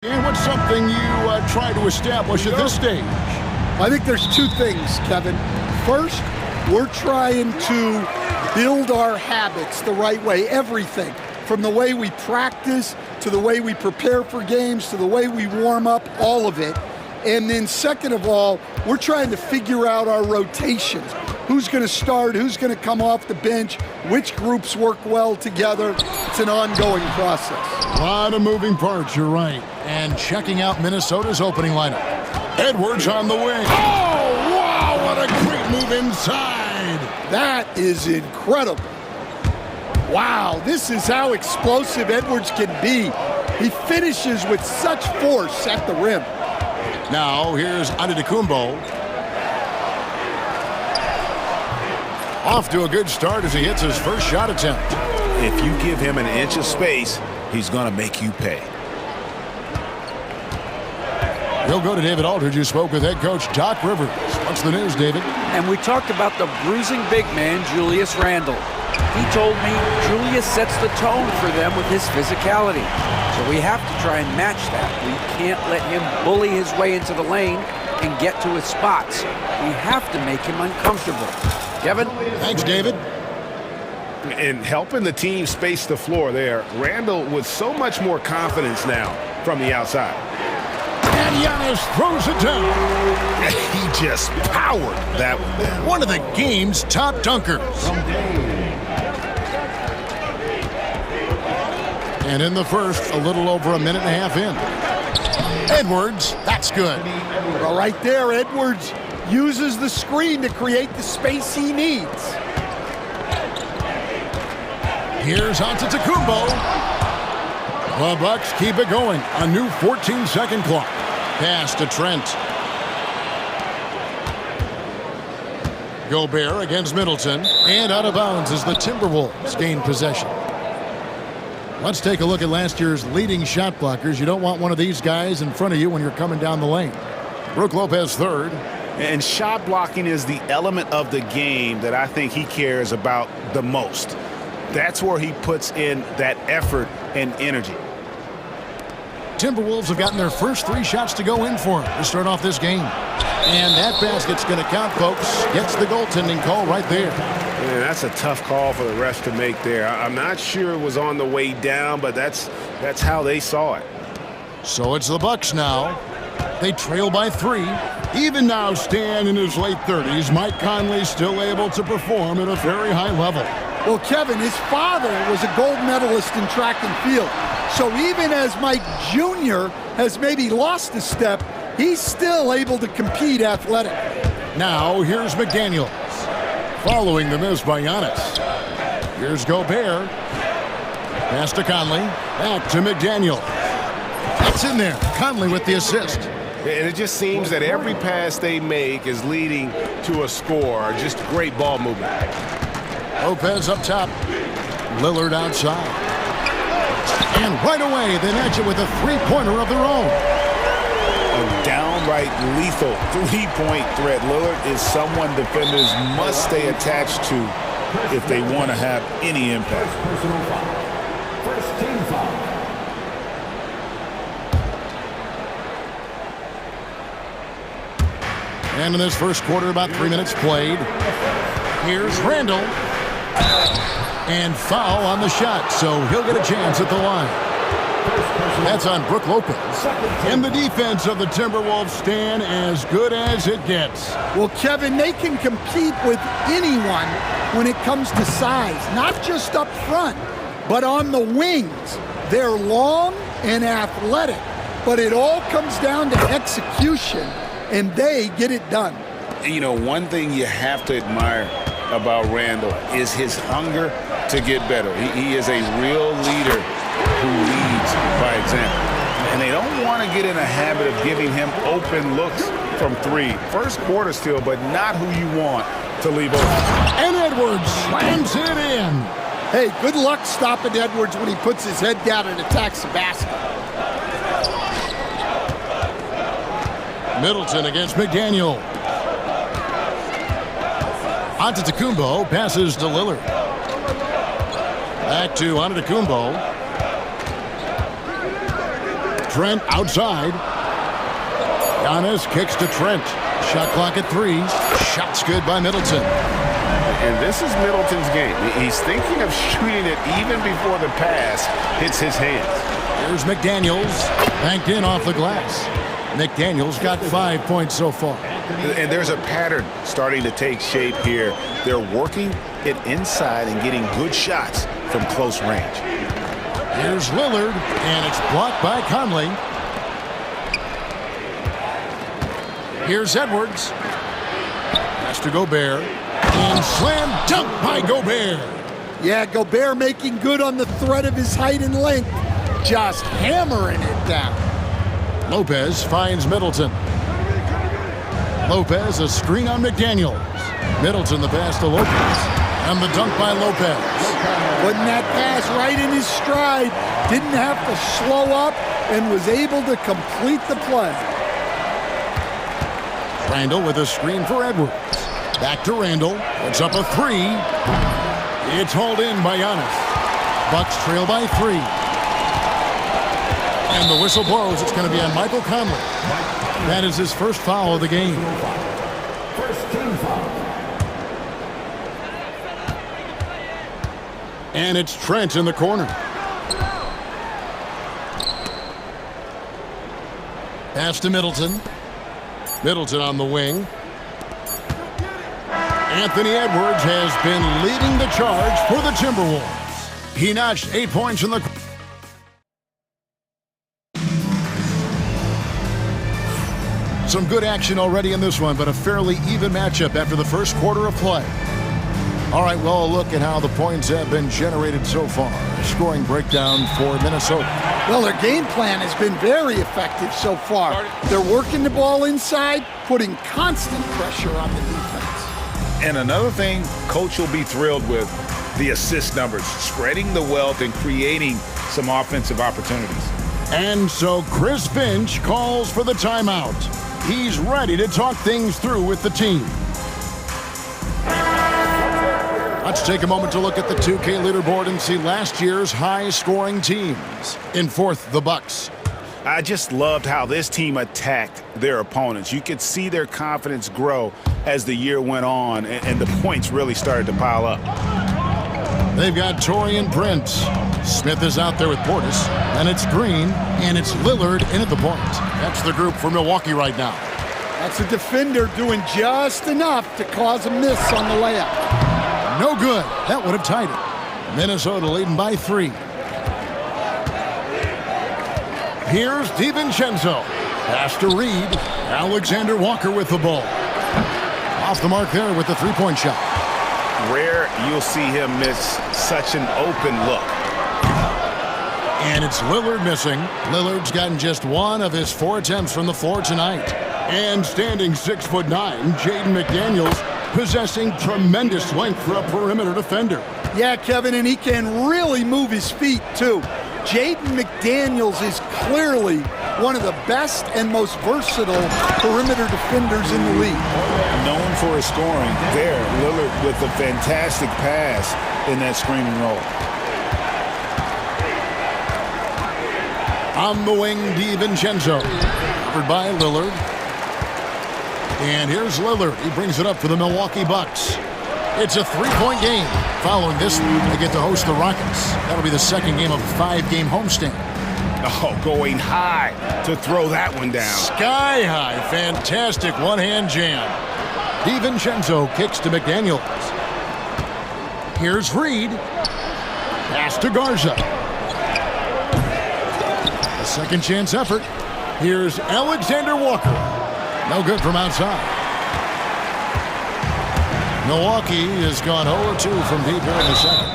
And what's something you try to establish at this stage? I think there's two things, Kevin. First, we're trying to build our habits the right way, everything. From the way we practice, to the way we prepare for games, to the way we warm up, all of it. And then second of all, we're trying to figure out our rotations. Who's going to start, who's going to come off the bench, which groups work well together. It's an ongoing process. A lot of moving parts, you're right. And checking out Minnesota's opening lineup. Edwards on the wing. Oh, wow, what a great move inside. That is incredible. Wow, this is how explosive Edwards can be. He finishes with such force at the rim. Now, here's Antetokounmpo. Off to a good start as he hits his first shot attempt. If you give him an inch of space, he's going to make you pay. We'll go to David Aldridge, who spoke with head coach Doc Rivers. What's the news, David? And we talked about the bruising big man, Julius Randle. He told me Julius sets the tone for them with his physicality. So we have to try and match that. We can't let him bully his way into the lane and get to his spots. We have to make him uncomfortable. Kevin? Thanks, David. And helping the team space the floor there, Randle with so much more confidence now from the outside. And Giannis throws it down. He just powered that one down. One of the game's top dunkers. And in the first, a little over a minute and a half in. Edwards, that's good. Well, right there, Edwards uses the screen to create the space he needs. Here's Antetokounmpo. The Bucks keep it going. A new 14-second clock. Pass to Trent. Gobert against Middleton. And out of bounds as the Timberwolves gain possession. Let's take a look at last year's leading shot blockers. You don't want one of these guys in front of you when you're coming down the lane. Brook Lopez third. And shot blocking is the element of the game that I think he cares about the most. That's where he puts in that effort and energy. Timberwolves have gotten their first 3 shots to go in for him to start off this game. And that basket's going to count, folks. Gets the goaltending call right there. Man, that's a tough call for the refs to make there. I'm not sure it was on the way down, but that's how they saw it. So it's the Bucks now. They trail by 3. Even now, Stan in his late 30s, Mike Conley still able to perform at a very high level. Well, Kevin, his father was a gold medalist in track and field. So even as Mike Jr. has maybe lost a step, he's still able to compete athletically. Now, here's McDaniels. Following the miss by Giannis. Here's Gobert. Pass to Conley. Back to McDaniels. That's in there. Conley with the assist. And it just seems that every pass they make is leading to a score. Just great ball movement. Lopez up top. Lillard outside. And right away, they match it with a three-pointer of their own. A downright lethal three-point threat. Lillard is someone defenders must stay attached to if they want to have any impact. First team foul. And in this first quarter, about 3 minutes played. Here's Randle. And foul on the shot, so he'll get a chance at the line. That's on Brook Lopez. And the defense of the Timberwolves stand as good as it gets. Well, Kevin, they can compete with anyone when it comes to size, not just up front, but on the wings. They're long and athletic, but it all comes down to execution, and they get it done. You know, one thing you have to admire about Randle is his hunger to get better. He is a real leader who leads by example. And they don't want to get in a habit of giving him open looks from 3. First quarter still, but not who you want to leave open. And Edwards slams it in. Hey, good luck stopping Edwards when he puts his head down and attacks the basket. Middleton against McDaniel. Antetokounmpo passes to Lillard. Back to Antetokounmpo. Trent outside. Giannis kicks to Trent. Shot clock at 3. Shot's good by Middleton. And this is Middleton's game. He's thinking of shooting it even before the pass hits his hands. Here's McDaniels, banked in off the glass. McDaniels got 5 points so far. And there's a pattern starting to take shape here. They're working it inside and getting good shots from close range. Here's Lillard, and it's blocked by Conley. Here's Edwards. Pass to Gobert. And slam dunk by Gobert. Yeah, Gobert making good on the threat of his height and length. Just hammering it down. Lopez finds Middleton. Lopez, a screen on McDaniels. Middleton, the pass to Lopez. And the dunk by Lopez. Putting that pass right in his stride. Didn't have to slow up and was able to complete the play. Randall with a screen for Edwards. Back to Randall. Puts up a 3. It's hauled in by Giannis. Bucks trail by 3. And the whistle blows. It's going to be on Michael Conley. That is his first foul of the game. First team foul. And it's Trent in the corner. Pass to Middleton. Middleton on the wing. Anthony Edwards has been leading the charge for the Timberwolves. He notched 8 points in the... Some good action already in this one, but a fairly even matchup after the first quarter of play. All right, well, a look at how the points have been generated so far. Scoring breakdown for Minnesota. Well, their game plan has been very effective so far. They're working the ball inside, putting constant pressure on the defense. And another thing Coach will be thrilled with, the assist numbers, spreading the wealth and creating some offensive opportunities. And so Chris Finch calls for the timeout. He's ready to talk things through with the team. Let's take a moment to look at the 2K leaderboard and see last year's high-scoring teams. In fourth, the Bucks. I just loved how this team attacked their opponents. You could see their confidence grow as the year went on, and the points really started to pile up. They've got Taurean Prince. Smith is out there with Portis. And it's Green, and it's Lillard in at the point. That's the group for Milwaukee right now. That's a defender doing just enough to cause a miss on the layup. No good. That would have tied it. Minnesota leading by 3. Here's DiVincenzo. Pass to Reed. Alexander Walker with the ball. Off the mark there with the three-point shot. Rare you'll see him miss such an open look. And it's Lillard missing. Lillard's gotten just 1 of his 4 attempts from the floor tonight. And standing 6'9", Jaden McDaniels, possessing tremendous length for a perimeter defender. Yeah, Kevin, and he can really move his feet, too. Jaden McDaniels is clearly one of the best and most versatile perimeter defenders in the league. Known for his scoring, there, Lillard with a fantastic pass in that screen and roll. On the wing, DiVincenzo. Covered by Lillard. And here's Lillard. He brings it up for the Milwaukee Bucks. It's a 3-point game. Following this one, they get to host the Rockets. That'll be the second game of a 5-game homestand. Oh, going high to throw that one down. Sky high. Fantastic one-hand jam. DiVincenzo kicks to McDaniels. Here's Reed. Pass to Garza. A second chance effort. Here's Alexander Walker. No good from outside. Milwaukee has gone 0-2 from deep here in the second.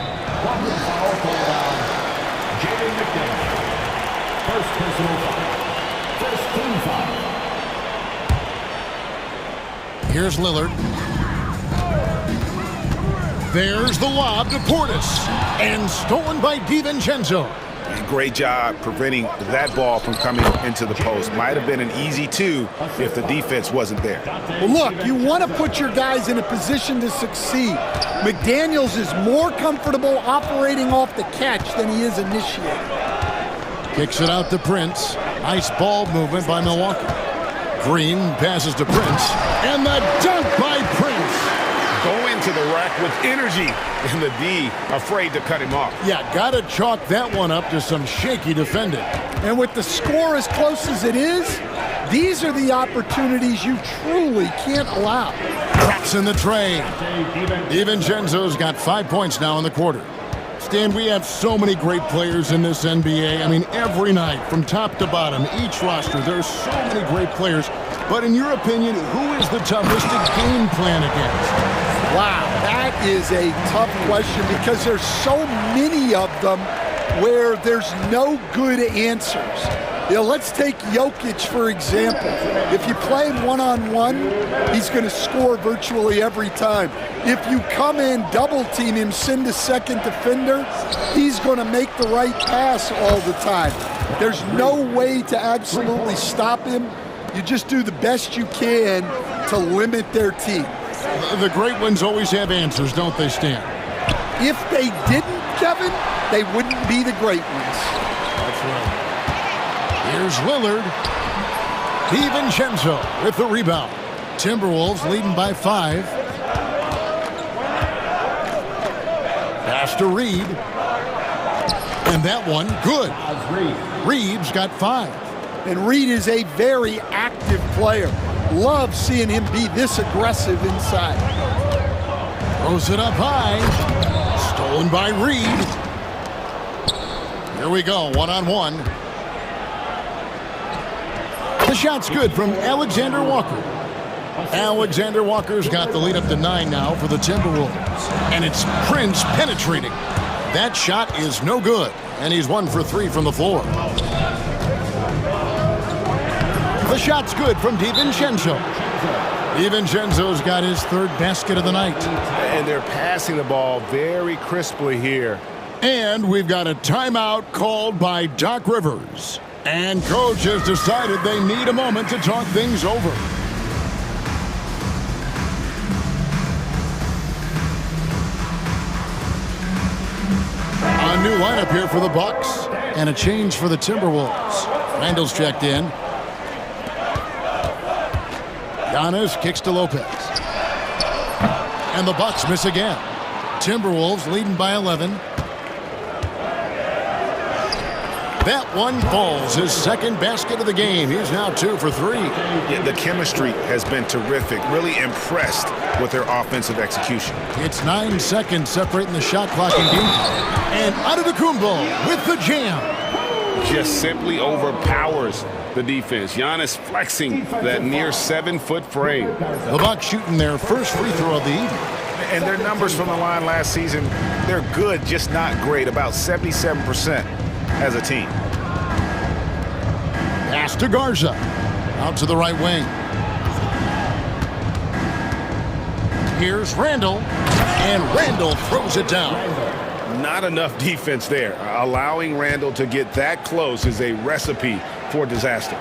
First personal foul. First team foul. Here's Lillard. There's the lob to Portis. And stolen by DiVincenzo. Great job preventing that ball from coming into the post. Might have been an easy 2 if the defense wasn't there. Well, look, you want to put your guys in a position to succeed. McDaniels is more comfortable operating off the catch than he is initiating. Kicks it out to Prince. Nice ball movement by Milwaukee. Green passes to Prince. And the dunk by Prince. Go into the rack with energy, and the D afraid to cut him off. Yeah, got to chalk that one up to some shaky defending. And with the score as close as it is, these are the opportunities you truly can't allow. Drops in the tray. DiVincenzo's got 5 points now in the quarter. Stan, we have so many great players in this NBA. I mean, every night, from top to bottom, each roster, there are so many great players. But in your opinion, who is the toughest to game plan against? Wow, that is a tough question because there's so many of them where there's no good answers. You know, let's take Jokic, for example. If you play him one-on-one, he's going to score virtually every time. If you come in, double-team him, send a second defender, he's going to make the right pass all the time. There's no way to absolutely stop him. You just do the best you can to limit their team. The great ones always have answers, don't they, Stan? If they didn't, Kevin, they wouldn't be the great ones. That's right. Here's Lillard. DiVincenzo with the rebound. Timberwolves leading by 5. Pass to Reed. And that one, good. Reed's got 5. And Reed is a very active player. Love seeing him be this aggressive inside. Throws it up high. Stolen by Reed. Here we go, one-on-one. The shot's good from Alexander Walker. Alexander Walker's got the lead up to 9 now for the Timberwolves. And it's Prince penetrating. That shot is no good. And he's 1 for 3 from the floor. The shot's good from DiVincenzo. DiVincenzo's got his 3rd basket of the night. And they're passing the ball very crisply here. And we've got a timeout called by Doc Rivers. And coach has decided they need a moment to talk things over. A new lineup here for the Bucks. And a change for the Timberwolves. Randall's checked in. Giannis kicks to Lopez. And the Bucks miss again. Timberwolves leading by 11. That one falls, his 2nd basket of the game. He's now 2 for 3. Yeah, the chemistry has been terrific. Really impressed with their offensive execution. It's 9 seconds separating the shot clock and game. And Antetokounmpo with the jam. Just simply overpowers the defense. Giannis flexing that near 7-foot frame. The Bucks shooting their first free throw of the evening. And their numbers from the line last season, they're good, just not great. About 77% as a team. Pass to Garza. Out to the right wing. Here's Randall. And Randall throws it down. Not enough defense there. Allowing Randall to get that close is a recipe for disaster.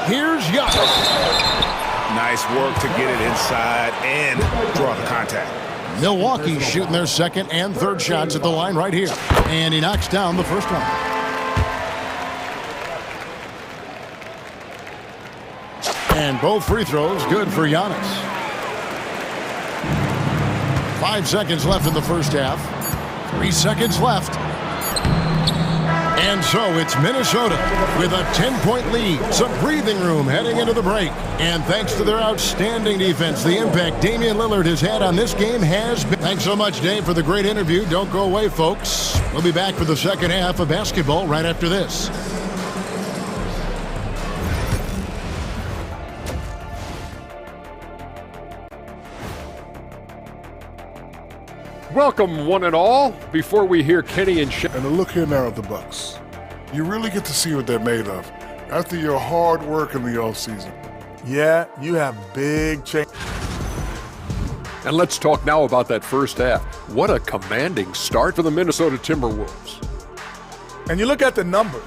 Here's Giannis. Nice work to get it inside and draw the contact. Milwaukee shooting their 2nd and 3rd shots at the line right here. And he knocks down the first one. And both free throws good for Giannis. 5 seconds left in the first half. 3 seconds left. And so it's Minnesota with a 10-point lead. Some breathing room heading into the break. And thanks to their outstanding defense, the impact Damian Lillard has had on this game has been... Thanks so much, Dave, for the great interview. Don't go away, folks. We'll be back for the second half of basketball right after this. Welcome, one and all. Before we hear Kenny and Shaq. And the look here now at the Bucks. You really get to see what they're made of after your hard work in the offseason. Yeah, you have big change. And let's talk now about that first half. What a commanding start for the Minnesota Timberwolves. And you look at the numbers.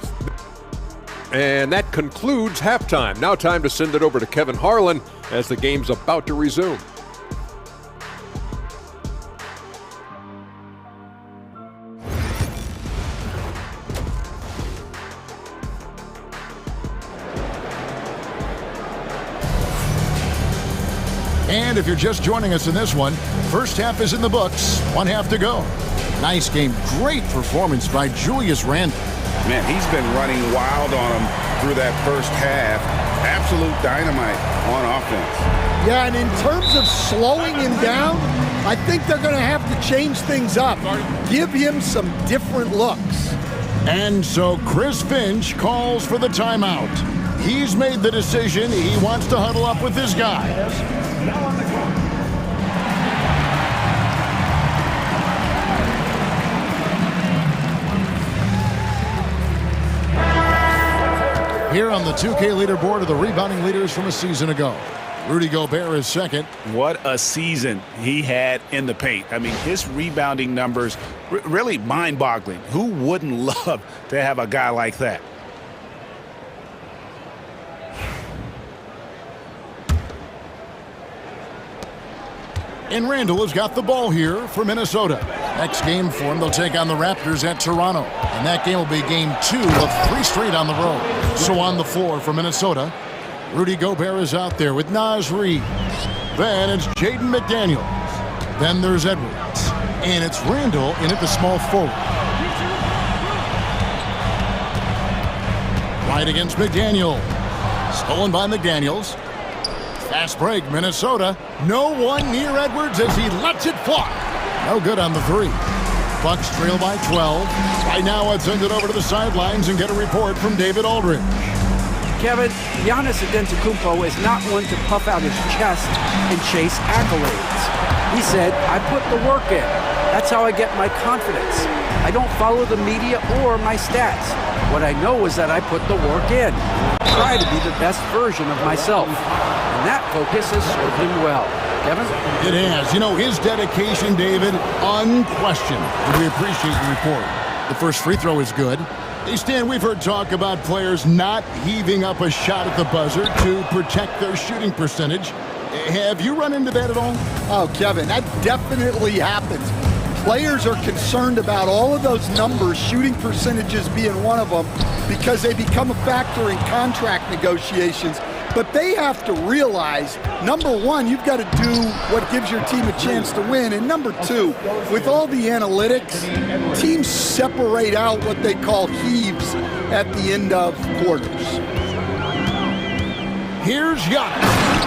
And that concludes halftime. Now time to send it over to Kevin Harlan as the game's about to resume. And if you're just joining us in this one, first half is in the books, one half to go. Nice game, great performance by Julius Randle. Man, he's been running wild on him through that first half. Absolute dynamite on offense. Yeah, and in terms of slowing him down, I think they're going to have to change things up. Give him some different looks. And so Chris Finch calls for the timeout. He's made the decision. He wants to huddle up with his guys. Now on the clock. Here on the 2K leaderboard are the rebounding leaders from a season ago. Rudy Gobert is second. What a season he had in the paint. I mean, his rebounding numbers, really mind-boggling. Who wouldn't love to have a guy like that? And Randle has got the ball here for Minnesota. Next game for him, they'll take on the Raptors at Toronto. And that game will be game 2 of 3 straight on the road. So on the floor for Minnesota, Rudy Gobert is out there with Naz Reid. Then it's Jaden McDaniels. Then there's Edwards. And it's Randle in at the small forward. Right against McDaniel. Stolen by McDaniels. Fast break, Minnesota. No one near Edwards as he lets it fly. No good on the 3. Bucks trail by 12. Right now, let's send it over to the sidelines and get a report from David Aldridge. Kevin, Giannis Antetokounmpo is not one to puff out his chest and chase accolades. He said, I put the work in. That's how I get my confidence. I don't follow the media or my stats. What I know is that I put the work in. Try to be the best version of myself. And that focus has served him well. Kevin? It has. You know, his dedication, David, unquestioned. We appreciate the report. The first free throw is good. Hey, Stan, we've heard talk about players not heaving up a shot at the buzzer to protect their shooting percentage. Have you run into that at all? Oh, Kevin, that definitely happens. Players are concerned about all of those numbers, shooting percentages being one of them, because they become a factor in contract negotiations. But they have to realize, number one, you've got to do what gives your team a chance to win. And number two, with all the analytics, teams separate out what they call heaves at the end of quarters. Here's Giannis,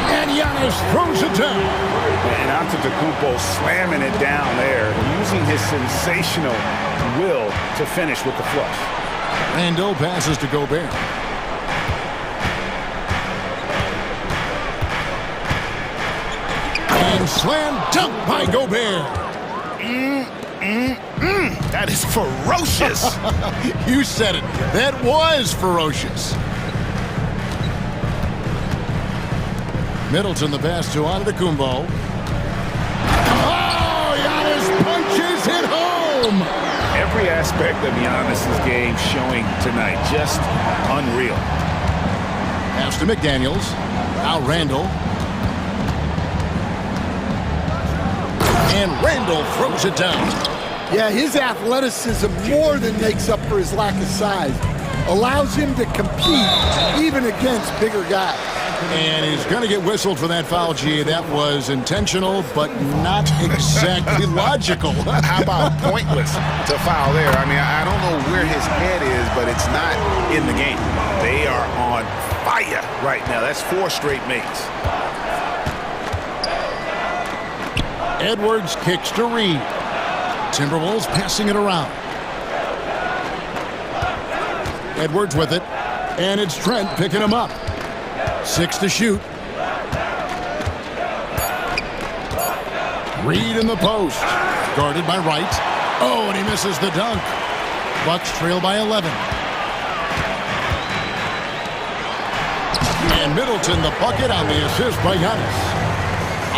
and Giannis throws it down. And Antetokounmpo slamming it down there, using his sensational will to finish with the flush. Randle passes to Gobert. And slam dunk by Gobert. That is ferocious. You said it. That was ferocious. Middleton the pass to Antetokounmpo. Oh, Giannis punches it home. Every aspect of Giannis's game showing tonight, just unreal. Pass to McDaniels. Now Randle. And Randle throws it down. Yeah, his athleticism more than makes up for his lack of size. Allows him to compete even against bigger guys. And he's going to get whistled for that foul, G. That was intentional, but not exactly logical. How about pointless to foul there? I mean, I don't know where his head is, but it's not in the game. They are on fire right now. That's 4 straight makes. Edwards kicks to Reid. Timberwolves passing it around. Edwards with it, and it's Trent picking him up. 6 to shoot. Reid in the post. Guarded by Wright. Oh, and he misses the dunk. Bucks trail by 11. And Middleton the bucket on the assist by Giannis.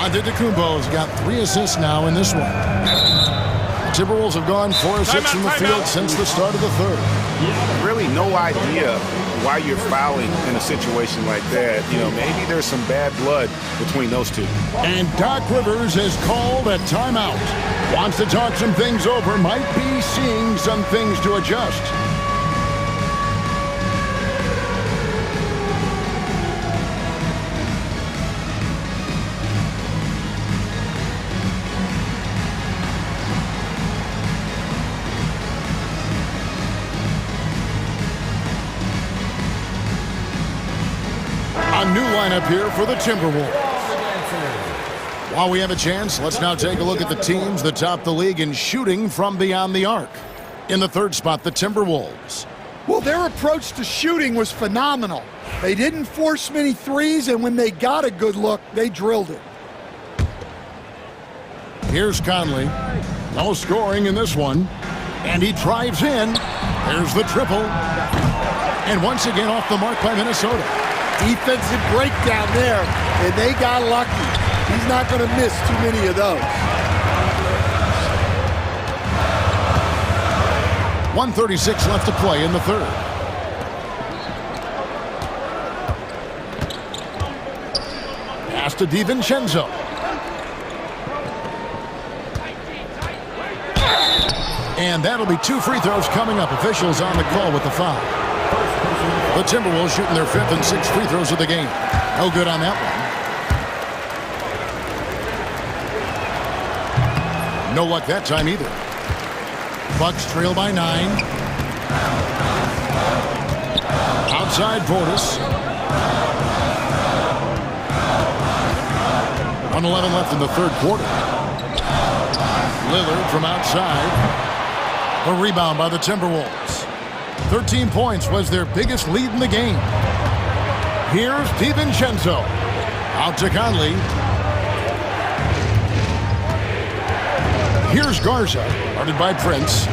Antetokounmpo's got 3 assists now in this one. The Timberwolves have gone 4 of 6 from the field since the start of the third. Really no idea why you're fouling in a situation like that. You know, maybe there's some bad blood between those two. And Doc Rivers has called a timeout. Wants to talk some things over. Might be seeing some things to adjust. A new lineup here for the Timberwolves. While we have a chance, let's now take a look at the teams that top the league in shooting from beyond the arc. In the third spot, the Timberwolves. Well, their approach to shooting was phenomenal. They didn't force many threes, and when they got a good look, they drilled it. Here's Conley. No scoring in this one. And he drives in. There's the triple. And once again off the mark by Minnesota. Defensive breakdown there, and they got lucky. He's not going to miss too many of those. 1:36 left to play in the third. Pass to DiVincenzo. And that'll be 2 free throws coming up. Officials on the call with the foul. The Timberwolves shooting their 5th and 6th free throws of the game. No good on that one. No luck that time either. Bucks trail by 9. Outside Portis. 1:11 left in the third quarter. Lillard from outside. A rebound by the Timberwolves. 13 points was their biggest lead in the game. Here's DiVincenzo. Out to Conley. Here's Garza, guarded by Prince.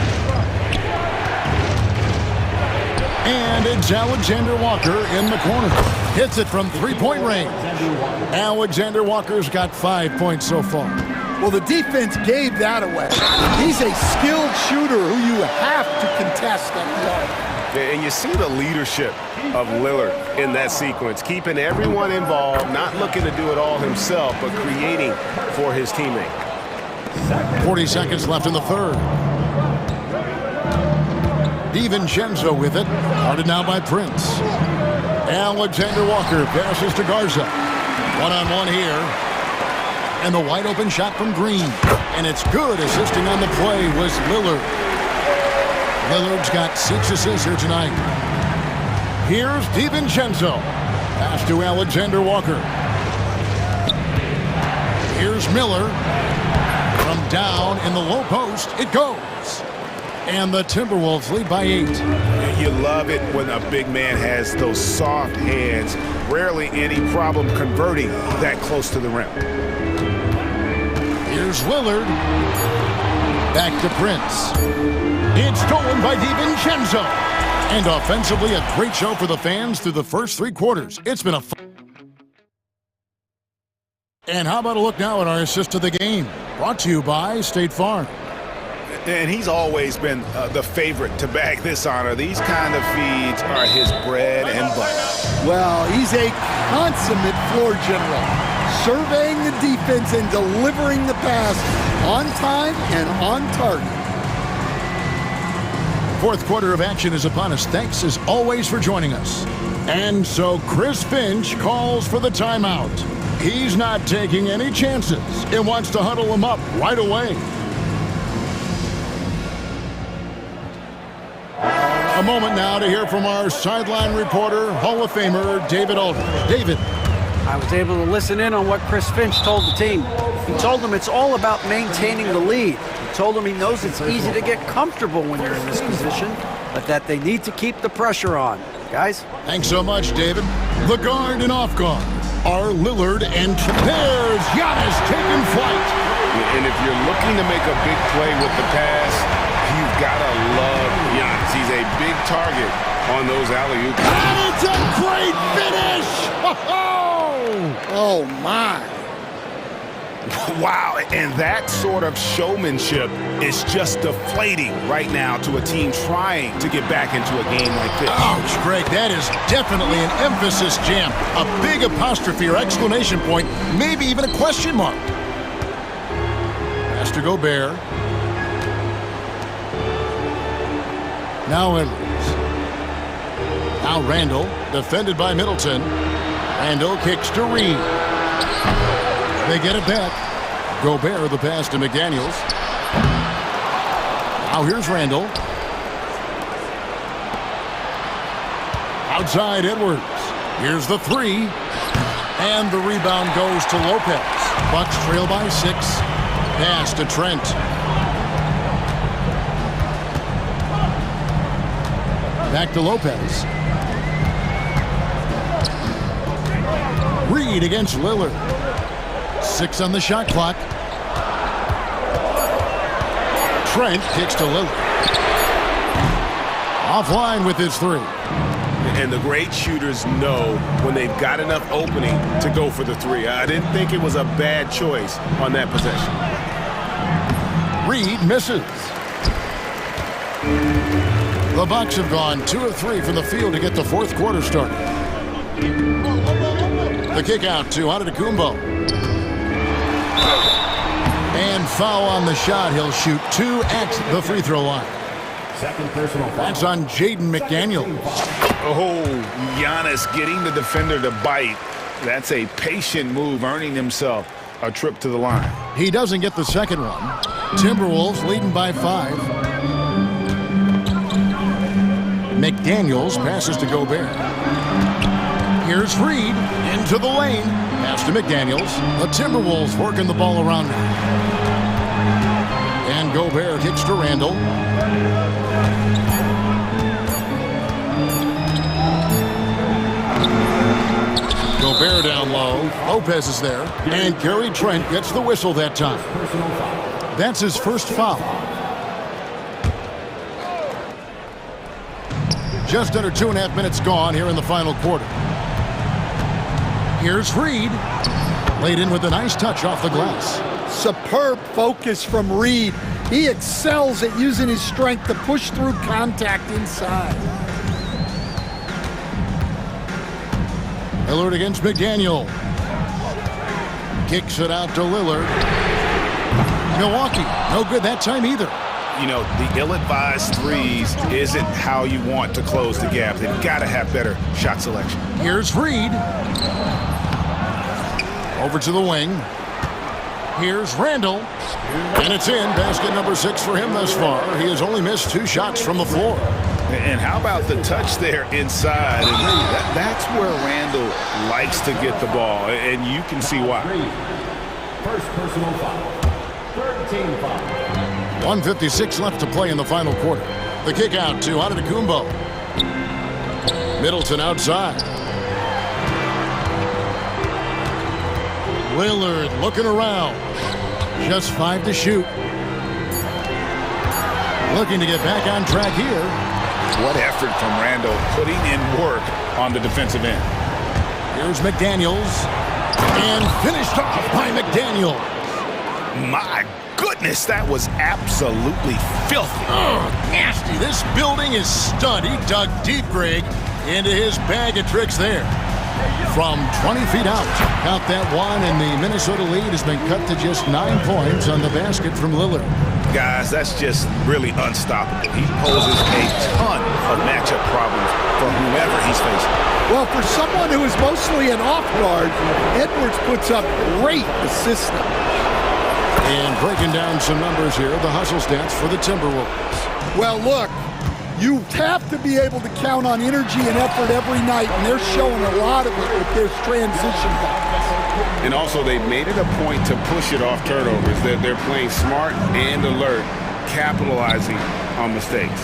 And it's Alexander Walker in the corner. Hits it from three-point range. Alexander Walker's got 5 points so far. Well, the defense gave that away. He's a skilled shooter who you have to contest at the arc. And you see the leadership of Lillard in that sequence, keeping everyone involved, not looking to do it all himself, but creating for his teammate. 40 seconds left in the third. DiVincenzo with it, guarded now by Prince. Alexander Walker passes to Garza. One-on-one here. And the wide open shot from Green. And it's good. Assisting on the play was Lillard. Lillard's got 6 assists here tonight. Here's DiVincenzo. Pass to Alexander Walker. Here's Miller. From down in the low post, it goes. And the Timberwolves lead by 8. You love it when a big man has those soft hands. Rarely any problem converting that close to the rim. Here's Lillard. Back to Prince. It's stolen by DiVincenzo. And offensively, a great show for the fans through the first 3 quarters. It's been a And how about a look now at our assist of the game? Brought to you by State Farm. And he's always been the favorite to bag this honor. These kind of feeds are his bread and butter. Well, he's a consummate floor general, surveying the defense and delivering the pass on time and on target. Fourth quarter of action is upon us. Thanks as always for joining us. And so Chris Finch calls for the timeout. He's not taking any chances and wants to huddle him up right away. A moment now to hear from our sideline reporter, Hall of Famer David Aldridge. David. I was able to listen in on what Chris Finch told the team. He told them it's all about maintaining the lead. He told them he knows it's easy to get comfortable when you're in this position, but that they need to keep the pressure on. Guys? Thanks so much, David. The guard and off guard are Lillard and there's Giannis taking flight. And if you're looking to make a big play with the pass, you've got to love Giannis. He's a big target on those alley-oops. And it's a great finish! Oh, my. Wow, and that sort of showmanship is just deflating right now to a team trying to get back into a game like this. Ouch, Greg, that is definitely an emphasis jam. A big apostrophe or exclamation point, maybe even a question mark. Pass to Gobert. Now Edwards. Now Randall, defended by Middleton. Randall kicks to Reed. They get it back. Gobert, the pass to McDaniels. Now here's Randall. Outside Edwards. Here's the three. And the rebound goes to Lopez. Bucks trail by 6. Pass to Trent. Back to Lopez. Reed against Lillard. 6 on the shot clock. Trent kicks to Lillard. Offline with his 3. And the great shooters know when they've got enough opening to go for the 3. I didn't think it was a bad choice on that possession. Reed misses. The Bucks have gone 2 of 3 from the field to get the fourth quarter started. The kick out to Antetokounmpo. And foul on the shot. He'll shoot 2 at the free throw line. Second personal foul. That's on Jaden McDaniels. Oh, Giannis getting the defender to bite. That's a patient move, earning himself a trip to the line. He doesn't get the second one. Timberwolves leading by 5. McDaniels passes to Gobert. Here's Reed into the lane. Pass to McDaniels. The Timberwolves working the ball around now. And Gobert kicks to Randall. Gobert down low. Lopez is there. And Gary Trent gets the whistle that time. That's his first foul. Just under 2.5 minutes gone here in the final quarter. Here's Reed. Laid in with a nice touch off the glass. Superb focus from Reed. He excels at using his strength to push through contact inside. Lillard against McDaniel. Kicks it out to Lillard. Milwaukee, no good that time either. You know, the ill-advised threes isn't how you want to close the gap. They've got to have better shot selection. Here's Reed. Over to the wing. Here's Randall. And it's in. Basket number 6 for him thus far. He has only missed 2 shots from the floor. And how about the touch there inside? And that's where Randall likes to get the ball, and you can see why. First personal foul. Third team foul. 1:56 left to play in the final quarter. The kick out to Antetokounmpo. Middleton outside. Lillard looking around. Just 5 to shoot. Looking to get back on track here. What effort from Randall putting in work on the defensive end. Here's McDaniels. And finished off by McDaniels. My goodness, that was absolutely filthy. Oh, nasty. This building is stud. He dug deep, Greg, into his bag of tricks there. From 20 feet out. Count that one, and the Minnesota lead has been cut to just 9 points on the basket from Lillard. Guys, that's just really unstoppable. He poses a ton of matchup problems for whoever he's facing. Well, for someone who is mostly an off guard, Edwards puts up great assist. And breaking down some numbers here, the hustle stats for the Timberwolves. Well, look, you have to be able to count on energy and effort every night, and they're showing a lot of it with their transition buckets. And also, they made it a point to push it off turnovers. They're playing smart and alert, capitalizing on mistakes.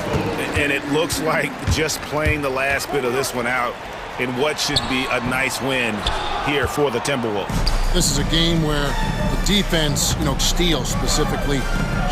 And it looks like just playing the last bit of this one out in what should be a nice win here for the Timberwolves. This is a game where the defense, steals specifically,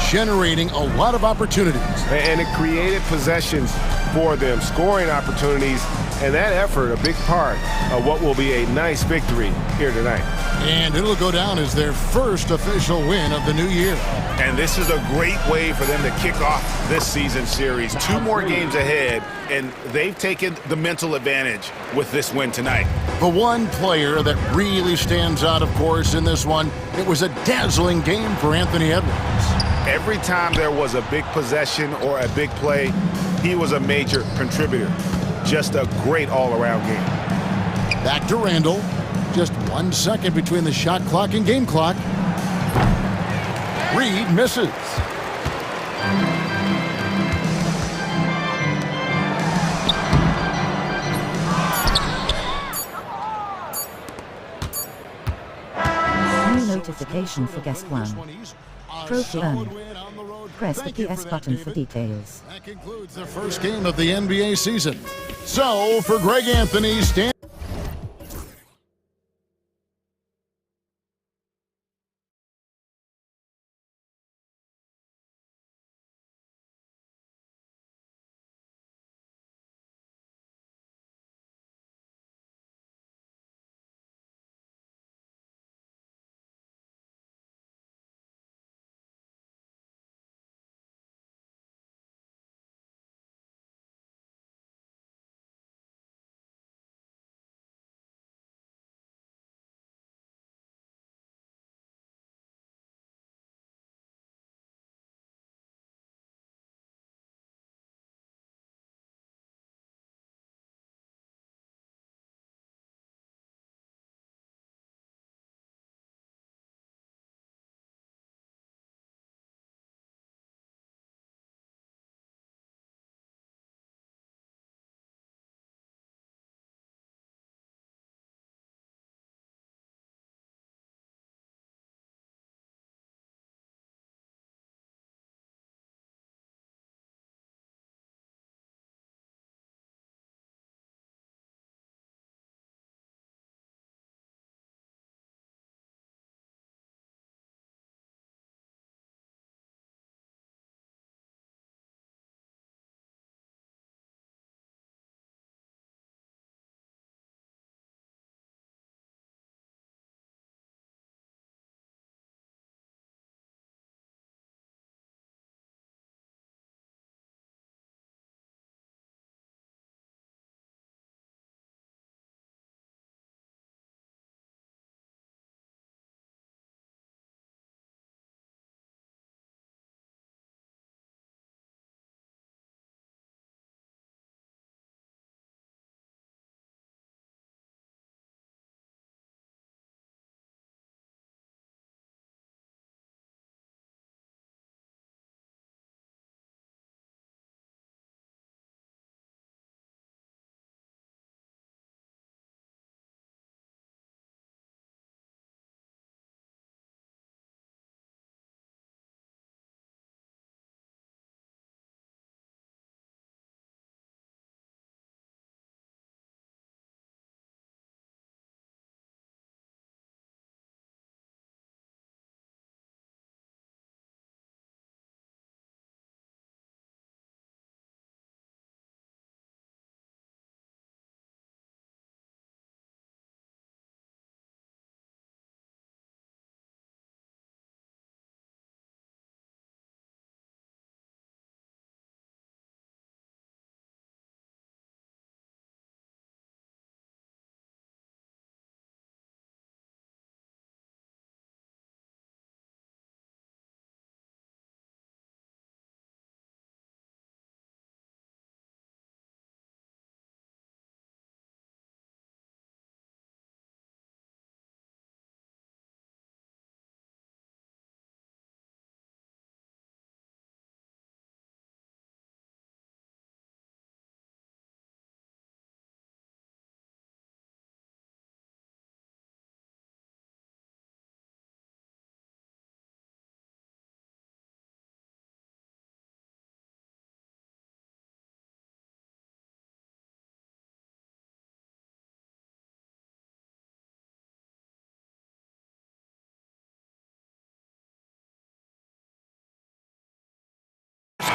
generating a lot of opportunities. And it created possessions for them, scoring opportunities, and that effort, a big part of what will be a nice victory here tonight. And it'll go down as their first official win of the new year. And this is a great way for them to kick off this season series. 2 more games ahead, and they've taken the mental advantage with this win tonight. The one player that really stands out, of course, in this one, it was a dazzling game for Anthony Edwards. Every time there was a big possession or a big play, he was a major contributor. Just a great all-around game. Back to Randall. Just 1 second between the shot clock and game clock. Reed misses. notification for guest 1. Trophy earned. Press the PS button for details. That concludes the first game of the NBA season. So, for Greg Anthony,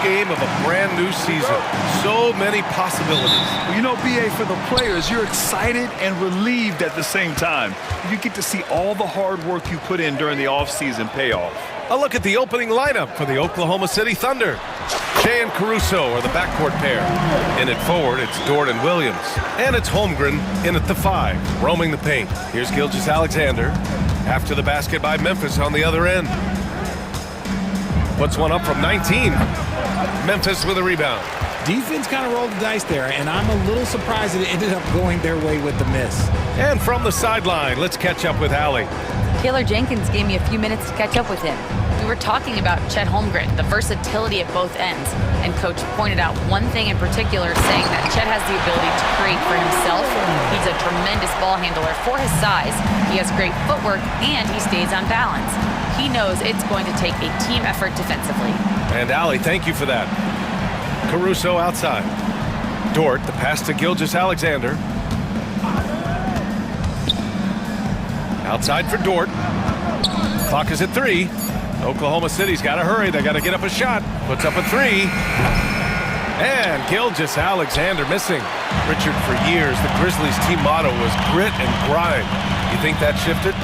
game of a brand new season. So many possibilities. You know, BA, for the players, you're excited and relieved at the same time. You get to see all the hard work you put in during the offseason pay off. A look at the opening lineup for the Oklahoma City Thunder. Shea and Caruso are the backcourt pair. In at forward, it's Dort and Williams. And it's Holmgren in at the 5, roaming the paint. Here's Gilgeous-Alexander. After the basket by Memphis on the other end. Puts one up from 19. Memphis with a rebound. Defense kind of rolled the dice there, and I'm a little surprised that it ended up going their way with the miss. And from the sideline, let's catch up with Allie. Taylor Jenkins gave me a few minutes to catch up with him. We were talking about Chet Holmgren, the versatility at both ends, and Coach pointed out one thing in particular, saying that Chet has the ability to create for himself. He's a tremendous ball handler for his size. He has great footwork, and he stays on balance. He knows it's going to take a team effort defensively. And Allie, thank you for that. Caruso outside. Dort, the pass to Gilgeous-Alexander. Outside for Dort. Clock is at 3. Oklahoma City's got to hurry. They got to get up a shot. Puts up a 3. And Gilgeous-Alexander missing. Richard, for years, the Grizzlies' team motto was grit and grind. You think that shifted?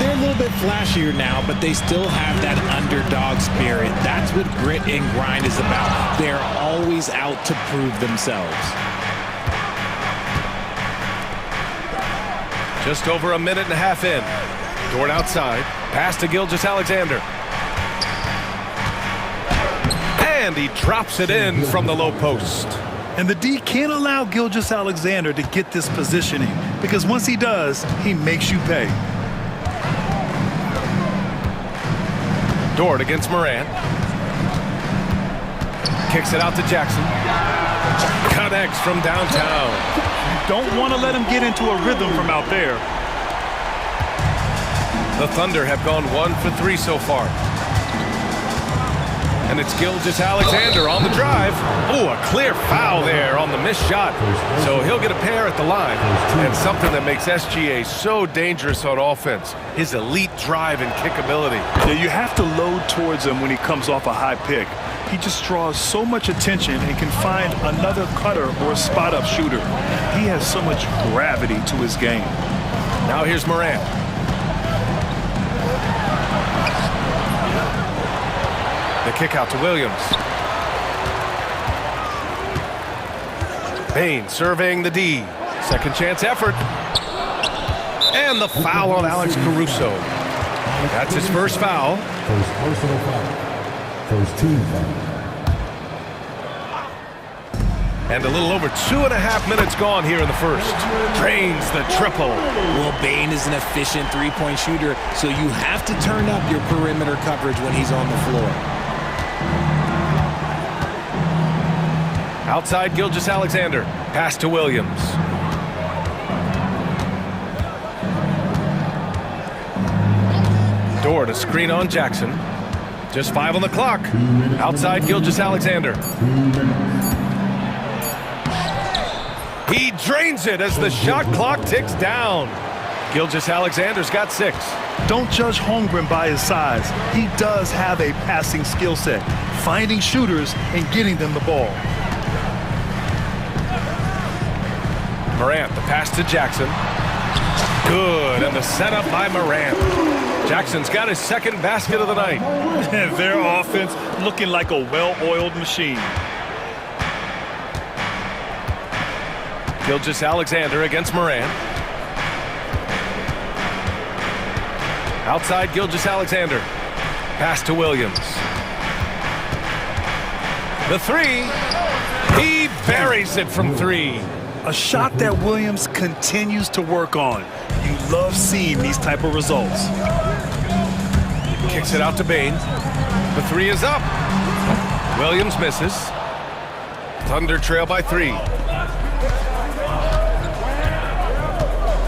They're a little bit flashier now, but they still have that underdog spirit. That's what grit and grind is about. They're always out to prove themselves. Just over a minute and a half in. Dort outside. Pass to Gilgeous-Alexander. And he drops it in from the low post. And the D can't allow Gilgeous-Alexander to get this positioning, because once he does, he makes you pay. Dort against Morant. Kicks it out to Jackson. Connects from downtown. You don't want to let him get into a rhythm from out there. The Thunder have gone 1 for 3 so far. And it's Gilgeous-Alexander on the drive. Oh, a clear foul there on the missed shot. So he'll get a pair at the line. And something that makes SGA so dangerous on offense, his elite drive and kickability. Yeah, you have to load towards him when he comes off a high pick. He just draws so much attention and can find another cutter or a spot-up shooter. He has so much gravity to his game. Now here's Morant. The kick out to Williams. Payne surveying the D. Second chance effort. And the foul on Alex Caruso. That's his first foul. First personal foul. First team foul. And a little over 2.5 minutes gone here in the first. Drains the triple. Well, Bane is an efficient three-point shooter, so you have to turn up your perimeter coverage when he's on the floor. Outside Gilgeous-Alexander. Pass to Williams. Dort, a screen on Jackson. Just 5 on the clock. Outside Gilgeous-Alexander. He drains it as the shot clock ticks down. Gilgeous-Alexander's got 6. Don't judge Holmgren by his size. He does have a passing skill set, finding shooters and getting them the ball. Morant, the pass to Jackson. Good, and the setup by Morant. Jackson's got his second basket of the night. Their offense looking like a well-oiled machine. Gilgeous-Alexander against Morant. Outside Gilgeous-Alexander. Pass to Williams. The 3. He buries it from 3. A shot that Williams continues to work on. You love seeing these type of results. Kicks it out to Bane. The 3 is up. Williams misses. Thunder trail by 3.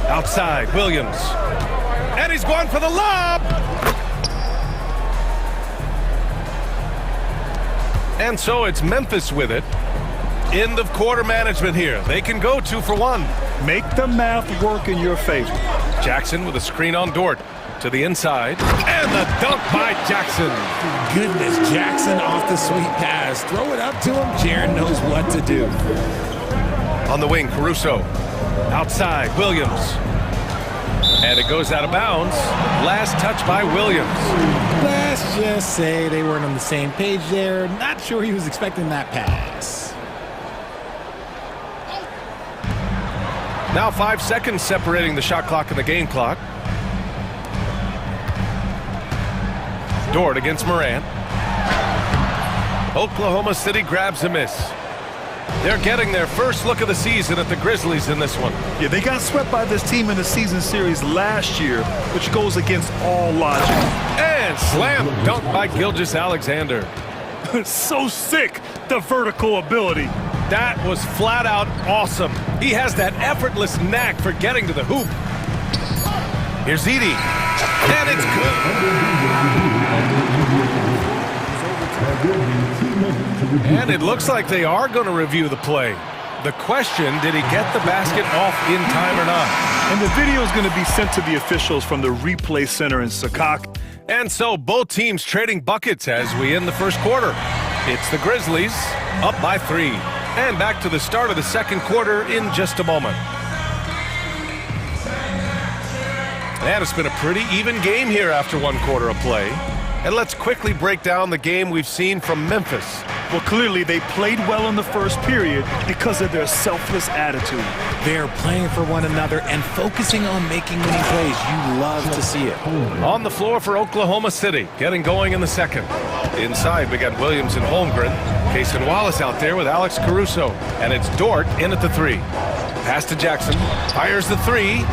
Outside, Williams. And he's going for the lob! And so it's Memphis with it. End of quarter management here. They can go 2 for 1. Make the math work in your favor. Jackson with a screen on Dort. To the inside. And the dunk by Jackson. Goodness, Jackson off the sweet pass. Throw it up to him. Jaren knows what to do. On the wing, Caruso. Outside, Williams. And it goes out of bounds. Last touch by Williams. Let's just say they weren't on the same page there. Not sure he was expecting that pass. Now 5 seconds separating the shot clock and the game clock. Dort against Morant. Oklahoma City grabs a miss. They're getting their first look of the season at the Grizzlies in this one. Yeah, they got swept by this team in the season series last year, which goes against all logic. And slam dunk by Gilgeous-Alexander. So sick, the vertical ability. That was flat out awesome. He has that effortless knack for getting to the hoop. Here's Edie, and it's good. And it looks like they are going to review the play. The question, did he get the basket off in time or not? And the video is going to be sent to the officials from the replay center in Secaucus. And so both teams trading buckets as we end the first quarter. It's the Grizzlies up by 3. And back to the start of the second quarter in just a moment. And it's been a pretty even game here after one quarter of play. And let's quickly break down the game we've seen from Memphis. Well, clearly they played well in the first period because of their selfless attitude. They're playing for one another and focusing on making winning plays. You love to see it. On the floor for Oklahoma City, getting going in the second. Inside, we got Williams and Holmgren. Case and Wallace out there with Alex Caruso. And it's Dort in at the 3. Pass to Jackson. Fires the 3.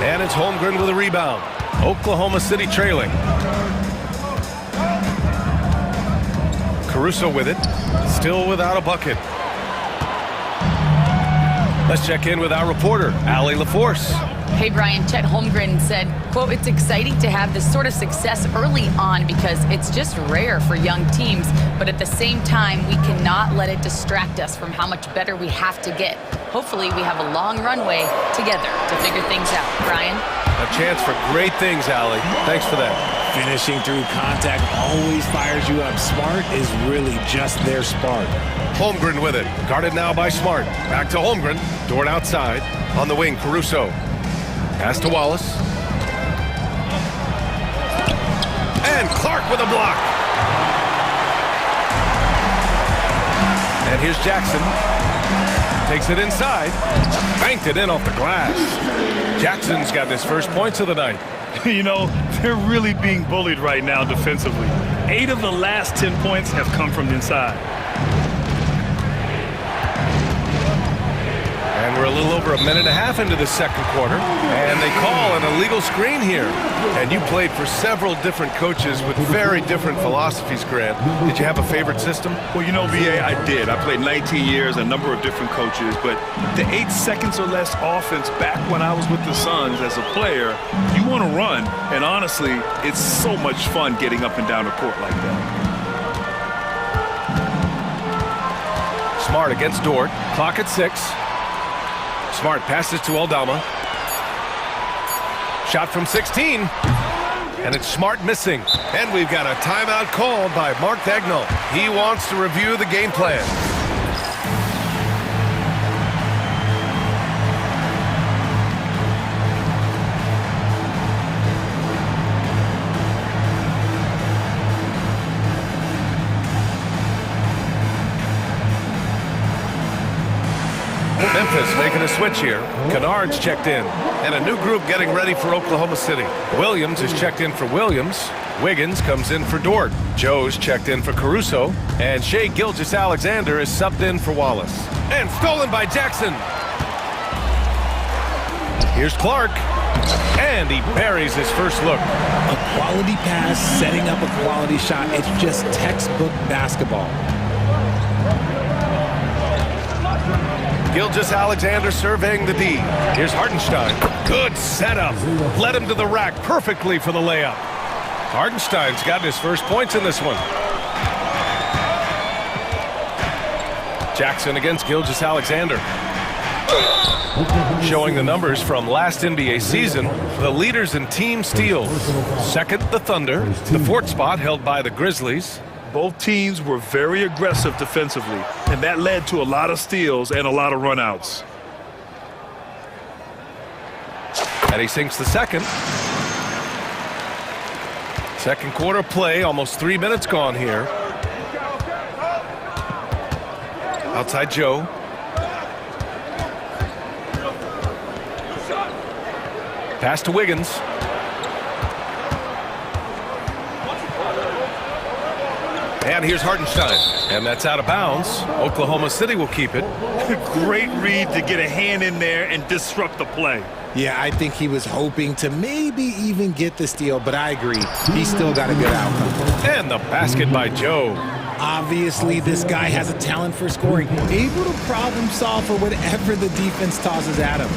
And it's Holmgren with a rebound. Oklahoma City trailing. Caruso with it, still without a bucket. Let's check in with our reporter, Allie LaForce. Hey, Brian, Chet Holmgren said, quote, "It's exciting to have this sort of success early on because it's just rare for young teams, but at the same time, we cannot let it distract us from how much better we have to get. Hopefully, we have a long runway together to figure things out." Brian? A chance for great things, Allie. Thanks for that. Finishing through contact always fires you up. Smart is really just their spark. Holmgren with it. Guarded now by Smart. Back to Holmgren. Dort outside. On the wing, Caruso. Pass to Wallace. And Clark with a block. And here's Jackson. Takes it inside. Banked it in off the glass. Jackson's got his first points of the night. You know, they're really being bullied right now defensively. 8 of the last 10 points have come from inside. And we're a little over a minute and a half into the second quarter. And they call an illegal screen here. And you played for several different coaches with very different philosophies, Grant. Did you have a favorite system? Well, you know, VA, I did. I played 19 years, a number of different coaches. But the 8 seconds or less offense back when I was with the Suns as a player, you want to run. And honestly, it's so much fun getting up and down the court like that. Smart against Dort. Clock at 6. Smart passes to Aldama. Shot from 16. And it's Smart missing. And we've got a timeout called by Mark Dagnall. He wants to review the game plan. Memphis making a switch here. Kennard's checked in. And a new group getting ready for Oklahoma City. Williams is checked in for Williams. Wiggins comes in for Dort. Joe's checked in for Caruso. And Shai Gilgeous-Alexander is subbed in for Wallace. And stolen by Jackson. Here's Clark. And he buries his first look. A quality pass, setting up a quality shot. It's just textbook basketball. Gilgeous-Alexander surveying the D. Here's Hartenstein. Good setup. Led him to the rack perfectly for the layup. Hartenstein's got his first points in this one. Jackson against Gilgeous-Alexander. Showing the numbers from last NBA season, the leaders in team steals. Second, the Thunder. The fourth spot held by the Grizzlies. Both teams were very aggressive defensively, and that led to a lot of steals and a lot of runouts. And he sinks the second. Second quarter play, almost 3 minutes gone here. Outside Joe. Pass to Wiggins. And here's Hartenstein. And that's out of bounds. Oklahoma City will keep it. Great read to get a hand in there and disrupt the play. Yeah, I think he was hoping to maybe even get the steal, but I agree. He still got a good outcome. And the basket by Joe. Obviously, this guy has a talent for scoring, able to problem solve for whatever the defense tosses at him.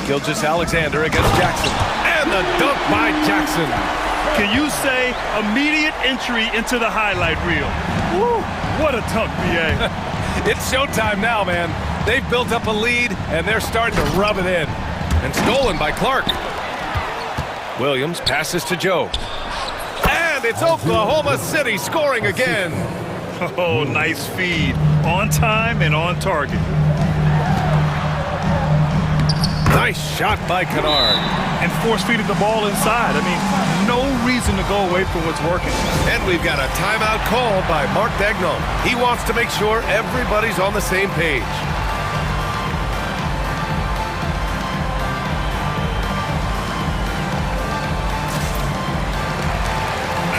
Gilgeous-Alexander against Jackson. And the dunk by Jackson. Can you say immediate entry into the highlight reel? Woo, what a dunk, B.A. It's showtime now, man. They've built up a lead, and they're starting to rub it in. And stolen by Clark. Williams passes to Joe. And it's Oklahoma City scoring again. Oh, nice feed. On time and on target. Nice shot by Kennard. And force-feeding the ball inside. I mean, no reason to go away from what's working. And we've got a timeout called by Mark Daigneault. He wants to make sure everybody's on the same page.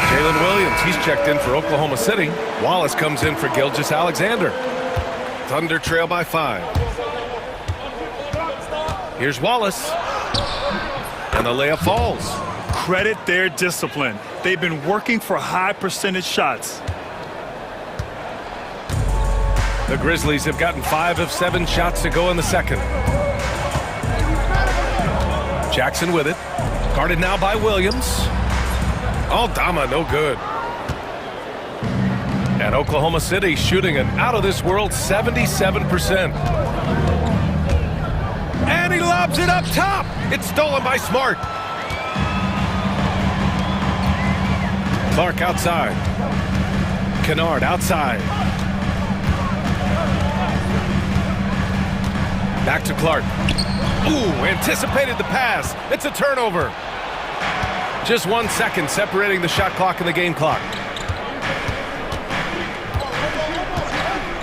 Jalen Williams, he's checked in for Oklahoma City. Wallace comes in for Gilgeous-Alexander. Thunder trail by 5. Here's Wallace. And the layup falls. Credit their discipline. They've been working for high percentage shots. The Grizzlies have gotten 5 of 7 shots to go in the second. Jackson with it. Guarded now by Williams. Aldama, no good. And Oklahoma City shooting an out-of-this-world 77%. And he lobs it up top. It's stolen by Smart. Clark outside. Kennard outside. Back to Clark. Ooh, anticipated the pass. It's a turnover. Just 1 second separating the shot clock and the game clock.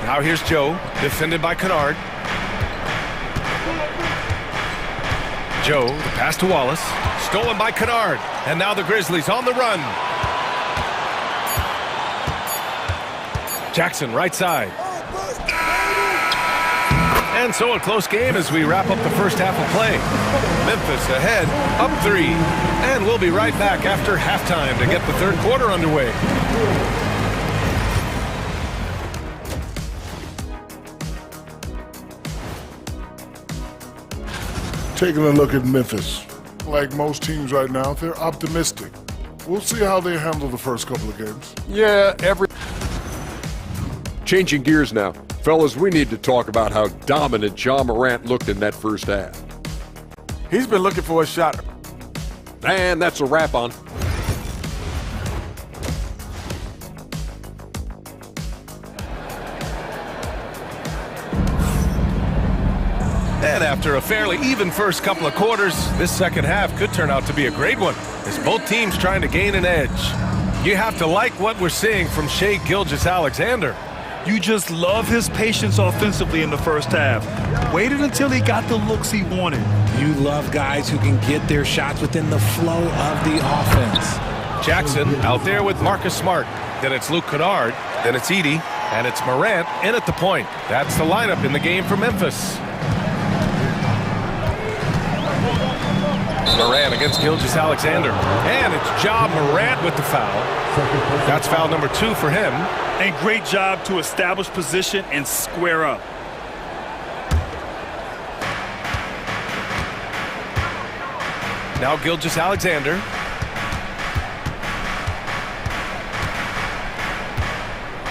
Now here's Joe, defended by Kennard. Joe, the pass to Wallace, stolen by Kennard. And now the Grizzlies on the run. Jackson, right side. And so a close game as we wrap up the first half of play. Memphis ahead, up 3. And we'll be right back after halftime to get the third quarter underway. Taking a look at Memphis. Like most teams right now, they're optimistic. We'll see how they handle the first couple of games. Yeah, Changing gears now. Fellas, we need to talk about how dominant Ja Morant looked in that first half. He's been looking for a shot. And that's a wrap on. And after a fairly even first couple of quarters, this second half could turn out to be a great one, as both teams trying to gain an edge. You have to like what we're seeing from Shai Gilgeous-Alexander. You just love his patience offensively in the first half. Waited until he got the looks he wanted. You love guys who can get their shots within the flow of the offense. Jackson out there with Marcus Smart. Then it's Luke Kennard. Then it's Edey. And it's Morant in at the point. That's the lineup in the game for Memphis. Morant against Gilgeous-Alexander. And it's Ja Morant with the foul. That's foul number 2 for him. And great job to establish position and square up. Now Gilgeous-Alexander.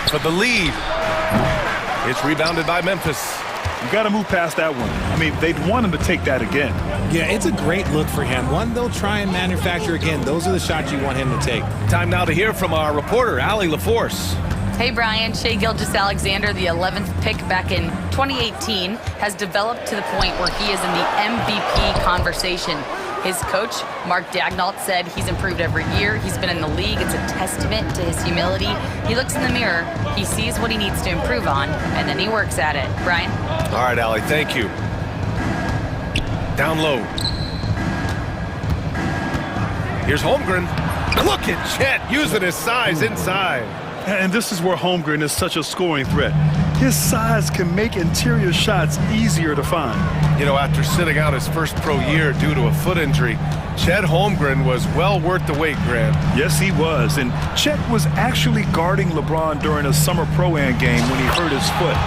For the lead. It's rebounded by Memphis. You got to move past that one. I mean, they'd want him to take that again. Yeah, it's a great look for him. One they'll try and manufacture again. Those are the shots you want him to take. Time now to hear from our reporter, Allie LaForce. Hey, Brian. Shai Gilgeous-Alexander, the 11th pick back in 2018, has developed to the point where he is in the MVP conversation. His coach, Mark Daigneault, said he's improved every year. He's been in the league. It's a testament to his humility. He looks in the mirror, he sees what he needs to improve on, and then he works at it. Brian? All right, Allie, thank you. Down low. Here's Holmgren. Look at Chet using his size inside. And this is where Holmgren is such a scoring threat. His size can make interior shots easier to find. You know, after sitting out his first pro year due to a foot injury, Chet Holmgren was well worth the wait, Grant. Yes, he was. And Chet was actually guarding LeBron during a summer pro-am game when he hurt his foot.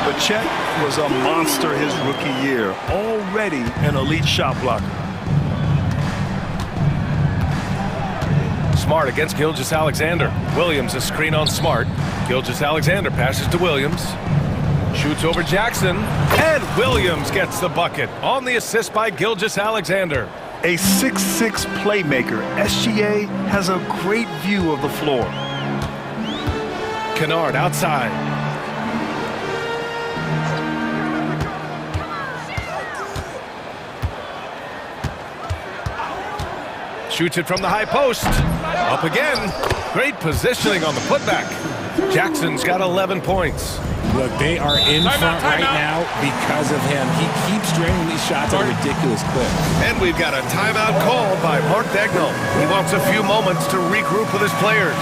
But Chet was a monster his rookie year, already an elite shot blocker. Smart against Gilgeous-Alexander. Williams a screen on Smart. Gilgeous-Alexander passes to Williams. Shoots over Jackson. And Williams gets the bucket on the assist by Gilgeous-Alexander. A 6'6" playmaker, SGA has a great view of the floor. Kennard outside. Shoots it from the high post. Up again. Great positioning on the putback. Jackson's got 11 points. Look, they are in front right now because of him. He keeps draining these shots at a ridiculous clip. And we've got a timeout called by Mark Dagnall. He wants a few moments to regroup with his players.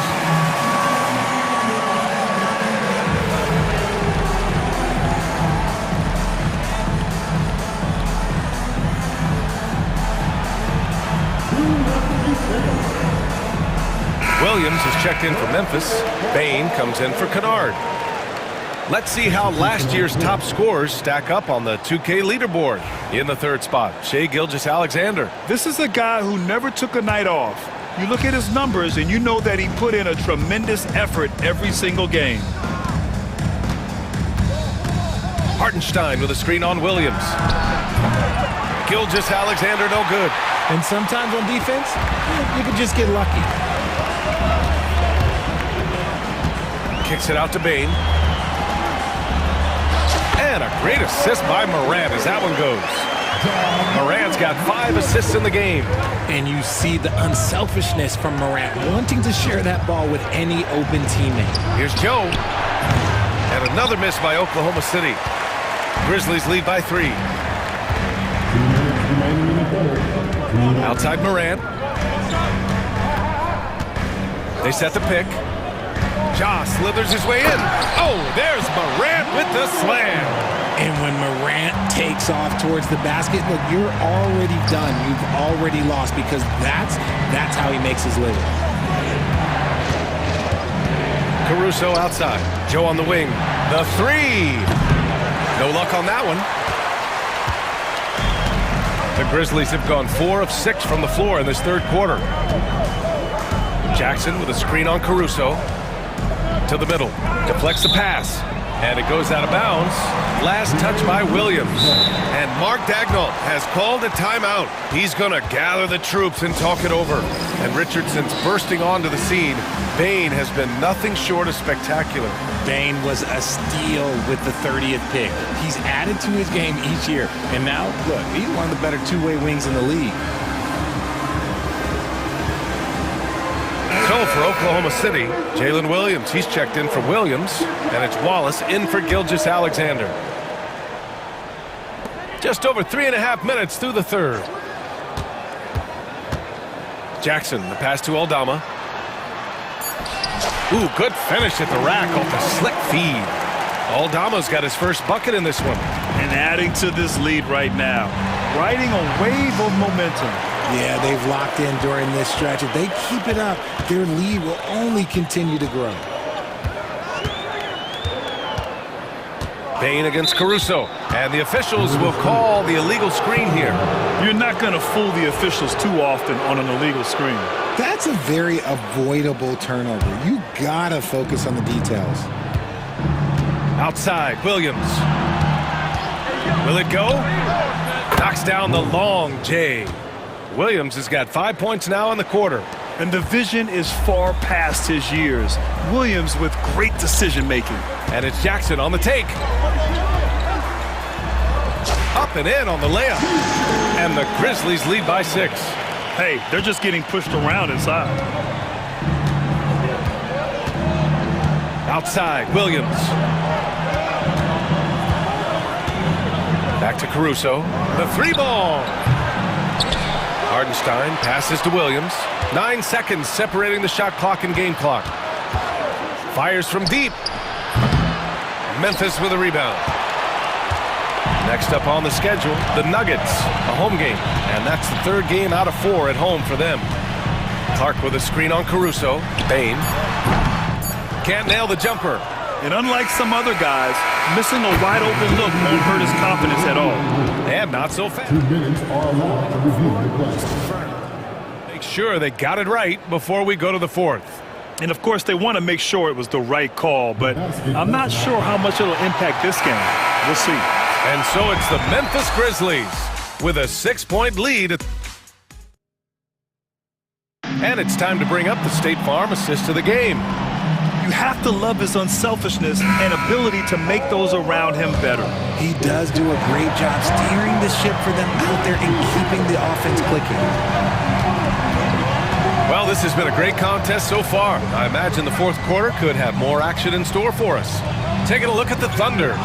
Williams is checked in for Memphis. Bain comes in for Kennard. Let's see how last year's top scorers stack up on the 2K leaderboard. In the third spot, Shai Gilgeous-Alexander. This is a guy who never took a night off. You look at his numbers and you know that he put in a tremendous effort every single game. Hartenstein with a screen on Williams. Gilgeous-Alexander no good. And sometimes on defense, you can just get lucky. Kicks it out to Bain. And a great assist by Morant as that one goes. Morant's got 5 assists in the game. And you see the unselfishness from Morant, wanting to share that ball with any open teammate. Here's Joe. And another miss by Oklahoma City. Grizzlies lead by 3. Outside Morant. They set the pick. Ja slithers his way in. Oh, there's Morant with the slam. And when Morant takes off towards the basket, look, you're already done. You've already lost because that's how he makes his living. Caruso outside. Joe on the wing. The 3. No luck on that one. The Grizzlies have gone 4 of 6 from the floor in this third quarter. Jackson with a screen on Caruso. To the middle, deflects the pass, and it goes out of bounds. Last touch by Williams. And Mark Dagnall has called a timeout. He's going to gather the troops and talk it over. And Richardson's bursting onto the scene. Bain has been nothing short of spectacular. Bain was a steal with the 30th pick. He's added to his game each year. And now, look, he's one of the better two-way wings in the league. So for Oklahoma City, Jalen Williams, he's checked in for Williams, and it's Wallace in for Gilgeous-Alexander. Just over 3.5 minutes through the third. Jackson, the pass to Aldama. Ooh, good finish at the rack off the slick feed. Aldama's got his first bucket in this one. And adding to this lead right now, riding a wave of momentum. Yeah, they've locked in during this stretch. If they keep it up, their lead will only continue to grow. Bain against Caruso, and the officials will call the illegal screen here. You're not going to fool the officials too often on an illegal screen. That's a very avoidable turnover. You gotta focus on the details. Outside, Williams. Will it go? Knocks down the long J. Williams has got 5 points now in the quarter. And the vision is far past his years. Williams with great decision-making. And it's Jackson on the take. Up and in on the layup. And the Grizzlies lead by 6. Hey, they're just getting pushed around inside. Outside, Williams. Back to Caruso. The 3 ball. Hardenstein passes to Williams. 9 seconds separating the shot clock and game clock. Fires from deep. Memphis with a rebound. Next up on the schedule, the Nuggets, a home game. And that's the 3rd game out of 4 at home for them. Clark with a screen on Caruso. Bain. Can't nail the jumper. And unlike some other guys, missing a wide open look won't hurt his confidence at all. And not so fast. 2 minutes are allowed to review the request. Make sure they got it right before we go to the 4th. And of course, they want to make sure it was the right call, but I'm not sure how much it'll impact this game. We'll see. And so it's the Memphis Grizzlies with a 6-point lead. And it's time to bring up the State Farm assist of the game. You have to love his unselfishness and ability to make those around him better. He does do a great job steering the ship for them out there and keeping the offense clicking. Well, this has been a great contest so far. I imagine the 4th quarter could have more action in store for us. Taking a look at the Thunder.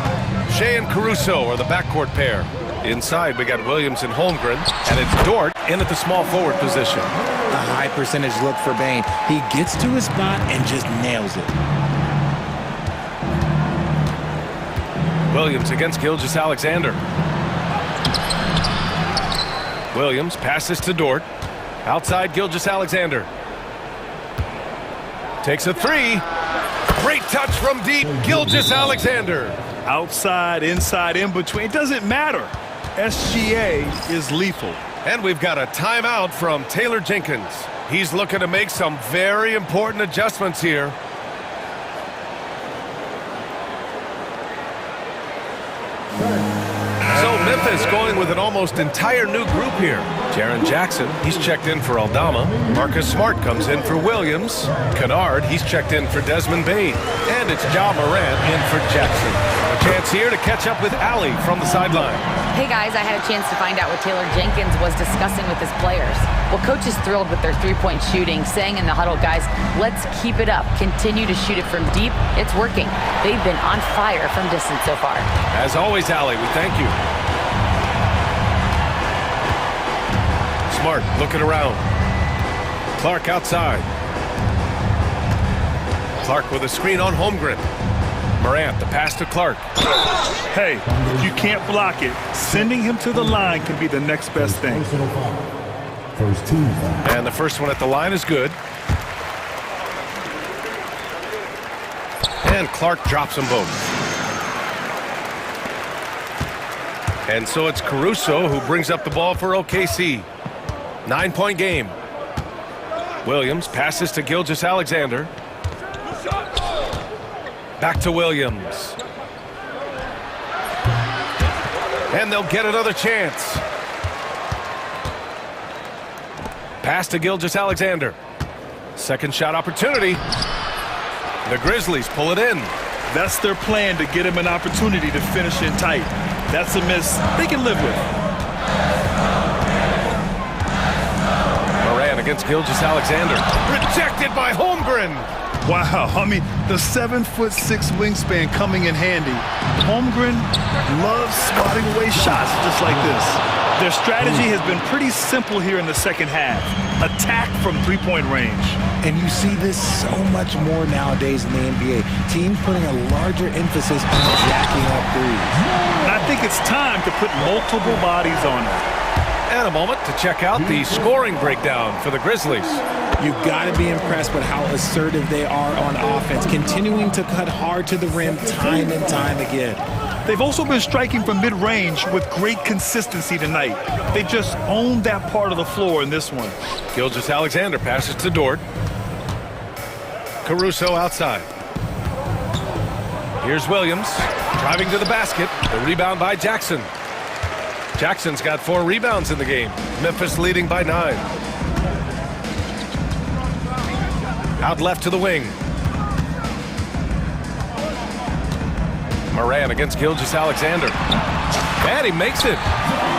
Shea and Caruso are the backcourt pair. Inside, we got Williams and Holmgren, and it's Dort in at the small forward position. A high percentage look for Bain. He gets to his spot and just nails it. Williams against Gilgeous-Alexander. Williams passes to Dort. Outside Gilgeous-Alexander. Takes a 3. Great touch from deep, Gilgeous-Alexander. Outside, inside, in between, it doesn't matter. SGA is lethal. And we've got a timeout from Taylor Jenkins. He's looking to make some very important adjustments here. So Memphis going with an almost entire new group here. Jaren Jackson, he's checked in for Aldama. Marcus Smart comes in for Williams. Kennard, he's checked in for Desmond Bain. And it's Ja Morant in for Jackson. A chance here to catch up with Allie from the sideline. Hey guys, I had a chance to find out what Taylor Jenkins was discussing with his players. Well, coach is thrilled with their 3-point shooting, saying in the huddle, guys, let's keep it up. Continue to shoot it from deep. It's working. They've been on fire from distance so far. As always, Allie, we thank you. Smart looking around. Clark outside. Clark with a screen on Holmgren. Morant, the pass to Clark. Hey, if you can't block it, sending him to the line can be the next best thing. First team foul. And the first one at the line is good. And Clark drops them both. And so it's Caruso who brings up the ball for OKC. 9-point game. Williams passes to Gilgeous-Alexander. Back to Williams. And they'll get another chance. Pass to Gilgeous-Alexander. Second shot opportunity. The Grizzlies pull it in. That's their plan, to get him an opportunity to finish in tight. That's a miss they can live with. Moran against Gilgeous-Alexander. Rejected by Holmgren. Wow, I mean, the 7'6" wingspan coming in handy. Holmgren loves swatting away shots just like this. Their strategy has been pretty simple here in the second half. Attack from 3-point range. And you see this so much more nowadays in the NBA. Teams putting a larger emphasis on jacking up threes. And I think it's time to put multiple bodies on it. And a moment to check out the scoring breakdown for the Grizzlies. You've got to be impressed with how assertive they are on offense, continuing to cut hard to the rim time and time again. They've also been striking from mid-range with great consistency tonight. They just owned that part of the floor in this one. Gilgeous-Alexander passes to Dort. Caruso outside. Here's Williams driving to the basket. The rebound by Jackson. Jackson's got 4 rebounds in the game. Memphis leading by 9. Out left to the wing. Moran against Gilgeous-Alexander. And he makes it.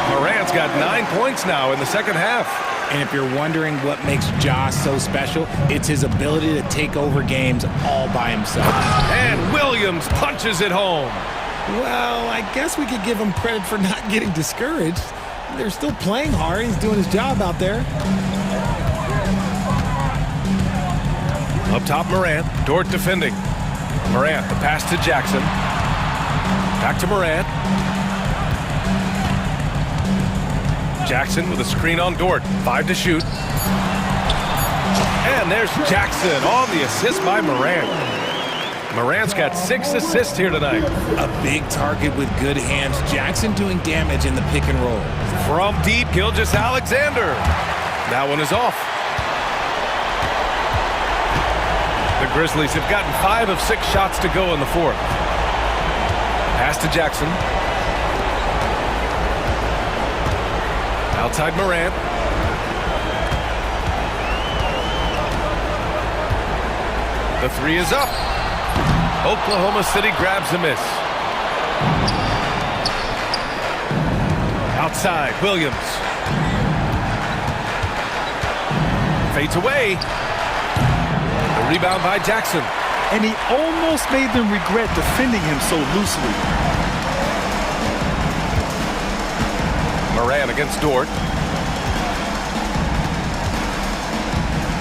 Moran's got 9 points now in the second half. And if you're wondering what makes Ja so special, it's his ability to take over games all by himself. And Williams punches it home. Well, I guess we could give him credit for not getting discouraged. They're still playing hard. He's doing his job out there. Up top, Morant. Dort defending. Morant, the pass to Jackson. Back to Morant. Jackson with a screen on Dort. 5 to shoot. And there's Jackson on the assist by Morant. Morant's got 6 assists here tonight. A big target with good hands. Jackson doing damage in the pick and roll. From deep, Gilgeous-Alexander. That one is off. The Grizzlies have gotten 5 of 6 shots to go in the fourth. Pass to Jackson. Outside Morant. The three is up. Oklahoma City grabs the miss. Outside, Williams. Fades away. The rebound by Jackson. And he almost made them regret defending him so loosely. Morant against Dort.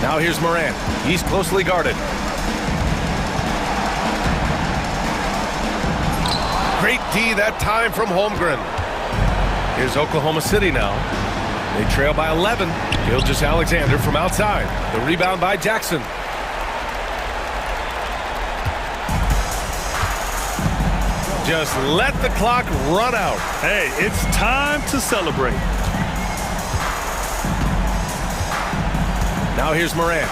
Now here's Morant. He's closely guarded. Great D that time from Holmgren. Here's Oklahoma City now. They trail by 11. Gilgeous-Alexander from outside. The rebound by Jackson. Just let the clock run out. Hey, it's time to celebrate. Now here's Morant.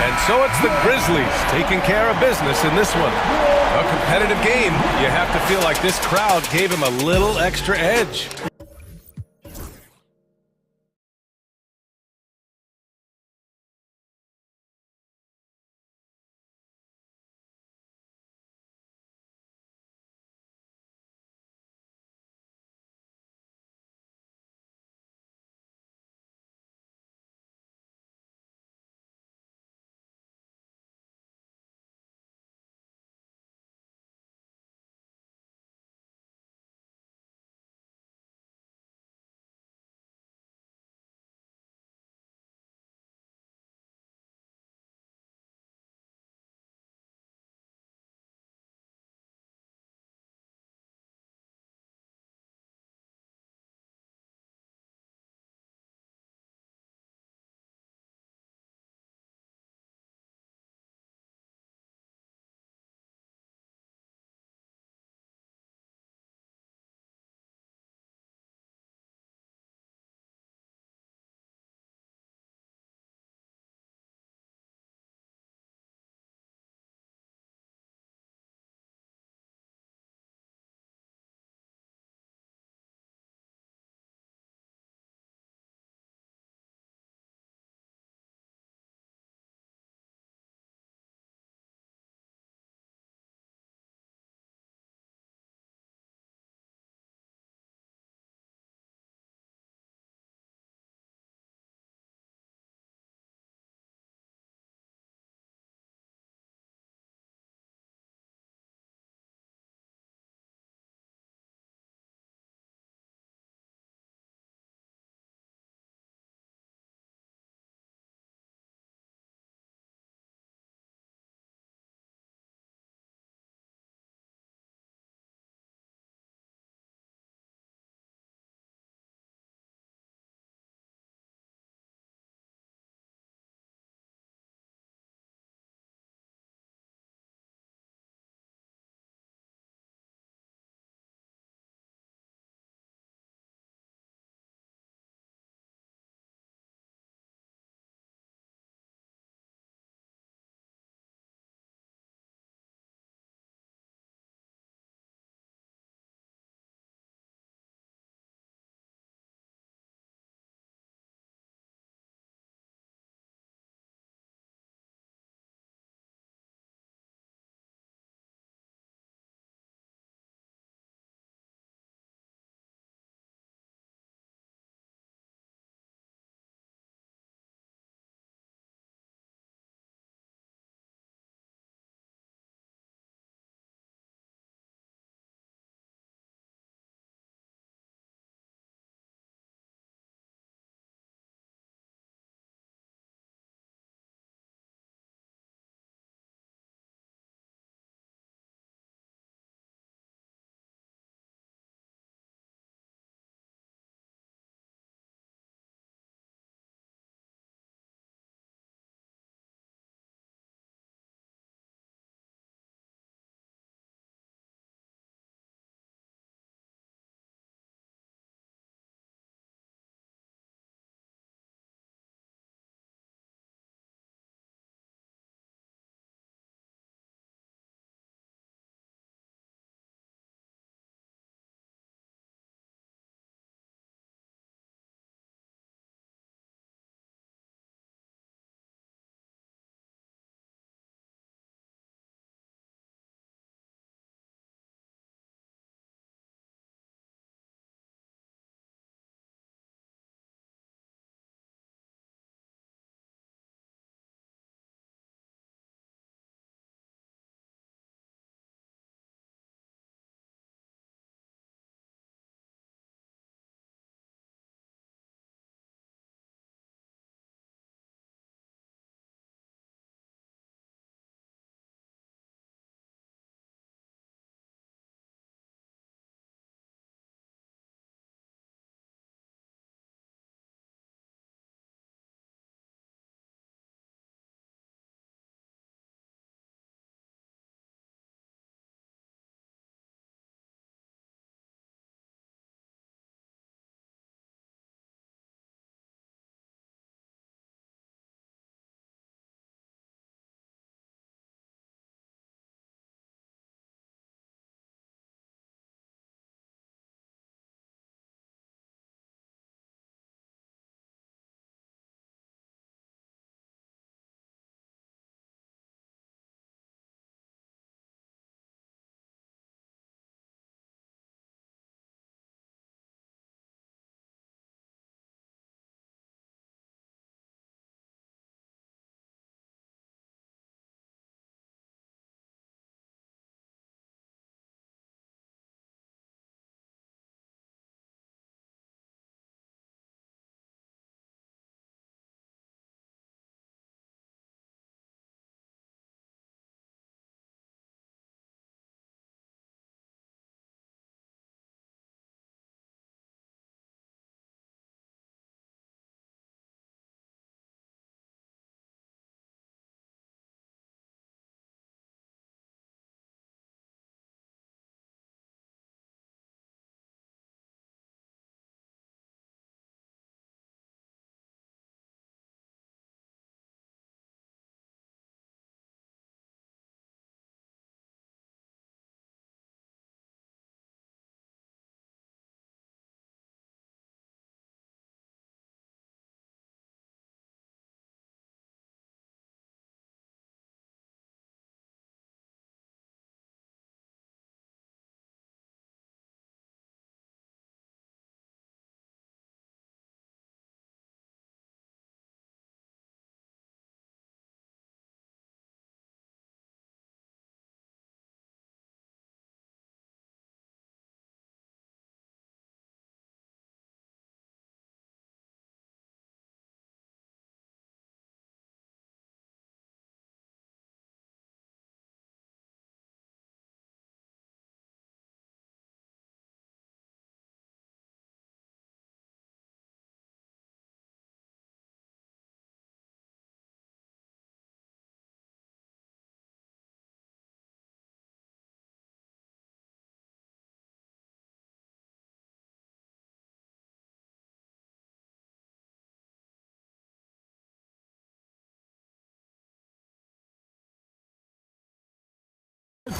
And so it's the Grizzlies taking care of business in this one. A competitive game. You have to feel like this crowd gave him a little extra edge.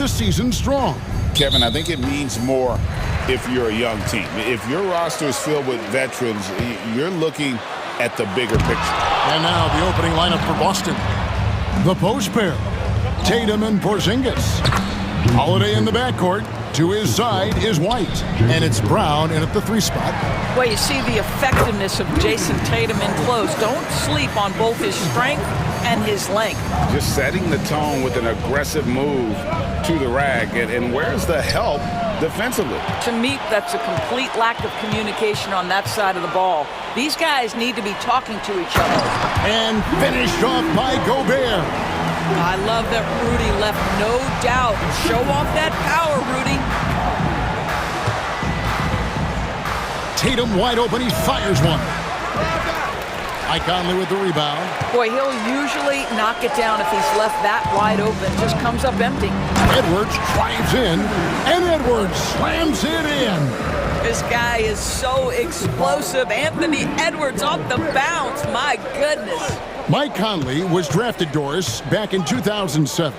the season strong. Kevin, I think it means more if you're a young team. If your roster is filled with veterans, you're looking at the bigger picture. And now the opening lineup for Boston. The post pair, Tatum and Porzingis. Holiday in the backcourt. To his side is White, and it's Brown in at the 3 spot. Well, you see the effectiveness of Jason Tatum in close. Don't sleep on both his strength and his length. Just setting the tone with an aggressive move to the rack, and where's the help defensively? To me, that's a complete lack of communication on that side of the ball. These guys need to be talking to each other. And finished off by Gobert. I love that Rudy left no doubt. Show off that power, Rudy. Tatum wide open, he fires one. Mike Conley with the rebound. Boy, he'll usually knock it down if he's left that wide open. Just comes up empty. Edwards drives in, and Edwards slams it in. This guy is so explosive. Anthony Edwards off the bounce. My goodness. Mike Conley was drafted, Doris, back in 2007.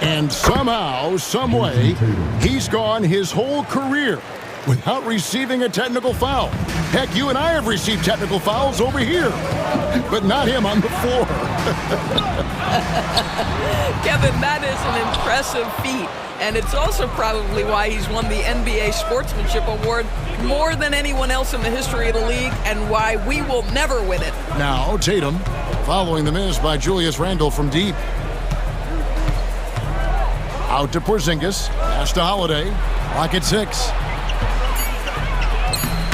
And somehow, someway, he's gone his whole career without receiving a technical foul. Heck, you and I have received technical fouls over here, but not him on the floor. Kevin, that is an impressive feat. And it's also probably why he's won the NBA Sportsmanship Award more than anyone else in the history of the league, and why we will never win it. Now, Tatum, following the miss by Julius Randle from deep. Out to Porzingis, pass to Holiday, lock at 6.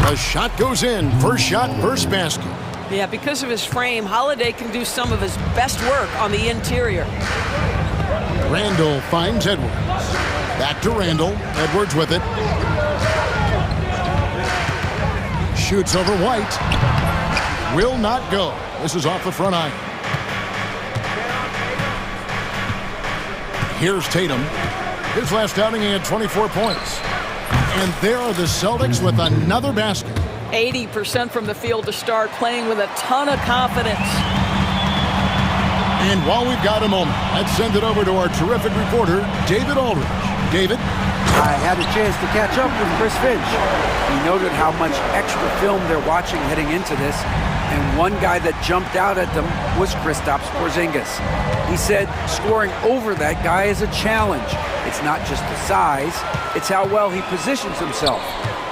The shot goes in, first shot, first basket. Yeah, because of his frame, Holiday can do some of his best work on the interior. Randle finds Edwards. Back to Randle. Edwards with it. Shoots over White. Will not go. This is off the front iron. Here's Tatum. His last outing, he had 24 points. And there are the Celtics with another basket. 80% from the field to start, playing with a ton of confidence. And while we've got a moment, let's send it over to our terrific reporter, David Aldridge. David? I had a chance to catch up with Chris Finch. He noted how much extra film they're watching heading into this, and one guy that jumped out at them was Kristaps Porzingis. He said scoring over that guy is a challenge. It's not just the size, it's how well he positions himself.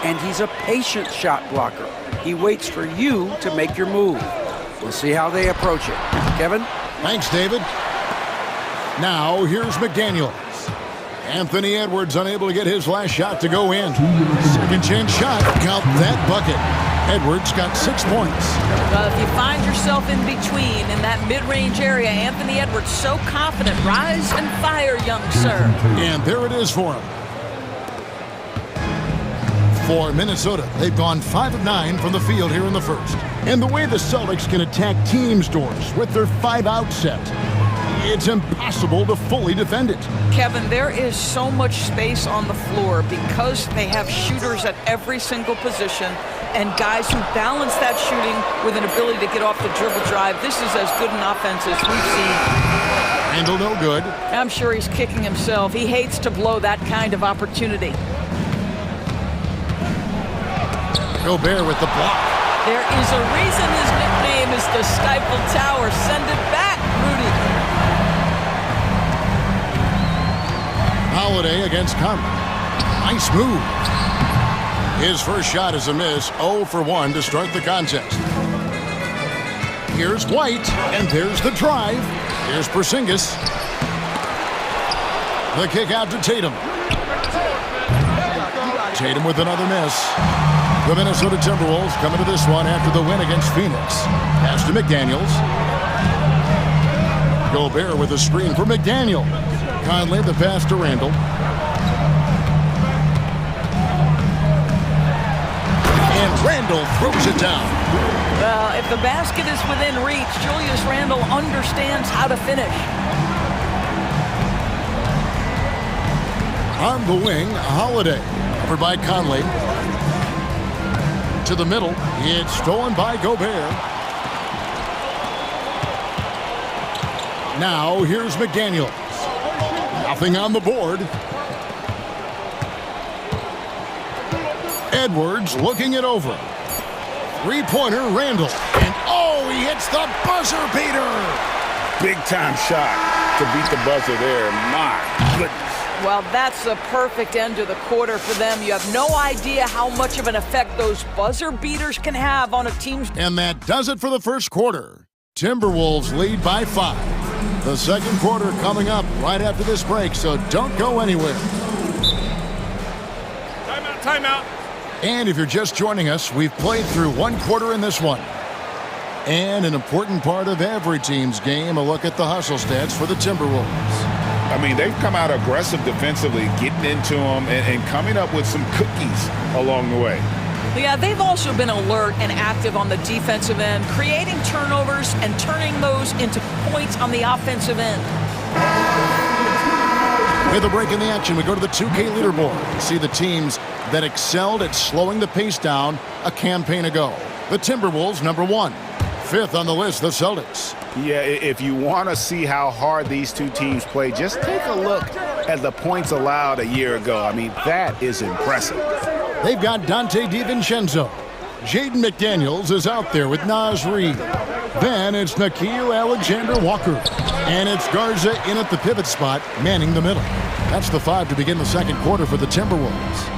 And he's a patient shot blocker. He waits for you to make your move. We'll see how they approach it. Kevin? Thanks, David. Now, here's McDaniels. Anthony Edwards unable to get his last shot to go in. Second chance shot. Count that bucket. Edwards got 6 points. Well, if you find yourself in between in that mid-range area, Anthony Edwards so confident. Rise and fire, young sir. And there it is for him. For Minnesota, they've gone 5 of 9 from the field here in the first. And the way the Celtics can attack teams, Doors, with their 5-out set, it's impossible to fully defend it. Kevin, there is so much space on the floor because they have shooters at every single position and guys who balance that shooting with an ability to get off the dribble drive. This is as good an offense as we've seen. Handle no good. I'm sure he's kicking himself. He hates to blow that kind of opportunity. Gobert with the block. There is a reason his nickname is the Stifle Tower. Send it back, Rudy. Holiday against Conley. Nice move. His first shot is a miss. 0 for 1 to start the contest. Here's White, and there's the drive. Here's Porzingis. The kick out to Tatum. Tatum with another miss. The Minnesota Timberwolves coming to this one after the win against Phoenix. Pass to McDaniels. Gobert with a screen for McDaniel. Conley the pass to Randle. And Randle throws it down. Well, if the basket is within reach, Julius Randle understands how to finish. On the wing, Holiday. Covered by Conley. To the middle. It's stolen by Gobert. Now here's McDaniels. Nothing on the board. Edwards looking it over. Three-pointer, Randall. And oh, he hits the buzzer beater. Big-time shot to beat the buzzer there. My goodness. Well, that's the perfect end to the quarter for them. You have no idea how much of an effect those buzzer beaters can have on a team's... And that does it for the first quarter. Timberwolves lead by 5. The second quarter coming up right after this break, so don't go anywhere. Timeout, timeout. And if you're just joining us, we've played through one quarter in this one. And an important part of every team's game, a look at the hustle stats for the Timberwolves. I mean, they've come out aggressive defensively, getting into them and coming up with some cookies along the way. Yeah, they've also been alert and active on the defensive end, creating turnovers and turning those into points on the offensive end. With a break in the action, we go to the 2K leaderboard. See the teams that excelled at slowing the pace down a campaign ago. The Timberwolves, number 1. 5th on the list, the Celtics. Yeah, if you want to see how hard these two teams play, just take a look at the points allowed a year ago. I mean, that is impressive. They've got Dante DiVincenzo. Jaden McDaniels is out there with Naz Reid. Then it's Nickeil Alexander-Walker. And it's Garza in at the pivot spot, manning the middle. That's the 5 to begin the second quarter for the Timberwolves.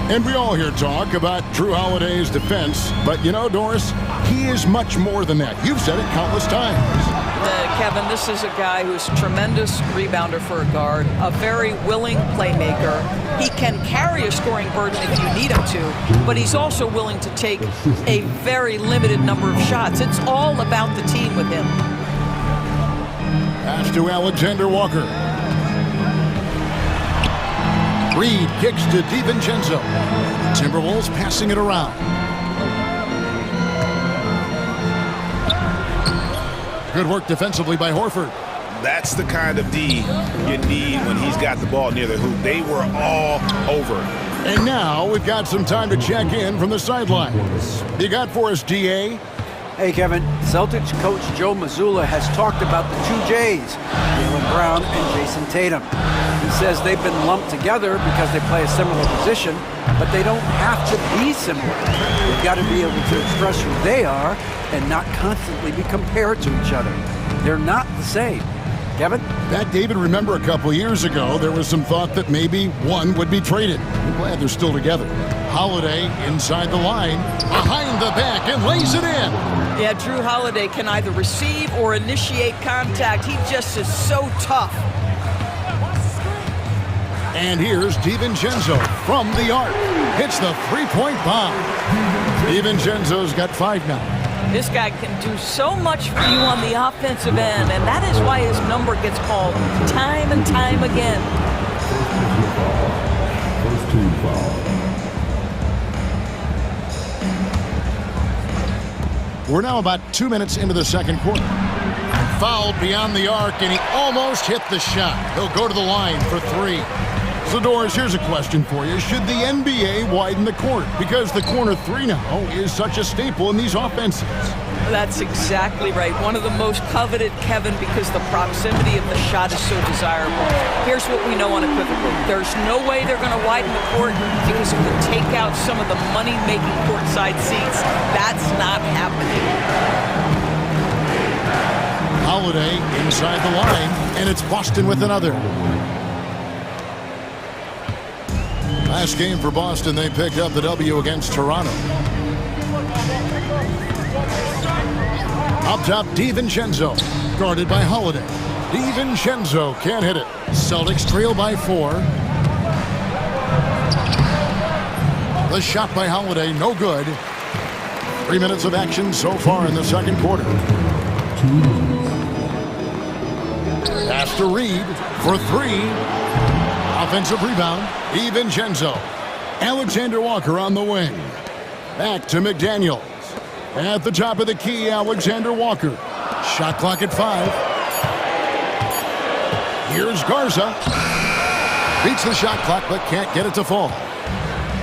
And we all hear talk about Drew Holiday's defense, but you know, Doris, he is much more than that. You've said it countless times. Kevin, this is a guy who's a tremendous rebounder for a guard, a very willing playmaker. He can carry a scoring burden if you need him to, but he's also willing to take a very limited number of shots. It's all about the team with him. Pass to Alexander-Walker. Reid kicks to DiVincenzo. Timberwolves passing it around. Good work defensively by Horford. That's the kind of D you need when he's got the ball near the hoop. They were all over. And now we've got some time to check in from the sidelines. You got for us, DA? Hey, Kevin. Celtics coach Joe Mazzulla has talked about the two J's, Jaylen Brown and Jason Tatum. He says they've been lumped together because they play a similar position, but they don't have to be similar. They've got to be able to express who they are and not constantly be compared to each other. They're not the same. Kevin? That, David, remember a couple years ago, there was some thought that maybe one would be traded. I'm glad they're still together. Holiday inside the line, behind the back, and lays it in. Yeah, Drew Holiday can either receive or initiate contact. He just is so tough. And here's DiVincenzo from the arc. Hits the three-point bomb. DiVincenzo's got 5 now. This guy can do so much for you on the offensive end, and that is why his number gets called time and time again. First team foul. We're now about 2 minutes into the second quarter. Fouled beyond the arc, and he almost hit the shot. He'll go to the line for 3. So, Doris, here's a question for you. Should the NBA widen the court? Because the corner 3 now is such a staple in these offenses. That's exactly right. One of the most coveted, Kevin, because the proximity of the shot is so desirable. Here's what we know unequivocally. There's no way they're going to widen the court because it would take out some of the money-making courtside seats. That's not happening. Holiday inside the line, and it's Boston with another. Last game for Boston, they picked up the W against Toronto. Up top, DiVincenzo, guarded by Holiday. DiVincenzo can't hit it. Celtics trail by 4. The shot by Holiday, no good. 3 minutes of action so far in the second quarter. Pass to Reid for 3. Offensive rebound, DiVincenzo. Alexander-Walker on the wing. Back to McDaniels. At the top of the key, Alexander-Walker. Shot clock at 5. Here's Garza. Beats the shot clock, but can't get it to fall.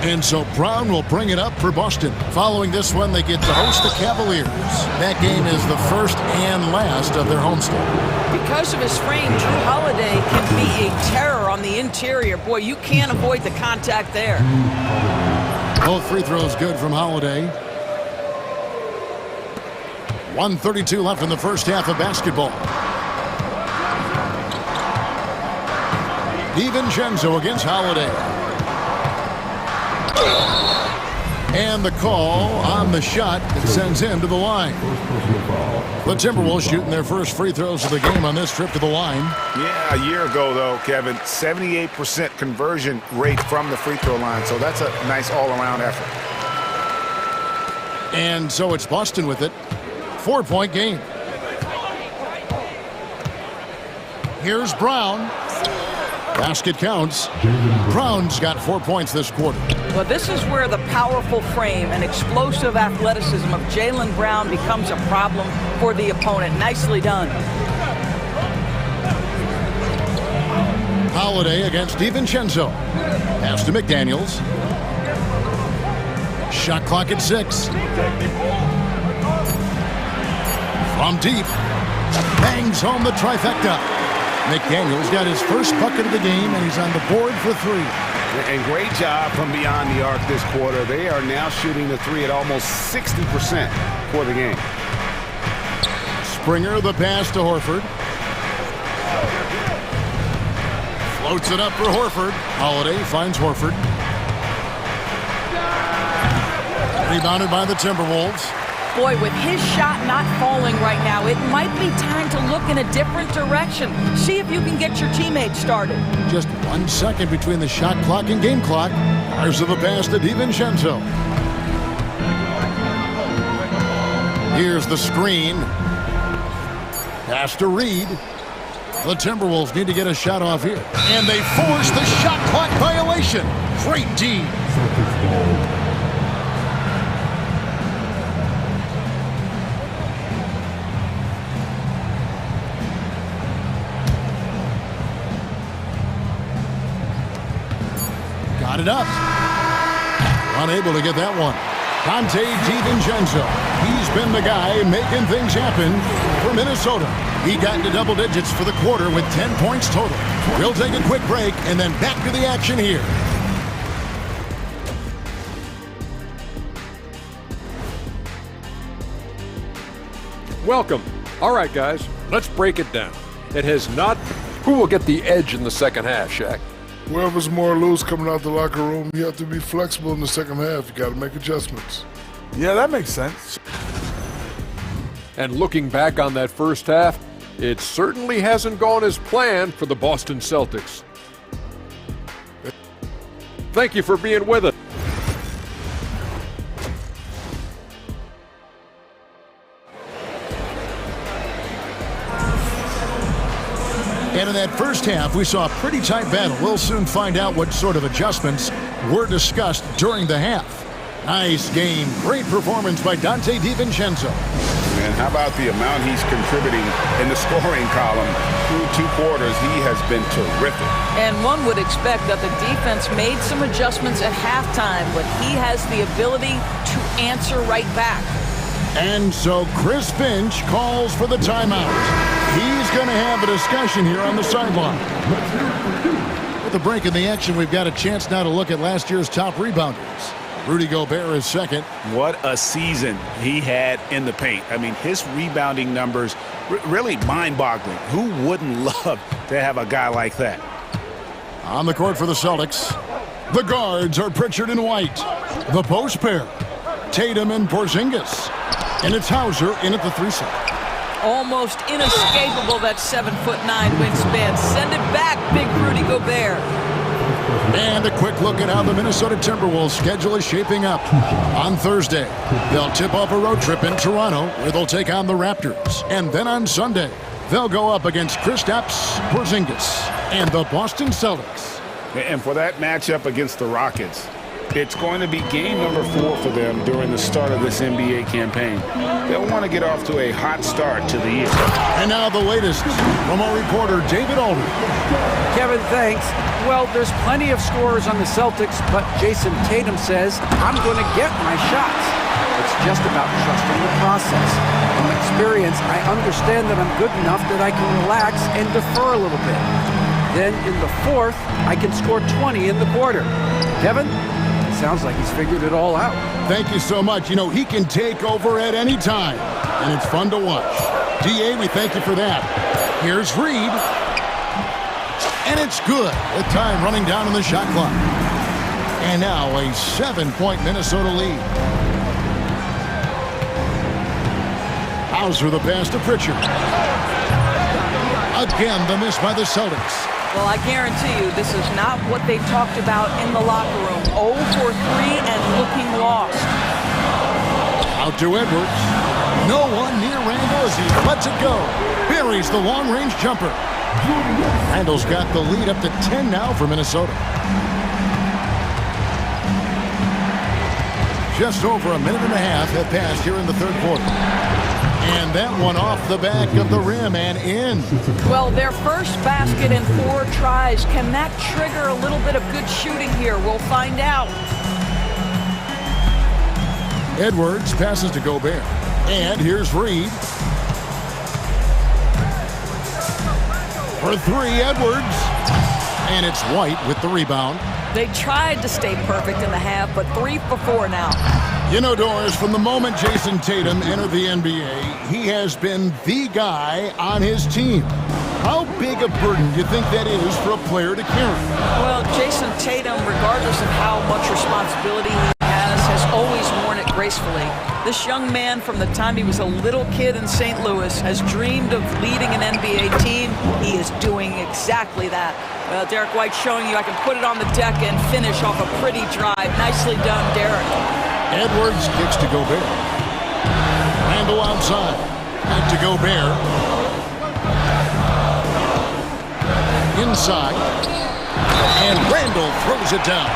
And so Brown will bring it up for Boston. Following this one, they get to host the Cavaliers. That game is the first and last of their homestand. Because of his frame, Drew Holiday can be a terror interior. Boy, you can't avoid the contact there. Both free throws good from Holiday. 1:32 left in the first half of basketball. DiVincenzo against Holiday. And the call on the shot that sends him to the line. The Timberwolves shooting their first free throws of the game on this trip to the line. Yeah, a year ago, though, Kevin, 78% conversion rate from the free throw line. So that's a nice all-around effort. And so it's Boston with it. 4-point game. Here's Brown. Basket counts. Brown's got 4 points this quarter. Well, this is where the powerful frame and explosive athleticism of Jaylen Brown becomes a problem for the opponent. Nicely done. Holiday against DiVincenzo. Pass to McDaniels. Shot clock at 6. From deep. Bangs home the trifecta. McDaniels got his first bucket of the game, and he's on the board for 3. And great job from beyond the arc this quarter. They are now shooting the 3 at almost 60% for the game. Springer the pass to Horford. Floats it up for Horford. Holiday finds Horford. Rebounded by the Timberwolves. Boy, with his shot not falling right now, it might be time to look in a different direction. See if you can get your teammates started. Just 1 second between the shot clock and game clock. There's the pass to DiVincenzo. Here's the screen. Pass to Reed. The Timberwolves need to get a shot off here. And they force the shot clock violation. Great D. Got it up. Unable to get that one. Dante DiVincenzo. He's been the guy making things happen for Minnesota. He got into double digits for the quarter with 10 points total. We'll take a quick break and then back to the action here. Welcome. All right, guys, let's break it down. It has not... Who will get the edge in the second half, Shaq? Whoever's more loose coming out the locker room, you have to be flexible in the second half. You got to make adjustments. Yeah, that makes sense. And looking back on that first half, it certainly hasn't gone as planned for the Boston Celtics. Thank you for being with us. And in that first half, we saw a pretty tight battle. We'll soon find out what sort of adjustments were discussed during the half. Nice game. Great performance by Dante DiVincenzo. And how about the amount he's contributing in the scoring column through 2 quarters? He has been terrific. And one would expect that the defense made some adjustments at halftime, but he has the ability to answer right back. And so Chris Finch calls for the timeout. He's going to have a discussion here on the sideline. With the break in the action, we've got a chance now to look at last year's top rebounders. Rudy Gobert is second. What a season he had in the paint. I mean, his rebounding numbers, really mind-boggling. Who wouldn't love to have a guy like that? On the court for the Celtics, the guards are Pritchard and White. The post pair, Tatum and Porzingis. And it's Hauser in at the 3 side. Almost inescapable, that 7'9" wingspan. Send it back, big Rudy Gobert. And a quick look at how the Minnesota Timberwolves schedule is shaping up. On Thursday, they'll tip off a road trip in Toronto where they'll take on the Raptors. And then on Sunday, they'll go up against Kristaps Porzingis and the Boston Celtics. And for that matchup against the Rockets, it's going to be game number 4 for them during the start of this NBA campaign. They'll want to get off to a hot start to the year. And now the latest from our reporter, David Aldridge. Kevin, thanks. Well, there's plenty of scorers on the Celtics, but Jason Tatum says, I'm going to get my shots. It's just about trusting the process. From experience, I understand that I'm good enough that I can relax and defer a little bit. Then in the fourth, I can score 20 in the quarter. Kevin, it sounds like he's figured it all out. Thank you so much. You know, he can take over at any time, and it's fun to watch. DA, we thank you for that. Here's Reed. And it's good with time running down on the shot clock. And now a 7-point Minnesota lead. Hauser the pass to Pritchard. Again, the miss by the Celtics. Well, I guarantee you this is not what they talked about in the locker room. 0 for 3 and looking lost. Out to Edwards. No one near Randall as he lets it go. Buries the long-range jumper. Randall's got the lead up to 10 now for Minnesota. Just over a minute and a half have passed here in the third quarter. And that one off the back of the rim and in. Well, their first basket in 4 tries. Can that trigger a little bit of good shooting here? We'll find out. Edwards passes to Gobert. And here's Reed. For 3, Edwards. And it's White with the rebound. They tried to stay perfect in the half, but 3 for 4 now. You know, Doris, from the moment Jason Tatum entered the NBA, he has been the guy on his team. How big a burden do you think that is for a player to carry? Well, Jason Tatum, regardless of how much responsibility he has always worn it gracefully. This young man, from the time he was a little kid in St. Louis, has dreamed of leading an NBA team. He is doing exactly that. Well, Derek White showing you I can put it on the deck and finish off a pretty drive. Nicely done, Derek. Edwards kicks to Gobert. Randall outside. And to Gobert. Inside. And Randall throws it down.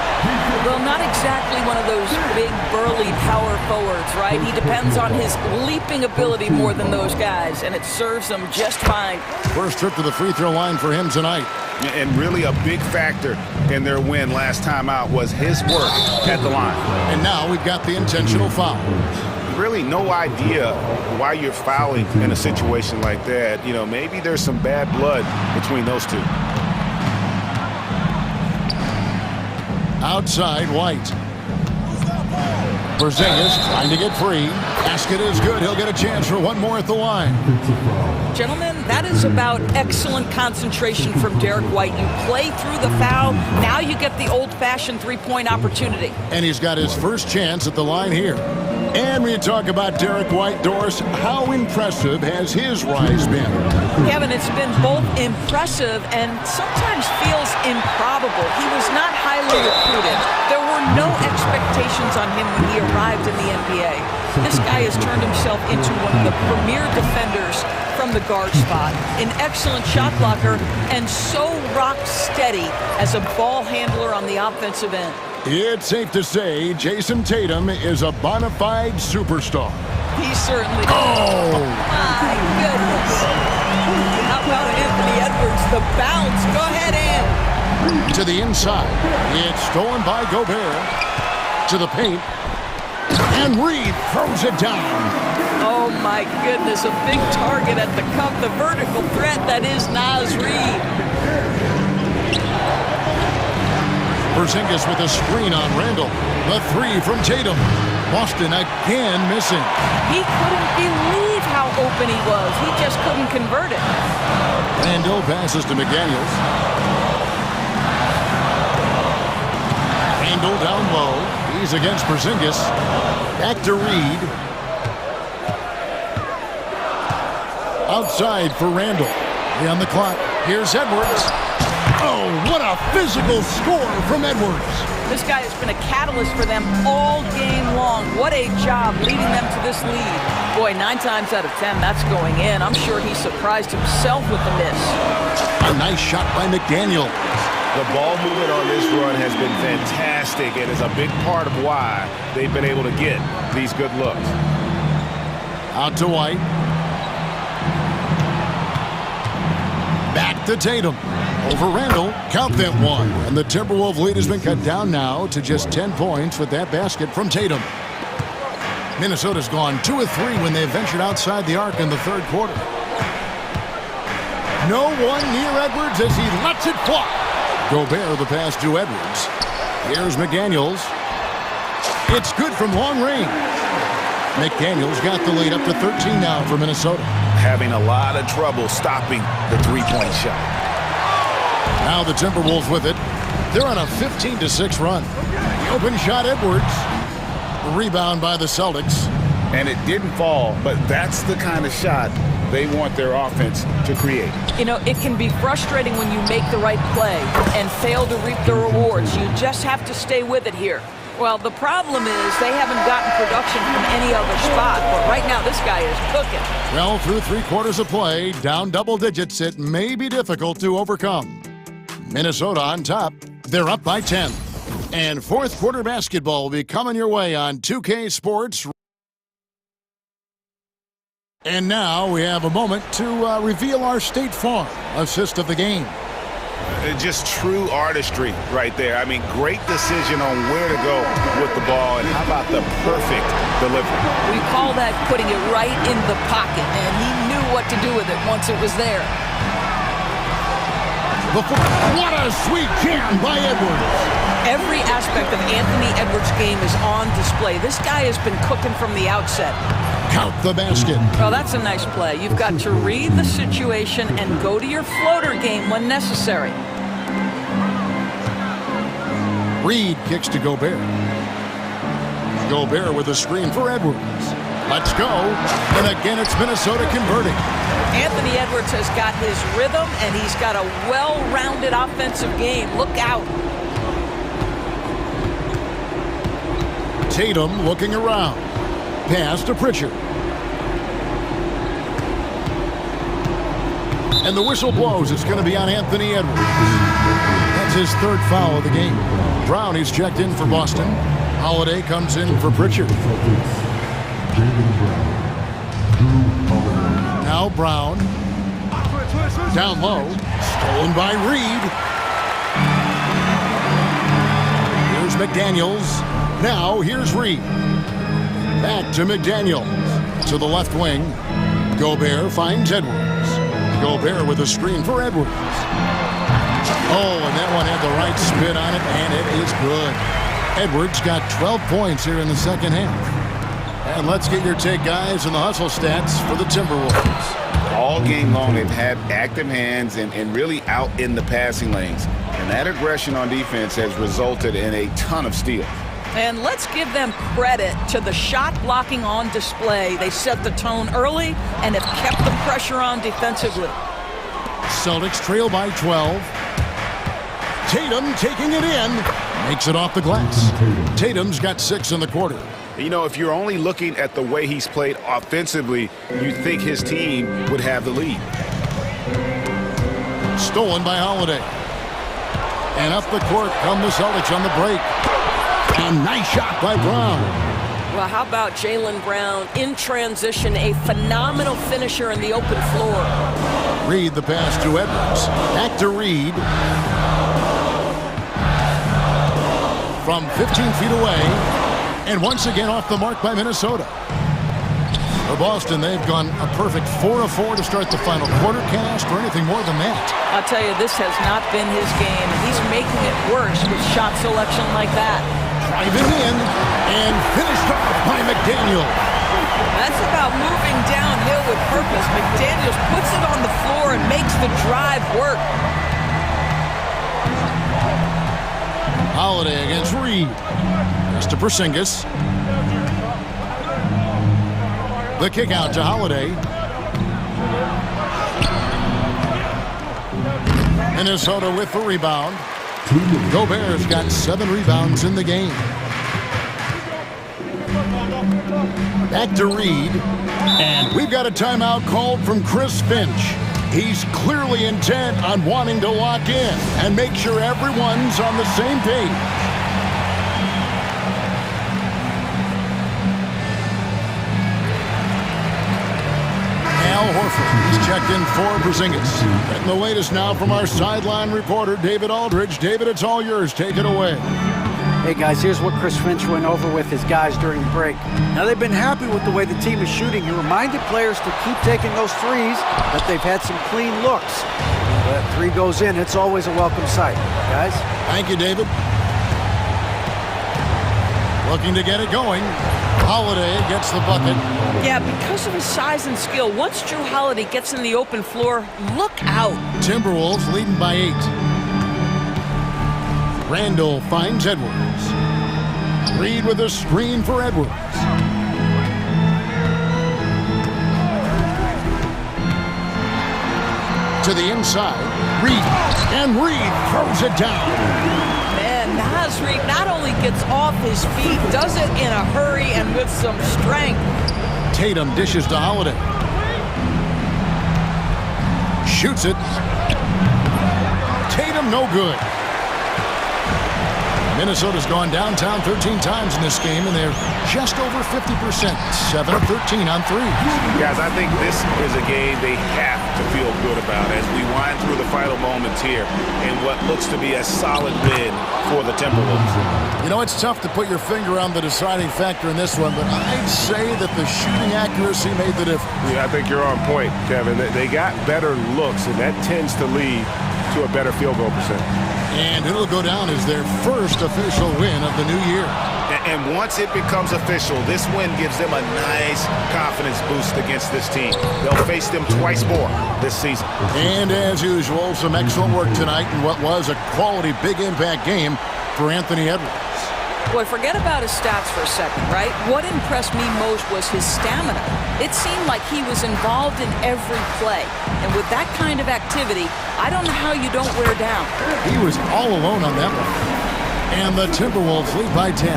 Well, not exactly one of those big, burly power forwards, right? He depends on his leaping ability more than those guys, and it serves him just fine. First trip to the free throw line for him tonight. And really a big factor in their win last time out was his work at the line. And now we've got the intentional foul. Really no idea why you're fouling in a situation like that. You know, maybe there's some bad blood between those two. Outside, White. Porzingis trying to get free. Basket is good. He'll get a chance for one more at the line. Gentlemen, that is about excellent concentration from Derek White. You play through the foul. Now you get the old-fashioned three-point opportunity. And he's got his first chance at the line here. And when you talk about Derek White, Doris, how impressive has his rise been? Kevin, it's been both impressive and sometimes feels improbable. He was not highly recruited. There were no expectations on him when he arrived in the NBA. This guy has turned himself into one of the premier defenders from the guard spot, an excellent shot blocker, and so rock steady as a ball handler on the offensive end. It's safe to say Jason Tatum is a bona fide superstar. He certainly is. Oh! My goodness. How about Anthony Edwards? The bounce. Go ahead, Ann. To the inside. It's stolen by Gobert. To the paint. And Reed throws it down. Oh, my goodness. A big target at the cup. The vertical threat that is Naz Reed. Porzingis with a screen on Randall. The 3 from Tatum. Boston again missing. He couldn't believe how open he was. He just couldn't convert it. Randall passes to McDaniels. Randall down low. He's against Porzingis. Back to Reed. Outside for Randall. On the clock. Here's Edwards. Oh, what a physical score from Edwards. This guy has been a catalyst for them all game long. What a job leading them to this lead. Boy, 9 times out of 10, that's going in. I'm sure he surprised himself with the miss. A nice shot by McDaniel. The ball movement on this run has been fantastic and is a big part of why they've been able to get these good looks. Out to White. Back to Tatum. Over Randall, count that one. And the Timberwolves lead has been cut down now to just 10 points with that basket from Tatum. Minnesota's gone 2 of 3 when they ventured outside the arc in the third quarter. No one near Edwards as he lets it fly. Gobert the pass to Edwards. Here's McDaniels. It's good from long range. McDaniels got the lead up to 13 now for Minnesota. Having a lot of trouble stopping the three-point shot. Now the Timberwolves with it. They're on a 15-6 run. The open shot, Edwards. The rebound by the Celtics. And it didn't fall, but that's the kind of shot they want their offense to create. You know, it can be frustrating when you make the right play and fail to reap the rewards. You just have to stay with it here. Well, the problem is they haven't gotten production from any other spot, but right now this guy is cooking. Well, through 3 quarters of play, down double digits, it may be difficult to overcome. Minnesota on top. They're up by 10. And fourth quarter basketball will be coming your way on 2K Sports. And now we have a moment to reveal our State Farm assist of the game. Just true artistry right there. I mean, great decision on where to go with the ball, and how about the perfect delivery? We call that putting it right in the pocket, and he knew what to do with it once it was there. What a sweet jam by Edwards. Every aspect of Anthony Edwards' game is on display. This guy has been cooking from the outset. Count the basket. Well, that's a nice play. You've got to read the situation and go to your floater game when necessary. Reed kicks to Gobert. Gobert with a screen for Edwards. Let's go. And again, it's Minnesota converting. Anthony Edwards has got his rhythm, and he's got a well-rounded offensive game. Look out. Tatum looking around. Pass to Pritchard. And the whistle blows. It's going to be on Anthony Edwards. That's his 3rd foul of the game. Brown, he's checked in for Boston. Holiday comes in for Pritchard. Now Brown. Down low. Stolen by Reed. Here's McDaniels. Now here's Reed. Back to McDaniels. To the left wing. Gobert finds Edwards. Gobert with a screen for Edwards. Oh, and that one had the right spin on it, and it is good. Edwards got 12 points here in the second half. And let's get your take, guys, on the hustle stats for the Timberwolves. All game long, they've had active hands and really out in the passing lanes. And that aggression on defense has resulted in a ton of steals. And let's give them credit to the shot blocking on display. They set the tone early and have kept the pressure on defensively. Celtics trail by 12. Tatum taking it in. Makes it off the glass. Tatum's got 6 in the quarter. You know, if you're only looking at the way he's played offensively, you'd think his team would have the lead. Stolen by Holiday. And up the court come the Celtics on the break. And nice shot by Brown. Well, how about Jaylen Brown in transition, a phenomenal finisher in the open floor. Reed the pass to Edwards. Back to Reed. From 15 feet away. And once again off the mark by Minnesota. For Boston, they've gone a perfect 4 of 4 to start the final quarter. Can't ask for anything more than that. I'll tell you, this has not been his game. He's making it worse with shot selection like that. Driving in and finished off by McDaniels. That's about moving downhill with purpose. McDaniels puts it on the floor and makes the drive work. Holiday against Reed. Pass to Porzingis. The kick out to Holiday. Minnesota with the rebound. Gobert's got 7 rebounds in the game. Back to Reed. And we've got a timeout called from Chris Finch. He's clearly intent on wanting to lock in and make sure everyone's on the same page. Al Horford, he's checked in for Porzingis. And the latest now from our sideline reporter, David Aldridge. David, it's all yours. Take it away. Hey guys, here's what Chris Finch went over with his guys during the break. Now they've been happy with the way the team is shooting. He reminded players to keep taking those threes, that they've had some clean looks. That three goes in, it's always a welcome sight. Guys? Thank you, David. Looking to get it going. Holiday gets the bucket. Yeah, because of his size and skill, once Drew Holiday gets in the open floor, look out. Timberwolves leading by 8. Randall finds Edwards. Reed with a screen for Edwards. To the inside, Reed. And Reed throws it down. Man, Naz Reed not only gets off his feet, does it in a hurry and with some strength. Tatum dishes to Holiday. Shoots it. Tatum no good. Minnesota's gone downtown 13 times in this game, and they're just over 50%. 7 of 13 on threes. Guys, I think this is a game they have to feel good about as we wind through the final moments here in what looks to be a solid win for the Timberwolves. You know, it's tough to put your finger on the deciding factor in this one, but I'd say that the shooting accuracy made the difference. Yeah, I think you're on point, Kevin. They got better looks, and that tends to lead to a better field goal percent. And it'll go down as their first official win of the new year. And once it becomes official, this win gives them a nice confidence boost against this team. They'll face them twice more this season. And as usual, some excellent work tonight in what was a quality big impact game for Anthony Edwards. Boy, forget about his stats for a second, right? What impressed me most was his stamina. It seemed like he was involved in every play. And with that kind of activity, I don't know how you don't wear down. He was all alone on that one. And the Timberwolves lead by 10.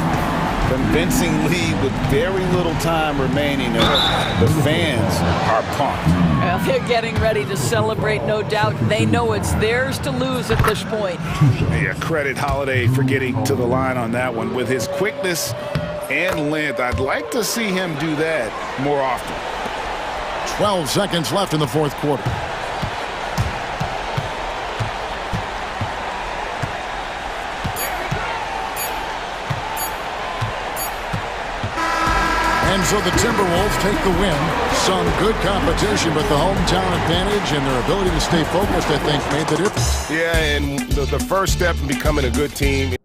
Convincing lead with very little time remaining. The fans are pumped. Well, they're getting ready to celebrate, no doubt. They know it's theirs to lose at this point. Yeah, credit Holiday for getting to the line on that one. With his quickness and length, I'd like to see him do that more often. 12 seconds left in the fourth quarter. And so the Timberwolves take the win. Some good competition, but the hometown advantage and their ability to stay focused, I think, made the difference. Yeah, and the first step in becoming a good team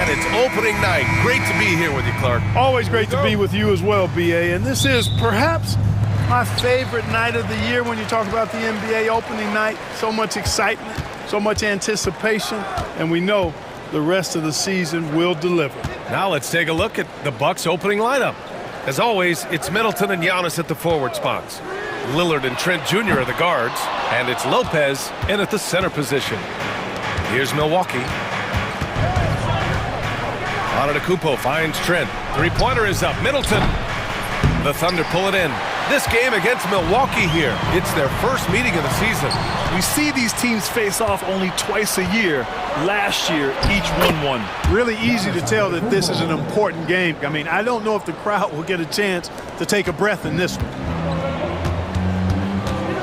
And it's opening night. Great to be here with you, Clark. Always great to be with you as well, BA. And this is perhaps my favorite night of the year when you talk about the NBA opening night. So much excitement, so much anticipation, and we know the rest of the season will deliver. Now let's take a look at the Bucks opening lineup. As always, it's Middleton and Giannis at the forward spots. Lillard and Trent Jr. are the guards, and it's Lopez in at the center position. Here's Milwaukee. Antetokounmpo finds Trent. Three-pointer is up. Middleton. The Thunder pull it in. This game against Milwaukee here. It's their first meeting of the season. We see these teams face off only twice a year. Last year, each won. Really easy to tell that this is an important game. I mean, I don't know if the crowd will get a chance to take a breath in this one.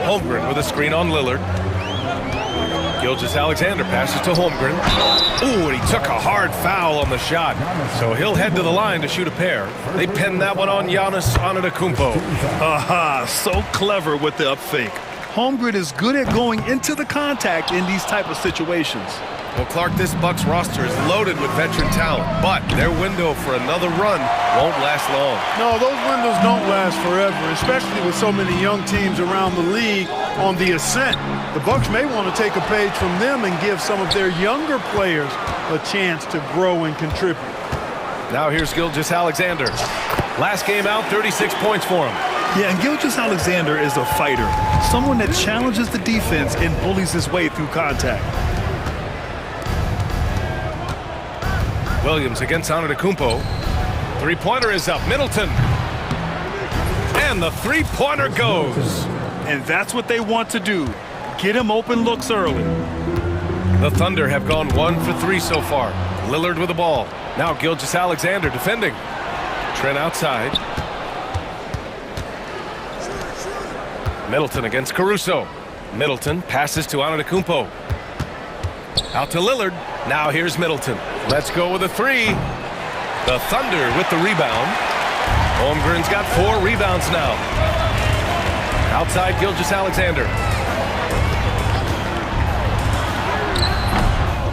Holmgren with a screen on Lillard. Gilgeous-Alexander passes to Holmgren. Ooh, and he took a hard foul on the shot. So he'll head to the line to shoot a pair. They pinned that one on Giannis Antetokounmpo. Aha, so clever with the up fake. Holmgren is good at going into the contact in these type of situations. Well, Clark, this Bucks roster is loaded with veteran talent, but their window for another run won't last long. No, those windows don't last forever, especially with so many young teams around the league on the ascent. The Bucks may want to take a page from them and give some of their younger players a chance to grow and contribute. Now here's Gilgeous-Alexander. Last game out, 36 points for him. Yeah, and Gilgeous-Alexander is a fighter, someone that challenges the defense and bullies his way through contact. Williams against Antetokounmpo. Three-pointer is up. Middleton. And the three-pointer goes. And that's what they want to do. Get him open looks early. The Thunder have gone 1 for 3 so far. Lillard with the ball. Now Gilgeous-Alexander defending. Trent outside. Middleton against Caruso. Middleton passes to Antetokounmpo. Out to Lillard. Now here's Middleton. Let's go with a three. The Thunder with the rebound. Holmgren's got 4 rebounds now. Outside Gilgeous-Alexander.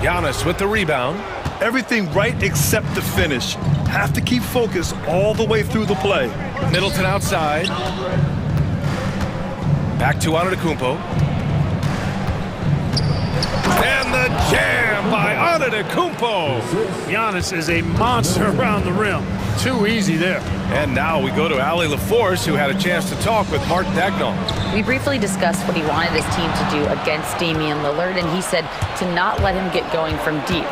Giannis with the rebound. Everything right except the finish. Have to keep focus all the way through the play. Middleton outside. Back to Antetokounmpo. And the jam by Antetokounmpo. Giannis is a monster around the rim. Too easy there. And now we go to Ali LaForce, who had a chance to talk with Mark Dagnall. We briefly discussed what he wanted his team to do against Damian Lillard, and he said to not let him get going from deep.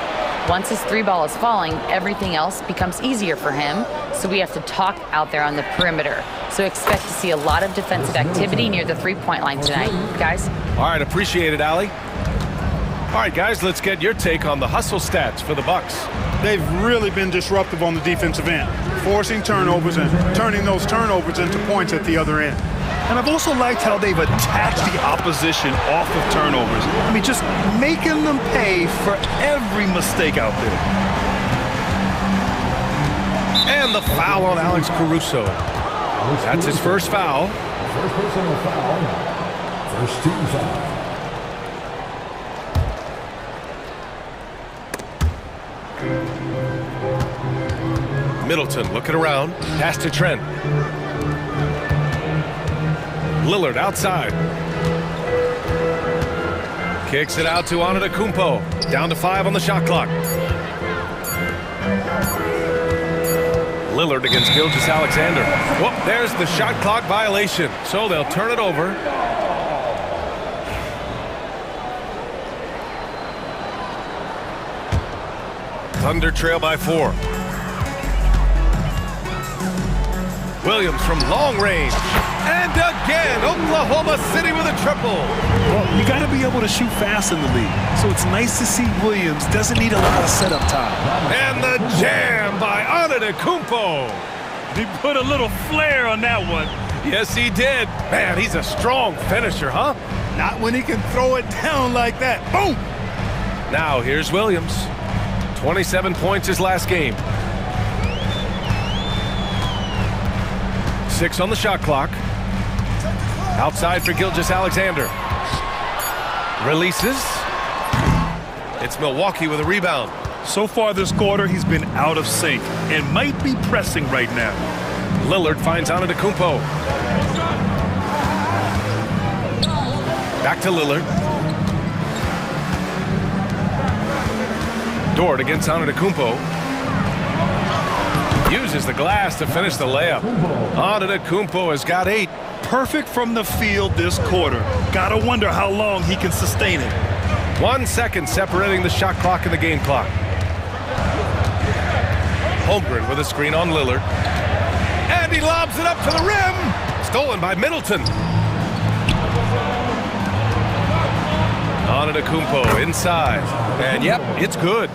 Once his three ball is falling, everything else becomes easier for him, so we have to talk out there on the perimeter. So expect to see a lot of defensive activity near the three-point line tonight, guys. All right, appreciate it, Ali. All right, guys, let's get your take on the hustle stats for the Bucks. They've really been disruptive on the defensive end, forcing turnovers and turning those turnovers into points at the other end. And I've also liked how they've attacked the opposition off of turnovers. I mean, just making them pay for every mistake out there. And the foul on Alex Caruso. That's his first foul. First personal foul. First team foul. Middleton looking around. Pass to Trent. Lillard outside. Kicks it out to Antetokounmpo. Down to 5 on the shot clock. Lillard against Gilgeous-Alexander. Whoop, there's the shot clock violation. So they'll turn it over. Thunder trail by 4. Williams from long range. And again, Oklahoma City with a triple. Well, you got to be able to shoot fast in the league. So it's nice to see Williams doesn't need a lot of setup time. And the jam by Antetokounmpo. He put a little flair on that one. Yes, he did. Man, he's a strong finisher, huh? Not when he can throw it down like that. Boom! Now here's Williams. 27 points his last game. 6 on the shot clock. Outside for Gilgeous-Alexander. Releases. It's Milwaukee with a rebound. So far this quarter, he's been out of sync and might be pressing right now. Lillard finds Antetokounmpo. Back to Lillard. Dort against Antetokounmpo. Uses the glass to finish the layup. Antetokounmpo has got 8. Perfect from the field this quarter. Gotta wonder how long he can sustain it. 1 second separating the shot clock and the game clock. Holmgren with a screen on Lillard. And he lobs it up to the rim. Stolen by Middleton. Antetokounmpo inside. And yep, it's good.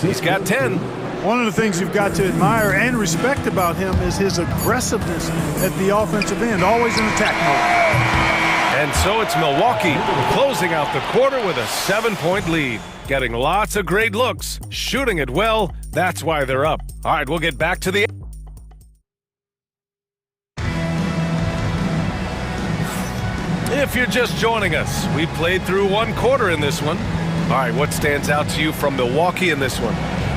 He's got 10. One of the things you've got to admire and respect about him is his aggressiveness at the offensive end, always in attack mode. And so it's Milwaukee closing out the quarter with a 7-point lead. Getting lots of great looks, shooting it well. That's why they're up. All right, we'll get back to the... If you're just joining us, we played through 1 quarter in this one. All right, what stands out to you from Milwaukee in this one?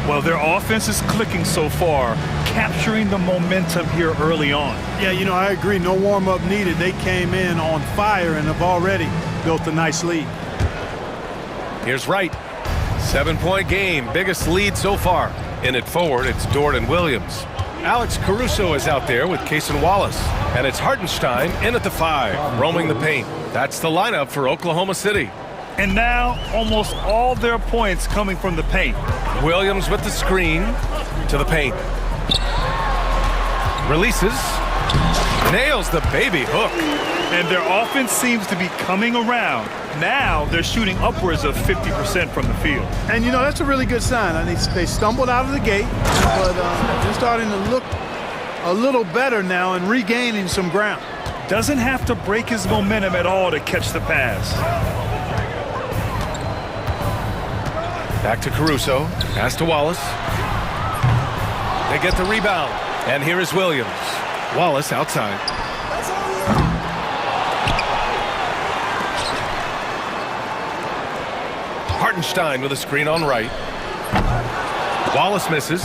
Well, their offense is clicking so far, capturing the momentum here early on. Yeah, you know, I agree. No warm-up needed. They came in on fire and have already built a nice lead. Here's Wright. 7-point game, biggest lead so far. In it forward, it's Dort and Williams. Alex Caruso is out there with Cason Wallace. And it's Hartenstein in at the 5, roaming the paint. That's the lineup for Oklahoma City. And now, almost all their points coming from the paint. Williams with the screen to the paint. Releases. Nails the baby hook. And their offense seems to be coming around. Now they're shooting upwards of 50% from the field. And, you know, that's a really good sign. I mean, they stumbled out of the gate, but they're starting to look a little better now and regaining some ground. Doesn't have to break his momentum at all to catch the pass. Back to Caruso. Pass to Wallace. They get the rebound. And here is Williams. Wallace outside. Hartenstein with a screen on right. Wallace misses.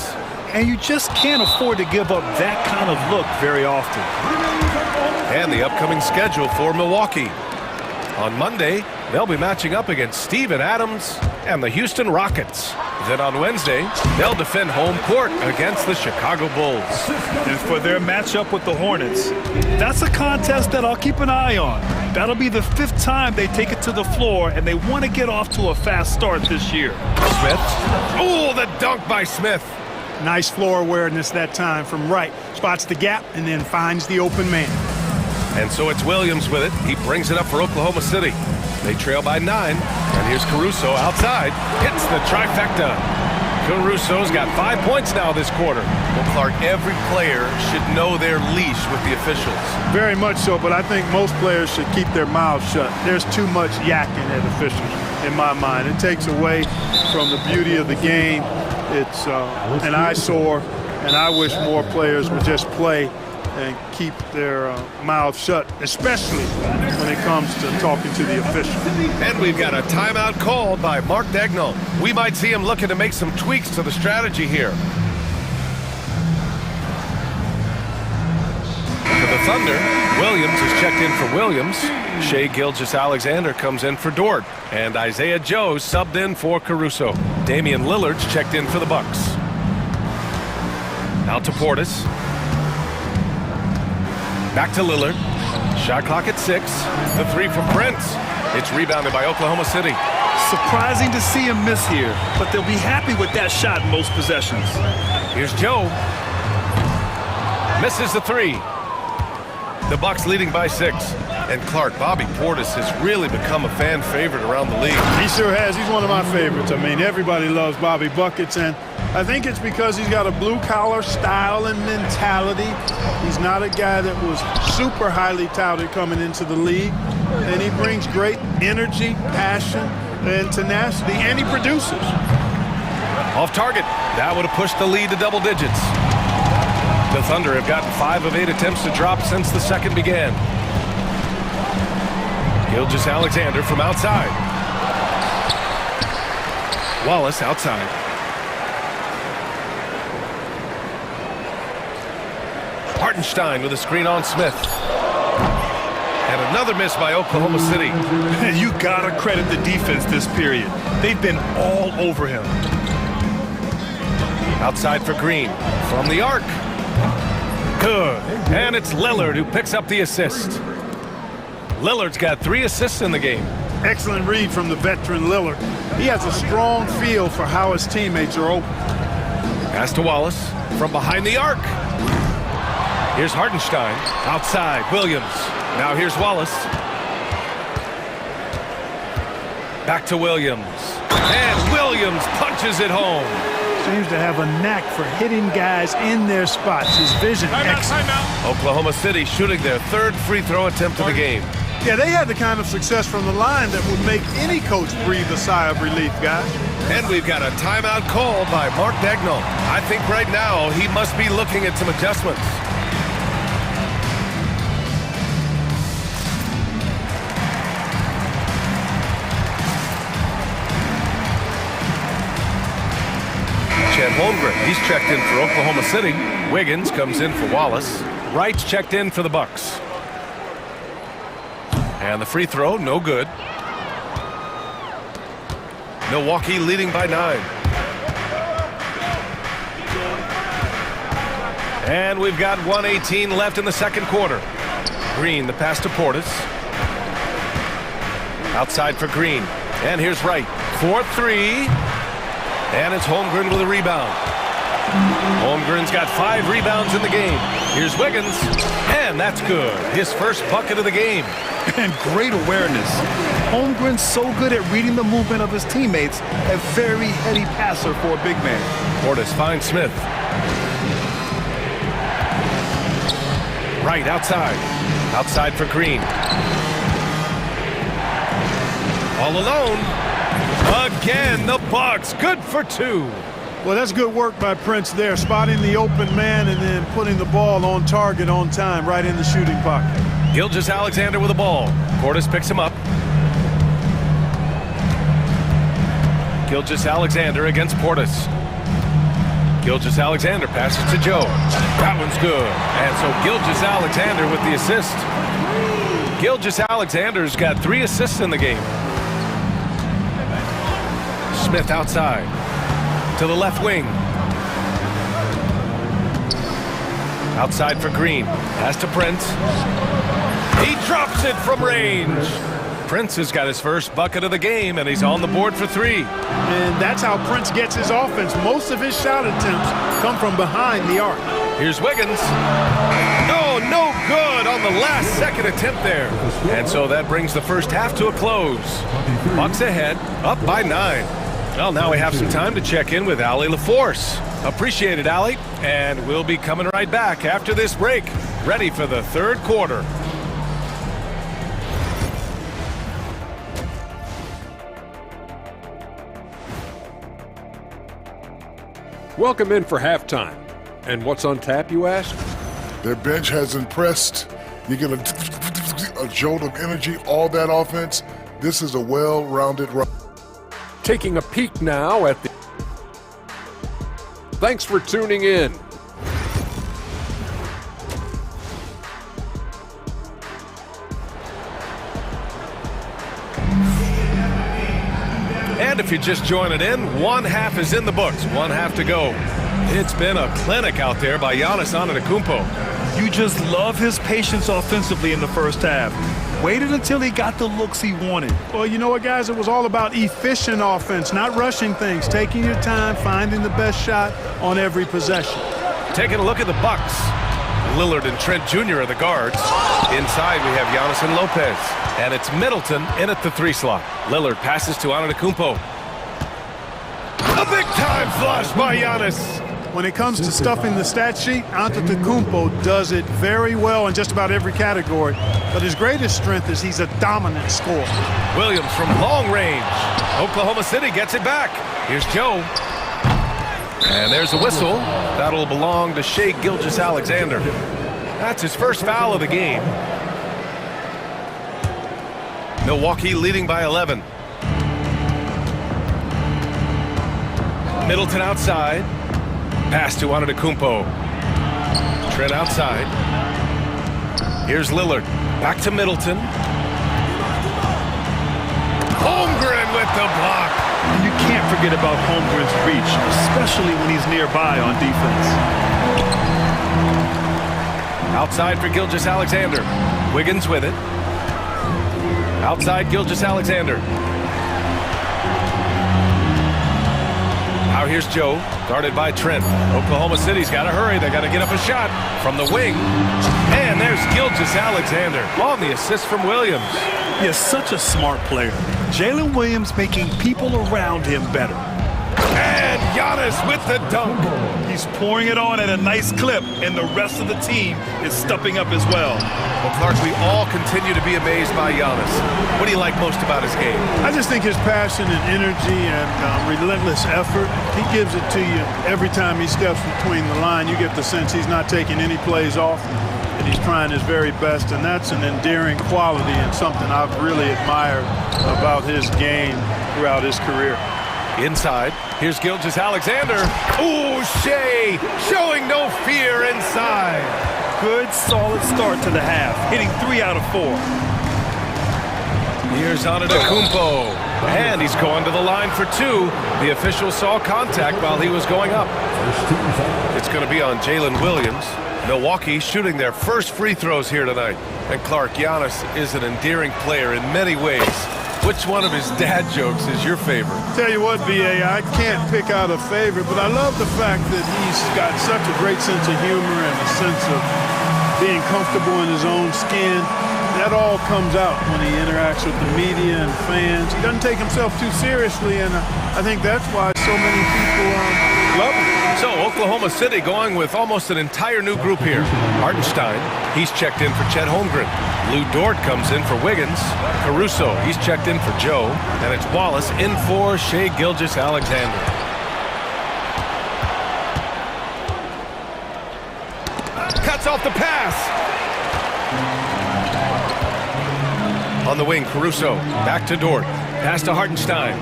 And you just can't afford to give up that kind of look very often. And the upcoming schedule for Milwaukee. On Monday, they'll be matching up against Steven Adams and the Houston Rockets. Then on Wednesday, they'll defend home court against the Chicago Bulls. And for their matchup with the Hornets, that's a contest that I'll keep an eye on. That'll be the 5th time they take it to the floor, and they want to get off to a fast start this year. Smith. Oh, the dunk by Smith. Nice floor awareness that time from Wright. Spots the gap and then finds the open man. And so it's Williams with it. He brings it up for Oklahoma City. They trail by 9. And here's Caruso outside. Hits the trifecta. Caruso's got 5 points now this quarter. Well, Clark, every player should know their leash with the officials. Very much so, but I think most players should keep their mouths shut. There's too much yakking at officials, in my mind. It takes away from the beauty of the game. It's an eyesore, and I wish more players would just play and keep their mouths shut, especially when it comes to talking to the official. And we've got a timeout called by Mark Dagnall. We might see him looking to make some tweaks to the strategy here. For the Thunder, Williams is checked in for Williams. Shai Gilgeous-Alexander comes in for Dort. And Isaiah Joe subbed in for Caruso. Damian Lillard's checked in for the Bucks. Out to Portis. Back to Lillard. Shot clock at 6. The 3 from Prince. It's rebounded by Oklahoma City. Surprising to see him miss here, but they'll be happy with that shot in most possessions. Here's Joe. Misses the 3. The Bucks leading by 6. And Clark, Bobby Portis has really become a fan favorite around the league. He sure has. He's one of my favorites. I mean, everybody loves Bobby Buckets, and I think it's because he's got a blue-collar style and mentality. He's not a guy that was super highly touted coming into the league, and he brings great energy, passion, and tenacity, and he produces. Off target. That would have pushed the lead to double digits. The Thunder have gotten 5 of 8 attempts to drop since the second began. Gilgeous-Alexander from outside. Wallace outside. Hartenstein with a screen on Smith. And another miss by Oklahoma City. You gotta credit the defense this period. They've been all over him. Outside for Green. From the arc. Good. And it's Lillard who picks up the assist. Lillard's got 3 assists in the game. Excellent read from the veteran Lillard. He has a strong feel for how his teammates are open. Pass to Wallace from behind the arc. Here's Hartenstein. Outside, Williams. Now here's Wallace. Back to Williams. And Williams punches it home. Seems to have a knack for hitting guys in their spots. His vision excellent. Oklahoma City shooting their 3rd free throw attempt of the game. Yeah, they had the kind of success from the line that would make any coach breathe a sigh of relief, guys. And we've got a timeout called by Mark Dagnall. I think right now he must be looking at some adjustments. Chet Holmgren, he's checked in for Oklahoma City. Wiggins comes in for Wallace. Wright's checked in for the Bucks. And the free throw, no good. Milwaukee leading by 9. And we've got 1:18 left in the second quarter. Green, the pass to Portis. Outside for Green. And here's Wright. 4-3. And it's Holmgren with a rebound. Holmgren's got 5 rebounds in the game. Here's Wiggins. And that's good. His first bucket of the game. And great awareness. Holmgren's so good at reading the movement of his teammates. A very heady passer for a big man. Portis finds Smith. Right outside. Outside for Green. All alone. Again, the Bucks. Good for 2. Well, that's good work by Prince there, spotting the open man and then putting the ball on target on time, right in the shooting pocket. Gilgeous-Alexander with the ball. Portis picks him up. Gilgeous-Alexander against Portis. Gilgeous-Alexander passes to Joe. That one's good. And so Gilgeous-Alexander with the assist. Gilgeous-Alexander's got 3 assists in the game. Smith outside. To the left wing. Outside for Green. Pass to Prince. He drops it from range. Prince has got his first bucket of the game, and he's on the board for 3. And that's how Prince gets his offense. Most of his shot attempts come from behind the arc. Here's Wiggins. No good on the last second attempt there. And so that brings the first half to a close. Bucks ahead, up by 9. Well, now we have some time to check in with Allie LaForce. Appreciate it, Allie. And we'll be coming right back after this break, ready for the third quarter. Welcome in for halftime. And what's on tap, you ask? Their bench has impressed. You get a jolt of energy, all that offense. This is a well-rounded run. Taking a peek now at the... Thanks for tuning in. And if you're just joining in, one half is in the books, one half to go. It's been a clinic out there by Giannis Antetokounmpo. You just love his patience offensively in the first half. Waited until he got the looks he wanted. Well, you know what, guys? It was all about efficient offense, not rushing things, taking your time, finding the best shot on every possession. Taking a look at the Bucks. Lillard and Trent Jr. are the guards. Inside, we have Giannis and Lopez. And it's Middleton in at the 3 slot. Lillard passes to Antetokounmpo. A big-time flush by Giannis. When it comes to stuffing the stat sheet, Antetokounmpo does it very well in just about every category. But his greatest strength is he's a dominant scorer. Williams from long range. Oklahoma City gets it back. Here's Joe. And there's a whistle. That'll belong to Shai Gilgeous-Alexander. That's his first foul of the game. Milwaukee leading by 11. Middleton outside. Pass to Antetokounmpo. Trent outside. Here's Lillard. Back to Middleton. Holmgren with the block. You can't forget about Holmgren's reach, especially when he's nearby on defense. Outside for Gilgeous-Alexander. Wiggins with it. Outside Gilgeous-Alexander. Now here's Joe, guarded by Trent. Oklahoma City's got to hurry. They got to get up a shot from the wing. And there's Gilgeous-Alexander on the assist from Williams. He is such a smart player. Jalen Williams making people around him better. And Giannis with the dunk. He's pouring it on at a nice clip, and the rest of the team is stepping up as well. Well, Clark, we all continue to be amazed by Giannis. What do you like most about his game? I just think his passion and energy and relentless effort, he gives it to you every time he steps between the line. You get the sense he's not taking any plays off, and he's trying his very best, and that's an endearing quality and something I've really admired about his game throughout his career. Inside, here's Gilgeous-Alexander. Ooh, Shea showing no fear inside. Good, solid start to the half, hitting 3 out of 4. Here's Antetokounmpo, and he's going to the line for 2. The official saw contact while he was going up. It's going to be on Jalen Williams. Milwaukee shooting their first free throws here tonight. And Clark, Giannis is an endearing player in many ways. Which one of his dad jokes is your favorite? Tell you what, B.A., I can't pick out a favorite, but I love the fact that he's got such a great sense of humor and a sense of being comfortable in his own skin. That all comes out when he interacts with the media and fans. He doesn't take himself too seriously, and I think that's why so many people love him. So Oklahoma City going with almost an entire new group here. Hartenstein, he's checked in for Chet Holmgren. Lou Dort comes in for Wiggins. Caruso, he's checked in for Joe. And it's Wallace in for Shea Gilgeous-Alexander. Cuts off the pass. On the wing, Caruso. Back to Dort. Pass to Hartenstein.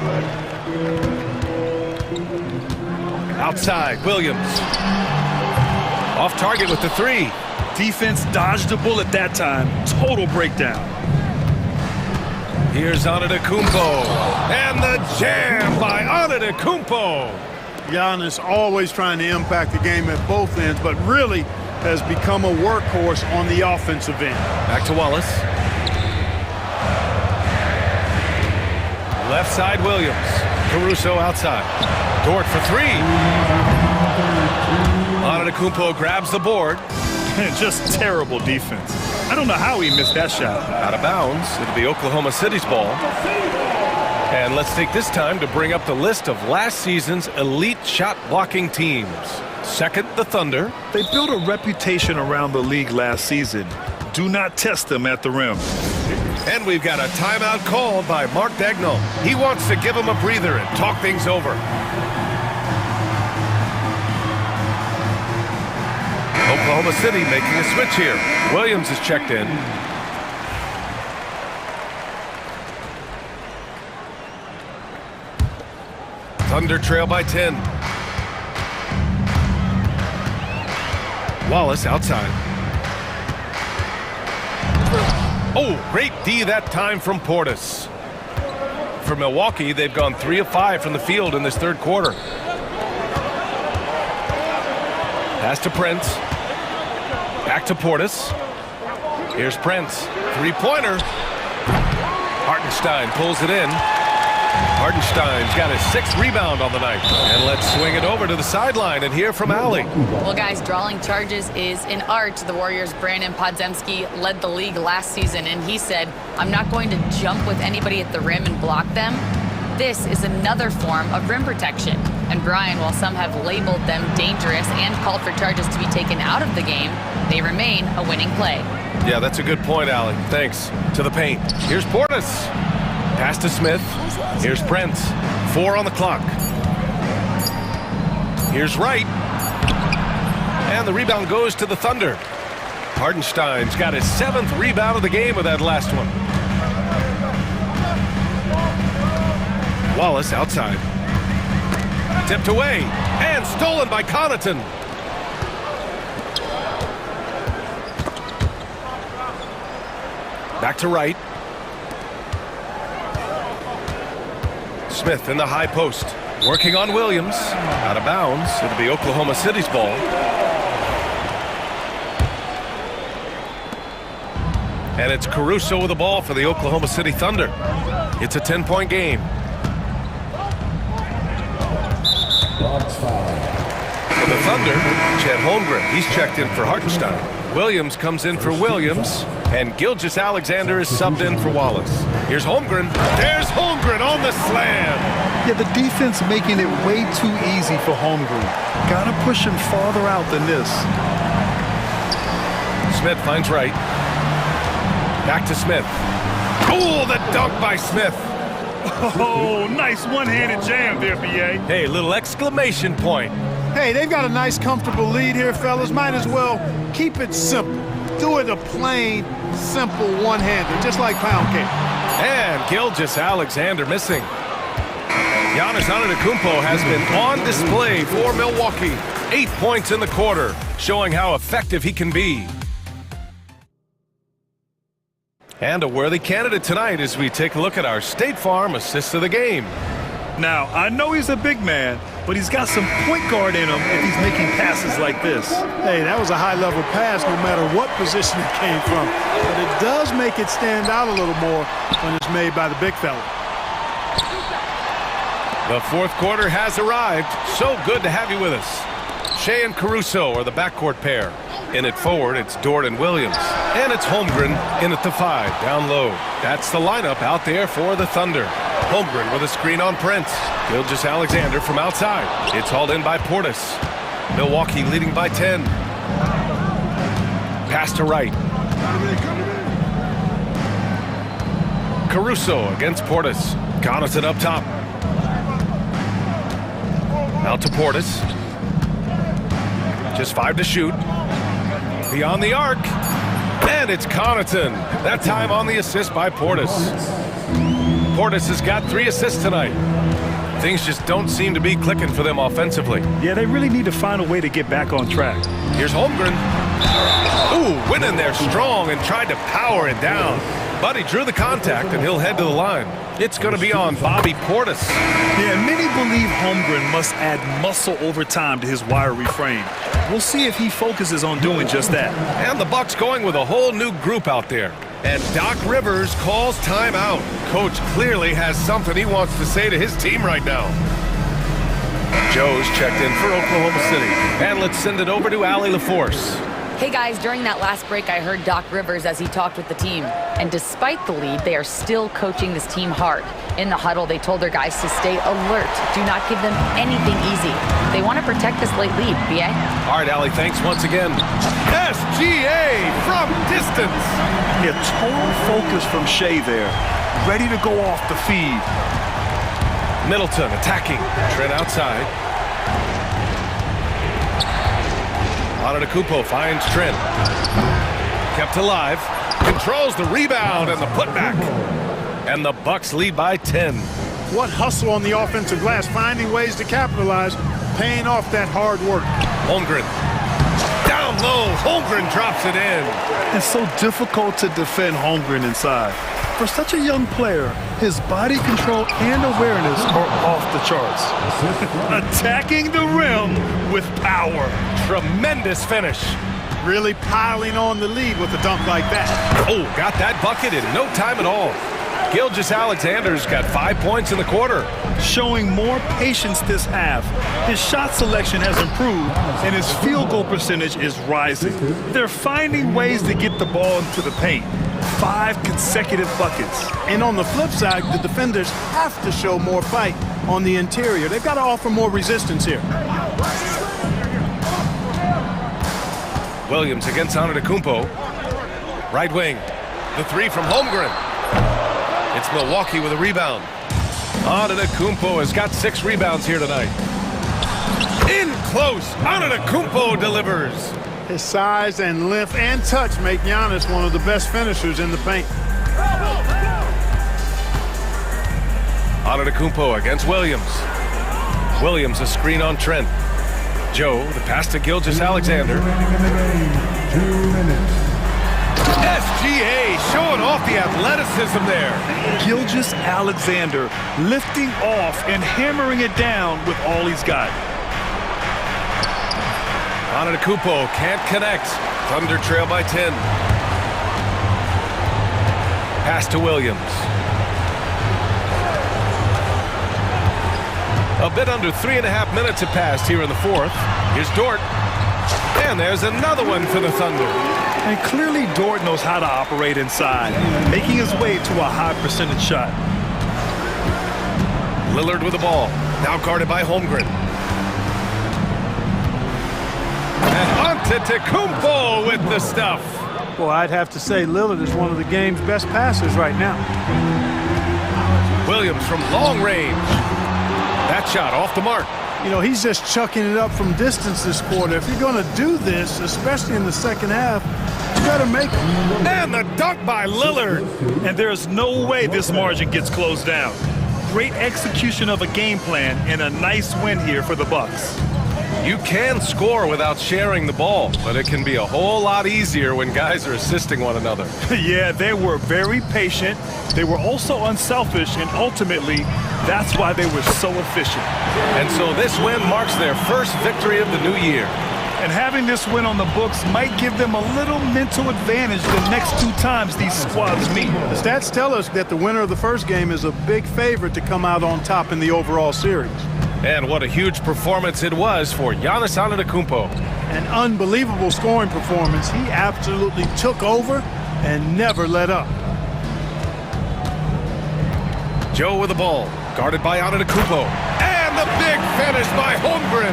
Outside, Williams. Off target with the 3. Defense dodged the bullet that time. Total breakdown. Here's Antetokounmpo. And the jam by Antetokounmpo. Giannis always trying to impact the game at both ends, but really has become a workhorse on the offensive end. Back to Wallace. Left side, Williams. Caruso outside. Dort for 3. Antetokounmpo grabs the board. Just terrible defense. I don't know how he missed that shot. Out of bounds. It'll be Oklahoma City's ball. And let's take this time to bring up the list of last season's elite shot blocking teams. Second, the Thunder. They built a reputation around the league last season. Do not test them at the rim. And we've got a timeout called by Mark Dagnall. He wants to give him a breather and talk things over. Oklahoma City making a switch here. Williams is checked in. Thunder trail by 10. Wallace outside. Oh, great D that time from Portis. For Milwaukee, they've gone 3 of 5 from the field in this third quarter. Pass to Prince. Back to Portis. Here's Prince. 3-pointer. Hartenstein pulls it in. Hartenstein's got his 6th rebound on the night. And let's swing it over to the sideline and hear from Allie. Well, guys, drawing charges is an art. The Warriors' Brandon Podziemski led the league last season, and he said, I'm not going to jump with anybody at the rim and block them. This is another form of rim protection. And Brian, while some have labeled them dangerous and called for charges to be taken out of the game, they remain a winning play. Yeah, that's a good point, Allie. Thanks. To the paint. Here's Portis. Pass to Smith. Here's Prince. 4 on the clock. Here's Wright. And the rebound goes to the Thunder. Hartenstein's got his 7th rebound of the game with that last one. Wallace outside. Tipped away. And stolen by Connaughton. Back to right. Smith in the high post. Working on Williams. Out of bounds. It'll be Oklahoma City's ball. And it's Caruso with the ball for the Oklahoma City Thunder. It's a 10-point game. For the Thunder, Chet Holmgren. He's checked in for Hartenstein. Williams comes in for Williams. And Gilgeous-Alexander is subbed in for Wallace. Here's Holmgren. There's Holmgren on the slam. Yeah, the defense making it way too easy for Holmgren. Gotta push him farther out than this. Smith finds right. Back to Smith. Oh, the dunk by Smith. Oh, nice one-handed jam there, B.A. Hey, little exclamation point. Hey, they've got a nice, comfortable lead here, fellas. Might as well keep it simple. Do it a plain, simple one-hander, just like pound cake. And Gilgeous-Alexander missing. Giannis Antetokounmpo has been on display for Milwaukee. 8 points in the quarter, showing how effective he can be. And a worthy candidate tonight as we take a look at our State Farm assist of the game. Now, I know he's a big man, but he's got some point guard in him if he's making passes like this. Hey, that was a high-level pass no matter what position it came from. But it does make it stand out a little more when it's made by the big fella. The fourth quarter has arrived. So good to have you with us. Shea and Caruso are the backcourt pair. In at forward, it's Dort and Williams. And it's Holmgren in at the 5, down low. That's the lineup out there for the Thunder. Holmgren with a screen on Prince. Gilgeous-Alexander from outside. It's hauled in by Portis. Milwaukee leading by 10. Pass to right. Caruso against Portis. Connaughton up top. Out to Portis. Just 5 to shoot. Beyond the arc. And it's Connaughton. That time on the assist by Portis. Portis has got 3 assists tonight. Things just don't seem to be clicking for them offensively. Yeah, they really need to find a way to get back on track. Here's Holmgren. Ooh, went in there strong and tried to power it down. But he drew the contact and he'll head to the line. It's going to be on Bobby Portis. Yeah, many believe Holmgren must add muscle over time to his wiry frame. We'll see if he focuses on doing just that. And the Bucks going with a whole new group out there. And Doc Rivers calls timeout. Coach clearly has something he wants to say to his team right now. Joe's checked in for Oklahoma City. And let's send it over to Allie LaForce. Hey guys, during that last break, I heard Doc Rivers as he talked with the team. And despite the lead, they are still coaching this team hard. In the huddle, they told their guys to stay alert. Do not give them anything easy. They want to protect this late lead, B.A. All right, Allie, thanks once again. SGA from distance. Yeah, total focus from Shea there. Ready to go off the feed. Middleton attacking. Trent outside. Antetokounmpo finds Trent. Kept alive. Controls the rebound and the putback. And the Bucks lead by 10. What hustle on the offensive glass, finding ways to capitalize, paying off that hard work. Holmgren. Down low. Holmgren drops it in. It's so difficult to defend Holmgren inside. For such a young player, his body control and awareness are off the charts. Attacking the rim with power. Tremendous finish. Really piling on the lead with a dunk like that. Oh, got that bucket in no time at all. Gilgeous-Alexander's got 5 points in the quarter. Showing more patience this half. His shot selection has improved, and his field goal percentage is rising. They're finding ways to get the ball into the paint. 5 consecutive buckets. And on the flip side, the defenders have to show more fight on the interior. They've got to offer more resistance here. Williams against Antetokounmpo. Right wing. The 3 from Holmgren. It's Milwaukee with a rebound. Antetokounmpo has got 6 rebounds here tonight. In close. Antetokounmpo delivers. His size and length and touch make Giannis one of the best finishers in the paint. Antetokounmpo against Williams. Williams a screen on Trent. Joe, the pass to Gilgeous-Alexander. 2 minutes. SGA BA showing off the athleticism there. Gilgeous Alexander lifting off and hammering it down with all he's got. Antetokounmpo can't connect. Thunder trail by 10. Pass to Williams. A bit under 3.5 minutes have passed here in the fourth. Here's Dort. And there's another one for the Thunder. And clearly Dort knows how to operate inside, making his way to a high percentage shot. Lillard with the ball. Now guarded by Holmgren. And Antetokounmpo with the stuff. Well, I'd have to say Lillard is one of the game's best passers right now. Williams from long range. That shot off the mark. You know, he's just chucking it up from distance this quarter. If you're going to do this, especially in the second half, you better make it. And the dunk by Lillard. And there's no way this margin gets closed down. Great execution of a game plan and a nice win here for the Bucks. You can score without sharing the ball, but it can be a whole lot easier when guys are assisting one another. Yeah, they were very patient. They were also unselfish, and ultimately, that's why they were so efficient. And so this win marks their first victory of the new year. And having this win on the books might give them a little mental advantage the next 2 times these squads meet. The stats tell us that the winner of the first game is a big favorite to come out on top in the overall series. And what a huge performance it was for Giannis Antetokounmpo. An unbelievable scoring performance. He absolutely took over and never let up. Joe with the ball, guarded by Antetokounmpo. And the big finish by Holmgren.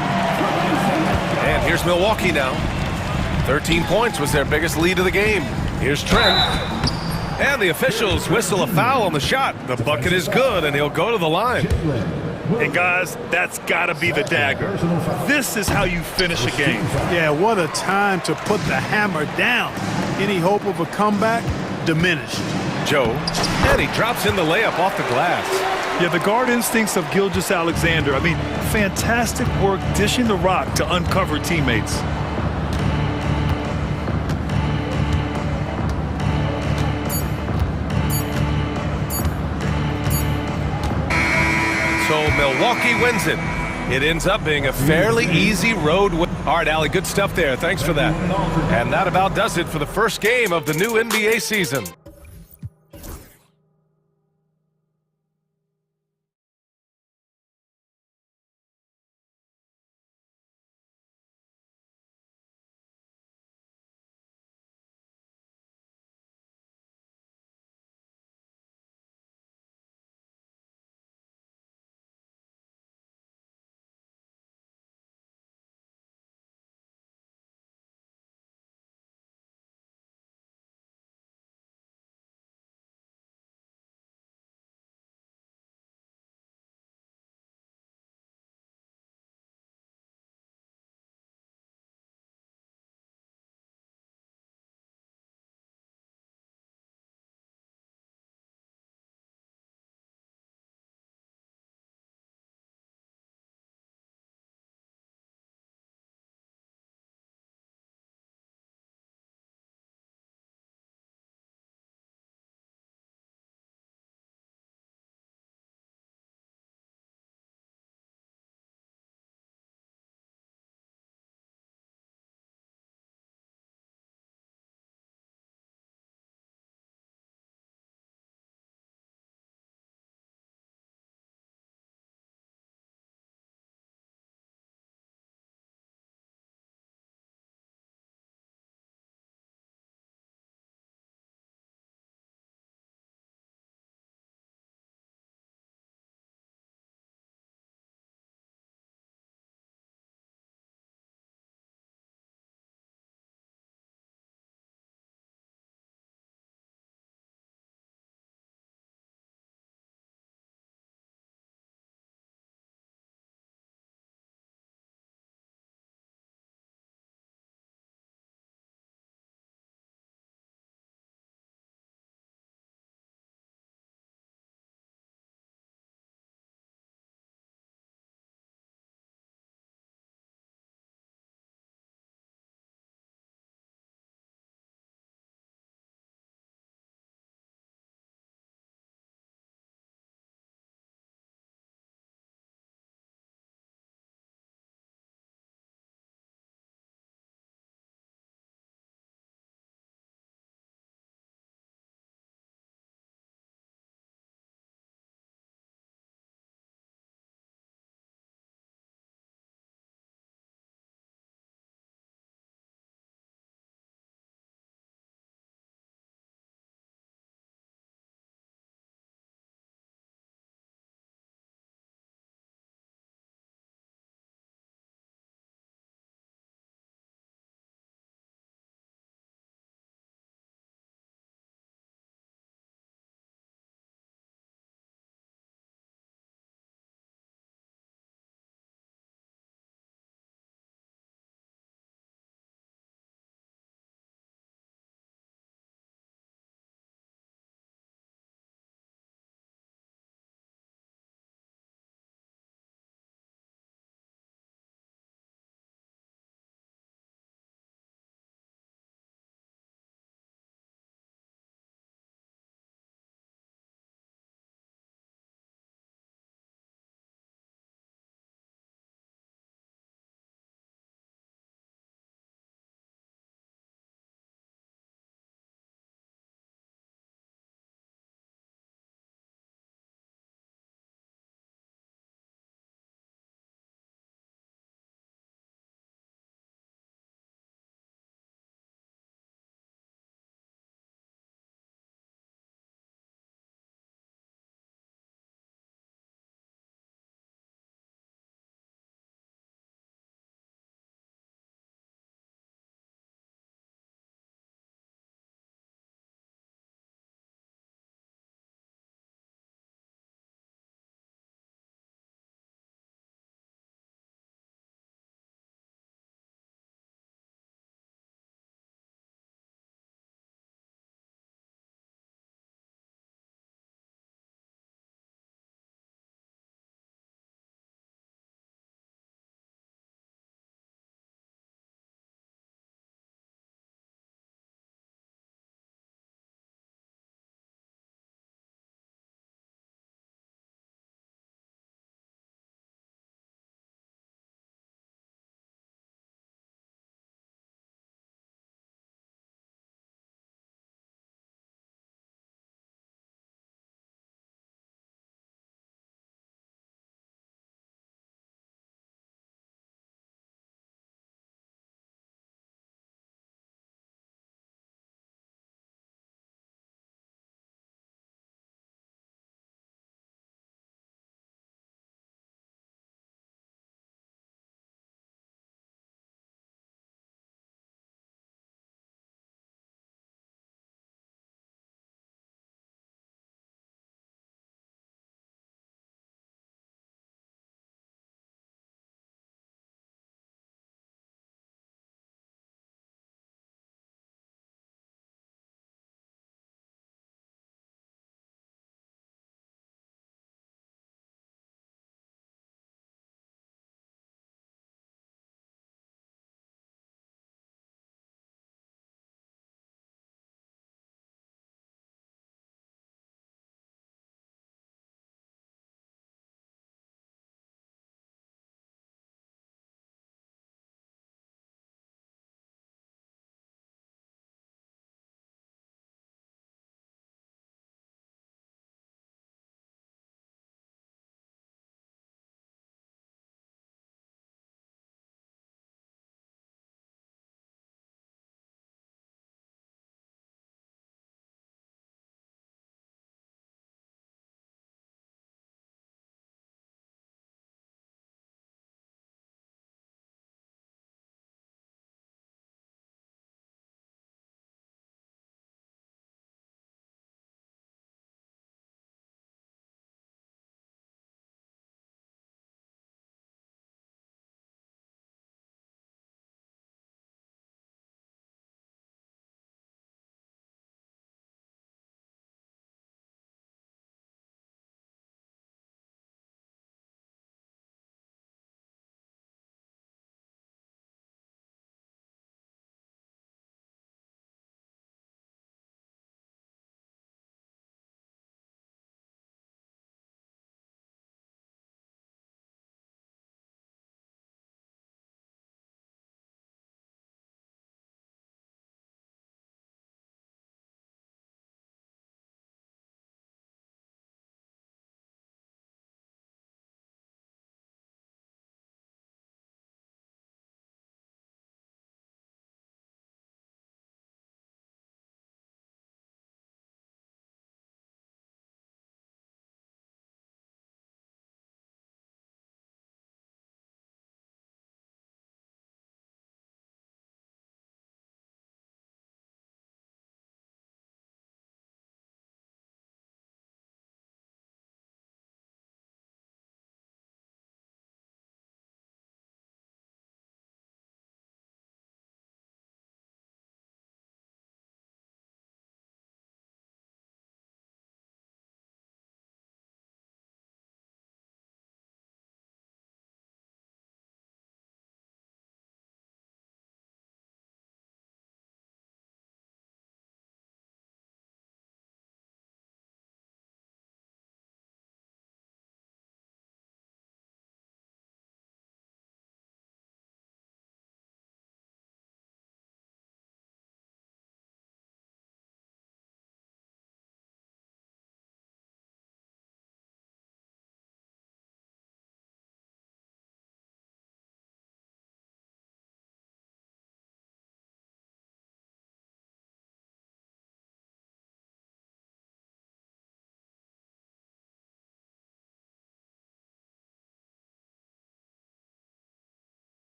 And here's Milwaukee now. 13 points was their biggest lead of the game. Here's Trent. And the officials whistle a foul on the shot. The bucket is good, and he'll go to the line. And guys, that's got to be the dagger. This is how you finish a game. Yeah, what a time to put the hammer down. Any hope of a comeback diminished. Joe, and he drops in the layup off the glass. Yeah, the guard instincts of Gilgeous Alexander. I mean, fantastic work dishing the rock to uncover teammates. So Milwaukee wins it. It ends up being a fairly easy road win. All right, Allie, good stuff there. Thanks for that. And that about does it for the first game of the new NBA season.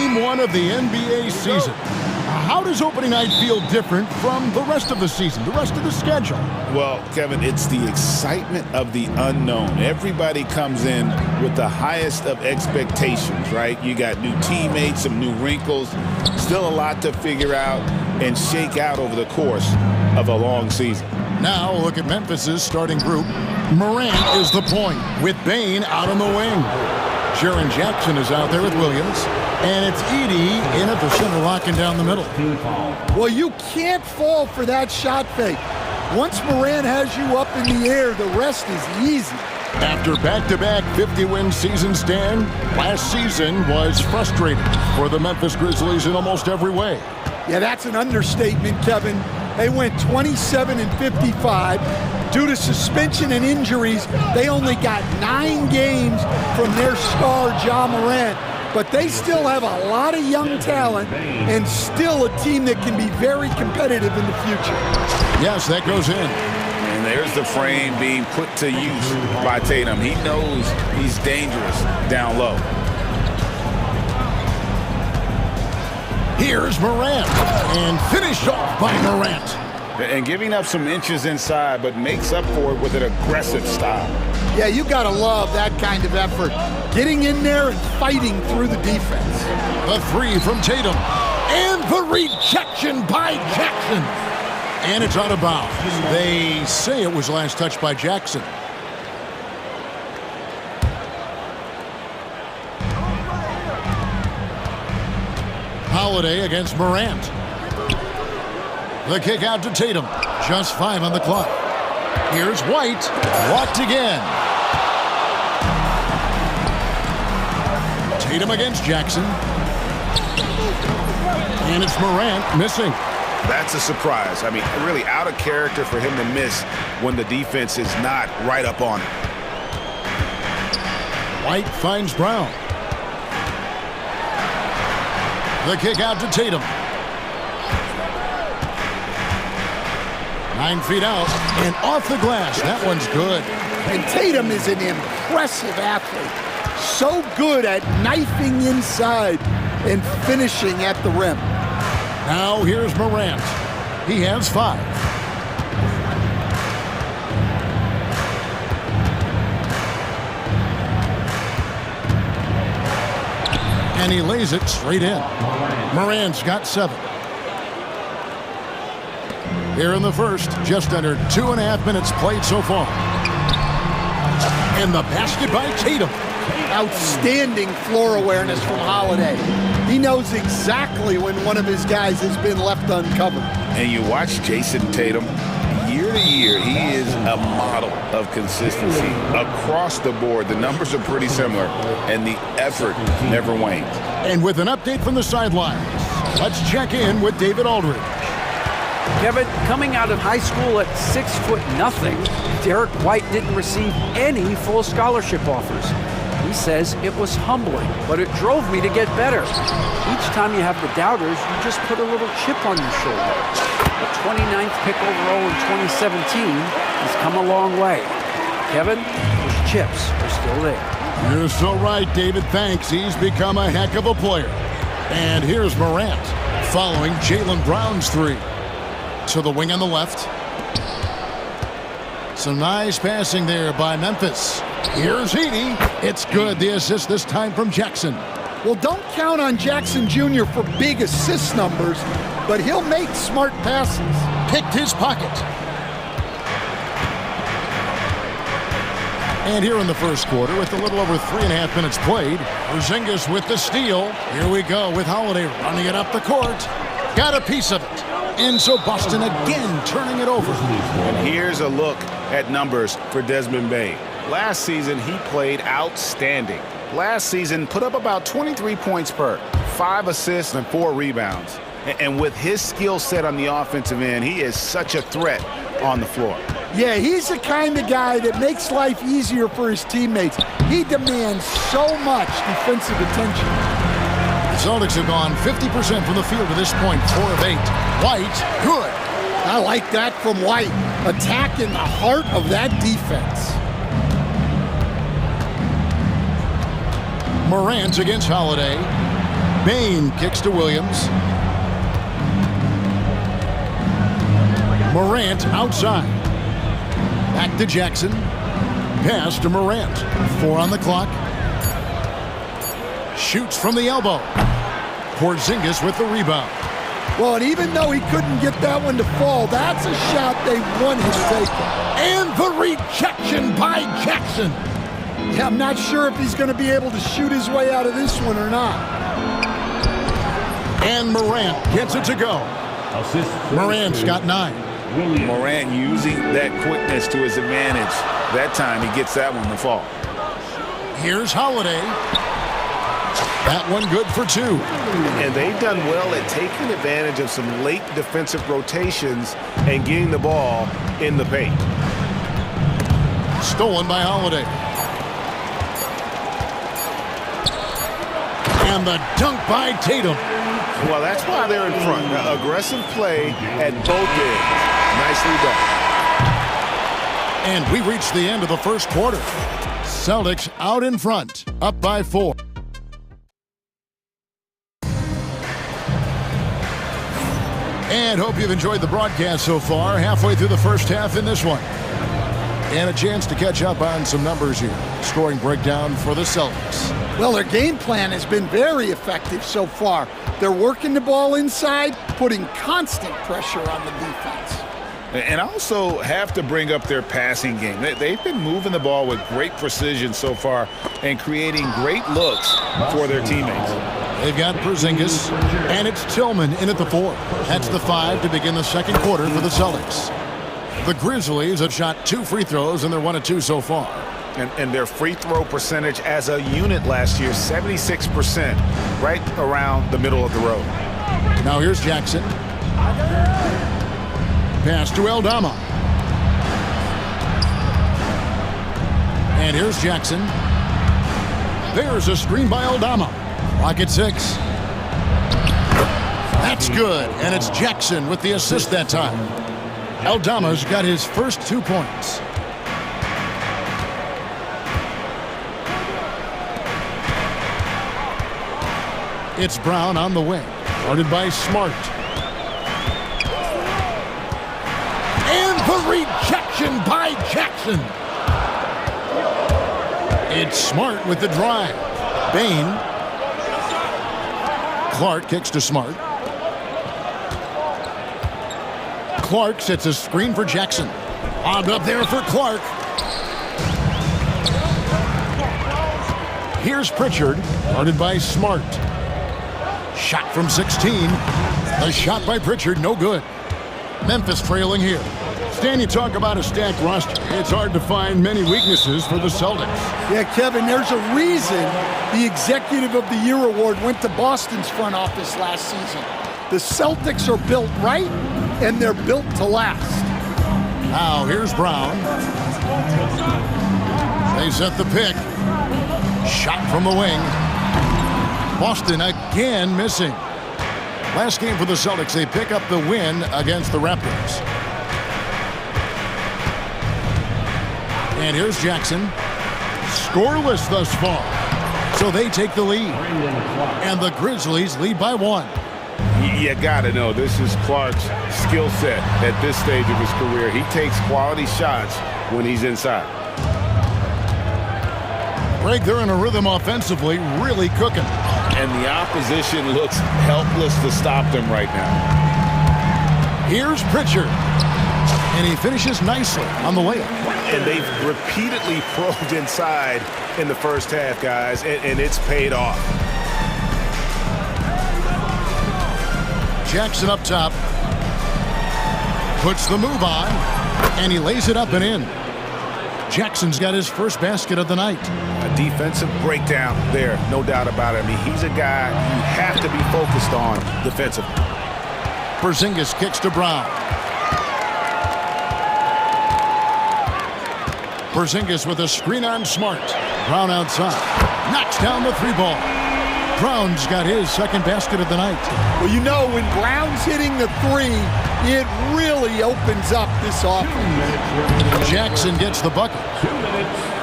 Game 1 of the NBA season. How does opening night feel different from the rest of the season, the rest of the schedule? Well, Kevin, it's the excitement of the unknown. Everybody comes in with the highest of expectations, right? You got new teammates, some new wrinkles, still a lot to figure out and shake out over the course of a long season. Now look at Memphis's starting group. Morant is the point, with Bain out on the wing. Jaren Jackson is out there with Williams. And it's Edey in at the center, locking down the middle. Well, you can't fall for that shot fake. Once Morant has you up in the air, the rest is easy. After back-to-back 50-win seasons, Dan, last season was frustrating for the Memphis Grizzlies in almost every way. Yeah, that's an understatement, Kevin. They went 27-55. Due to suspension and injuries, they only got 9 games from their star, Ja Morant. But they still have a lot of young talent and still a team that can be very competitive in the future. Yes, that goes in. And there's the frame being put to use by Tatum. He knows he's dangerous down low. Here's Morant, and finished off by Morant. And giving up some inches inside, but makes up for it with an aggressive style. Yeah, you gotta love that kind of effort. Getting in there and fighting through the defense. The three from Tatum, and the rejection by Jackson. And it's out of bounds. They say it was last touched by Jackson. Holiday against Morant. The kick out to Tatum. Just 5 on the clock. Here's White. Blocked again. Tatum against Jackson. And it's Morant missing. That's a surprise. I mean, really out of character for him to miss when the defense is not right up on him. White finds Brown. The kick out to Tatum. 9 feet out and off the glass. That one's good. And Tatum is an impressive athlete. So good at knifing inside and finishing at the rim. Now here's Morant. He has 5. And he lays it straight in. Morant's got 7. Here in the first, just under 2.5 minutes played so far. And the basket by Tatum. Outstanding floor awareness from Holiday. He knows exactly when one of his guys has been left uncovered. And you watch Jason Tatum, year to year, he is a model of consistency across the board. The numbers are pretty similar, and the effort never wanes. And with an update from the sidelines, let's check in with David Aldridge. Kevin, coming out of high school at 6'0", Derek White didn't receive any full scholarship offers. He says it was humbling, but it drove me to get better. Each time you have the doubters, you just put a little chip on your shoulder. The 29th pick overall in 2017 has come a long way. Kevin, those chips are still there. You're so right, David. Thanks. He's become a heck of a player. And here's Morant following Jaylen Brown's 3. To the wing on the left. Some nice passing there by Memphis. Here's Edey. It's good. The assist this time from Jackson. Well, don't count on Jackson Jr. for big assist numbers, but he'll make smart passes. Picked his pocket. And here in the first quarter, with a little over 3.5 minutes played, Porzingis with the steal. Here we go with Holiday running it up the court. Got a piece of it. And so Boston again turning it over. And here's a look at numbers for Desmond Bain. Last season, he played outstanding. Last season, put up about 23 points per, 5 assists and 4 rebounds. And with his skill set on the offensive end, he is such a threat on the floor. Yeah, he's the kind of guy that makes life easier for his teammates. He demands so much defensive attention. The Celtics have gone 50% from the field to this point, 4 of 8. White, good. I like that from White. Attack in the heart of that defense. Morant against Holiday. Bain kicks to Williams. Morant outside. Back to Jackson. Pass to Morant. 4 on the clock. Shoots from the elbow. Porzingis with the rebound. Well, and even though he couldn't get that one to fall, that's a shot they wanted to take. And the rejection by Jackson. Yeah, I'm not sure if he's going to be able to shoot his way out of this one or not. And Morant gets it to go. Morant's got 9. Morant using that quickness to his advantage. That time he gets that one to fall. Here's Holiday. That one good for 2. And they've done well at taking advantage of some late defensive rotations and getting the ball in the paint. Stolen by Holiday. And the dunk by Tatum. Well, that's why they're in front. Aggressive play at both ends. Nicely done. And we reach the end of the first quarter. Celtics out in front, up by 4. And hope you've enjoyed the broadcast so far. Halfway through the first half in this one. And a chance to catch up on some numbers here. Scoring breakdown for the Celtics. Well, their game plan has been very effective so far. They're working the ball inside, putting constant pressure on the defense. And also have to bring up their passing game. They've been moving the ball with great precision so far and creating great looks for their teammates. They've got Porzingis, and it's Tillman in at the 4. That's the 5 to begin the second quarter for the Celtics. The Grizzlies have shot 2 free throws, and they're 1 of 2 so far. And their free throw percentage as a unit last year, 76%, right around the middle of the road. Now here's Jackson. Pass to Aldama. And here's Jackson. There's a screen by Aldama. Clock at 6. That's good, and it's Jackson with the assist that time. Aldama's got his first 2 points. It's Brown on the wing, guarded by Smart. And the rejection by Jackson. It's Smart with the drive. Bain. Clark kicks to Smart. Clark sets a screen for Jackson. Lobbed up there for Clark. Here's Pritchard, guarded by Smart. Shot from 16. The shot by Pritchard, no good. Memphis trailing here. Stan, you talk about a stacked roster. It's hard to find many weaknesses for the Celtics. Yeah, Kevin, there's a reason the Executive of the Year award went to Boston's front office last season. The Celtics are built right, and they're built to last. Now, here's Brown. They set the pick. Shot from the wing. Boston again missing. Last game for the Celtics, they pick up the win against the Raptors. And here's Jackson. Scoreless thus far. So they take the lead. And the Grizzlies lead by 1. You gotta know, this is Clark's skill set at this stage of his career. He takes quality shots when he's inside. Greg, they're in a rhythm offensively, really cooking. And the opposition looks helpless to stop them right now. Here's Pritchard. And he finishes nicely on the layup. And they've repeatedly probed inside in the first half, guys, and it's paid off. Jackson up top. Puts the move on. And he lays it up and in. Jackson's got his first basket of the night. A defensive breakdown there, no doubt about it. I mean, he's a guy you have to be focused on defensively. Porzingis kicks to Brown. Porzingis with a screen on Smart. Brown outside. Knocks down the 3 ball. Brown's got his second basket of the night. Well, you know, when Brown's hitting the 3, it really opens up this offense. Jackson gets the bucket.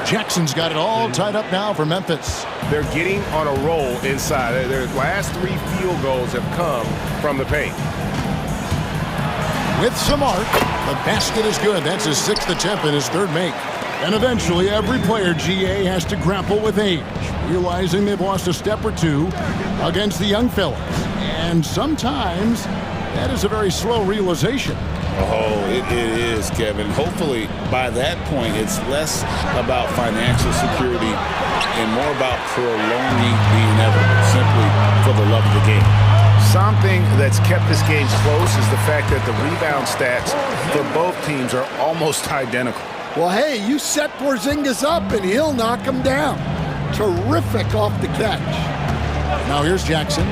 Jackson's got it all tied up now for Memphis. They're getting on a roll inside. Their last 3 field goals have come from the paint. With Samart, the basket is good. That's his 6th attempt and his 3rd make. And eventually, every player, GA, has to grapple with age, realizing they've lost a step or two against the young fellas. And sometimes, that is a very slow realization. Oh, it is, Kevin. Hopefully, by that point, it's less about financial security and more about prolonging the inevitable, simply for the love of the game. Something that's kept this game close is the fact that the rebound stats for both teams are almost identical. Well, hey, you set Porzingis up and he'll knock him down. Terrific off the catch. Now here's Jackson.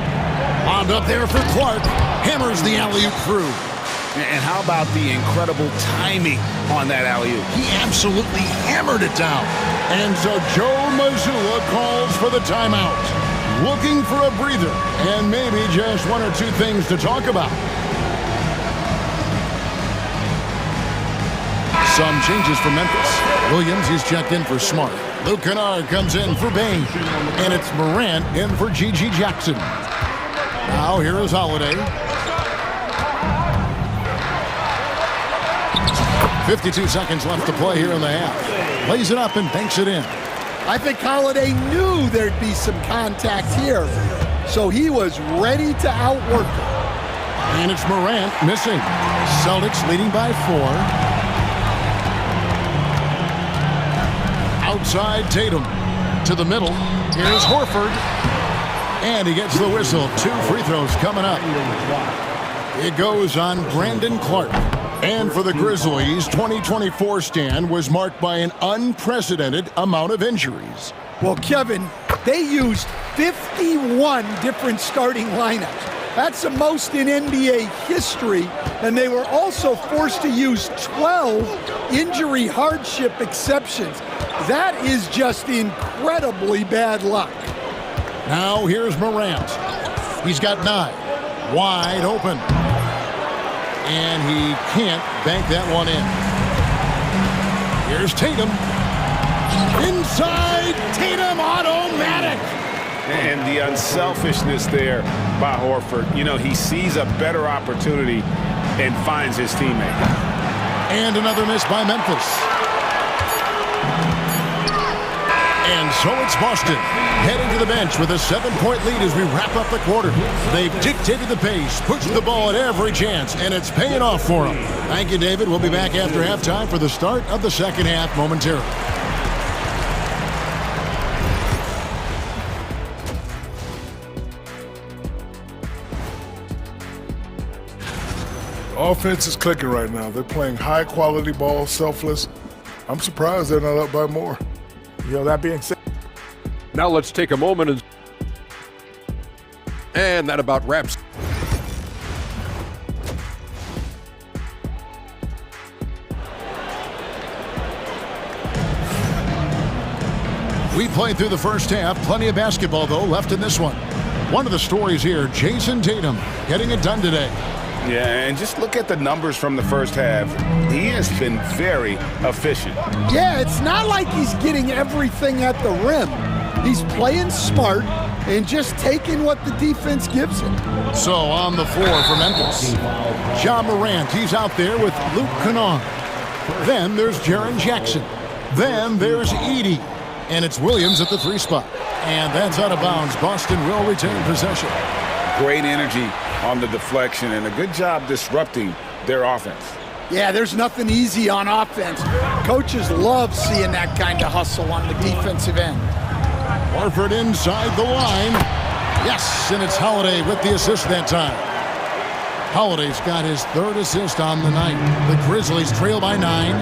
Bombed up there for Clark. Hammers the alley-oop through. And how about the incredible timing on that alley-oop? He absolutely hammered it down. And so Joe Mazzulla calls for the timeout. Looking for a breather and maybe just 1 or 2 things to talk about. Some changes for Memphis. Williams, he's checked in for Smart. Luke Kennard comes in for Bain. And it's Morant in for G.G. Jackson. Now here is Holiday. 52 seconds left to play here in the half. Lays it up and banks it in. I think Holiday knew there'd be some contact here, so he was ready to outwork it. And it's Morant missing. Celtics leading by 4. Outside Tatum. To the middle. Here's Horford. And he gets the whistle. 2 free throws coming up. It goes on Brandon Clark. And for the Grizzlies, 2024 stand was marked by an unprecedented amount of injuries. Well, Kevin, they used 51 different starting lineups. That's the most in NBA history, and they were also forced to use 12 injury hardship exceptions. That is just incredibly bad luck. Now here's Morant. He's got 9. Wide open. And he can't bank that one in. Here's Tatum. Inside, Tatum, automatic. And the unselfishness there by Horford. You know, he sees a better opportunity and finds his teammate. And another miss by Memphis. And so it's Boston heading to the bench with a 7-point lead as we wrap up the quarter. They've dictated the pace, pushed the ball at every chance, and it's paying off for them. Thank you, David. We'll be back after halftime for the start of the second half momentarily. Offense is clicking right now. They're playing high-quality ball, selfless. I'm surprised they're not up by more. You know, that being said, now let's take a moment and that about wraps. We played through the first half. Plenty of basketball, though, left in this one. One of the stories here, Jason Tatum getting it done today. Yeah, and just look at the numbers from the first half. He has been very efficient. Yeah, it's not like he's getting everything at the rim. He's playing smart and just taking what the defense gives him. So on the floor for Memphis, Ja Morant, he's out there with Luke Kennard. Then there's Jaren Jackson. Then there's Edey. And it's Williams at the 3 spot. And that's out of bounds. Boston will retain possession. Great energy on the deflection and a good job disrupting their offense. Yeah, there's nothing easy on offense. Coaches love seeing that kind of hustle on the defensive end. Horford inside the line. Yes, and it's Holiday with the assist that time. Holiday's got his 3rd assist on the night. The Grizzlies trail by 9.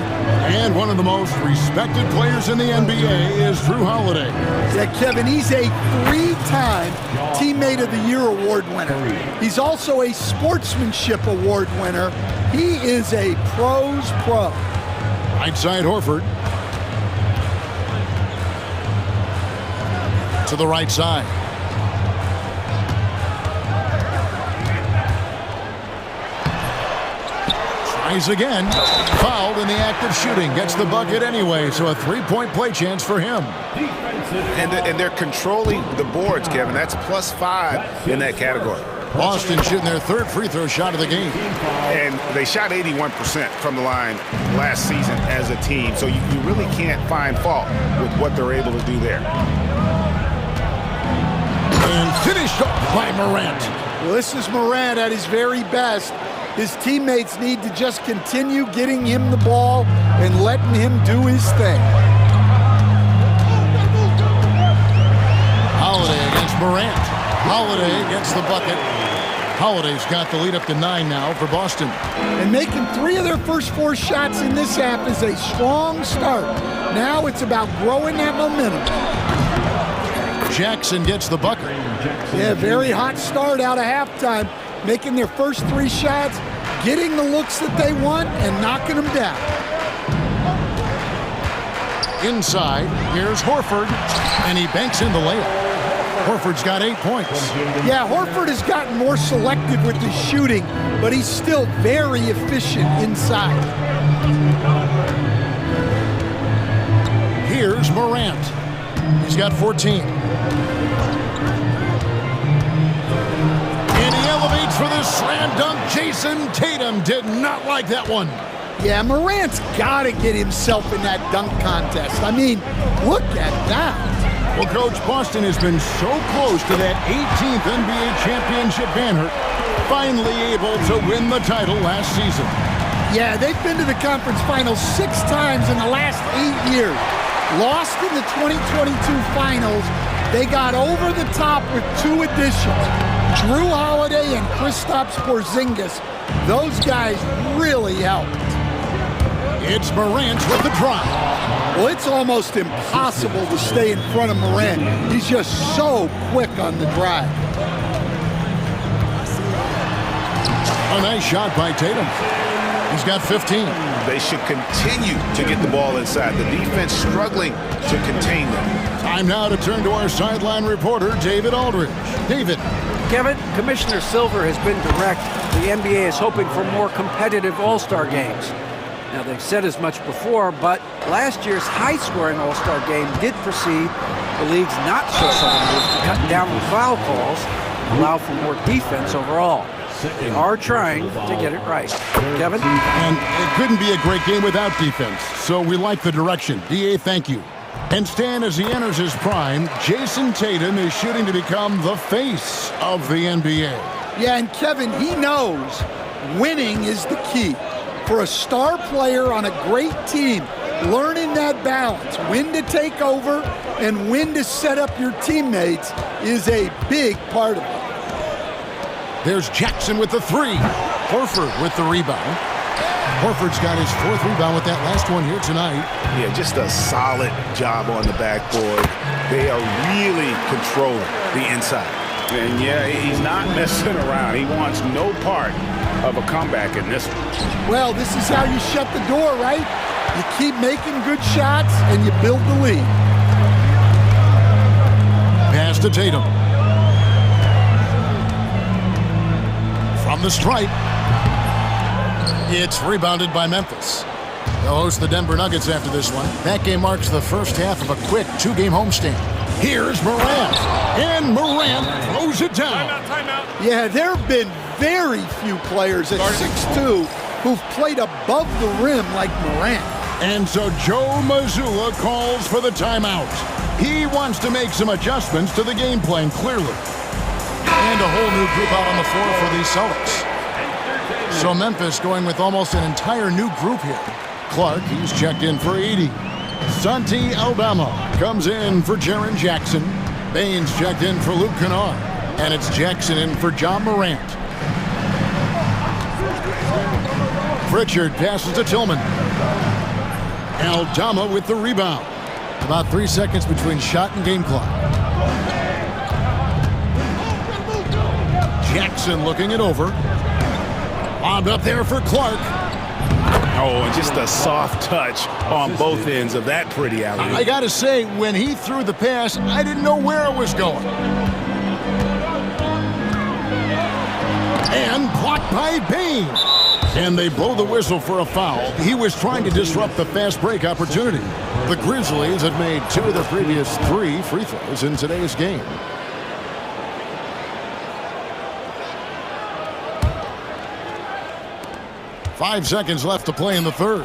And one of the most respected players in the NBA is Drew Holiday. Yeah, Kevin, he's a 3-time Teammate of the Year award winner. He's also a Sportsmanship Award winner. He is a pro's pro. Right side Horford. To the right side. Tries again. Fouled in the act of shooting. Gets the bucket anyway, so a three-point play chance for him. And they're controlling the boards, Kevin. That's +5 in that category. Boston shooting their third free throw shot of the game. And they shot 81% from the line last season as a team, so you really can't find fault with what they're able to do there. And finished off by Morant. Well, this is Morant at his very best. His teammates need to just continue getting him the ball and letting him do his thing. Holiday against Morant. Holiday gets the bucket. Holiday's got the lead up to 9 now for Boston. And making 3 of their first 4 shots in this half is a strong start. Now it's about growing that momentum. Jackson gets the bucket. Yeah, very hot start out of halftime. Making their first 3 shots, getting the looks that they want, and knocking them down. Inside, here's Horford, and he banks in the layup. Horford's got 8 points. Yeah, Horford has gotten more selective with his shooting, but he's still very efficient inside. Here's Morant. He's got 14. And he elevates for the slam dunk. Jason Tatum did not like that one. Yeah, Morant's got to get himself in that dunk contest. I mean, look at that. Well, Coach, Boston has been so close to that 18th NBA championship banner, finally able to win the title last season. Yeah, they've been to the conference finals 6 times in the last 8 years. Lost in the 2022 finals. They got over the top with 2 additions. Drew Holiday and Kristaps Porzingis. Those guys really helped. It's Morant with the drive. Well, it's almost impossible to stay in front of Morant. He's just so quick on the drive. A nice shot by Tatum. He's got 15. They should continue to get the ball inside. The defense struggling to contain them. Time now to turn to our sideline reporter, David Aldridge. David. Kevin, Commissioner Silver has been direct. The NBA is hoping for more competitive All-Star games. Now, they've said as much before, but last year's high-scoring All-Star game did precede the league's not-so-subtle moves to cut down on foul calls and allow for more defense overall. They are trying to get it right. Kevin? And it couldn't be a great game without defense, so we like the direction. DA, thank you. And Stan, as he enters his prime, Jason Tatum is shooting to become the face of the NBA. Yeah, and Kevin, he knows winning is the key. For a star player on a great team, learning that balance, when to take over and when to set up your teammates, is a big part of it. There's Jackson with the 3. Horford with the rebound. Horford's got his 4th rebound with that last one here tonight. Yeah, just a solid job on the backboard. They are really controlling the inside. And yeah, he's not messing around. He wants no part of a comeback in this one. Well, this is how you shut the door, right? You keep making good shots and you build the lead. Pass to Tatum. From the stripe. It's rebounded by Memphis. They'll host the Denver Nuggets after this one. That game marks the first half of a quick 2-game homestand. Here's Morant. And Morant throws it down. Timeout. Yeah, there have been very few players at 6'2" who've played above the rim like Morant. And so Joe Mazzulla calls for the timeout. He wants to make some adjustments to the game plan, clearly. And a whole new group out on the floor for these Celtics. So Memphis going with almost an entire new group here. Clark, he's checked in for 80. Santi Aldama comes in for Jaren Jackson. Baines checked in for Luke Kennard. And it's Jackson in for John Morant. Pritchard passes to Tillman. Aldama with the rebound. About 3 seconds between shot and game clock. Jackson looking it over. Lobbed up there for Clark. Oh, and just a soft touch on both ends of that pretty alley. I gotta say, when he threw the pass, I didn't know where it was going. And blocked by Baines. And they blow the whistle for a foul. He was trying to disrupt the fast break opportunity. The Grizzlies have made 2 of the previous 3 free throws in today's game. Five seconds left to play in the third.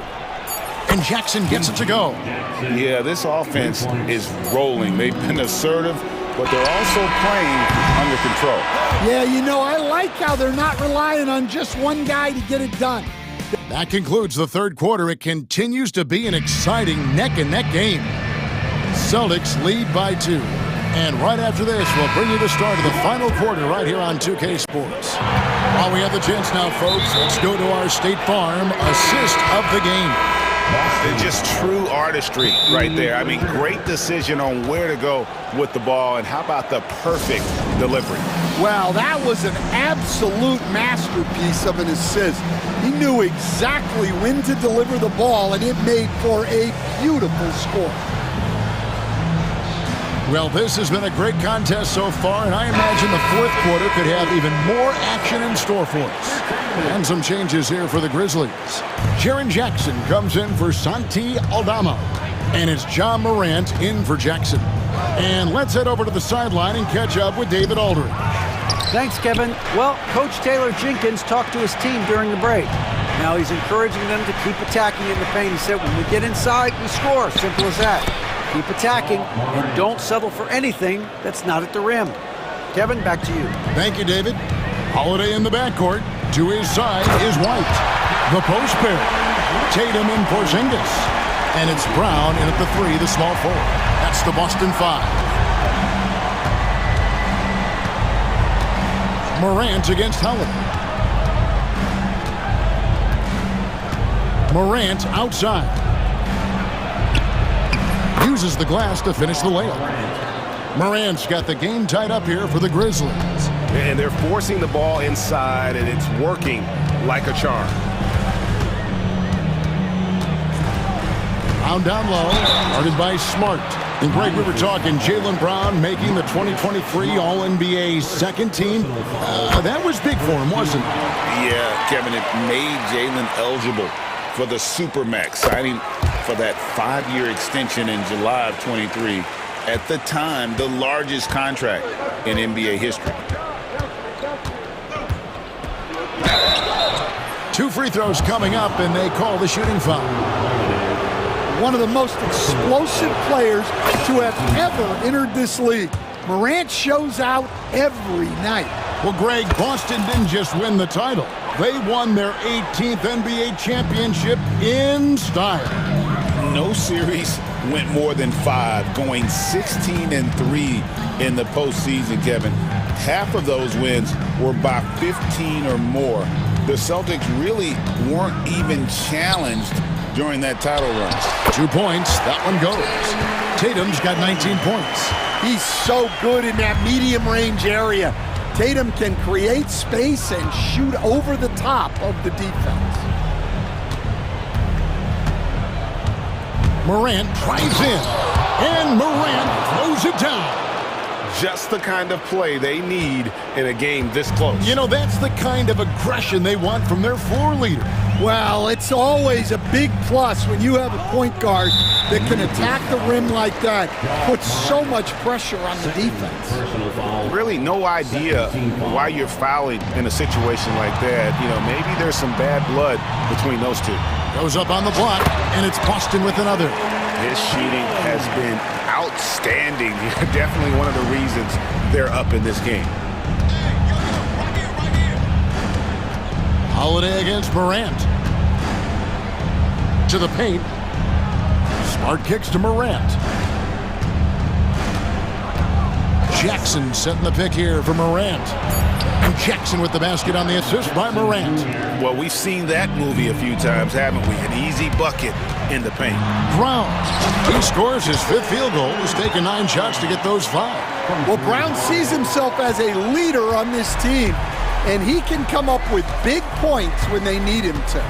And Jackson gets it to go. Yeah, this offense is rolling. They've been assertive, but they're also playing under control. Yeah, you know, I like how they're not relying on just one guy to get it done. That concludes the third quarter. It continues to be an exciting neck-and-neck game. Celtics lead by 2. And right after this, we'll bring you the start of the final quarter right here on 2K Sports. While we have the chance now, folks, let's go to our State Farm assist of the game. Just true artistry right there. I mean, great decision on where to go with the ball, and how about the perfect delivery? Wow, that was an absolute masterpiece of an assist. He knew exactly when to deliver the ball, and it made for a beautiful score. Well, this has been a great contest so far, and I imagine the fourth quarter could have even more action in store for us. And some changes here for the Grizzlies. Jaren Jackson comes in for Santi Aldama, and it's John Morant in for Jackson. And let's head over to the sideline and catch up with David Aldridge. Thanks, Kevin. Well, Coach Taylor Jenkins talked to his team during the break. Now he's encouraging them to keep attacking in the paint. He said, when we get inside, we score. Simple as that. Keep attacking and don't settle for anything that's not at the rim. Kevin, back to you. Thank you, David. Holiday in the backcourt. To his side is White. The post pair. Tatum and Porzingis. And it's Brown in at the 3, the small forward. That's the Boston 5. Morant against Holiday. Morant outside. Uses the glass to finish the layup. Morant's got the game tied up here for the Grizzlies. And they're forcing the ball inside, and it's working like a charm. Brown down low, guarded by Smart. And Greg, we were talking Jaylen Brown making the 2023 All-NBA second team. That was big for him, wasn't it? Yeah, Kevin, it made Jaylen eligible for the Supermax, signing for that 5-year extension in July of 23. At the time, the largest contract in NBA history. 2 free throws coming up, and they call the shooting foul. One of the most explosive players to have ever entered this league. Morant shows out every night. Well, Greg, Boston didn't just win the title. They won their 18th NBA championship in style. No series went more than 5, going 16-3 in the postseason, Kevin. Half of those wins were by 15 or more. The Celtics really weren't even challenged during that title run. 2 points, that one goes. Tatum's got 19 points. He's so good in that medium range area. Tatum can create space and shoot over the top of the defense. Morant drives in, and Morant throws it down. Just the kind of play they need in a game this close. You know, that's the kind of aggression they want from their floor leader. Well, it's always a big plus when you have a point guard that can attack the rim like that, puts so much pressure on the defense. Really no idea why you're fouling in a situation like that. You know, maybe there's some bad blood between those two. Goes up on the block, and it's Boston with another. His shooting has been outstanding. Definitely one of the reasons they're up in this game. Holiday against Morant. To the paint. Smart kicks to Morant. Jackson setting the pick here for Morant. And Jackson with the basket on the assist by Morant. Well, we've seen that movie a few times, haven't we? An easy bucket in the paint. Brown. He scores his 5th field goal. He's taken 9 shots to get those 5. Well, Brown sees himself as a leader on this team, and he can come up with big points when they need him to.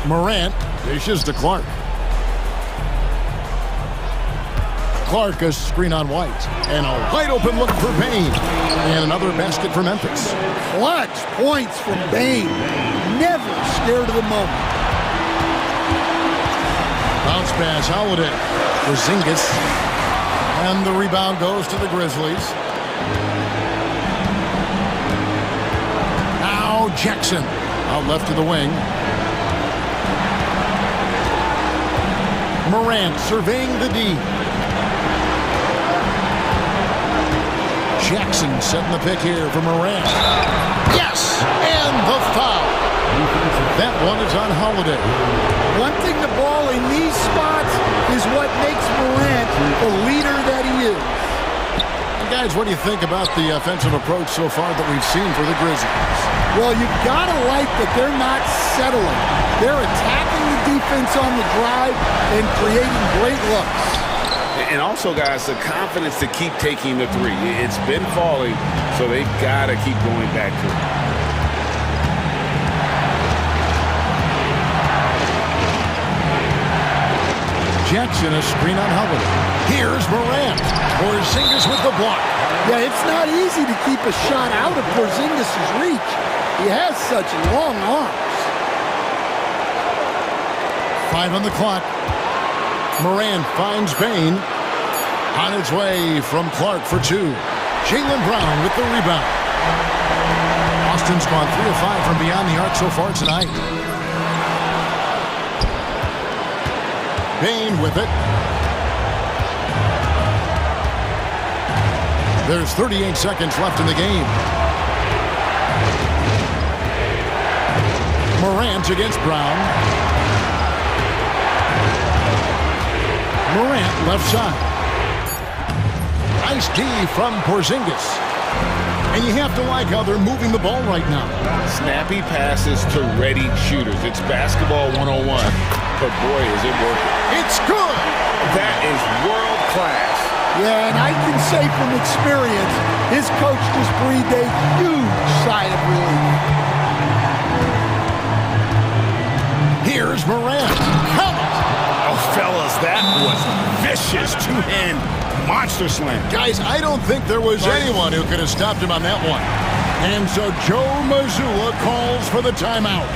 Morant dishes to Clark. Clark, a screen on White. And a wide open look for Bain. And another basket for Memphis. Clutch points from Bain. Never scared of the moment. Bounce pass, Holiday. For Zingas. And the rebound goes to the Grizzlies. Now Jackson. Out left to the wing. Morant surveying the D. Jackson setting the pick here for Morant. Yes! And the foul. That one is on Holiday. Wanting the ball in these spots is what makes Morant the leader that he is. And guys, what do you think about the offensive approach so far that we've seen for the Grizzlies? Well, you've got to like that they're not settling. They're attacking the defense on the drive and creating great looks. And also, guys, the confidence to keep taking the three. It's been falling, so they've got to keep going back to it. Jackson, a screen on Holiday. Here's Morant. Porzingis with the block. Yeah, it's not easy to keep a shot out of Porzingis' reach. He has such long arms. 5 on the clock. Morant finds Bain. On its way from Clark for 2. Jaylen Brown with the rebound. Austin's gone 3 of 5 from beyond the arc so far tonight. Bain with it. There's 38 seconds left in the game. Morant against Brown. Morant left side. Nice D from Porzingis. And you have to like how they're moving the ball right now. Snappy passes to ready shooters. It's basketball 101. But boy, is it working. It's good. That is world class. Yeah, and I can say from experience, his coach just breathed a huge sigh of relief. Here's Morant. Come on. Oh, fellas, that was vicious two-hand monster slam. Guys, I don't think there was anyone who could have stopped him on that one. And so Joe Mazzulla calls for the timeout.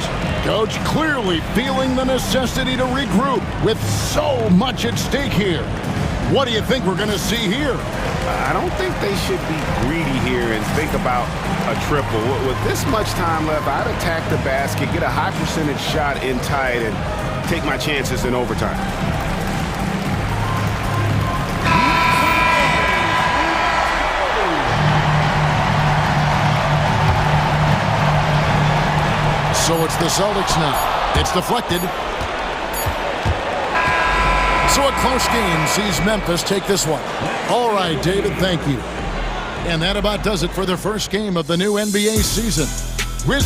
Coach clearly feeling the necessity to regroup with so much at stake here. What do you think we're going to see here? I don't think they should be greedy here and think about a triple. With this much time left, I'd attack the basket, get a high percentage shot in tight, and take my chances in overtime. So it's the Celtics now. It's deflected. So a close game sees Memphis take this one. All right, David, thank you. And that about does it for the first game of the new NBA season. We're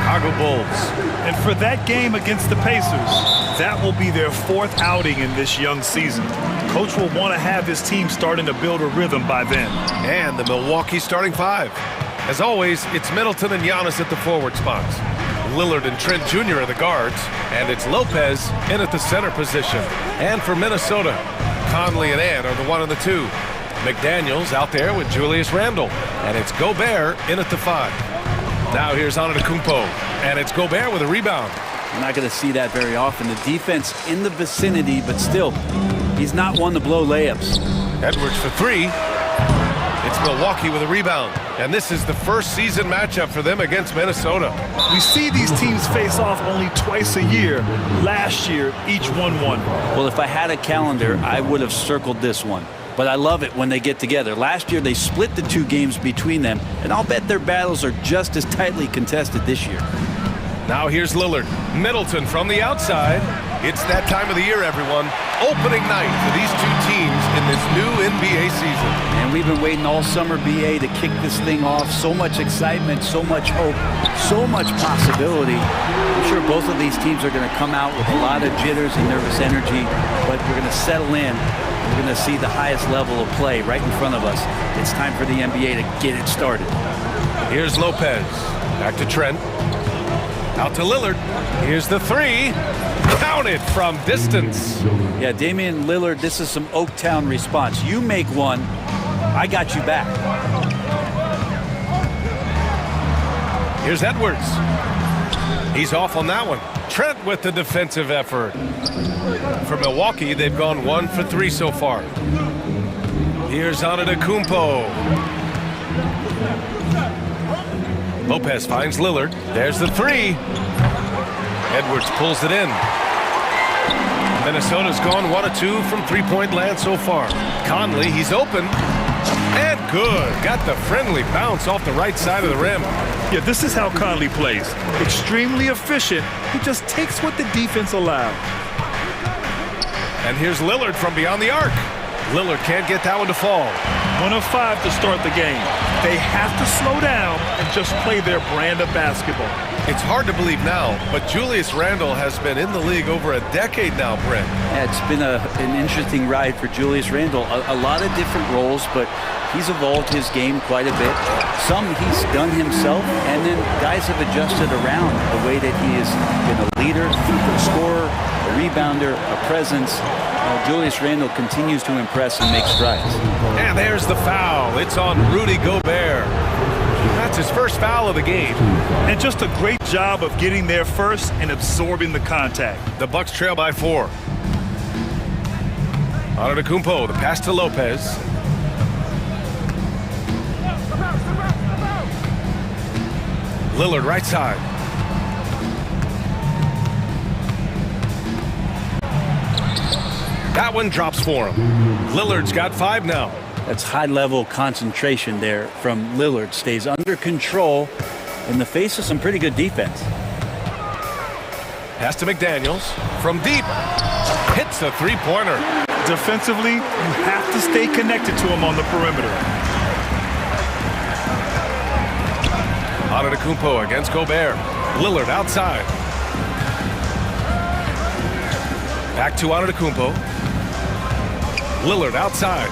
Chicago Bulls. And for that game against the Pacers, that will be their 4th outing in this young season. Coach will want to have his team starting to build a rhythm by then. And the Milwaukee starting 5. As always, it's Middleton and Giannis at the forward spots. Lillard and Trent Jr. are the guards, and it's Lopez in at the center position. And for Minnesota, Conley and Ant are the 1 and the 2. McDaniels out there with Julius Randle, and it's Gobert in at the 5. Now here's Antetokounmpo, and it's Gobert with a rebound. You're not going to see that very often. The defense in the vicinity, but still, he's not one to blow layups. Edwards for 3. It's Milwaukee with a rebound, and this is the first season matchup for them against Minnesota. We see these teams face off only twice a year. Last year, each 1-1. Well, if I had a calendar, I would have circled this one. But I love it when they get together. Last year, they split the 2 games between them, and I'll bet their battles are just as tightly contested this year. Now here's Lillard. Middleton from the outside. It's that time of the year, everyone. Opening night for these 2 teams in this new NBA season. And we've been waiting all summer, BA, to kick this thing off. So much excitement, so much hope, so much possibility. I'm sure both of these teams are going to come out with a lot of jitters and nervous energy, but we're going to settle in. We're going to see the highest level of play right in front of us. It's time for the NBA to get it started. Here's Lopez. Back to Trent. Out to Lillard. Here's the 3. Count it from distance. Yeah, Damian Lillard, this is some Oaktown response. You make one, I got you back. Here's Edwards. He's off on that one. Trent with the defensive effort. For Milwaukee, they've gone 1 for 3 so far. Here's Antetokounmpo. Lopez finds Lillard. There's the 3. Edwards pulls it in. Minnesota's gone 1 of 2 from 3-point land so far. Conley, he's open. And good. Got the friendly bounce off the right side of the rim. Yeah, this is how Conley plays. Extremely efficient. He just takes what the defense allows. And here's Lillard from beyond the arc. Lillard can't get that one to fall. 1 of 5 to start the game. They have to slow down and just play their brand of basketball. It's hard to believe now, but Julius Randle has been in the league over a decade now, Brent. Yeah, it's been an interesting ride for Julius Randle. A lot of different roles, but he's evolved his game quite a bit. Some he's done himself, and then guys have adjusted around the way that he has been a leader, a scorer, a rebounder, a presence. Julius Randle continues to impress and make strides. And there's the foul. It's on Rudy Gobert. That's his first foul of the game. And just a great job of getting there first and absorbing the contact. The Bucks trail by 4. Antetokounmpo, the pass to Lopez. Lillard right side. That one drops for him. Lillard's got 5 now. That's high-level concentration there from Lillard. Stays under control in the face of some pretty good defense. Pass to McDaniels. From deep. Hits a 3-pointer. Defensively, you have to stay connected to him on the perimeter. Antetokounmpo against Gobert. Lillard outside. Back to Antetokounmpo. Lillard outside.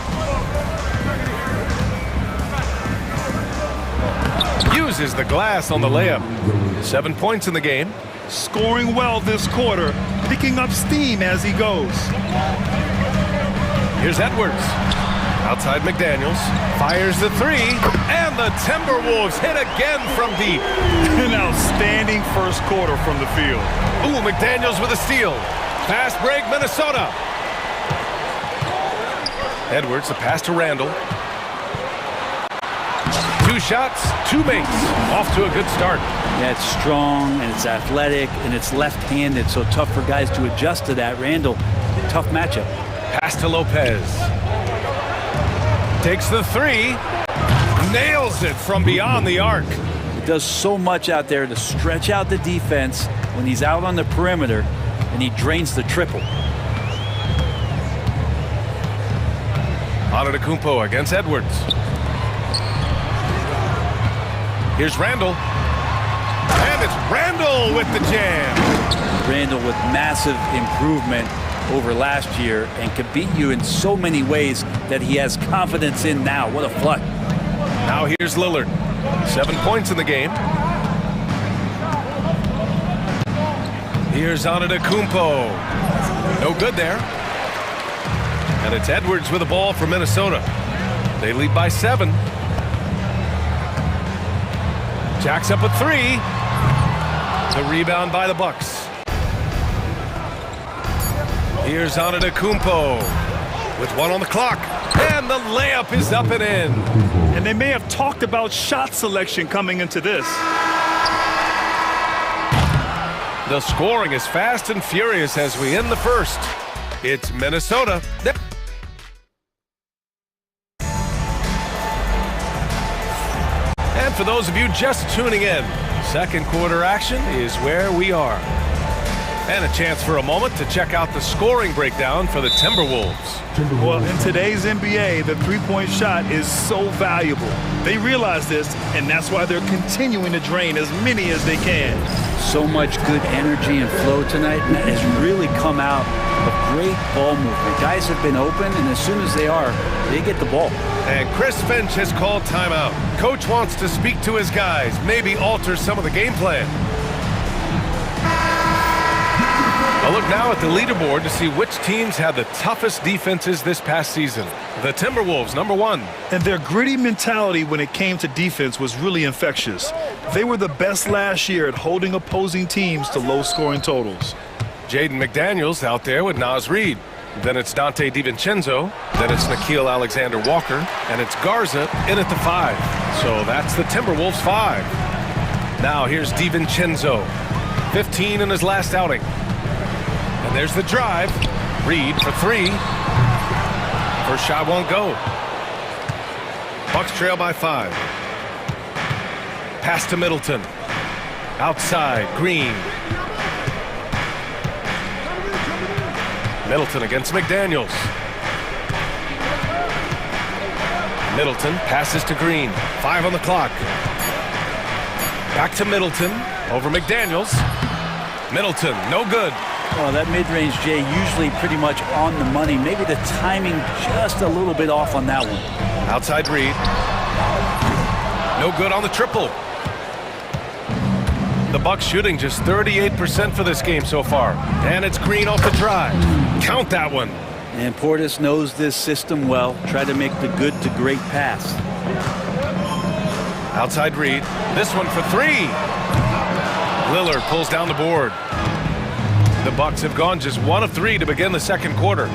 Uses the glass on the layup. 7 points in the game. Scoring well this quarter, picking up steam as he goes. Here's Edwards. Outside McDaniels. Fires the 3. And the Timberwolves hit again from deep. An outstanding first quarter from the field. Ooh, McDaniels with a steal. Fast break, Minnesota. Edwards, the pass to Randle. 2 shots, 2 makes. Off to a good start. Yeah, it's strong, and it's athletic, and it's left-handed, so tough for guys to adjust to that. Randle, tough matchup. Pass to Lopez. Takes the 3. Nails it from beyond the arc. He does so much out there to stretch out the defense when he's out on the perimeter, and he drains the triple. Antetokounmpo against Edwards. Here's Randle. And it's Randall with the jam. Randall with massive improvement over last year and can beat you in so many ways that he has confidence in now. What a flood. Now here's Lillard. 7 points in the game. Here's Antetokounmpo. No good there. And it's Edwards with the ball for Minnesota. They lead by 7. Jacks up a 3. The rebound by the Bucks. Here's Antetokounmpo with 1 on the clock. And the layup is up and in. And they may have talked about shot selection coming into this. The scoring is fast and furious as we end the first. It's Minnesota. Yep. And for those of you just tuning in, second quarter action is where we are. And a chance for a moment to check out the scoring breakdown for the Timberwolves. Well, in today's NBA, the three-point shot is so valuable. They realize this, and that's why they're continuing to drain as many as they can. So much good energy and flow tonight, and that has really come out of great ball movement. Guys have been open, and as soon as they are, they get the ball. And Chris Finch has called timeout. Coach wants to speak to his guys, maybe alter some of the game plan. A look now at the leaderboard to see which teams had the toughest defenses this past season. The Timberwolves, number 1. And their gritty mentality when it came to defense was really infectious. They were the best last year at holding opposing teams to low-scoring totals. Jaden McDaniels out there with Naz Reid. Then it's Dante DiVincenzo. Then it's Nickeil Alexander-Walker. And it's Garza in at the 5. So that's the Timberwolves 5. Now here's DiVincenzo. 15 in his last outing. And there's the drive. Reid for 3. First shot won't go. Bucks trail by 5. Pass to Middleton. Outside, Green. Middleton against McDaniels. Middleton passes to Green. 5 on the clock. Back to Middleton. Over McDaniels. Middleton, no good. Oh, that mid-range, Jay, usually pretty much on the money. Maybe the timing just a little bit off on that one. Outside Reid. No good on the triple. The Bucks shooting just 38% for this game so far. And it's Green off the drive. Count that one. And Portis knows this system well. Try to make the good to great pass. Outside Reid. This one for 3. Lillard pulls down the board. The Bucks have gone just 1 of 3 to begin the second quarter.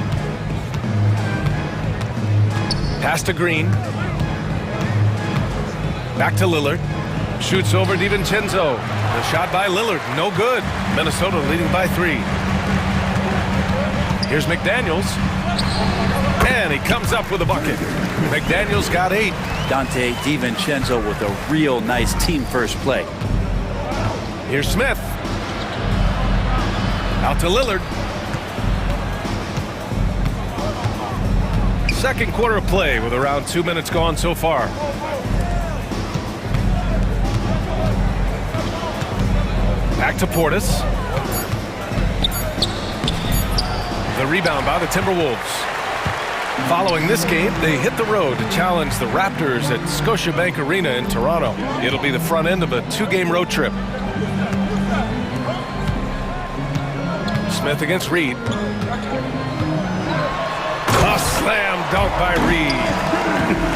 Pass to Green. Back to Lillard. Shoots over DiVincenzo. The shot by Lillard, no good. Minnesota leading by 3. Here's McDaniels. And he comes up with a bucket. McDaniels got 8. Dante DiVincenzo with a real nice team first play. Here's Smith. Out to Lillard. Second quarter of play with around 2 minutes gone so far. Back to Portis. The rebound by the Timberwolves. Following this game, they hit the road to challenge the Raptors at Scotiabank Arena in Toronto. It'll be the front end of a 2-game road trip. Smith against Reid. A slam dunk by Reid.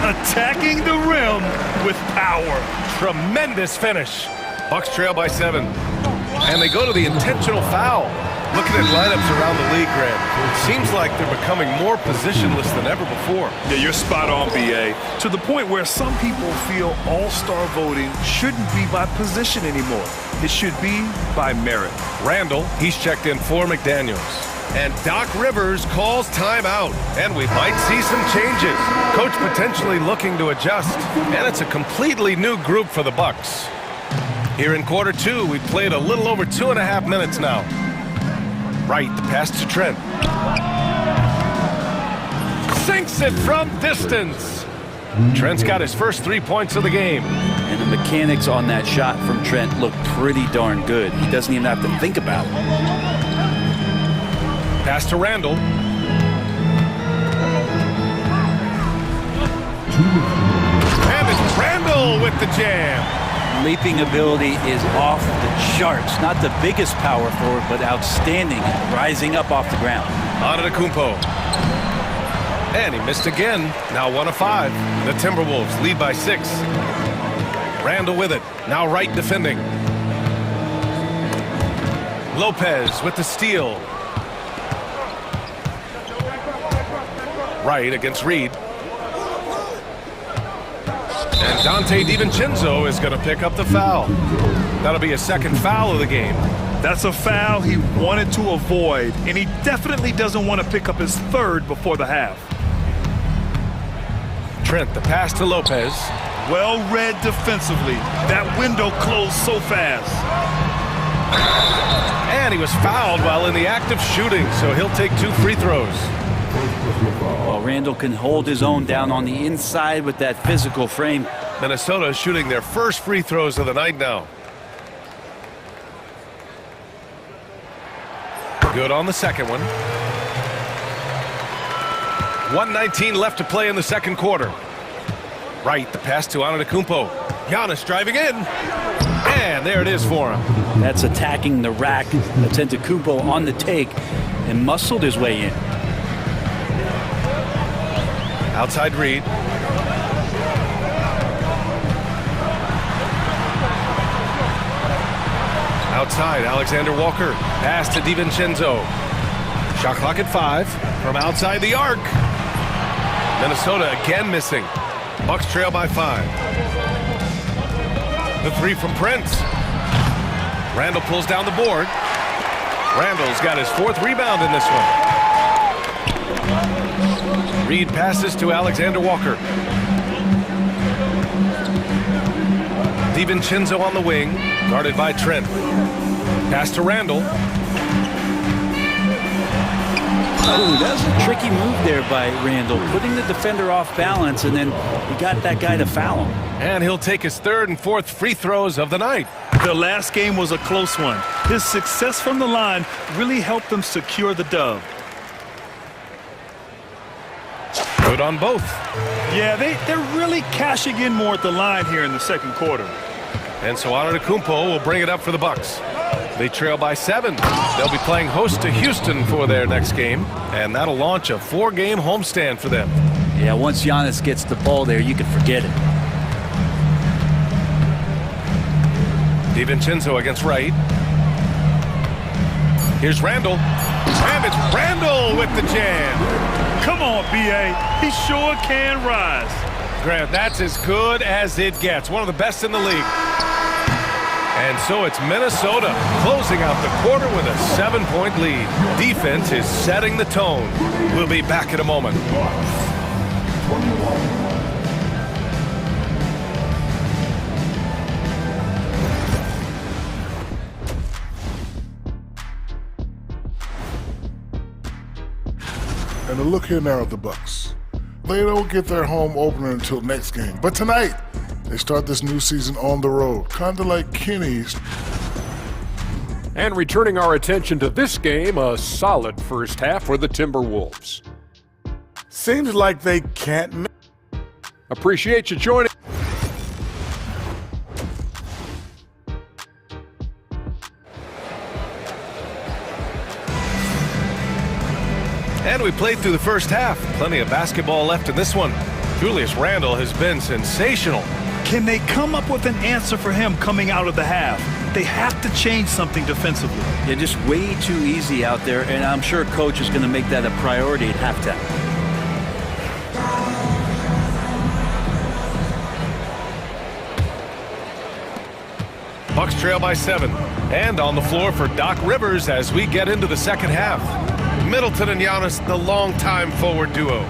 Attacking the rim with power. Tremendous finish. Bucks trail by 7. And they go to the intentional foul. Looking at lineups around the league, Grant, it seems like they're becoming more positionless than ever before. Yeah, you're spot on, BA. To the point where some people feel all-star voting shouldn't be by position anymore. It should be by merit. Randall, he's checked in for McDaniels. And Doc Rivers calls timeout. And we might see some changes. Coach potentially looking to adjust. And it's a completely new group for the Bucks. Here in quarter 2, we've played a little over 2.5 minutes now. Right, the pass to Trent. Sinks it from distance. Trent's got his first 3 points of the game. And the mechanics on that shot from Trent look pretty darn good. He doesn't even have to think about it. Pass to Randall. And it's Randall with the jam. Leaping ability is off the charts. Not the biggest power forward, but outstanding, rising up off the ground. Antetokounmpo. And he missed again. Now 1 of 5. The Timberwolves lead by 6. Randall with it. Now right defending. Lopez with the steal. Right against Reed. And Dante DiVincenzo is going to pick up the foul. That'll be a second foul of the game. That's a foul he wanted to avoid, and he definitely doesn't want to pick up his third before the half. Trent, the pass to Lopez. Well read defensively. That window closed so fast. And he was fouled while in the act of shooting, so he'll take 2 free throws. Well, Randall can hold his own down on the inside with that physical frame. Minnesota is shooting their first free throws of the night now. Good on the second one. 1:19 left to play in the second quarter. Right, the pass to Antetokounmpo. Giannis driving in. And there it is for him. That's attacking the rack. Antetokounmpo on the take and muscled his way in. Outside Reed. Outside, Alexander Walker. Pass to DiVincenzo. Shot clock at 5 from outside the arc. Minnesota again missing. Bucks trail by 5. The 3 from Prince. Randall pulls down the board. Randall's got his 4th rebound in this one. Reed passes to Alexander Walker. DiVincenzo on the wing, guarded by Trent. Pass to Randall. Oh, that was a tricky move there by Randall, putting the defender off balance, and then he got that guy to foul him. And he'll take his 3rd and 4th free throws of the night. The last game was a close one. His success from the line really helped them secure the dub. Good on both. Yeah, they're really cashing in more at the line here in the second quarter. And so Antetokounmpo will bring it up for the Bucks. They trail by 7. They'll be playing host to Houston for their next game, and that'll launch a 4-game homestand for them. Yeah, once Giannis gets the ball there, you can forget it. DiVincenzo against Wright. Here's Randall. And it's Randall with the jam. Come on, B.A. He sure can rise. Grant, that's as good as it gets. One of the best in the league. And so it's Minnesota closing out the quarter with a 7-point lead. Defense is setting the tone. We'll be back in a moment. And a look here now at the Bucks. They don't get their home opener until next game. But tonight, they start this new season on the road, kind of like Kenny's. And returning our attention to this game, a solid first half for the Timberwolves. Seems like they can't. Appreciate you joining. And we played through the first half. Plenty of basketball left in this one. Julius Randle has been sensational. Can they come up with an answer for him coming out of the half? They have to change something defensively. Yeah, just way too easy out there, and I'm sure coach is going to make that a priority at halftime. Bucks trail by 7. And on the floor for Doc Rivers as we get into the second half. Middleton and Giannis, the longtime forward duo.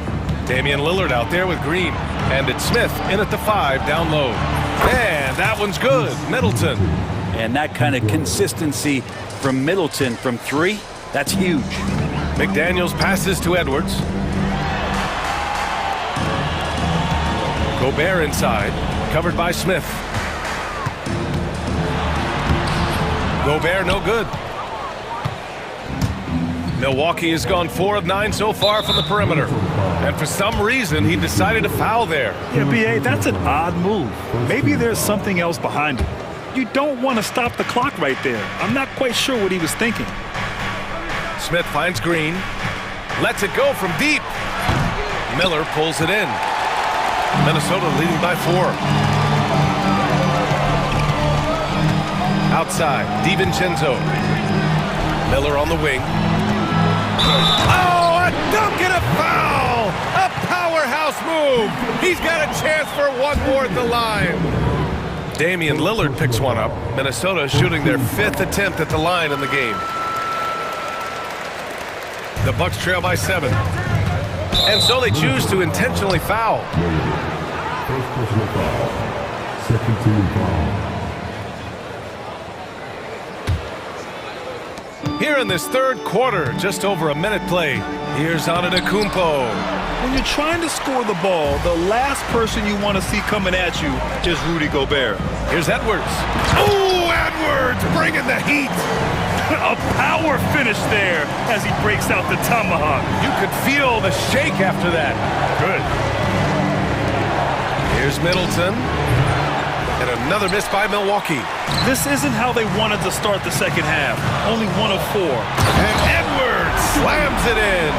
Damian Lillard out there with Green. And it's Smith in at the 5 down low. And that one's good. Middleton. And that kind of consistency from Middleton from 3, that's huge. McDaniels passes to Edwards. Gobert inside, covered by Smith. Gobert no good. Milwaukee has gone 4 of 9 so far from the perimeter. And for some reason, he decided to foul there. Yeah, B.A., that's an odd move. Maybe there's something else behind it. You don't want to stop the clock right there. I'm not quite sure what he was thinking. Smith finds Green. Lets it go from deep. Miller pulls it in. Minnesota leading by 4. Outside, DiVincenzo. Miller on the wing. Oh, a dunk and a foul! A powerhouse move! He's got a chance for one more at the line. Damian Lillard picks one up. Minnesota shooting their 5th attempt at the line in the game. The Bucks trail by 7. And so they choose to intentionally foul. First personal foul. Second team foul. Here in this third quarter, just over a minute played. Here's Antetokounmpo. When you're trying to score the ball, the last person you want to see coming at you is Rudy Gobert. Here's Edwards. Oh, Edwards bringing the heat. A power finish there as he breaks out the tomahawk. You could feel the shake after that. Good. Here's Middleton. And another miss by Milwaukee. This isn't how they wanted to start the second half. Only 1 of 4. And Edwards slams it in.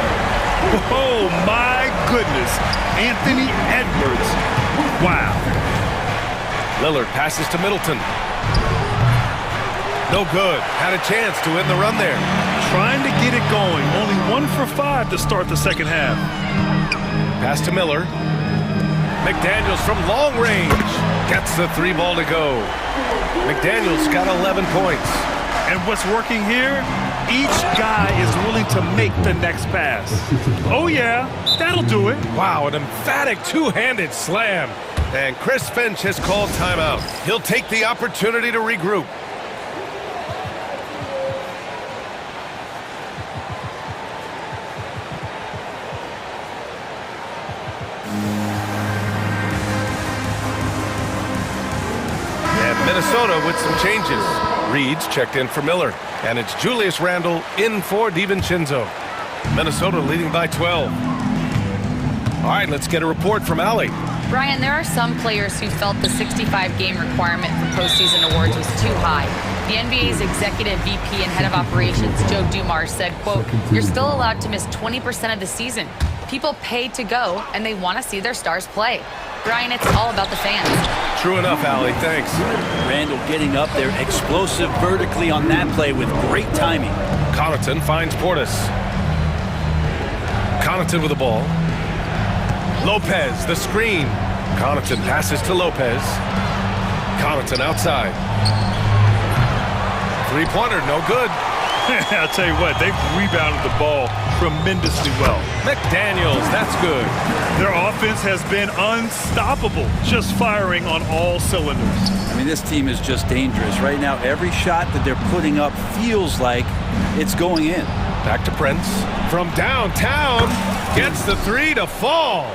Oh, my goodness. Anthony Edwards. Wow. Lillard passes to Middleton. No good. Had a chance to end the run there. Trying to get it going. Only 1 for 5 to start the second half. Pass to Miller. McDaniels from long range. Gets the 3 ball to go. McDaniels got 11 points. And what's working here? Each guy is willing to make the next pass. Oh, yeah. That'll do it. Wow, an emphatic two-handed slam. And Chris Finch has called timeout. He'll take the opportunity to regroup. Minnesota with some changes. Reed's checked in for Miller. And it's Julius Randle in for DiVincenzo. Minnesota leading by 12. All right, let's get a report from Allie. Brian, there are some players who felt the 65-game requirement for postseason awards was too high. The NBA's executive VP and head of operations, Joe Dumars, said, quote, "You're still allowed to miss 20% of the season. People pay to go, and they want to see their stars play." Brian, it's all about the fans. True enough, Allie. Thanks. Randall getting up there, explosive vertically on that play with great timing. Connaughton finds Portis. Connaughton with the ball. Lopez, the screen. Connaughton passes to Lopez. Connaughton outside. Three-pointer, no good. I'll tell you what, they've rebounded the ball tremendously well. McDaniels, that's good. Their offense has been unstoppable, just firing on all cylinders. I mean, this team is just dangerous. Right now, every shot that they're putting up feels like it's going in. Back to Prince. From downtown, gets the 3 to fall.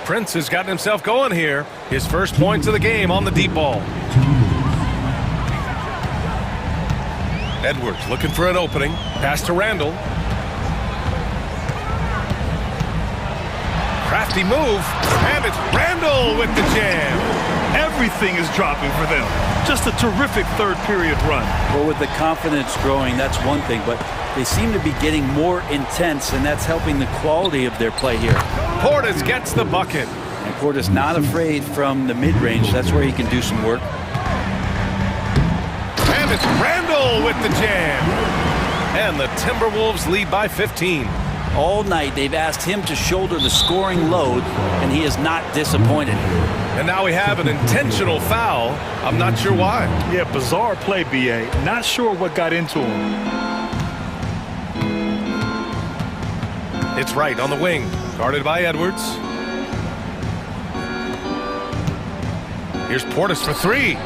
Prince has gotten himself going here. His first points of the game on the deep ball. Edwards looking for an opening. Pass to Randall. Crafty move. And it's Randall with the jam. Everything is dropping for them. Just a terrific third period run. Well, with the confidence growing, that's one thing, but they seem to be getting more intense, and that's helping the quality of their play here. Portis gets the bucket. And Portis not afraid from the mid-range. That's where he can do some work. And it's Randall with the jam. And the Timberwolves lead by 15. All night they've asked him to shoulder the scoring load, and he is not disappointed. And now we have an intentional foul. I'm not sure why. Yeah, bizarre play, B.A. Not sure what got into him. It's right on the wing. Guarded by Edwards. Here's Portis for 3.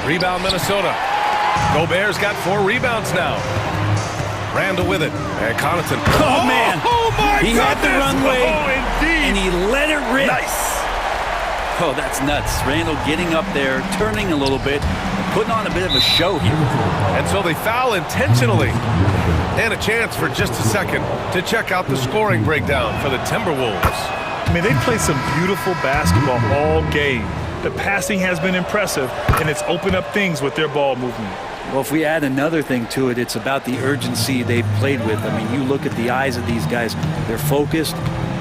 Rebound Minnesota. Gobert's got 4 rebounds now. Randall with it. And Connaughton. Oh, man. Oh, my He goodness. had the runway, Oh, indeed. and he let it rip. Nice. Oh, that's nuts. Randall getting up there, turning a little bit, putting on a bit of a show here. And so they foul intentionally. And a chance for just a second to check out the scoring breakdown for the Timberwolves. I mean, they played some beautiful basketball all game. The passing has been impressive, and it's opened up things with their ball movement. Well, if we add another thing to it, it's about the urgency they've played with. I mean, you look at the eyes of these guys. They're focused,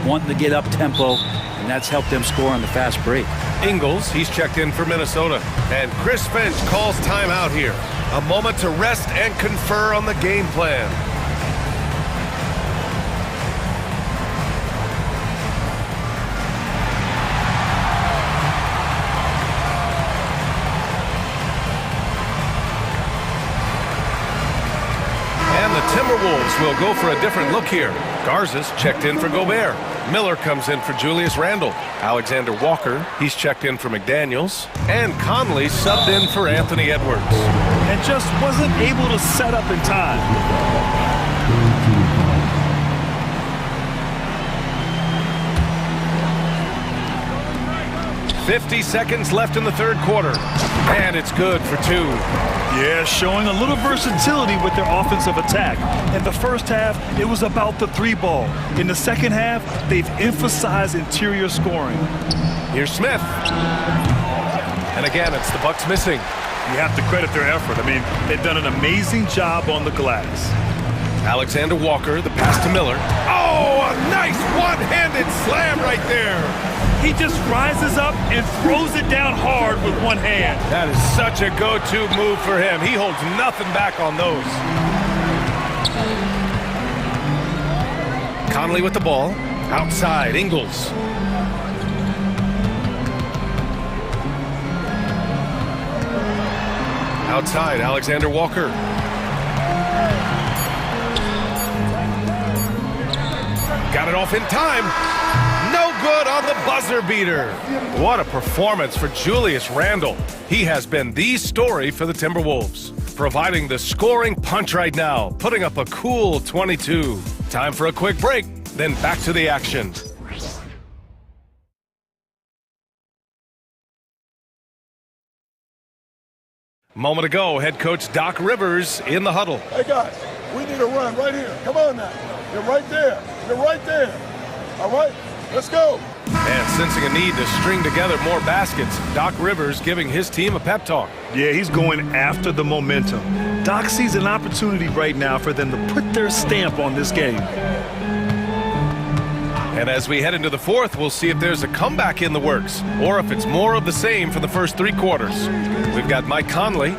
wanting to get up tempo, and that's helped them score on the fast break. Ingles, he's checked in for Minnesota. And Chris Finch calls timeout here. A moment to rest and confer on the game plan. Timberwolves will go for a different look here. Garza's checked in for Gobert. Miller comes in for Julius Randle. Alexander Walker, he's checked in for McDaniels. And Conley subbed in for Anthony Edwards. And just wasn't able to set up in time. 50 seconds left in the third quarter. And it's good for 2. Yeah, showing a little versatility with their offensive attack. In the first half, it was about the 3 ball. In the second half, they've emphasized interior scoring. Here's Smith. And again, it's the Bucks missing. You have to credit their effort. I mean, they've done an amazing job on the glass. Alexander Walker, the pass to Miller. Oh, a nice one-handed slam right there. He just rises up and throws it down hard with one hand. That is such a go-to move for him. He holds nothing back on those. Conley with the ball. Outside, Ingles. Outside, Alexander Walker. Got it off in time. No good on the buzzer beater. What a performance for Julius Randle. He has been the story for the Timberwolves, providing the scoring punch right now, putting up a cool 22. Time for a quick break, then back to the action. Moment ago, head coach Doc Rivers in the huddle. Hey guys, we need a run right here. Come on now. You're right there. You're right there. All right, let's go. And sensing a need to string together more baskets, Doc Rivers giving his team a pep talk. Yeah, he's going after the momentum. Doc sees an opportunity right now for them to put their stamp on this game. And as we head into the fourth, we'll see if there's a comeback in the works, or if it's more of the same for the first 3 quarters. We've got Mike Conley.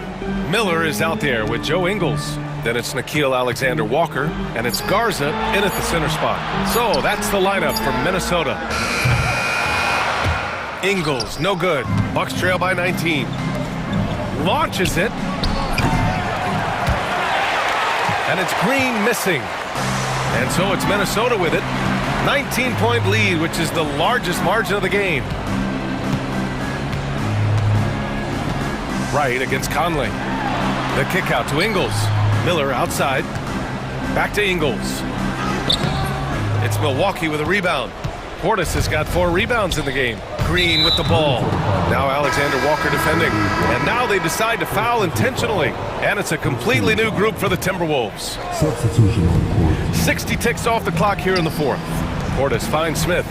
Miller is out there with Joe Ingles. Then it's Nickeil Alexander-Walker, and it's Garza in at the center spot. So that's the lineup from Minnesota. Ingles, no good. Bucks trail by 19. Launches it. And it's Green missing. And so it's Minnesota with it. 19-point lead, which is the largest margin of the game. Right against Conley. The kick out to Ingles. Miller outside. Back to Ingles. It's Milwaukee with a rebound. Portis has got 4 rebounds in the game. Green with the ball. Now Alexander Walker defending. And now they decide to foul intentionally. And it's a completely new group for the Timberwolves. 60 ticks off the clock here in the fourth. Portis finds Smith.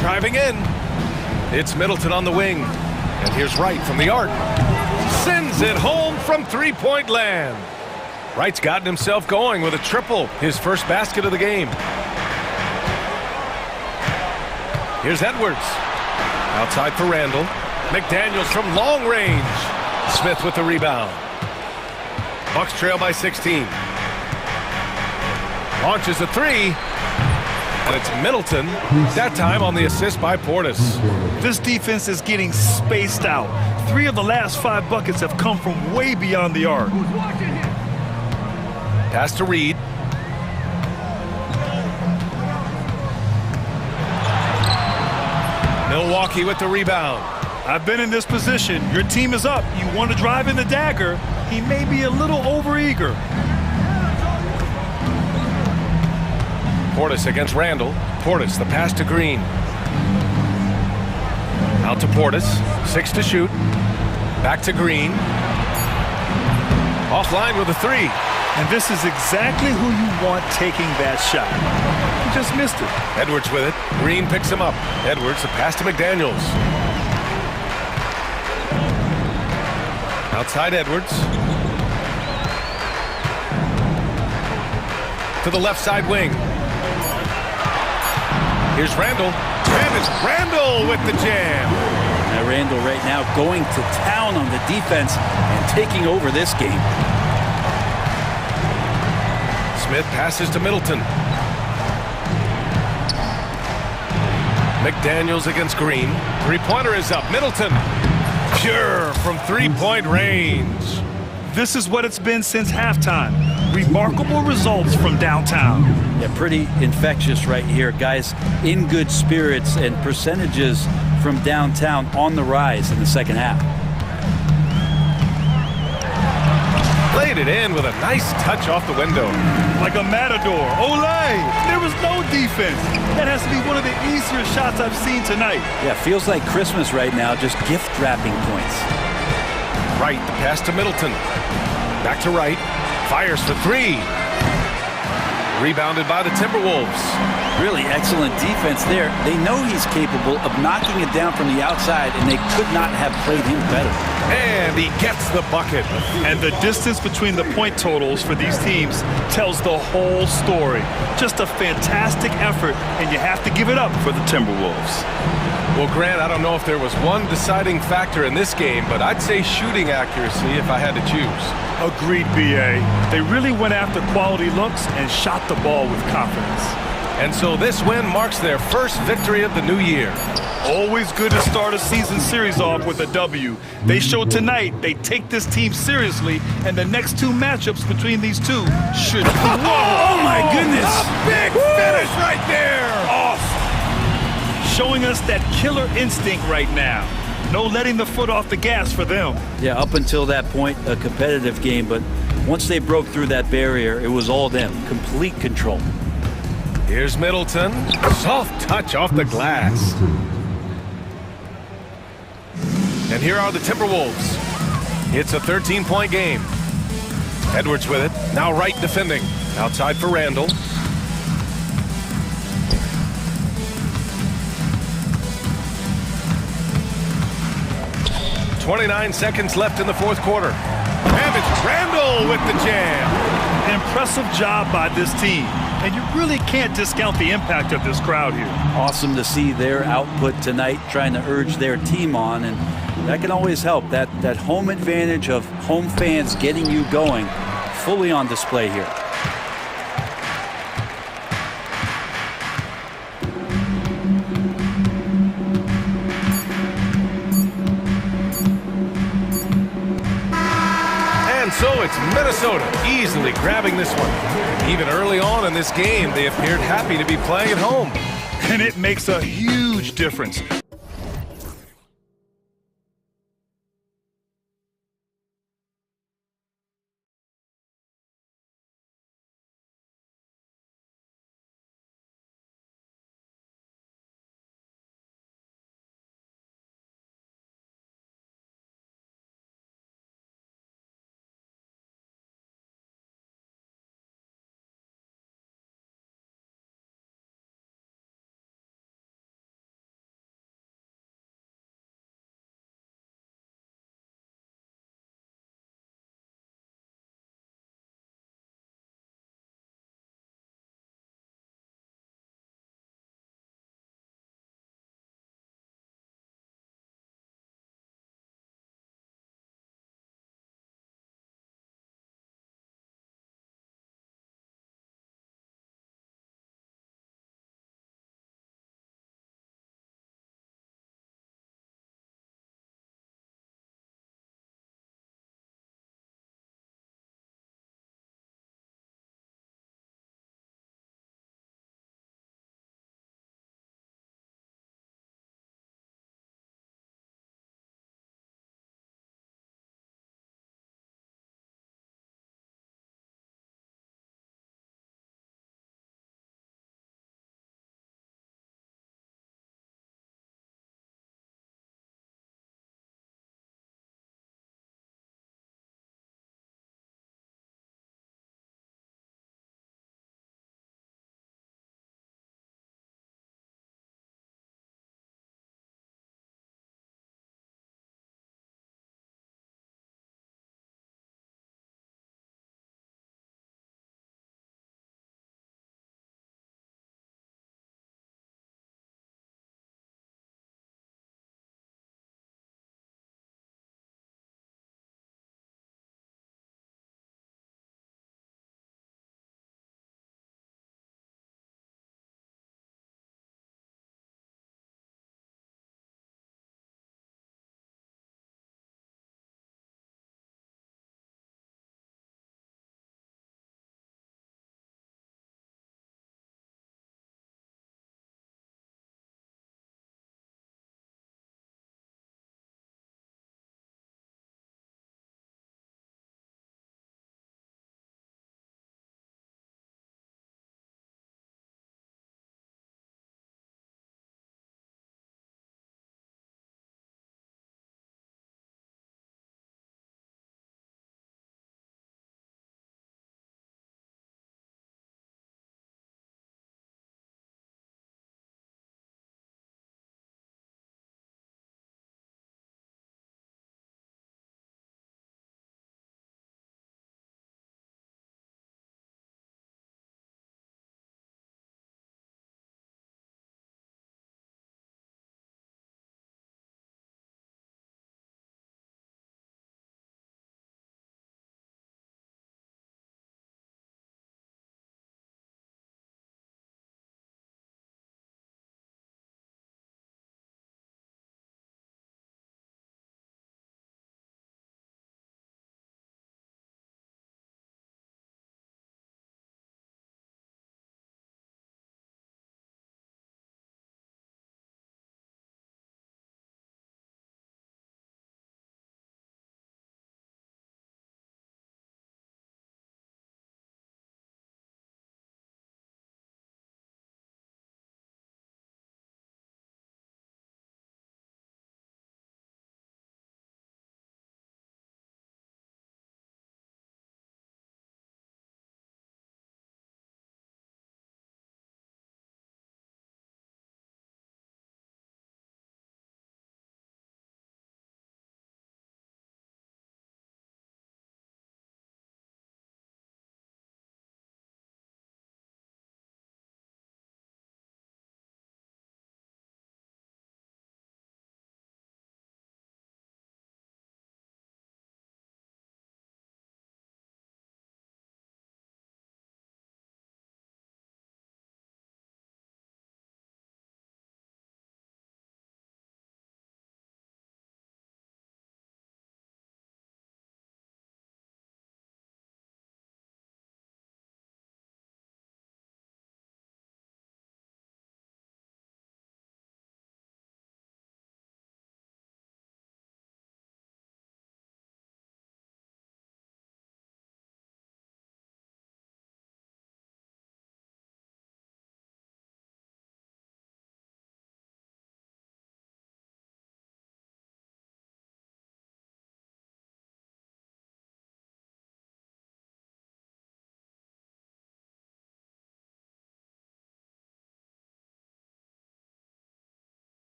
Driving in. It's Middleton on the wing. And here's Wright from the arc. Sends it home from three-point land. Wright's gotten himself going with a triple, his first basket of the game. Here's Edwards. Outside for Randle. McDaniels from long range. Smith with the rebound. Bucks trail by 16. Launches a 3. And it's Middleton, that time on the assist by Portis. This defense is getting spaced out. 3 of the last 5 buckets have come from way beyond the arc. Pass to Reed. Milwaukee with the rebound. I've been in this position. Your team is up. You want to drive in the dagger. He may be a little overeager. Portis against Randall. Portis, the pass to Green. Out to Portis. 6 to shoot. Back to Green. Offline with a 3. And this is exactly who you want taking that shot. He just missed it. Edwards with it. Green picks him up. Edwards, the pass to McDaniels. Outside Edwards. To the left side wing. Here's Randall. And it's Randall with the jam. Now Randall right now going to town on the defense and taking over this game. Smith passes to Middleton. McDaniels against Green. Three-pointer is up. Middleton. Pure from three-point range. This is what it's been since halftime. Remarkable results from downtown. Yeah, pretty infectious right here. Guys in good spirits and percentages from downtown on the rise in the second half. Played it in with a nice touch off the window. Like a matador. Olay! There was no defense. That has to be one of the easier shots I've seen tonight. Yeah, feels like Christmas right now, just gift wrapping points. Wright, the pass to Middleton. Back to Wright. Fires for 3. Rebounded by the Timberwolves. Really excellent defense there. They know he's capable of knocking it down from the outside, and they could not have played him better. And he gets the bucket. And the distance between the point totals for these teams tells the whole story. Just a fantastic effort, and you have to give it up for the Timberwolves. Well, Grant, I don't know if there was one deciding factor in this game, but I'd say shooting accuracy if I had to choose. Agreed, B.A. They really went after quality looks and shot the ball with confidence. And so this win marks their first victory of the new year. Always good to start a season series off with a W. They showed tonight they take this team seriously, and the next 2 matchups between these two should... Oh, my goodness! A big finish right there! Awesome. Showing us that killer instinct right now. No letting the foot off the gas for them. Yeah, up until that point, a competitive game, but once they broke through that barrier, it was all them. Complete control. Here's Middleton. Soft touch off the glass. And here are the Timberwolves. It's a 13-point game. Edwards with it. Now Wright defending. Outside for Randall. .29 seconds left in the fourth quarter. And it's Randall with the jam. Impressive job by this team. And you really can't discount the impact of this crowd here. Awesome to see their output tonight, trying to urge their team on, and that can always help. That home advantage of home fans getting you going, fully on display here. So it's Minnesota easily grabbing this one. Even early on in this game, they appeared happy to be playing at home. And it makes a huge difference.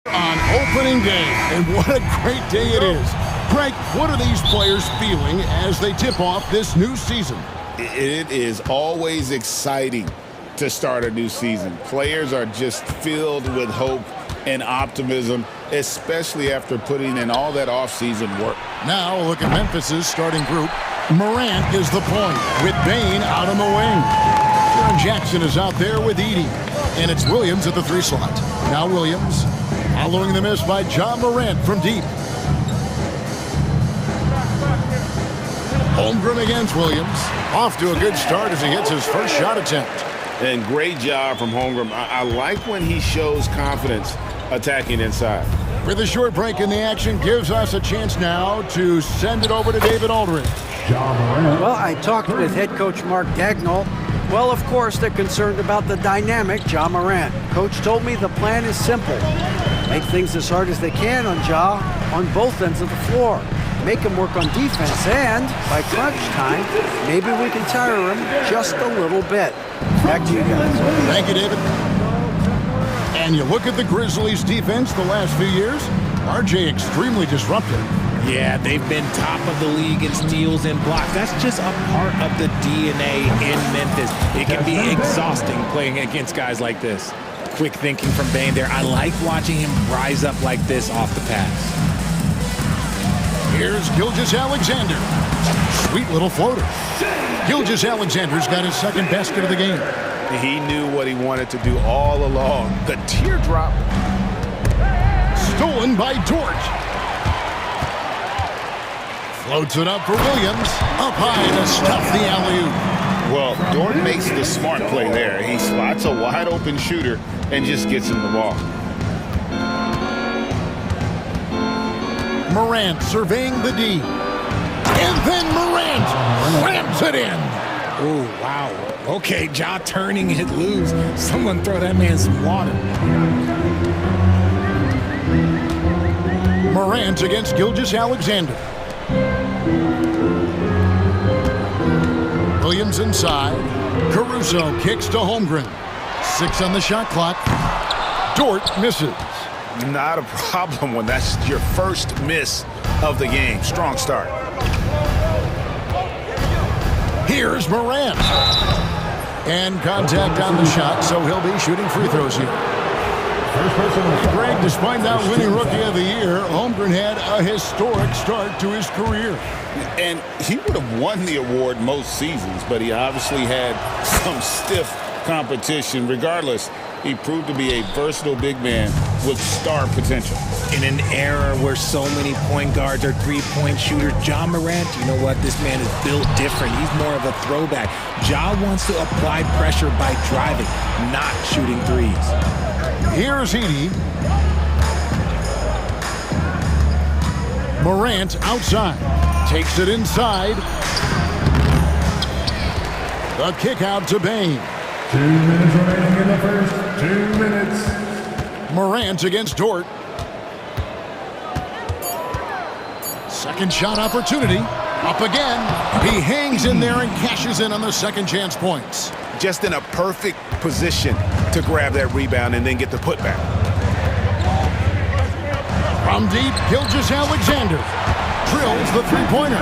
On opening day, and what a great day it is. Greg, what are these players feeling as they tip off this new season? It is always exciting to start a new season. Players are just filled with hope and optimism, especially after putting in all that off-season work. Now look at Memphis's starting group. Morant is the point, with Bain out on the wing. Jaren Jackson is out there with Edey, and it's Williams at the 3 slot. Now Williams, following the miss by John Morant from deep. Holmgren against Williams. Off to a good start as he hits his first shot attempt. And great job from Holmgren. I like when he shows confidence attacking inside. With a short break in the action, gives us a chance now to send it over to David Aldridge. Well, I talked with head coach Mark Dagnall. Well, of course, they're concerned about the dynamic Ja Morant. Coach told me the plan is simple. Make things as hard as they can on Ja on both ends of the floor. Make him work on defense, and by crunch time, maybe we can tire him just a little bit. Back to you guys. Thank you, David. And you look at the Grizzlies' defense the last few years, RJ extremely disruptive. Yeah, they've been top of the league in steals and blocks. That's just a part of the DNA in Memphis. It can be exhausting playing against guys like this. Quick thinking from Bain there. I like watching him rise up like this off the pass. Here's Gilgeous-Alexander. Sweet little floater. Gilgeous-Alexander's got his second basket of the game. He knew what he wanted to do all along. The teardrop. Stolen by Dort. Floats it up for Williams. Up high to stuff the alley-oop. Well, Dort makes the smart play there. He spots a wide-open shooter and just gets him the ball. Morant surveying the D. And then Morant slams it in. Oh, wow. Okay, Ja turning it loose. Someone throw that man some water. Morant against Gilgeous-Alexander. Williams inside. Caruso kicks to Holmgren. 6 on the shot clock. Dort misses. Not a problem when that's your first miss of the game. Strong start. Here's Morant. And contact on the shot, so he'll be shooting free throws here. Greg, despite not winning Rookie of the Year, Holmgren had a historic start to his career. And he would have won the award most seasons, but he obviously had some stiff competition. Regardless, he proved to be a versatile big man with star potential. In an era where so many point guards are three-point shooters, Ja Morant, you know what? This man is built different. He's more of a throwback. Ja wants to apply pressure by driving, not shooting threes. Here's Edey. Morant outside. Takes it inside. The kick out to Bain. 2 minutes remaining in the first. 2 minutes. Morant against Dort. Second shot opportunity. Up again. He hangs in there and cashes in on the second chance points. Just in a perfect position to grab that rebound and then get the putback. From deep, Gilgeous-Alexander drills the three-pointer.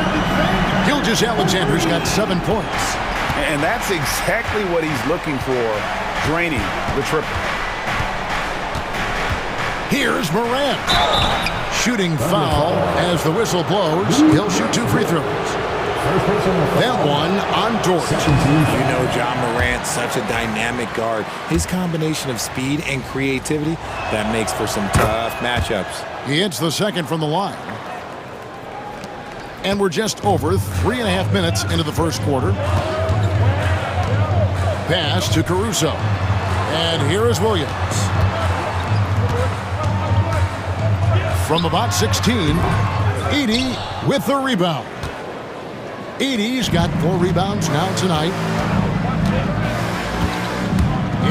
Gilgeous-Alexander's got 7 points. And that's exactly what he's looking for, draining the triple. Here's Morant. Shooting foul as the whistle blows. He'll shoot 2 free throws. That one on Dort. You know Ja Morant, such a dynamic guard. His combination of speed and creativity, that makes for some tough matchups. He hits the second from the line. And we're just over 3.5 minutes into the first quarter. Pass to Caruso. And here is Williams. From about 16, Edey with the rebound. Edey's got 4 rebounds now tonight.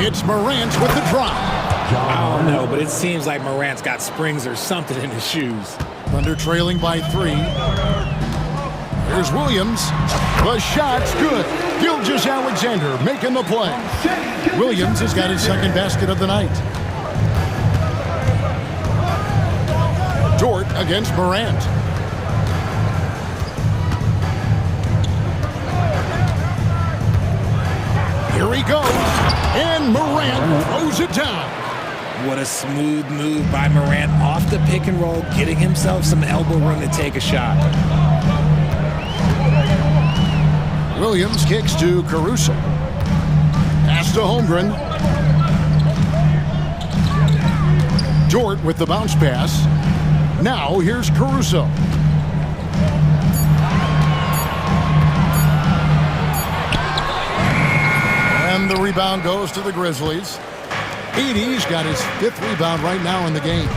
It's Morant with the drop. I don't know, but it seems like Morant's got springs or something in his shoes. Thunder trailing by 3. Here's Williams. The shot's good. Gilgeous-Alexander making the play. Williams has got his second basket of the night. Dort against Morant. Here he goes, and Morant throws it down. What a smooth move by Morant off the pick and roll, getting himself some elbow room to take a shot. Williams kicks to Caruso. Pass to Holmgren. Dort with the bounce pass. Now here's Caruso. And the rebound goes to the Grizzlies. Edey's got his 5th rebound right now in the game.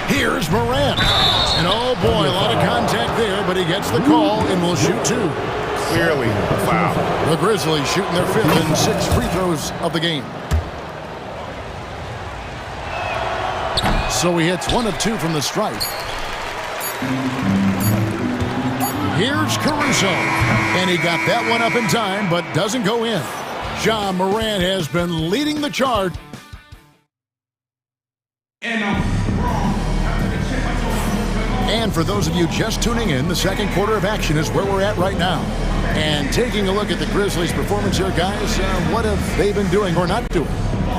Here's Morant. And oh boy, a lot of contact there, but he gets the call and will shoot 2. Clearly a foul. The Grizzlies shooting their 5th and 6th free throws of the game. So he hits 1 of 2 from the stripe. Here's Caruso. And he got that one up in time, but doesn't go in. Ja Morant has been leading the charge. And for those of you just tuning in, the second quarter of action is where we're at right now. And taking a look at the Grizzlies' performance here, guys, what have they been doing or not doing?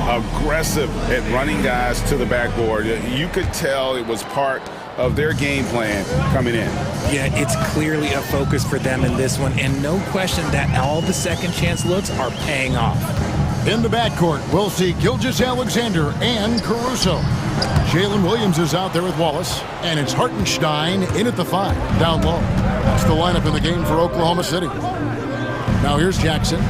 Aggressive at running guys to the backboard. You could tell it was part of their game plan coming in. Yeah, it's clearly a focus for them in this one, and no question that all the second chance looks are paying off. In the backcourt, we'll see Gilgeous-Alexander and Caruso. Jalen Williams is out there with Wallace, and it's Hartenstein in at the 5, down low. That's the lineup in the game for Oklahoma City. Now here's Jackson.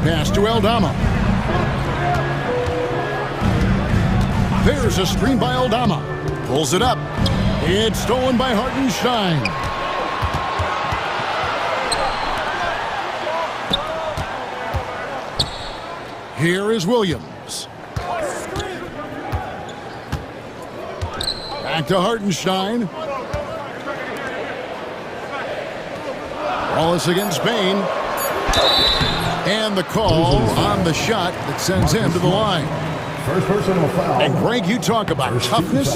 Pass to Aldama. There's a screen by Aldama. Pulls it up. It's stolen by Hartenstein. Here is Williams. Back to Hartenstein. Wallace against Bain. And the call on the shot that sends him to the line. First personal foul. And Greg, you talk about toughness,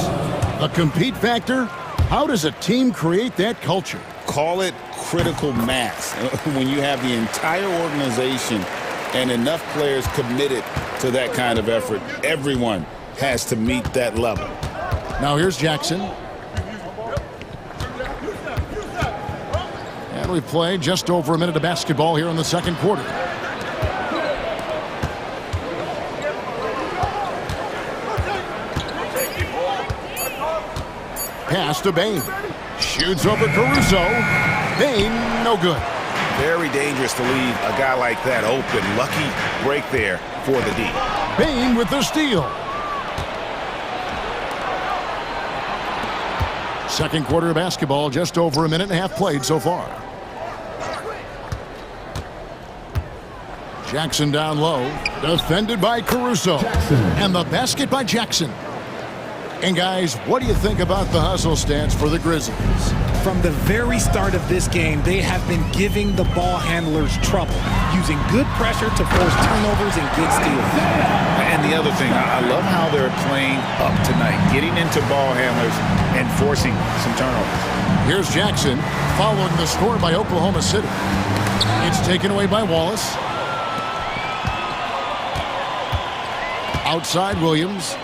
the compete factor. How does a team create that culture? Call it critical mass. When you have the entire organization and enough players committed to that kind of effort, everyone has to meet that level. Now here's Jackson. And we've played just over a minute of basketball here in the second quarter. Pass to Bain. Shoots over Caruso. Bain, no good. Very dangerous to leave a guy like that open. Lucky break there for the D. Bain with the steal. Second quarter of basketball, just over a minute and a half played so far. Jackson down low. Defended by Caruso. Jackson. And the basket by Jackson. And guys, what do you think about the hustle stance for the Grizzlies? From the very start of this game, they have been giving the ball handlers trouble, using good pressure to force turnovers and good steals. And the other thing, I love how they're playing up tonight, getting into ball handlers and forcing some turnovers. Here's Jackson, following the score by Oklahoma City. It's taken away by Wallace. Outside Williams.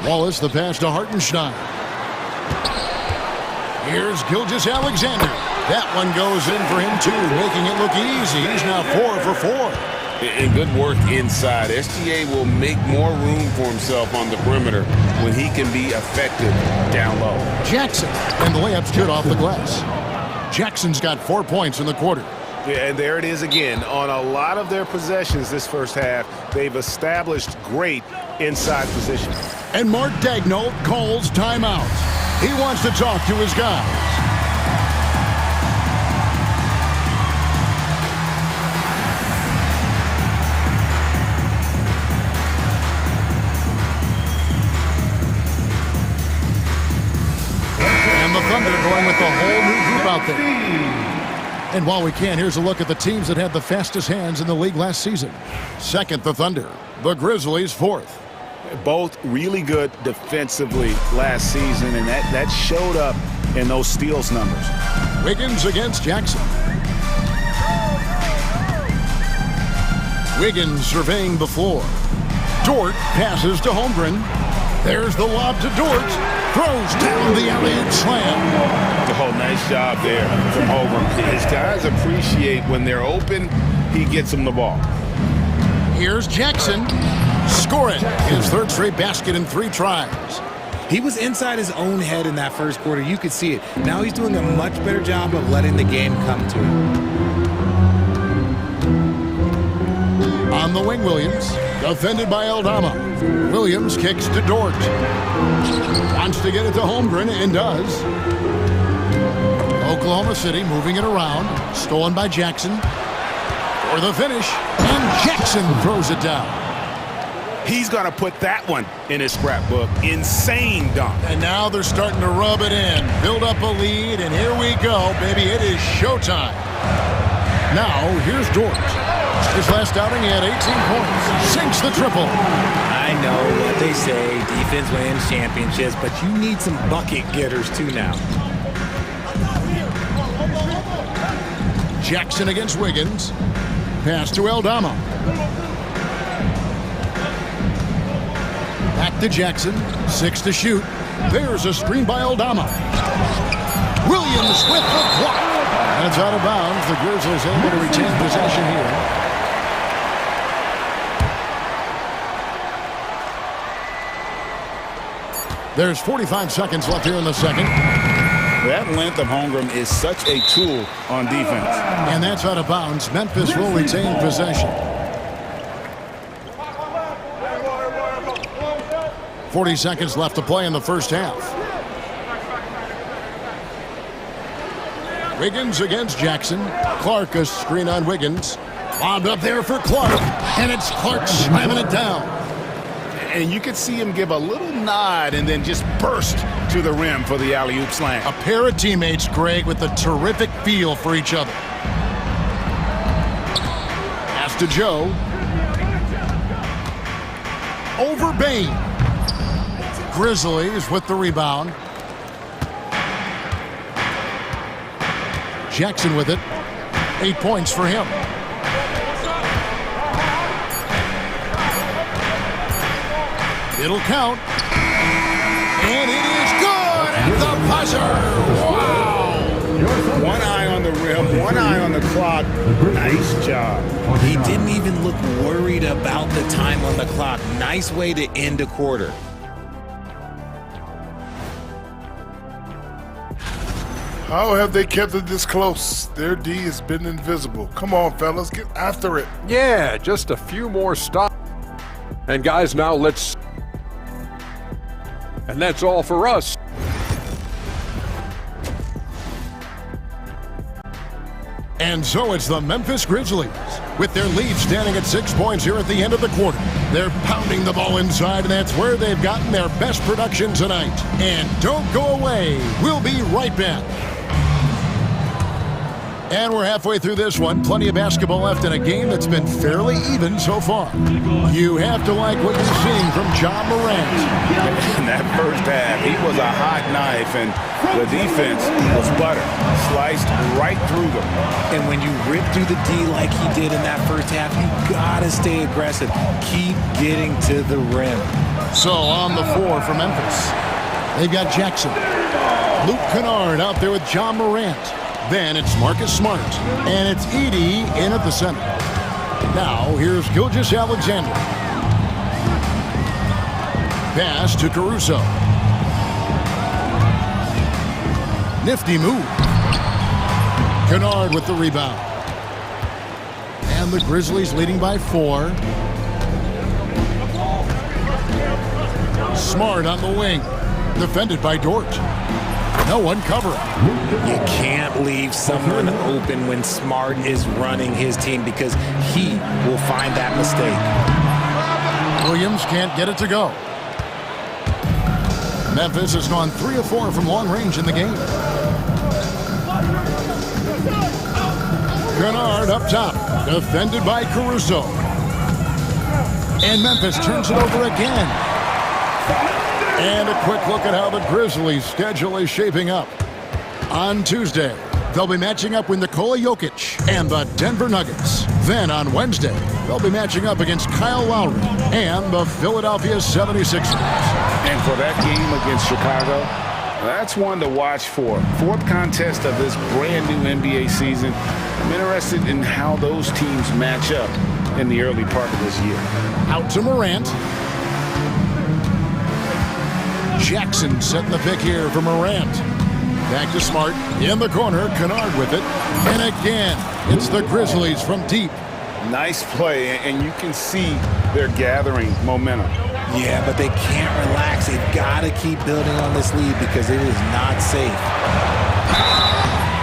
Wallace, the pass to Hartenstein. Here's Gilgeous-Alexander. That one goes in for him too, making it look easy. He's now 4 for 4. And good work inside. SGA will make more room for himself on the perimeter when he can be effective down low. Jackson, and the layup's good off the glass. Jackson's got 4 points in the quarter. Yeah, and there it is again. On a lot of their possessions this first half, they've established great inside position. And Mark Daigneault calls timeout. He wants to talk to his guys. And the Thunder going with the whole new group out there. And while we can, here's a look at the teams that had the fastest hands in the league last season. Second, the Thunder. The Grizzlies, fourth. Both really good defensively last season, and that showed up in those steals numbers. Wiggins against Jackson. Wiggins surveying the floor. Dort passes to Holmgren. There's the lob to Dort. Throws down the alley-oop slam. Oh, nice job there from Holmgren. His guys appreciate when they're open, he gets them the ball. Here's Jackson. Scoring his third straight basket in 3 tries. He was inside his own head in that first quarter. You could see it. Now he's doing a much better job of letting the game come to him. On the wing, Williams. Defended by Aldama. Williams kicks to Dort. Wants to get it to Holmgren and does. Oklahoma City moving it around. Stolen by Jackson. For the finish. And Jackson throws it down. He's going to put that one in his scrapbook. Insane dunk. And now they're starting to rub it in. Build up a lead, and here we go, baby. It is showtime. Now, here's Dort. His last outing, he had 18 points. Sinks the triple. I know what they say, defense wins championships, but you need some bucket getters too now. Jackson against Wiggins. Pass to Aldama. Back to Jackson. 6 to shoot. There's a screen by Aldama. Williams with the block. That's out of bounds. The Grizzlies able to retain possession here. There's 45 seconds left here in the second. That length of Holmgren is such a tool on defense. And that's out of bounds. Memphis will retain possession. 40 seconds left to play in the first half. Wiggins against Jackson. Clark a screen on Wiggins. Lobbed up there for Clark. And it's Clark slamming it down. And you could see him give a little nod and then just burst to the rim for the alley-oop slam. A pair of teammates, Greg, with a terrific feel for each other. Pass to Joe. Over Bain. Grizzlies with the rebound. Jackson with it. 8 points for him. It'll count. And it is good at the buzzer. Wow. One eye on the rim, one eye on the clock. Nice job. He didn't even look worried about the time on the clock. Nice way to end a quarter. How have they kept it this close? Their D has been invisible. Come on, fellas, get after it. Yeah, just a few more stops. And guys, now let's... And that's all for us. And so it's the Memphis Grizzlies. With their lead standing at 6 points here at the end of the quarter. They're pounding the ball inside, and that's where they've gotten their best production tonight. And don't go away. We'll be right back. And we're halfway through this one. Plenty of basketball left in a game that's been fairly even so far. You have to like what you're seeing from John Morant. In that first half, he was a hot knife, and the defense was butter. Sliced right through them. And when you rip through the D like he did in that first half, you gotta stay aggressive. Keep getting to the rim. So on the floor for Memphis, they've got Jackson. Luke Kennard out there with John Morant. Then it's Marcus Smart, and it's Edey in at the center. Now, here's Gilgeous-Alexander. Pass to Caruso. Nifty move. Kennard with the rebound. And the Grizzlies leading by 4. Smart on the wing. Defended by Dort. No one covering. You can't leave someone open when Smart is running his team because he will find that mistake. Williams can't get it to go. Memphis has gone 3 of 4 from long range in the game. Kennard up top, defended by Caruso. And Memphis turns it over again. And a quick look at how the Grizzlies' schedule is shaping up. On Tuesday, they'll be matching up with Nikola Jokic and the Denver Nuggets. Then on Wednesday, they'll be matching up against Kyle Lowry and the Philadelphia 76ers. And for that game against Chicago, that's one to watch for. Fourth contest of this brand new NBA season. I'm interested in how those teams match up in the early part of this year. Out to Morant. Jackson setting the pick here for Morant. Back to Smart. In the corner, Kennard with it. And again, it's the Grizzlies from deep. Nice play, and you can see they're gathering momentum. Yeah, but they can't relax. They've got to keep building on this lead because it is not safe.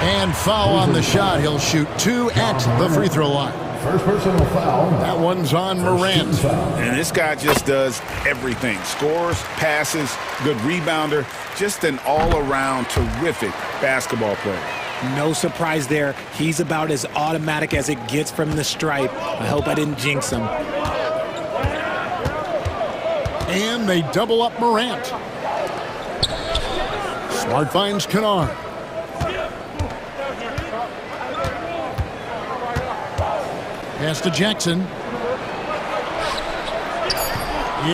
And foul on the shot. He'll shoot 2 at the free throw line. First personal foul. That one's on Morant. And this guy just does everything. Scores, passes, good rebounder. Just an all-around terrific basketball player. No surprise there. He's about as automatic as it gets from the stripe. I hope I didn't jinx him. And they double up Morant. Smart finds Kennard. Pass to Jackson.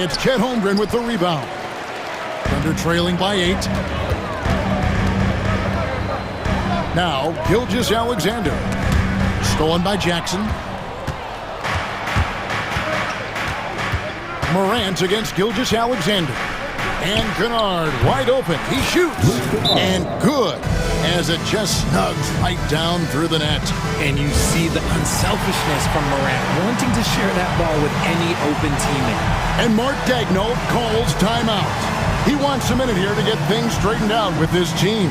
It's Chet Holmgren with the rebound. Thunder trailing by 8. Now, Gilgeous-Alexander. Stolen by Jackson. Morant against Gilgeous-Alexander. And Kennard wide open. He shoots. And good, as it just snugs right down through the net. And you see the unselfishness from Morant, wanting to share that ball with any open teammate. And Mark Daigneault calls timeout. He wants a minute here to get things straightened out with his team.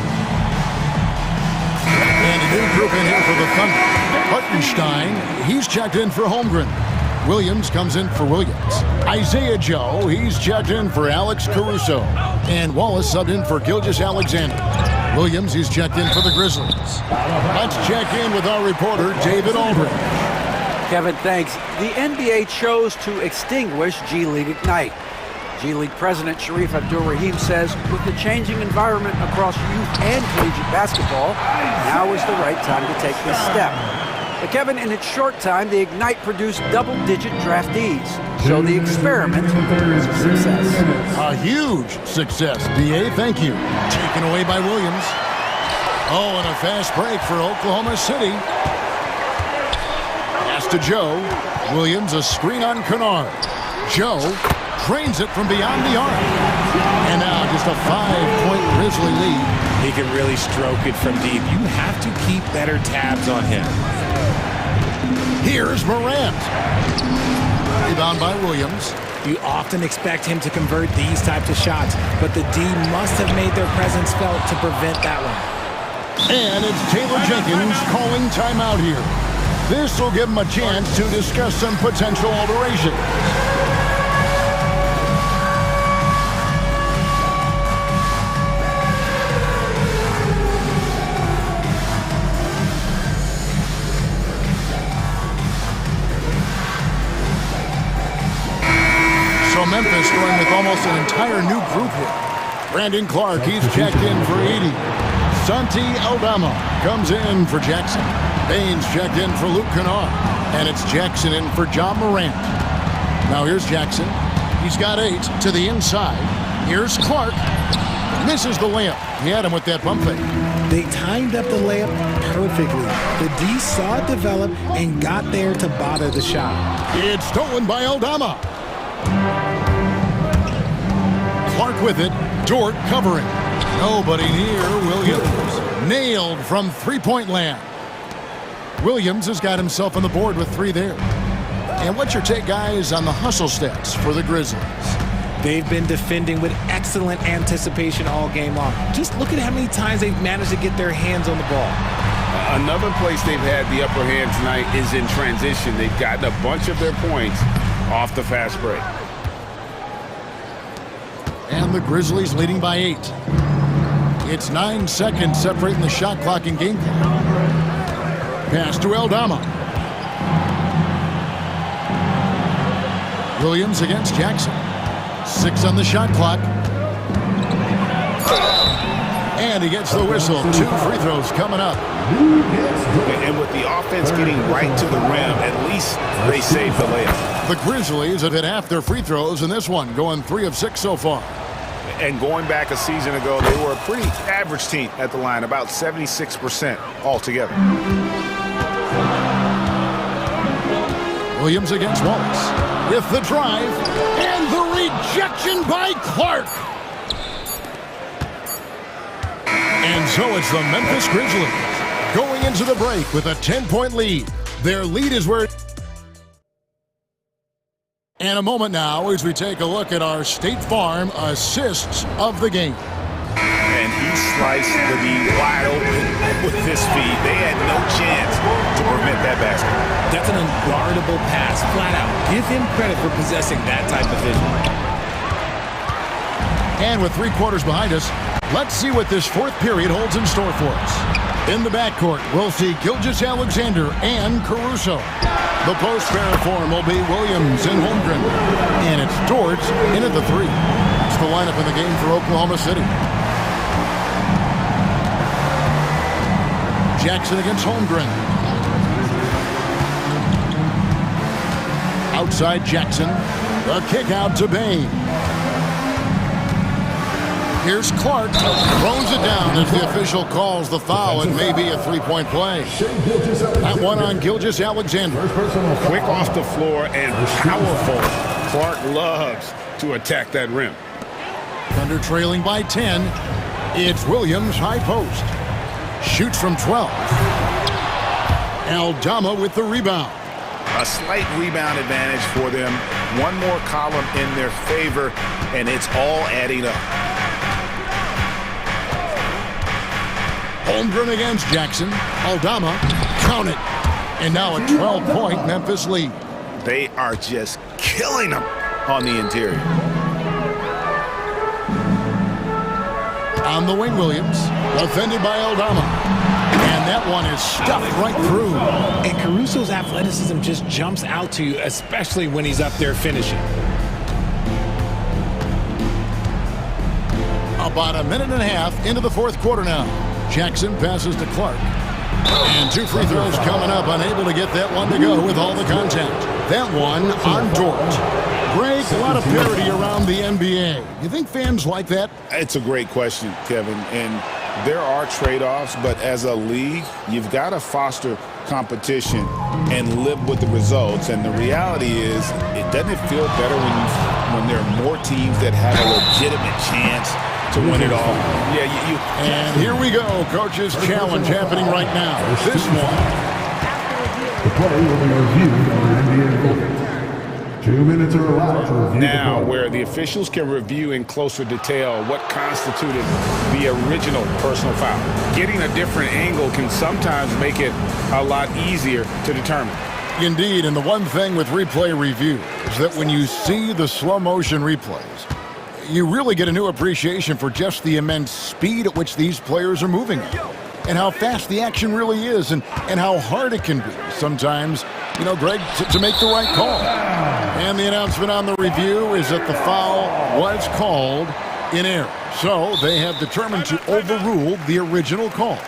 And a new group in here for the Thunder. Hartenstein, he's checked in for Holmgren. Williams comes in for Williams. Isaiah Joe, he's checked in for Alex Caruso. And Wallace subbed in for Gilgeous-Alexander. Williams, he's checked in for the Grizzlies. Let's check in with our reporter, David Aldridge. Kevin, thanks. The NBA chose to extinguish G League Ignite. G League President Sharif Abdul-Rahim says with the changing environment across youth and collegiate basketball, now is the right time to take this step. But Kevin, in its short time, the Ignite produced double-digit draftees. So the experiment was a success. A huge success, D.A. Thank you. Taken away by Williams. Oh, and a fast break for Oklahoma City. Pass to Joe. Williams, a screen on Kennard. Joe drains it from beyond the arc. And now just a 5-point Grizzly lead. He can really stroke it from deep. You have to keep better tabs on him. Here's Morant. Rebound by Williams. You often expect him to convert these types of shots, but the D must have made their presence felt to prevent that one. And it's Taylor Jenkins calling timeout here. This will give him a chance to discuss some potential alteration. So Memphis going with almost an entire new group here. Brandon Clark, he's checked in for 80. Santi Aldama comes in for Jackson. Baines checked in for Luke Kennard. And it's Jackson in for John Morant. Now here's Jackson. He's got 8 to the inside. Here's Clark. Misses the layup. He had him with that bump fake. They timed up the layup perfectly. The D saw it develop and got there to bother the shot. It's stolen by Aldama. Clark with it. Dort covering. Nobody near Williams. Nailed from three-point land. Williams has got himself on the board with 3 there. And what's your take, guys, on the hustle stats for the Grizzlies? They've been defending with excellent anticipation all game long. Just look at how many times they've managed to get their hands on the ball. Another place they've had the upper hand tonight is in transition. They've gotten a bunch of their points off the fast break. And the Grizzlies leading by 8. It's 9 seconds separating the shot clock and game clock. Pass to Aldama. Williams against Jackson. 6 on the shot clock. And he gets the whistle. 2 free throws coming up. And with the offense getting right to the rim, at least they saved the layup. The Grizzlies have hit half their free throws in this one, going 3 of 6 so far. And going back a season ago, they were a pretty average team at the line, about 76% altogether. Williams against Wallace with the drive and the rejection by Clark. And so it's the Memphis Grizzlies going into the break with a 10-point lead. Their lead is where... And a moment now as we take a look at our State Farm assists of the game. And he sliced the D wide open with his feed. They had no chance to prevent that basket. That's an unguardable pass, flat out. Give him credit for possessing that type of vision. And with 3 quarters behind us, let's see what this 4th period holds in store for us. In the backcourt, we'll see Gilgeous-Alexander and Caruso. The post pair form will be Williams and Holmgren. And it's Dort in at the 3. It's the lineup in the game for Oklahoma City. Jackson against Holmgren. Outside Jackson. The kick out to Bain. Here's Clark. Throws it down as the official calls the foul. It may be a 3-point play. That one on Gilgeous-Alexander. Quick off the floor and powerful. Clark loves to attack that rim. Thunder trailing by 10. It's Williams high post. Shoots from 12. Aldama with the rebound. A slight rebound advantage for them. One more column in their favor, and it's all adding up. Holmgren against Jackson. Aldama, count it. And now a 12-point Memphis lead. They are just killing them on the interior. On the wing, Williams. Defended by Aldama. And that one is stuffed right through. And Caruso's athleticism just jumps out to you, especially when he's up there finishing. About a minute and a half into the 4th quarter now. Jackson passes to Clark. And 2 free throws coming up, unable to get that one to go with all the contact. That one on Dort. Greg, a lot of parity around the NBA. You think fans like that? It's a great question, Kevin. And there are trade-offs, but as a league, you've got to foster competition and live with the results. And the reality is, it doesn't feel better when there are more teams that have a legitimate chance to win it all. Yeah, And here we go. Coach's challenge happening right now. This one. The play will be reviewed on NBA Voting. 2 minutes are allowed to review now the play. where the officials can review in closer detail what constituted the original personal foul. Getting a different angle can sometimes make it a lot easier to determine. Indeed, and the one thing with replay review is that when you see the slow motion replays, you really get a new appreciation for just the immense speed at which these players are moving at, and how fast the action really is, and how hard it can be sometimes, you know, Greg, to make the right call. And the announcement on the review is that the foul was called in error. So they have determined to overrule the original call.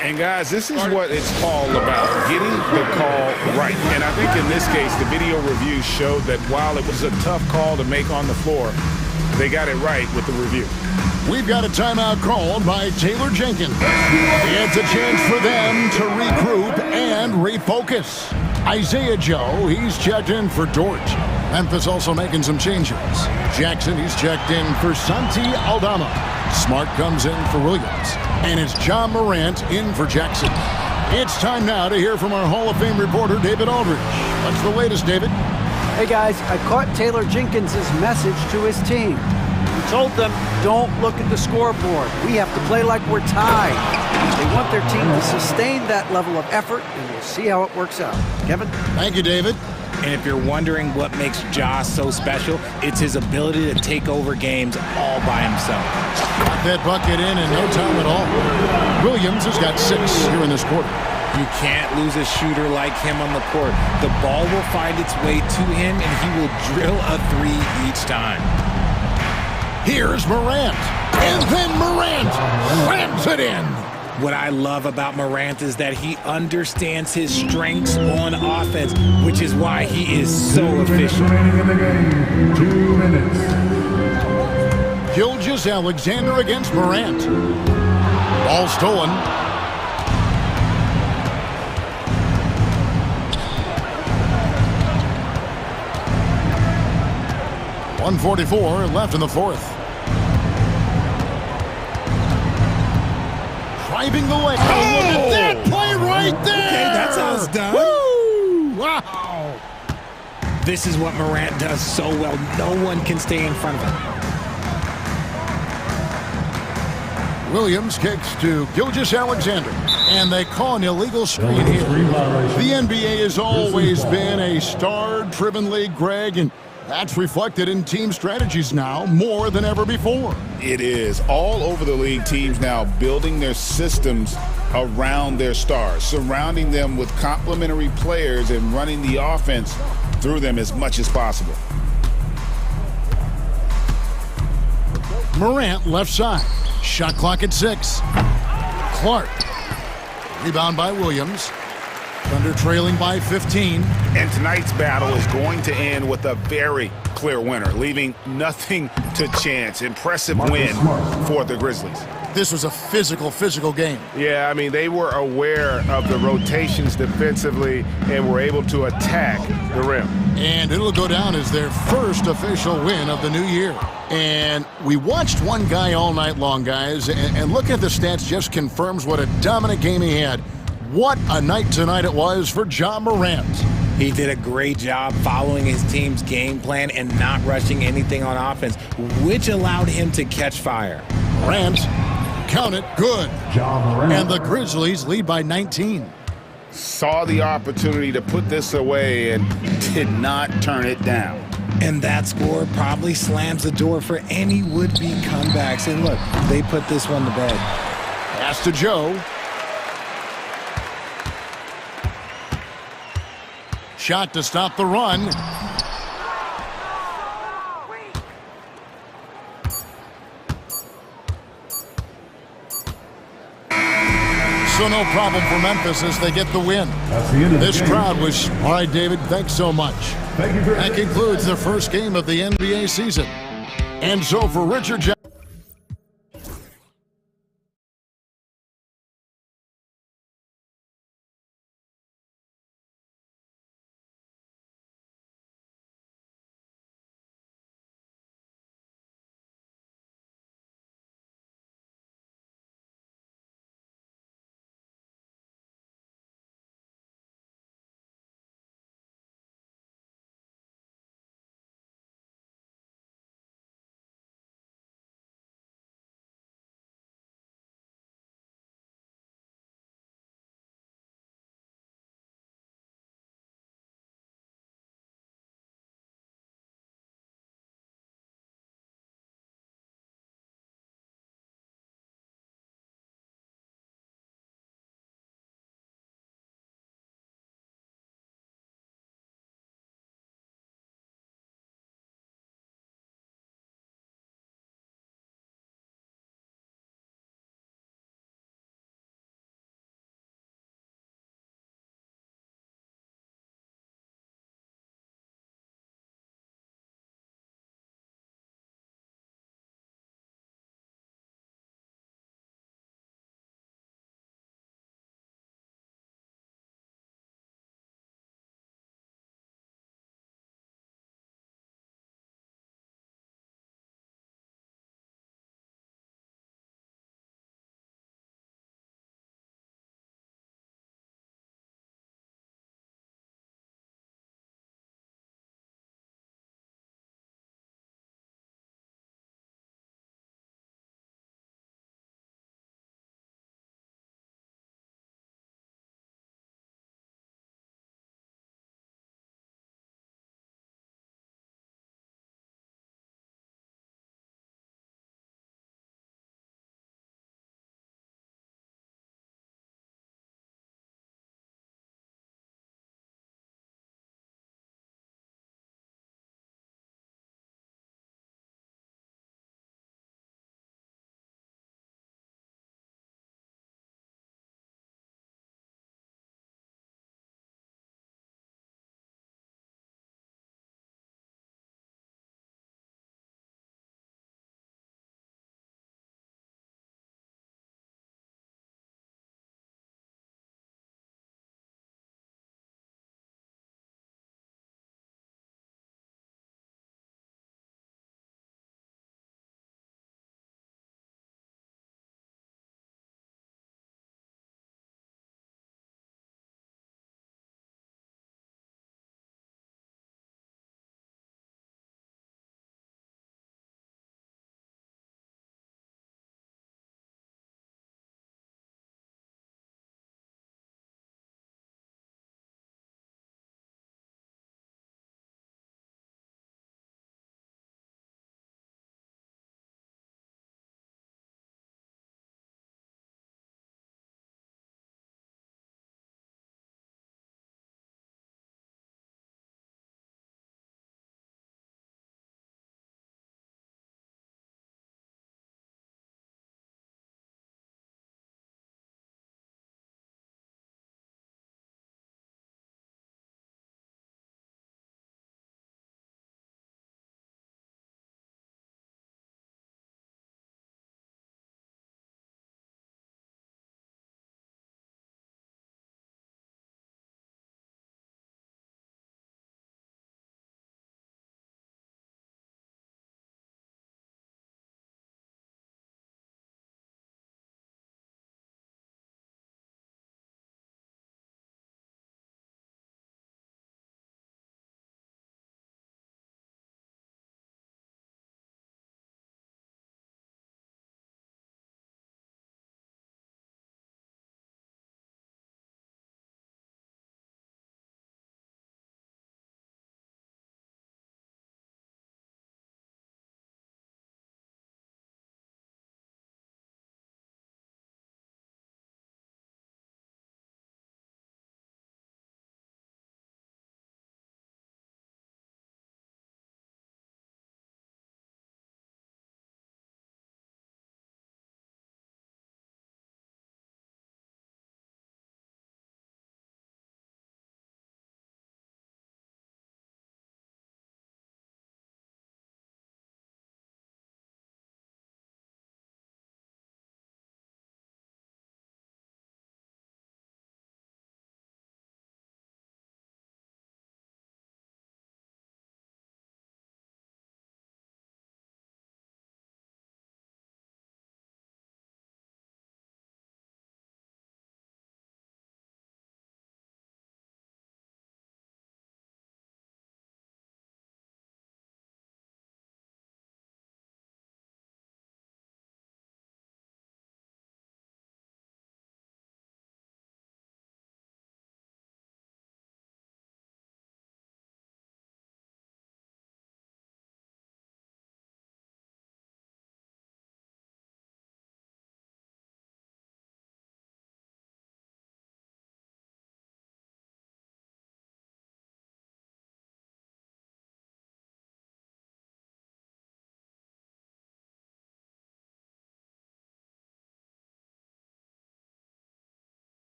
And guys, this is what it's all about, getting the call right. And I think in this case, the video review showed that while it was a tough call to make on the floor, they got it right with the review. We've got a timeout called by Taylor Jenkins. It's a chance for them to regroup and refocus. Isaiah Joe, he's checked in for Dort. Memphis also making some changes. Jackson, he's checked in for Santi Aldama. Smart comes in for Williams. And it's John Morant in for Jackson. It's time now to hear from our Hall of Fame reporter, David Aldridge. What's the latest, David? Hey guys, I caught Taylor Jenkins' message to his team. He told them, don't look at the scoreboard. We have to play like we're tied. They want their team to sustain that level of effort, and we'll see how it works out. Kevin? Thank you, David. And if you're wondering what makes Josh so special, it's his ability to take over games all by himself. Got that bucket in no time at all. Williams has got 6 here in this quarter. You can't lose a shooter like him on the court. The ball will find its way to him, and he will drill a three each time. Here's Morant. And then Morant slams it in. What I love about Morant is that he understands his strengths on offense, which is why he is so efficient. Remaining in the game, 2 minutes. Gilgeous-Alexander against Morant. Ball stolen. .144 left in the fourth. Driving the lane. Oh, look at that play right there! Okay, that's how it's done. Woo! Wow! This is what Morant does so well. No one can stay in front of him. Williams kicks to Gilgeous-Alexander, and they call an illegal screen here. The NBA has always been a star-driven league, Greg, and that's reflected in team strategies now more than ever before. It is. All over the league, teams now building their systems around their stars, surrounding them with complementary players and running the offense through them as much as possible. Morant left side. Shot clock at 6. Clark. Rebound by Williams. Thunder trailing by 15. And tonight's battle is going to end with a very clear winner, leaving nothing to chance. Impressive win for the Grizzlies. This was a physical game. Yeah, I mean, they were aware of the rotations defensively and were able to attack the rim. And it'll go down as their first official win of the new year. And we watched one guy all night long, guys, and look at the stats just confirms what a dominant game he had. What a night tonight it was for Ja Morant. He did a great job following his team's game plan and not rushing anything on offense, which allowed him to catch fire. Morant, count it, good. Ja Morant. And the Grizzlies lead by 19. Saw the opportunity to put this away and did not turn it down. And that score probably slams the door for any would-be comebacks. And look, they put this one to bed. Pass to Joe. Shot to stop the run. So no problem for Memphis as they get the win. That's the end of This the game. crowd was... All right, David, thanks so much. Thank you very much. That concludes the first game of the NBA season. And so for Richard Jackson...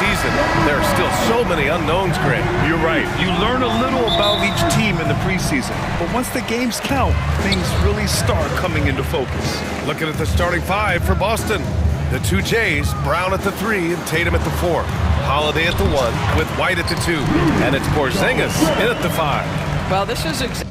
season, there are still so many unknowns, Greg. You're right. You learn a little about each team in the preseason. But once the games count, things really start coming into focus. Looking at the starting five for Boston. The two Jays, Brown at the 3 and Tatum at the 4. Holiday at the 1 with White at the 2. And it's Porzingis in at the 5. Well, this is exactly.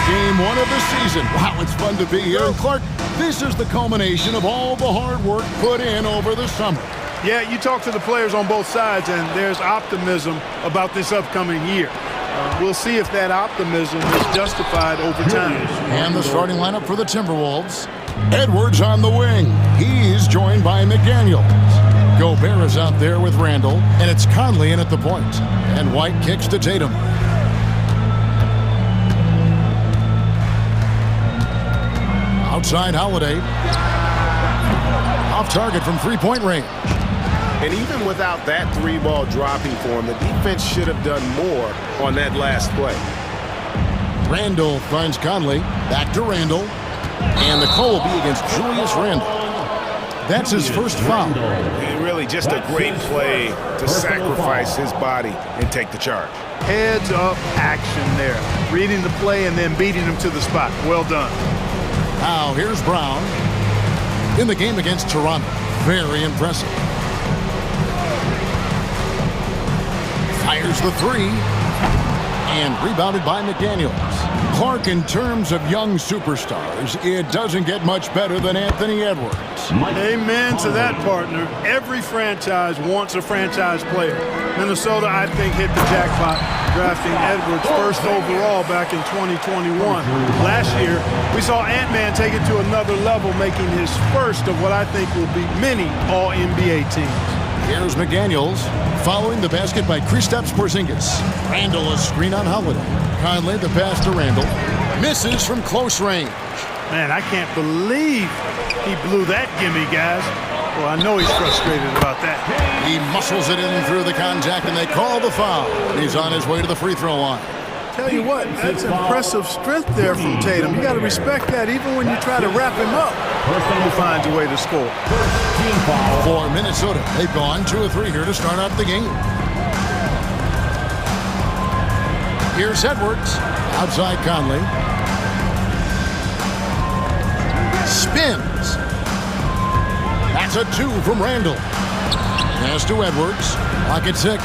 Game 1 of the season. Wow, it's fun to be here. And Clark, this is the culmination of all the hard work put in over the summer. Yeah, you talk to the players on both sides, and there's optimism about this upcoming year. We'll see if that optimism is justified over time. And the starting lineup for the Timberwolves. Edwards on the wing. He's joined by McDaniels. Gobert is out there with Randall, and it's Conley in at the point. And White kicks to Tatum. Outside Holiday. Off target from three-point range. And even without that 3-ball dropping for him, the defense should have done more on that last play. Randall finds Conley. Back to Randall. And the call will be against Julius Randall. That's his first foul. And really just a great play to sacrifice his body and take the charge. Heads-up action there. Reading the play and then beating him to the spot. Well done. Now here's Brown in the game against Toronto. Very impressive. Fires the 3 and rebounded by McDaniels. Clark, in terms of young superstars, it doesn't get much better than Anthony Edwards. Amen to that, partner. Every franchise wants a franchise player. Minnesota, I think, hit the jackpot drafting Edwards first overall back in 2021. Last year, we saw Ant-Man take it to another level, making his first of what I think will be many All-NBA teams. Here's McDaniels, following the basket by Kristaps Porzingis. Randall a screen on Holiday. Conley the pass to Randall. Misses from close range. Man, I can't believe he blew that gimme, guys. Well, I know he's frustrated about that. He muscles it in through the contact, and they call the foul. He's on his way to the free throw line. Tell you what, that's impressive strength there from Tatum. You got to respect that even when you try to wrap him up. He finds a way to score. For Minnesota, they've gone 2 of 3 here to start out the game. Here's Edwards, outside Conley. Spins. That's a 2 from Randall. Pass to Edwards. Clock at 6.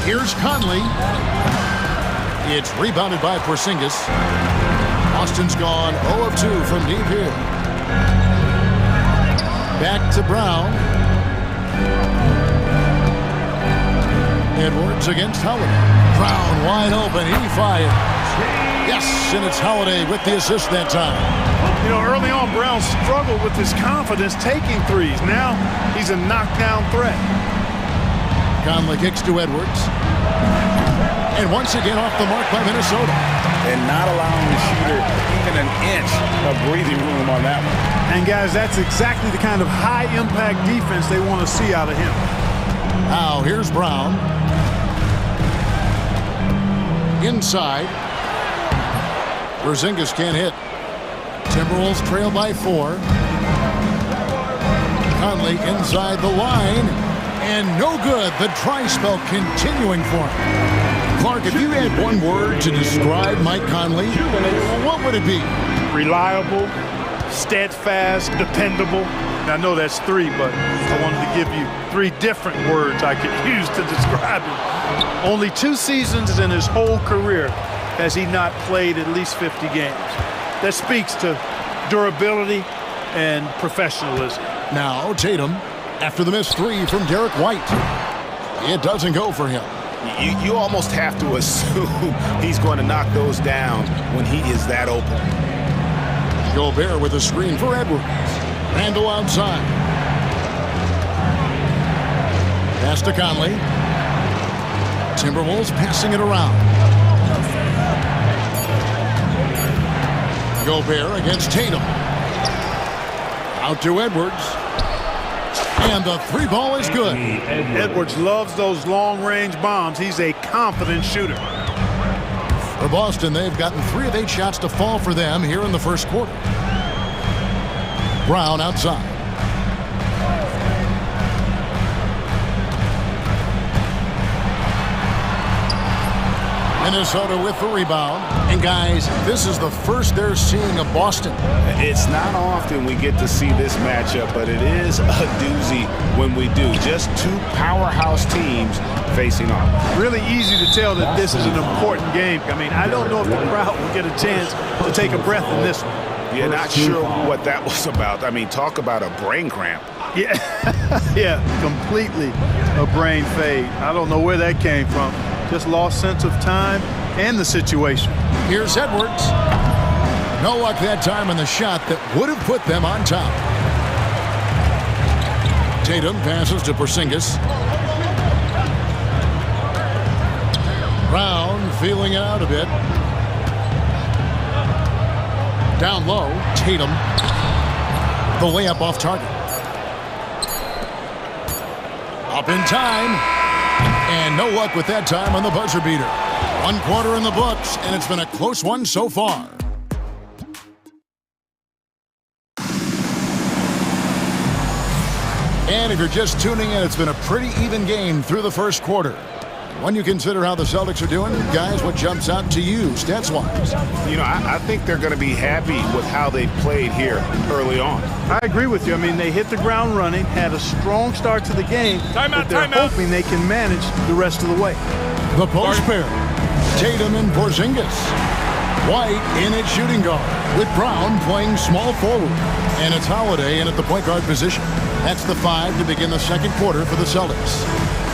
Here's Conley. It's rebounded by Porzingis. Boston's gone 0 of 2 from deep here. Back to Brown. Edwards against Holiday. Brown wide open. He fires. Yes, and it's Holiday with the assist that time. You know, early on, Brown struggled with his confidence taking threes. Now, he's a knockdown threat. Conley kicks to Edwards. And once again off the mark by Minnesota. And not allowing the shooter even an inch of breathing room on that one. And guys, that's exactly the kind of high-impact defense they want to see out of him. Now, here's Brown. Inside. Porzingis can't hit. Timberwolves trail by 4. Conley inside the line. And no good. The dry spell continuing for him. Clark, if you had one word to describe Mike Conley, what would it be? Reliable, steadfast, dependable. Now, I know that's 3, but I wanted to give you 3 different words I could use to describe him. Only 2 seasons in his whole career has he not played at least 50 games. That speaks to durability and professionalism. Now, Tatum, after the missed 3 from Derek White. It doesn't go for him. You almost have to assume he's going to knock those down when he is that open. Gobert with a screen for Edwards. Randall outside. Pass to Conley. Timberwolves passing it around. Gobert against Tatum. Out to Edwards. And the three ball is good. Edwards loves those long-range bombs. He's a confident shooter. For Boston, they've gotten 3 of 8 shots to fall for them here in the first quarter. Brown outside. Minnesota with the rebound. And guys, this is the first they're seeing of Boston. It's not often we get to see this matchup, but it is a doozy when we do. Just 2 powerhouse teams facing off. Really easy to tell that this is an important game. I mean, I don't know if the crowd will get a chance to take a breath in this one. Yeah, not sure what that was about. I mean, talk about a brain cramp. Yeah, yeah, completely a brain fade. I don't know where that came from. Just lost sense of time and the situation. Here's Edwards. No luck that time on the shot that would have put them on top. Tatum passes to Porzingis. Brown feeling it out a bit. Down low, Tatum. The layup off target. Up in time. And no luck with that time on the buzzer beater. 1 quarter in the books, and it's been a close one so far. And if you're just tuning in, it's been a pretty even game through the first quarter. When you consider how the Celtics are doing, guys, what jumps out to you stats-wise? You know, I think they're going to be happy with how they played here early on. I agree with you. I mean, they hit the ground running, had a strong start to the game, but they're hoping they can manage the rest of the way. The post pair, Tatum and Porzingis. White in at shooting guard, with Brown playing small forward. And it's Holiday in at the point guard position. That's the 5 to begin the second quarter for the Celtics.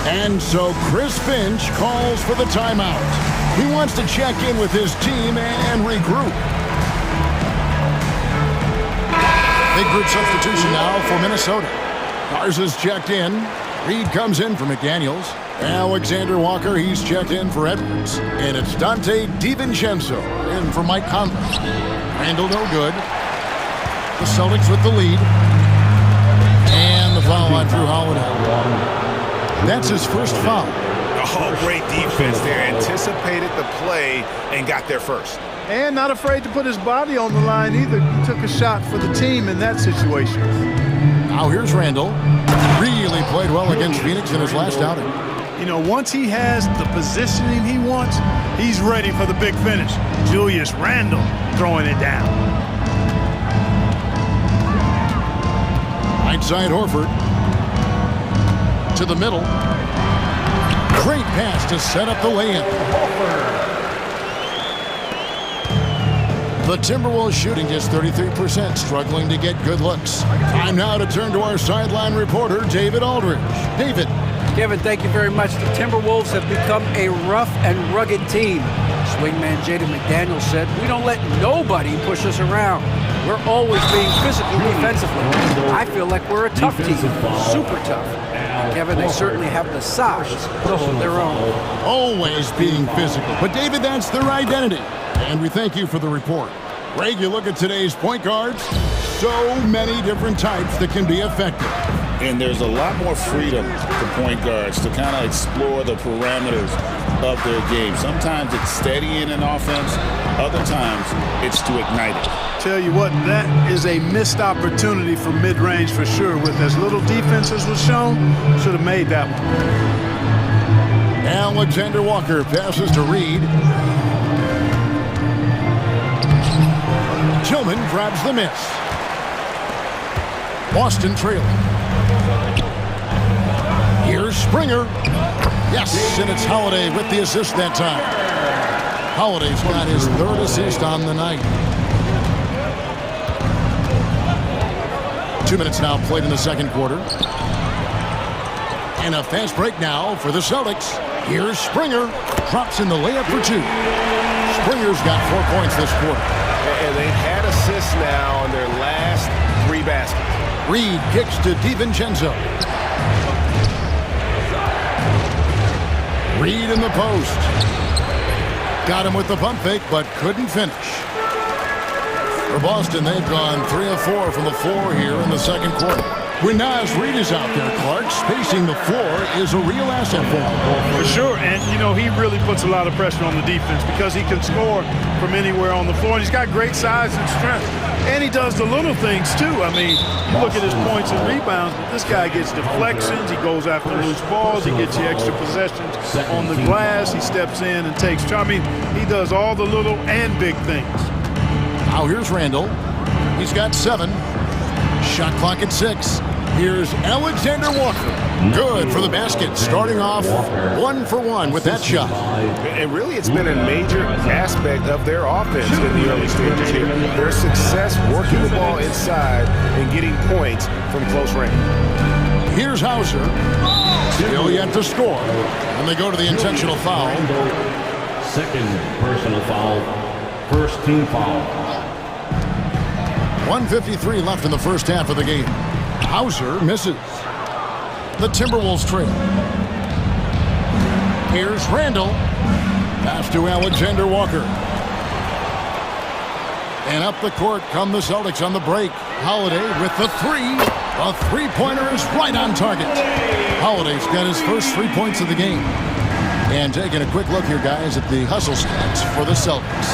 And so Chris Finch calls for the timeout. He wants to check in with his team and regroup. Big group substitution now for Minnesota. Garza's checked in. Reed comes in for McDaniels. Alexander Walker, he's checked in for Edwards. And it's Dante DiVincenzo in for Mike Conley. Randall no good. The Celtics with the lead. And the foul on Drew Holiday. That's his first foul. Oh, great defense there. Anticipated the play and got there first. And not afraid to put his body on the line either. He took a shot for the team in that situation. Now here's Randall. Really played well against Phoenix in his last outing. You know, once he has the positioning he wants, he's ready for the big finish. Julius Randle throwing it down. Right side Horford. To the middle. Great pass to set up the lay-in. The Timberwolves shooting just 33%, struggling to get good looks. Time now to turn to our sideline reporter, David Aldridge. David. Kevin, thank you very much. The Timberwolves have become a rough and rugged team. Swingman Jaden McDaniels said, "We don't let nobody push us around. We're always being physical defensively. I feel like we're a tough team, super tough." Kevin, they certainly have the size to hold their own. Always being physical. But, David, that's their identity. And we thank you for the report. Greg, you look at today's point guards, so many different types that can be effective. And there's a lot more freedom for point guards to kind of explore the parameters of their game. Sometimes it's steadying an offense. Other times it's to ignite it. Tell you what, that is a missed opportunity for mid-range for sure. With as little defense as was shown, should have made that one. Alexander Walker passes to Reed. Tillman grabs the miss. Boston trailing. Here's Springer. Yes, and it's Holiday with the assist that time. Holiday's got his 3rd assist on the night. 2 minutes now played in the second quarter. And a fast break now for the Celtics. Here's Springer. Drops in the layup for 2. Springer's got 4 points this quarter. And they've had assists now on their last 3 baskets. Reed kicks to DiVincenzo. Reed in the post. Got him with the pump fake, but couldn't finish. For Boston, they've gone 3 of 4 from the floor here in the second quarter. When Naz Reed is out there, Clark, spacing the floor is a real asset for him. For sure, and you know, he really puts a lot of pressure on the defense because he can score from anywhere on the floor, and he's got great size and strength. And he does the little things too. I mean, you look at his points and rebounds, but this guy gets deflections, he goes after loose balls, he gets you extra possessions on the glass, he steps in and takes charge. I mean, he does all the little and big things. Now here's Randall. He's got 7. Shot clock at 6. Here's Alexander Walker. Good for the basket, starting off 1 for 1 with that shot. And really, it's been a major aspect of their offense in the early stages here. Their success working the ball inside and getting points from close range. Here's Hauser. Still yet to score. And they go to the intentional foul. Second personal foul. First team foul. 1:53 left in the first half of the game. Hauser misses. The Timberwolves trail. Here's Randall. Pass to Alexander Walker. And up the court come the Celtics on the break. Holiday with the 3. A three-pointer is right on target. Holiday's got his first 3 points of the game. And taking a quick look here, guys, at the hustle stats for the Celtics.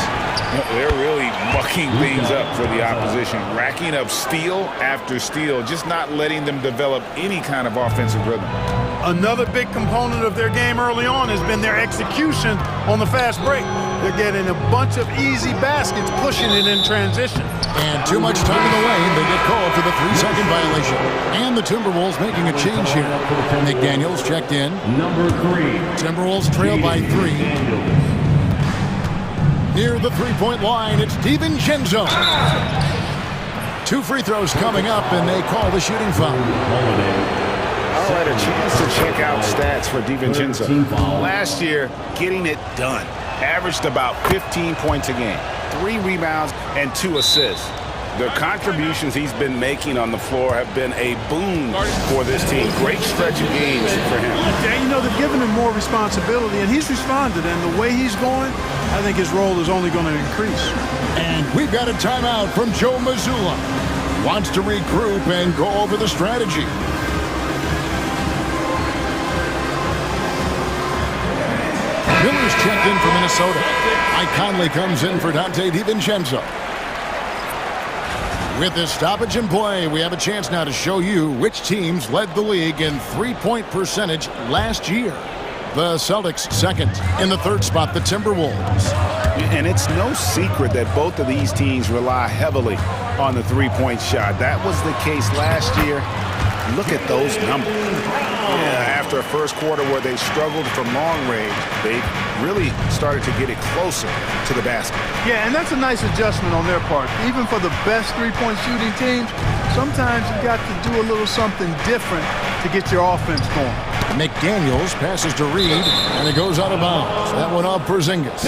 They're really mucking things up for the opposition, racking up steal after steal, just not letting them develop any kind of offensive rhythm. Another big component of their game early on has been their execution on the fast break. They're getting a bunch of easy baskets, pushing it in transition. And too much time in the lane, they get called for the 3-second violation. And the Timberwolves making a change here. McDaniels checked in. Number 3. Timberwolves trail by 3. Near the three-point line, it's DiVincenzo. 2 free throws coming up, and they call the shooting foul. All right, a chance to check out stats for DiVincenzo. Last year, getting it done. Averaged about 15 points a game, 3 rebounds, and 2 assists. The contributions he's been making on the floor have been a boon for this team. Great stretch of games for him. Yeah, you know, they've given him more responsibility, and he's responded. And the way he's going, I think his role is only going to increase. And we've got a timeout from Joe Mazzulla. Wants to regroup and go over the strategy. Miller's checked in for Minnesota. Mike Conley comes in for Dante DiVincenzo. With this stoppage in play, we have a chance now to show you which teams led the league in three-point percentage last year. The Celtics second. In the third spot, the Timberwolves. And it's no secret that both of these teams rely heavily on the three-point shot. That was the case last year. Look at those numbers. Yeah, after a first quarter where they struggled from long range, they really started to get it closer to the basket. Yeah, and that's a nice adjustment on their part. Even for the best three-point shooting teams, sometimes you got to do a little something different to get your offense going. McDaniels passes to Reed, and it goes out of bounds. That one off Porzingis.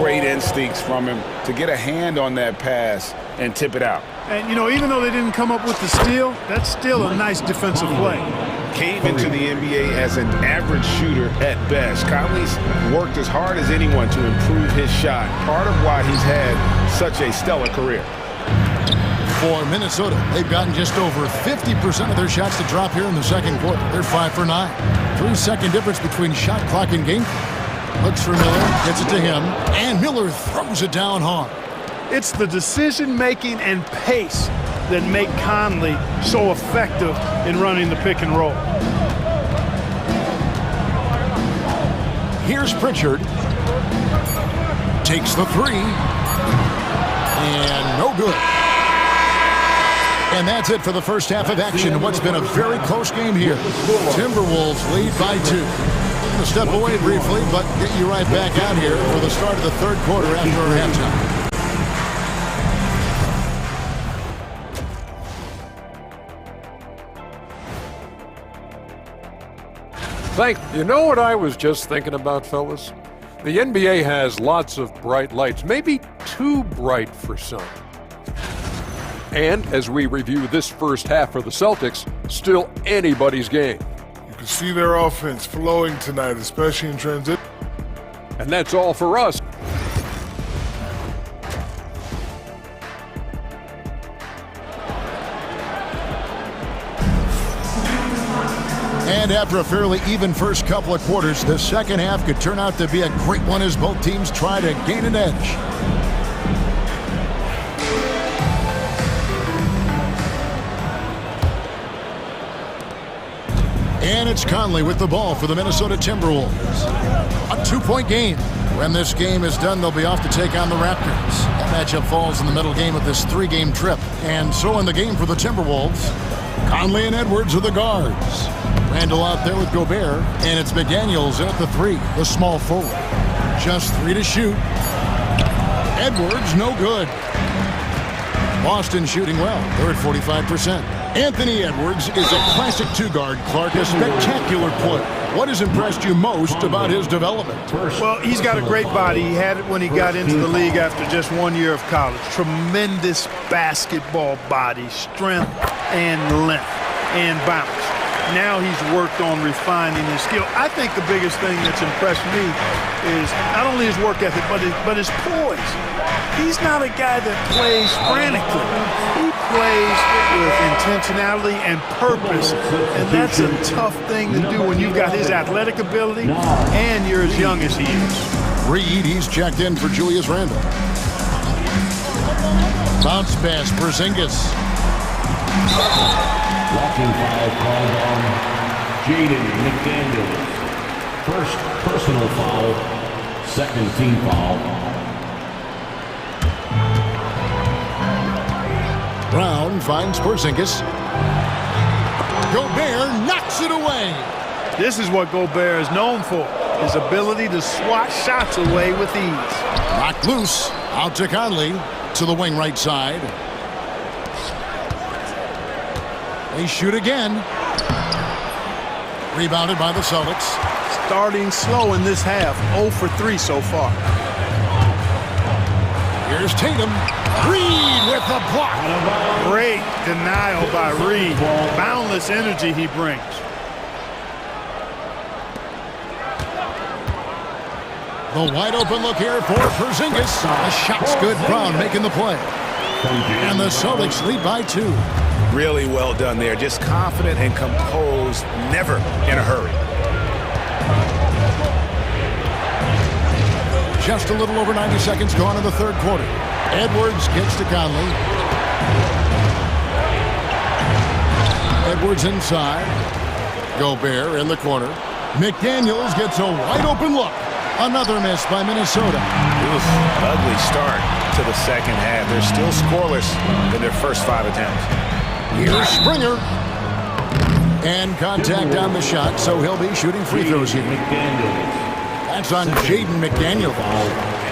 Great instincts from him to get a hand on that pass and tip it out. And, you know, even though they didn't come up with the steal, that's still a nice defensive play. Came into the NBA as an average shooter at best. Conley's worked as hard as anyone to improve his shot. Part of why he's had such a stellar career. For Minnesota, they've gotten just over 50% of their shots to drop here in the second quarter. They're 5 for 9. 3-second difference between shot clock and game clock. Looks for Miller, gets it to him, and Miller throws it down hard. It's the decision-making and pace that make Conley so effective in running the pick and roll. Here's Pritchard. Takes the 3. And no good. And that's it for the first half of action in what's been a very close game here. Timberwolves lead by 2. I'm going to step away briefly, but get you right back out here for the start of the third quarter after our halftime. You know what I was just thinking about, fellas? The NBA has lots of bright lights, maybe too bright for some. And as we review this first half for the Celtics, still anybody's game. You can see their offense flowing tonight, especially in transition. And that's all for us. And after a fairly even first couple of quarters, the second half could turn out to be a great one as both teams try to gain an edge. And it's Conley with the ball for the Minnesota Timberwolves. A two-point game. When this game is done, they'll be off to take on the Raptors. That matchup falls in the middle game of this three-game trip. And so in the game for the Timberwolves, Conley and Edwards are the guards. Randall out there with Gobert, and it's McDaniels in at the three, the small forward. Just 3 to shoot. Edwards, no good. Boston shooting well. They're at 45%. Anthony Edwards is a classic two-guard, Clark, a spectacular player. What has impressed you most about his development? Well, he's got a great body. He had it when he got into the league after just 1 year of college. Tremendous basketball body, strength and length and bounce. Now he's worked on refining his skill. I think the biggest thing that's impressed me is not only his work ethic, but his poise. He's not a guy that plays frantically. He plays with intentionality and purpose, and that's a tough thing to do when you've got his athletic ability and you're as young as he is. Reed, he's checked in for Julius Randle. Bounce pass, Porzingis. Walking foul called on Jaden McDaniels. First personal foul, second team foul. Brown finds Porzingis. Gobert knocks it away. This is what Gobert is known for, his ability to swat shots away with ease. Knocked loose, out to Conley, to the wing right side. They shoot again. Rebounded by the Celtics. Starting slow in this half, 0 for 3 so far. Here's Tatum. Reed with the block. Great denial by Reed. Boundless energy he brings. The wide open look here for Porzingis. The shot's good. Brown making the play. And the Celtics lead by 2. Really well done there. Just confident and composed, never in a hurry. Just a little over 90 seconds gone in the third quarter. Edwards gets to Conley. Edwards inside. Gobert in the corner. McDaniels gets a wide open look. Another miss by Minnesota. Ugly start to the second half. They're still scoreless in their first 5 attempts. Here's Springer. And contact on the shot, so he'll be shooting free throws here. That's on Jaden McDaniels.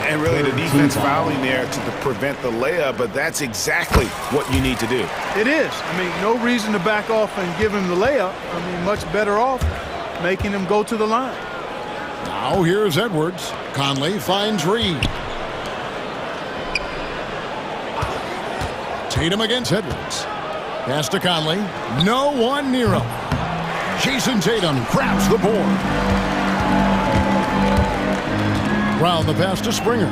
And really the defense fouling there to prevent the layup, but that's exactly what you need to do. It is. I mean, no reason to back off and give him the layup. I mean, much better off making him go to the line. Now here's Edwards. Conley finds Reed. Tatum against Edwards. Pass to Conley. No one near him. Jason Tatum grabs the board. Brown the pass to Springer.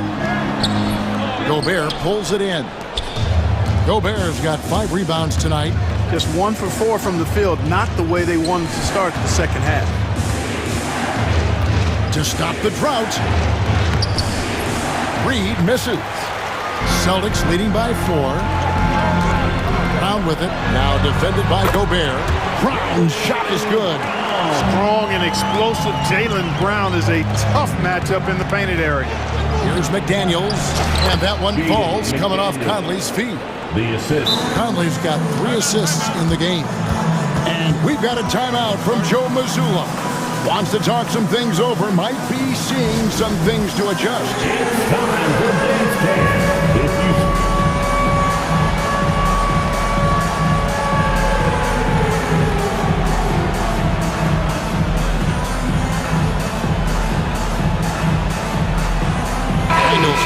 Gobert pulls it in. Gobert's got 5 rebounds tonight. Just 1 for 4 from the field, not the way they wanted to start the second half. To stop the drought. Reed misses. Celtics leading by 4. Brown with it. Now defended by Gobert. Brown's shot is good. Strong and explosive Jaylen Brown is a tough matchup in the painted area. Here's McDaniels. And that one falls coming off Conley's feet. The assist. Conley's got 3 assists in the game. And we've got a timeout from Joe Mazzulla. Wants to talk some things over. Might be seeing some things to adjust. It's time for Dance Dance.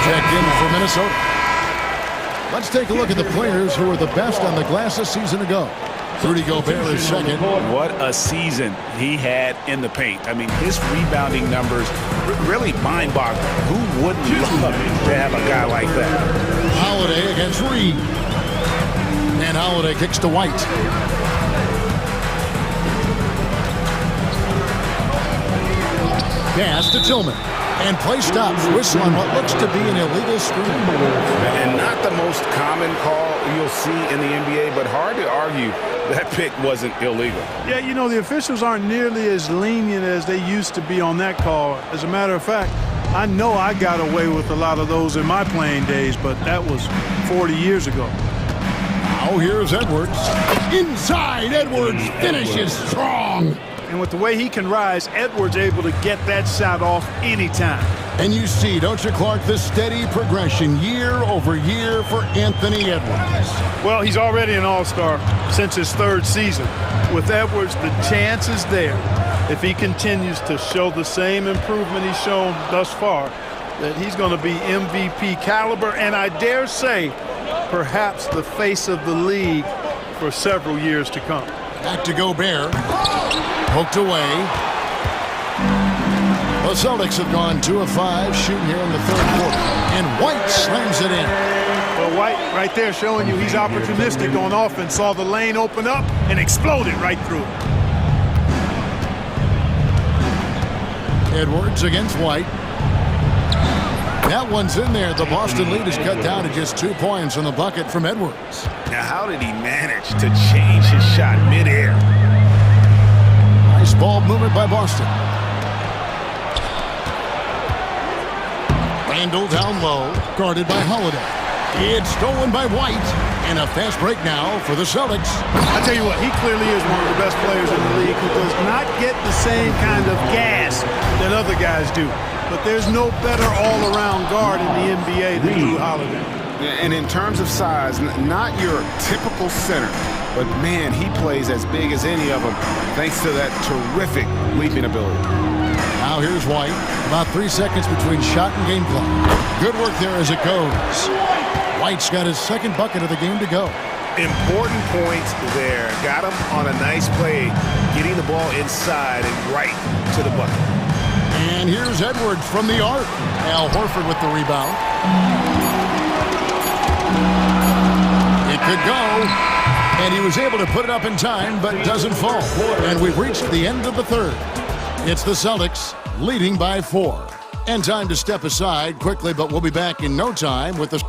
Checked in for Minnesota. Let's take a look at the players who were the best on the glass a season ago. Rudy Gobert is second. What a season he had in the paint. I mean, his rebounding numbers really mind-boggling. Who wouldn't love to have a guy like that? Holiday against Reed. And Holiday kicks to White. Pass to Tillman. And play stops. Whistle on what looks to be an illegal screen. And not the most common call you'll see in the NBA, but hard to argue that pick wasn't illegal. Yeah, you know, the officials aren't nearly as lenient as they used to be on that call. As a matter of fact, I know I got away with a lot of those in my playing days, but that was 40 years ago. Now here's Edwards. Inside, Edwards finishes strong. And with the way he can rise, Edwards able to get that shot off anytime. And you see, don't you, Clark, the steady progression year over year for Anthony Edwards. Well, he's already an all-star since his third season. With Edwards, the chance is there, if he continues to show the same improvement he's shown thus far, that he's going to be MVP caliber, and I dare say, perhaps the face of the league for several years to come. Back to Gobert. Poked away. The Celtics have gone 2 of 5 shooting here in the third quarter. And White slams it in. Well, White right there showing you he's opportunistic on offense. Saw the lane open up and exploded right through it. Edwards against White. That one's in there. The Boston lead is cut down to just 2 points on the bucket from Edwards. Now, how did he manage to change his shot midair? Nice ball movement by Boston. Randall down low, guarded by Holiday. It's stolen by White, and a fast break now for the Celtics. I tell you what, he clearly is one of the best players in the league who does not get the same kind of gas that other guys do. But there's no better all-around guard in the NBA than Drew Holiday. And in terms of size, not your typical center, but man, he plays as big as any of them thanks to that terrific leaping ability. Now here's White. About 3 seconds between shot and game clock. Good work there as it goes. White's got his second bucket of the game to go. Important points there. Got him on a nice play, getting the ball inside and right to the bucket. And here's Edwards from the arc. Al Horford with the rebound. It could go. And he was able to put it up in time, but doesn't fall. And we've reached the end of the third. It's the Celtics leading by 4. And time to step aside quickly, but we'll be back in no time with the...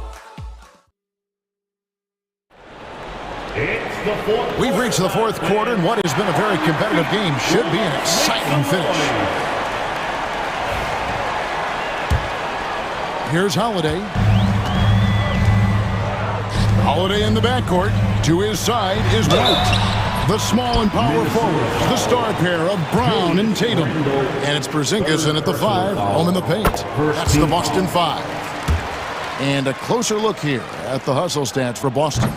We've reached the fourth quarter, and what has been a very competitive game should be an exciting finish. Here's Holiday. Holiday in the backcourt. To his side is White. The small and power forwards, the star pair of Brown and Tatum. And it's Porzingis in at the 5, home in the paint. That's the Boston 5. And a closer look here at the hustle stats for Boston.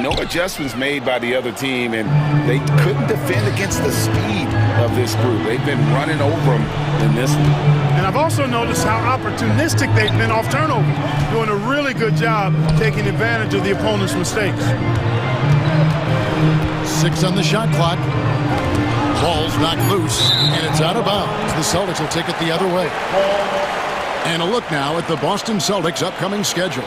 No adjustments made by the other team, and they couldn't defend against the speed of this group. They've been running over them in this one. And I've also noticed how opportunistic they've been off turnover, doing a really good job taking advantage of the opponent's mistakes. 6 on the shot clock. Ball's knocked loose, and it's out of bounds. The Celtics will take it the other way. And a look now at the Boston Celtics' upcoming schedule.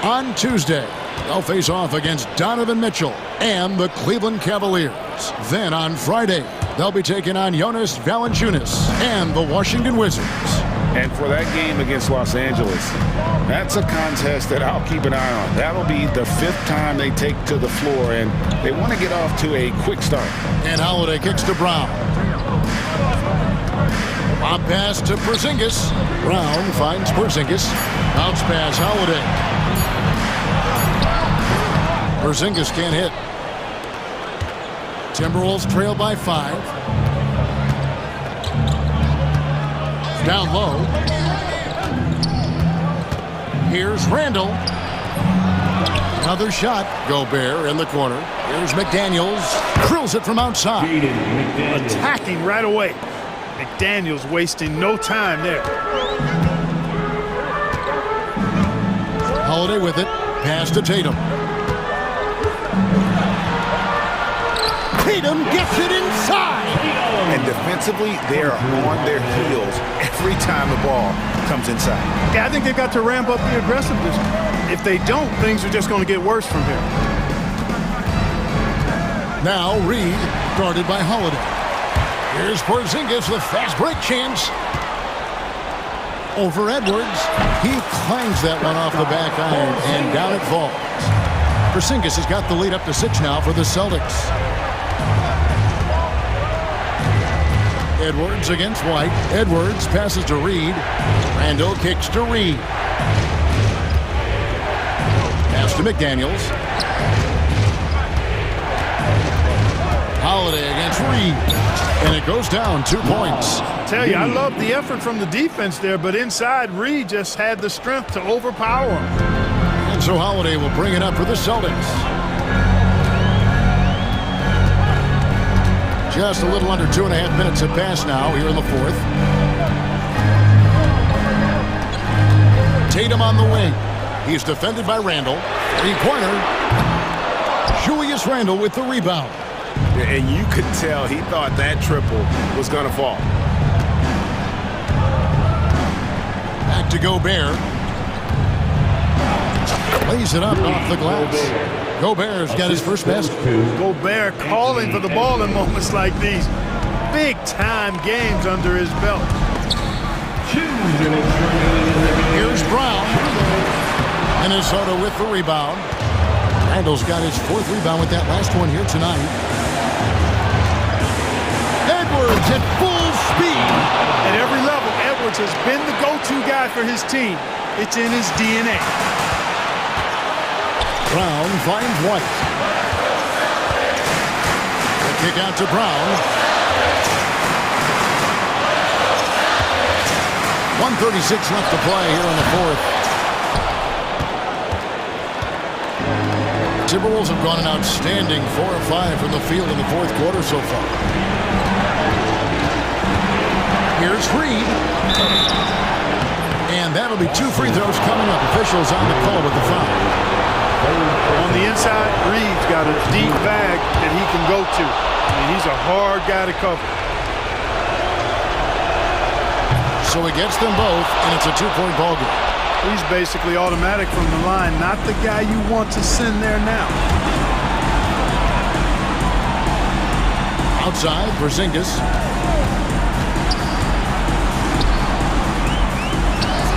On Tuesday, they'll face off against Donovan Mitchell and the Cleveland Cavaliers. Then on Friday, they'll be taking on Jonas Valanciunas and the Washington Wizards. And for that game against Los Angeles, that's a contest that I'll keep an eye on. That'll be the 5th time they take to the floor, and they want to get off to a quick start. And Holiday kicks to Brown. Lob pass to Porzingis. Brown finds Porzingis. Bounce pass, Holiday. Porzingis can't hit. Timberwolves trail by 5. Down low. Here's Randall. Another shot. Gobert in the corner. Here's McDaniels. Drills it from outside. Attacking right away. McDaniels wasting no time there. Holiday with it. Pass to Tatum. Tatum gets it inside. And defensively, they are on their heels every time the ball comes inside. Yeah, I think they've got to ramp up the aggressiveness. If they don't, things are just going to get worse from here. Now Reed, guarded by Holiday. Here's Porzingis with fast break chance. Over Edwards. He clangs that one off the back iron, and down it falls. Porzingis has got the lead up to 6 now for the Celtics. Edwards against White. Edwards passes to Reed. Randall kicks to Reed. Pass to McDaniels. Holiday against Reed. And it goes down 2 points. Tell you, I love the effort from the defense there, but inside, Reed just had the strength to overpower him. And so Holiday will bring it up for the Celtics. Just a little under 2.5 minutes have passed now here in the fourth. Tatum on the wing. He's defended by Randall. Three-pointer. Julius Randle with the rebound. And you could tell he thought that triple was going to fall. Back to Gobert. Lays it up off the glass. Gobert's got his first basket. Gobert calling for the ball in moments like these. Big-time games under his belt. Here's Brown. Minnesota with the rebound. Randall's got his 4th rebound with that last one here tonight. Edwards at full speed. At every level, Edwards has been the go-to guy for his team. It's in his DNA. Brown finds White. The kick out to Brown. 1:36 left to play here in the fourth. Timberwolves have gone an outstanding 4 of 5 from the field in the fourth quarter so far. Here's Reed. And that'll be 2 free throws coming up. Officials on the call with the foul. On the inside, Reed's got a deep bag that he can go to. I mean, he's a hard guy to cover. So he gets them both, and it's a 2-point ball game. He's basically automatic from the line, not the guy you want to send there now. Outside, Porzingis.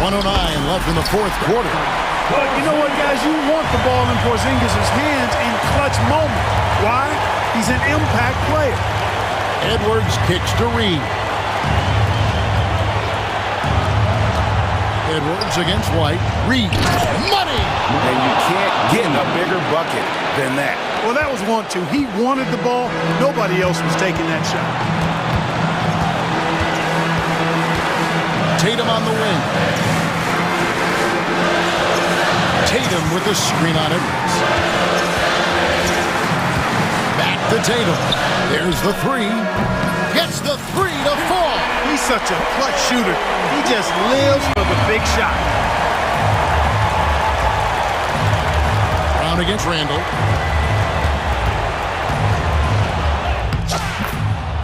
1:09 left in the fourth quarter. But you know what, guys? You want the ball in Porzingis' hands in clutch moments. Why? He's an impact player. Edwards kicks to Reed. Edwards against White. Reed. Money! And you can't get a bigger bucket than that. Well, that was 1-2. He wanted the ball. Nobody else was taking that shot. Tatum on the wing. Tatum with the screen on Edwards. Back to Tatum. There's the 3. Gets the 3 to fall. He's such a clutch shooter. He just lives for the big shot. Brown against Randall.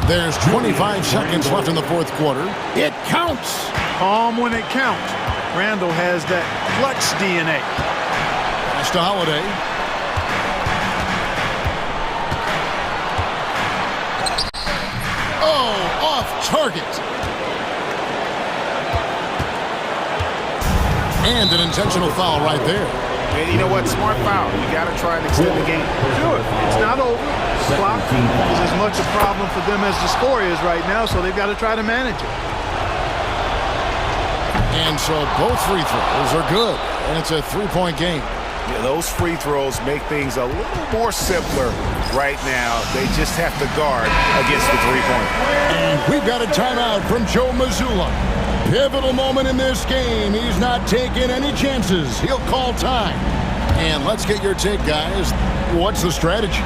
There's 25 seconds left in the fourth quarter. It counts. Calm when it counts. Randall has that clutch DNA. Pass to Holiday. Oh, off target. And an intentional foul right there. And you know what? Smart foul. You got to try and extend the game. Sure. It's not over. Clock is as much a problem for them as the score is right now, so they've got to try to manage it. And so both free throws are good, and it's a 3-point game. Yeah, those free throws make things a little more simpler right now. They just have to guard against the 3-pointer. And we've got a timeout from Joe Mazzulla. Pivotal moment in this game. He's not taking any chances. He'll call time. And let's get your take, guys. What's the strategy?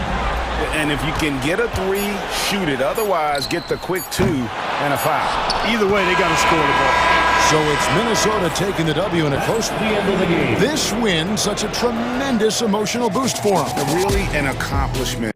And if you can get a 3, shoot it. Otherwise, get the quick 2 and a foul. Either way, they got to score the ball. So it's Minnesota taking the W in a close one. This win, such a tremendous emotional boost for them. Really an accomplishment.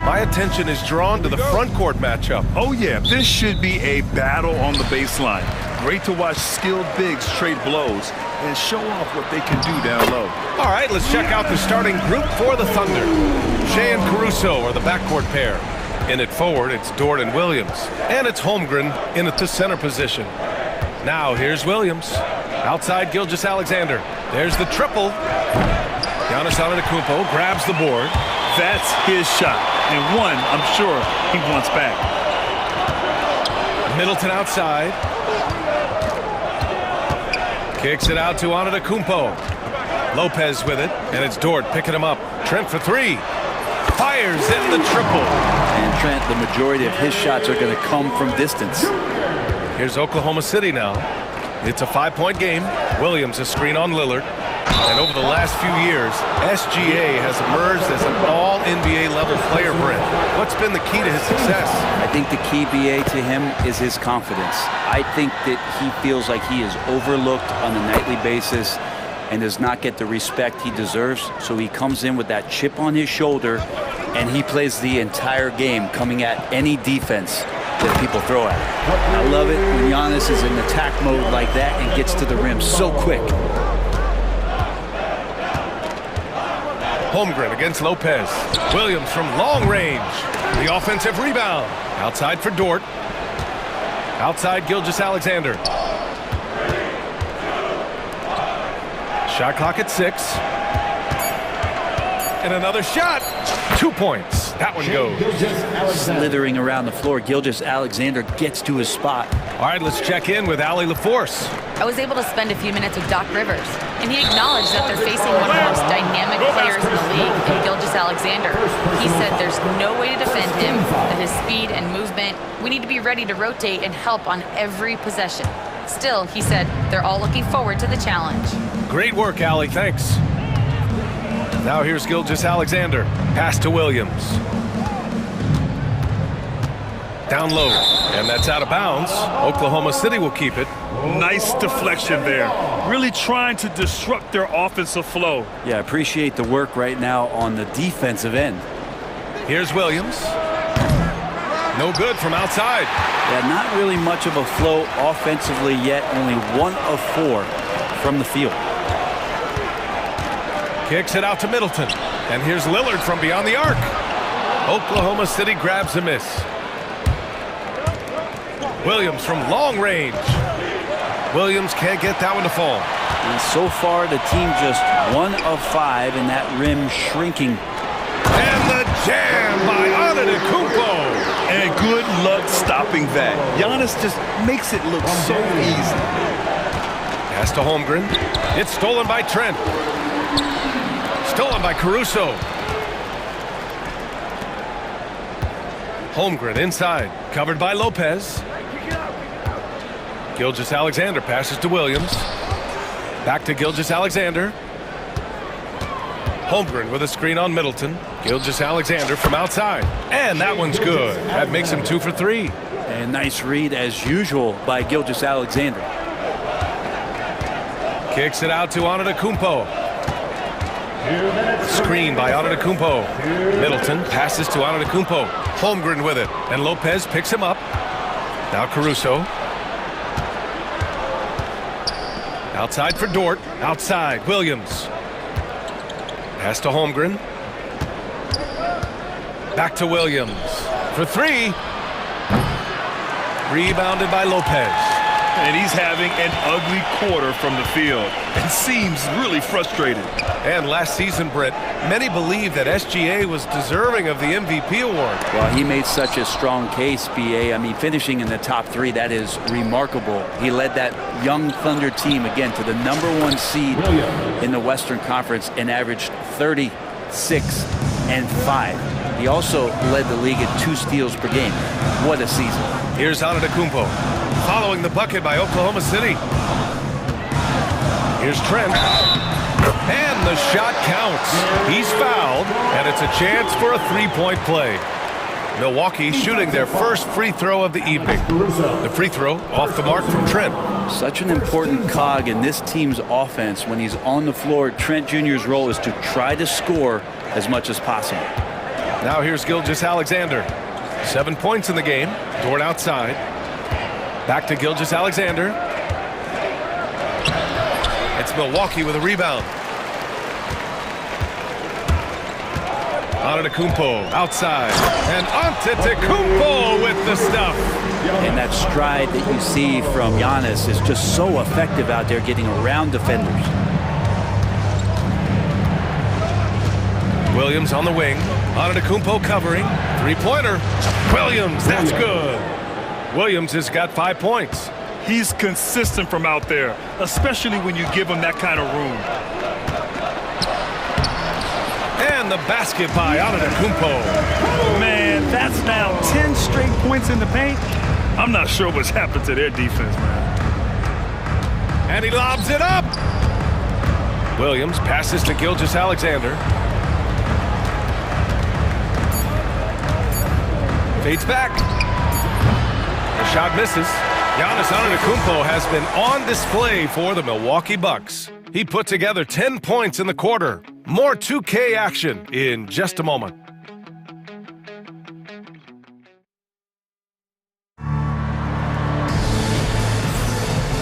my attention is drawn to the front court matchup. Oh yeah, this should be a battle on the baseline. Great to watch skilled bigs trade blows and show off what they can do down low. All right, let's check out the starting group for the Thunder. Shea and Caruso are the backcourt pair. In at forward, it's Dort and Williams. And it's Holmgren in at the center position. Now here's Williams. Outside Gilgeous-Alexander. There's the triple. Giannis Antetokounmpo grabs the board. That's his shot. And one, I'm sure, he wants back. Middleton outside. Kicks it out to Antetokounmpo. Lopez with it, and it's Dort picking him up. Trent for three. Fires in the triple. And Trent, the majority of his shots are going to come from distance. Here's Oklahoma City now. It's a 5-point game. Williams a screen on Lillard. And over the last few years, SGA has emerged as an all-NBA level player, Brent. What's been the key to his success? I think the key, BA, to him is his confidence. I think that he feels like he is overlooked on a nightly basis and does not get the respect he deserves. So he comes in with that chip on his shoulder, and he plays the entire game, coming at any defense that people throw at him. I love it when Giannis is in attack mode like that and gets to the rim so quick. Holmgren against Lopez. Williams from long range. The offensive rebound. Outside for Dort. Outside Gilgeous-Alexander. Shot clock at 6. And another shot. 2 points. That one goes. Slithering around the floor, Gilgeous-Alexander gets to his spot. All right, let's check in with Allie LaForce. I was able to spend a few minutes with Doc Rivers, and he acknowledged that they're facing one of the most dynamic players in the league, in Gilgeous-Alexander. He said there's no way to defend him, that his speed and movement, we need to be ready to rotate and help on every possession. Still, he said, they're all looking forward to the challenge. Great work, Allie. Thanks. Now here's Gilgeous-Alexander. Pass to Williams. Down low, and that's out of bounds. Oklahoma City will keep it. Nice deflection there. Really trying to disrupt their offensive flow. Yeah, I appreciate the work right now on the defensive end. Here's Williams. No good from outside. Yeah, not really much of a flow offensively yet. Only 1 of 4 from the field. Kicks it out to Middleton. And here's Lillard from beyond the arc. Oklahoma City grabs a miss. Williams from long range. Williams can't get that one to fall. And so far, the team just 1 of 5, and that rim shrinking. And the jam by Antetokounmpo. And good luck stopping that. Giannis just makes it look so easy. Pass to Holmgren. It's stolen by Trent. Stolen by Caruso. Holmgren inside. Covered by Lopez. Gilgeous-Alexander passes to Williams. Back to Gilgeous-Alexander. Holmgren with a screen on Middleton. Gilgeous-Alexander from outside. And that one's good. That makes him 2 for 3. And nice read, as usual, by Gilgeous-Alexander. Kicks it out to Antetokounmpo. Screen by Antetokounmpo. Middleton passes to Antetokounmpo. Holmgren with it. And Lopez picks him up. Now Caruso. Outside for Dort. Outside, Williams. Pass to Holmgren. Back to Williams. For 3. Rebounded by Lopez. And he's having an ugly quarter from the field. And seems really frustrated. And last season, Britt, many believe that SGA was deserving of the MVP award. Well, he made such a strong case, BA. I mean, finishing in the top 3, that is remarkable. He led that young Thunder team, again, to the #1 seed in the Western Conference and averaged 36 and 5. He also led the league at 2 steals per game. What a season. Here's Antetokounmpo, following the bucket by Oklahoma City. Here's Trent. And the shot counts. He's fouled, and it's a chance for a 3-point play. Milwaukee shooting their first free throw of the evening. The free throw off the mark from Trent. Such an important cog in this team's offense. When he's on the floor, Trent Jr.'s role is to try to score as much as possible. Now here's Gilgeous-Alexander. 7 points in the game. Dort outside. Back to Gilgeous-Alexander. It's Milwaukee with a rebound. Antetokounmpo outside. And Antetokounmpo with the stuff. And that stride that you see from Giannis is just so effective out there getting around defenders. Williams on the wing. Antetokounmpo covering. Three-pointer. Williams, that's good. Williams has got 5 points. He's consistent from out there, especially when you give him that kind of room. And the basket by Antetokounmpo. Man, that's now 10 straight points in the paint. I'm not sure what's happened to their defense, man. And he lobs it up. Williams passes to Gilgeous-Alexander. Fades back. The shot misses. Giannis Antetokounmpo has been on display for the Milwaukee Bucks. He put together 10 points in the quarter. More 2K action in just a moment.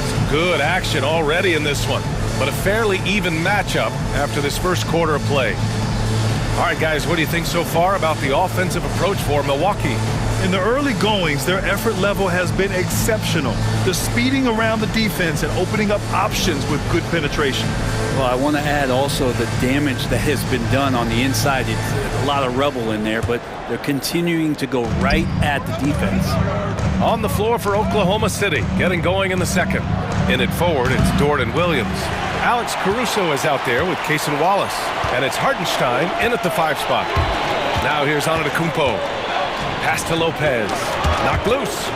Some good action already in this one, but a fairly even matchup after this first quarter of play. All right, guys, what do you think so far about the offensive approach for Milwaukee? In the early goings, their effort level has been exceptional. The speeding around the defense and opening up options with good penetration. Well, I want to add also the damage that has been done on the inside. It's a lot of rubble in there, but they're continuing to go right at the defense. On the floor for Oklahoma City, getting going in the second. In it forward, it's Dort and Williams. Alex Caruso is out there with Cason Wallace. And it's Hartenstein in at the 5 spot. Now here's Antetokounmpo. Pass to Lopez. Knocked loose.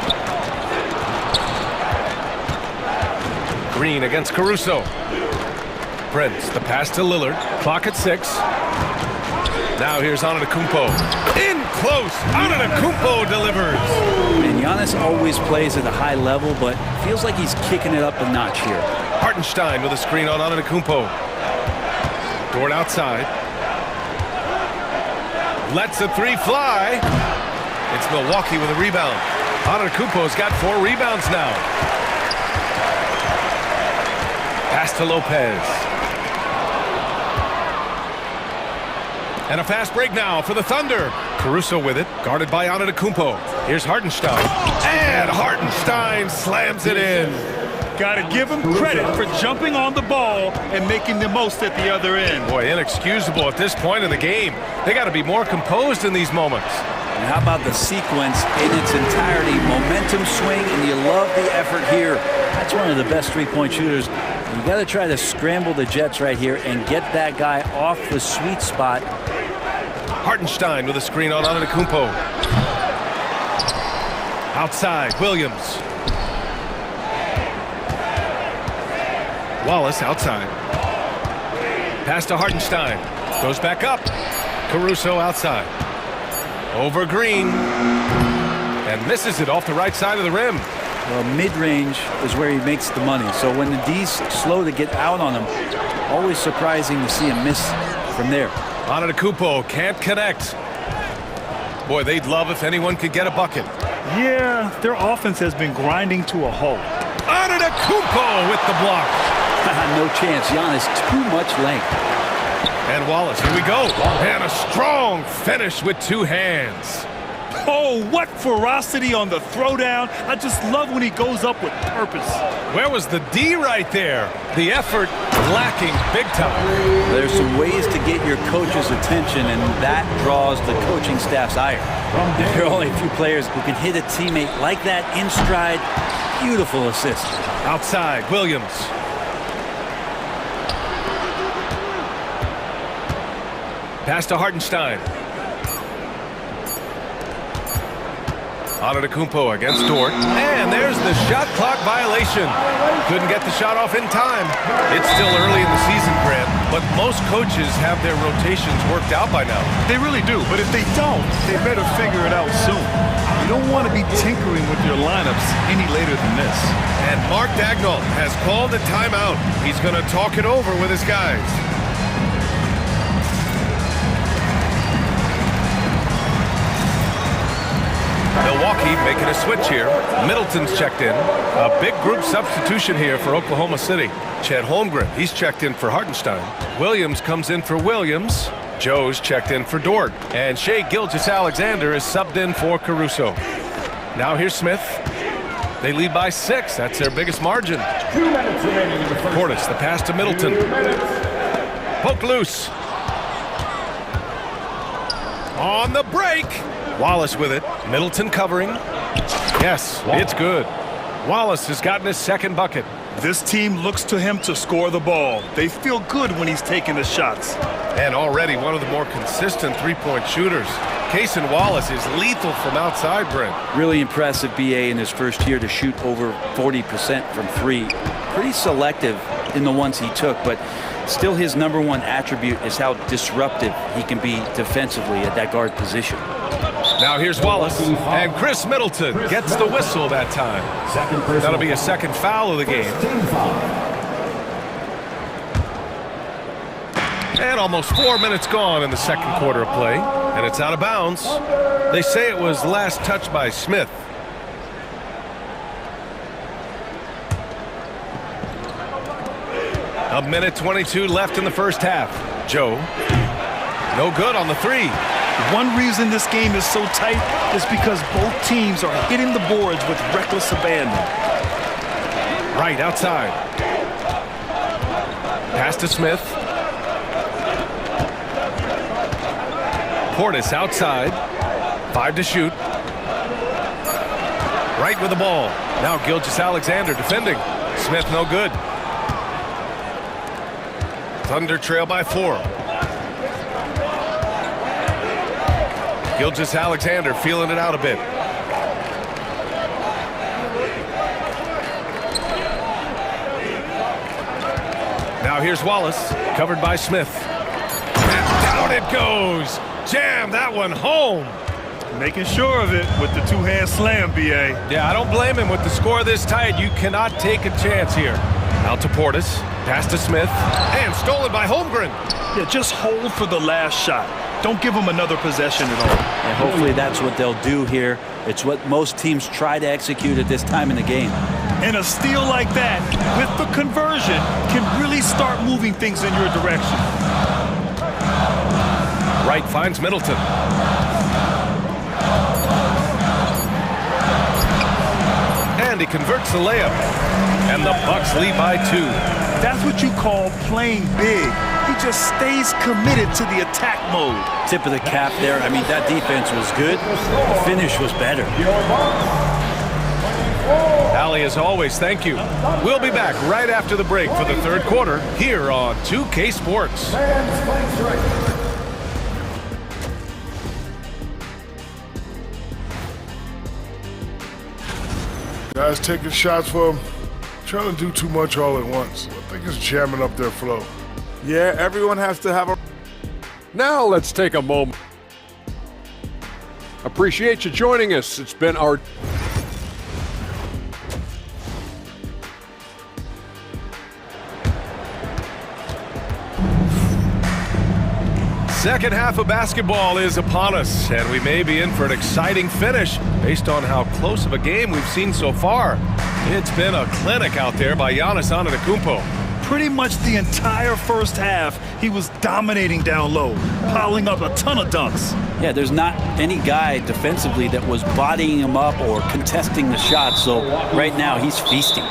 Green against Caruso. Prince, the pass to Lillard. Clock at 6. Now here's Antetokounmpo. In close. Antetokounmpo delivers. And Giannis always plays at a high level, but feels like he's kicking it up a notch here. Hartenstein with a screen on Antetokounmpo. Dort outside. Lets the 3 fly. It's Milwaukee with a rebound. Antetokounmpo's got 4 rebounds now. Pass to Lopez. And a fast break now for the Thunder. Caruso with it, guarded by Antetokounmpo. Here's Hartenstein. And Hartenstein slams it in. Got to give him credit for jumping on the ball and making the most at the other end. Boy, inexcusable at this point in the game. They got to be more composed in these moments. And how about the sequence in its entirety? Momentum swing, and you love the effort here. That's one of the best three-point shooters. You got to try to scramble the Jets right here and get that guy off the sweet spot. Hartenstein with a screen on Antetokounmpo. Outside, Williams. Wallace outside. Pass to Hartenstein. Goes back up. Caruso outside. Over Green. And misses it off the right side of the rim. Well, mid-range is where he makes the money. So when the D's slow to get out on him, always surprising to see him miss from there. Antetokounmpo can't connect. Boy, they'd love if anyone could get a bucket. Yeah, their offense has been grinding to a halt. Antetokounmpo with the block. No chance. Giannis, too much length. And Wallace, here we go. And a strong finish with 2 hands. Oh, what ferocity on the throwdown. I just love when he goes up with purpose. Where was the D right there? The effort lacking big time. There's some ways to get your coach's attention, and that draws the coaching staff's ire. There are only a few players who can hit a teammate like that in stride. Beautiful assist. Outside, Williams. Pass to Hartenstein. Antetokounmpo against Dort. And there's the shot clock violation. Couldn't get the shot off in time. It's still early in the season, Grant, but most coaches have their rotations worked out by now. They really do, but if they don't, they better figure it out soon. You don't want to be tinkering with your lineups any later than this. And Mark Daigneault has called a timeout. He's going to talk it over with his guys. Hockey making a switch here. Middleton's checked in. A big group substitution here for Oklahoma City. Chet Holmgren, he's checked in for Hartenstein. Williams comes in for Williams. Joe's checked in for Dort. And Shea Gilgeous-Alexander is subbed in for Caruso. Now here's Smith. They lead by 6. That's their biggest margin. 2 minutes remaining in the first. Portis, the pass to Middleton. Poke loose. On the break. Wallace with it. Middleton covering. Yes, it's good. Wallace has gotten his second bucket. This team looks to him to score the ball. They feel good when he's taking the shots. And already one of the more consistent three-point shooters. Cason Wallace is lethal from outside, Brent. Really impressive, BA, in his first year to shoot over 40% from 3. Pretty selective in the ones he took, but still his number one attribute is how disruptive he can be defensively at that guard position. Now here's Wallace, and Chris Middleton gets the whistle that time. That'll be a second foul of the game. And almost 4 minutes gone in the second quarter of play, and it's out of bounds. They say it was last touched by Smith. A minute 22 left in the first half. Joe, no good on the 3. One reason this game is so tight is because both teams are hitting the boards with reckless abandon. Right outside. Pass to Smith. Portis outside. 5 to shoot. Right with the ball. Now Gilgeous-Alexander defending. Smith no good. Thunder trail by 4. Gilgeous-Alexander feeling it out a bit. Now here's Wallace, covered by Smith. And down it goes. Jam that one home. Making sure of it with the two-hand slam, BA. Yeah, I don't blame him. With the score this tight, you cannot take a chance here. Out to Portis, pass to Smith, and stolen by Holmgren. Yeah, just hold for the last shot. Don't give them another possession at all. And hopefully that's what they'll do here. It's what most teams try to execute at this time in the game. And a steal like that, with the conversion, can really start moving things in your direction. Wright finds Middleton. And he converts the layup. And the Bucks lead by 2. That's what you call playing big. He just stays committed to the attack mode. Tip of the cap there. I mean, that defense was good. The finish was better. Allie, as always, thank you. We'll be back right after the break for the third quarter here on 2K Sports. Guys taking shots for him, trying to do too much all at once. I think it's jamming up their flow. Yeah, everyone has to have a... Now let's take a moment. Appreciate you joining us. It's been our... Second half of basketball is upon us, and we may be in for an exciting finish based on how close of a game we've seen so far. It's been a clinic out there by Giannis Antetokounmpo. Pretty much the entire first half, he was dominating down low, piling up a ton of dunks. Yeah, there's not any guy defensively that was bodying him up or contesting the shot, so right now he's feasting.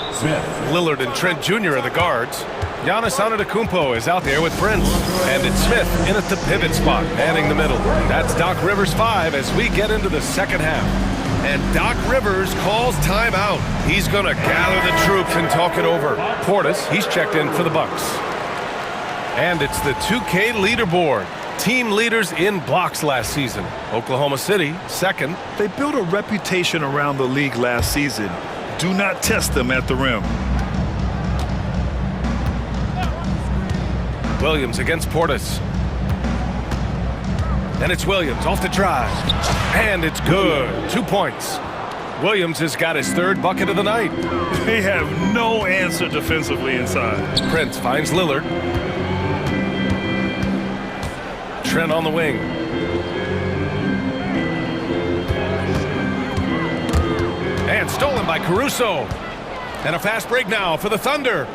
Lillard and Trent Jr. are the guards. Giannis Antetokounmpo is out there with Prince. And it's Smith in at the pivot spot, manning the middle. That's Doc Rivers 5 as we get into the second half. And Doc Rivers calls timeout. He's going to gather the troops and talk it over. Portis, he's checked in for the Bucks. And it's the 2K leaderboard. Team leaders in blocks last season. Oklahoma City, second. They built a reputation around the league last season. Do not test them at the rim. Williams against Portis. And it's Williams off the drive. And it's good. 2 points. Williams has got his third bucket of the night. They have no answer defensively inside. Prince finds Lillard. Trent on the wing. by Caruso. And a fast break now for the Thunder.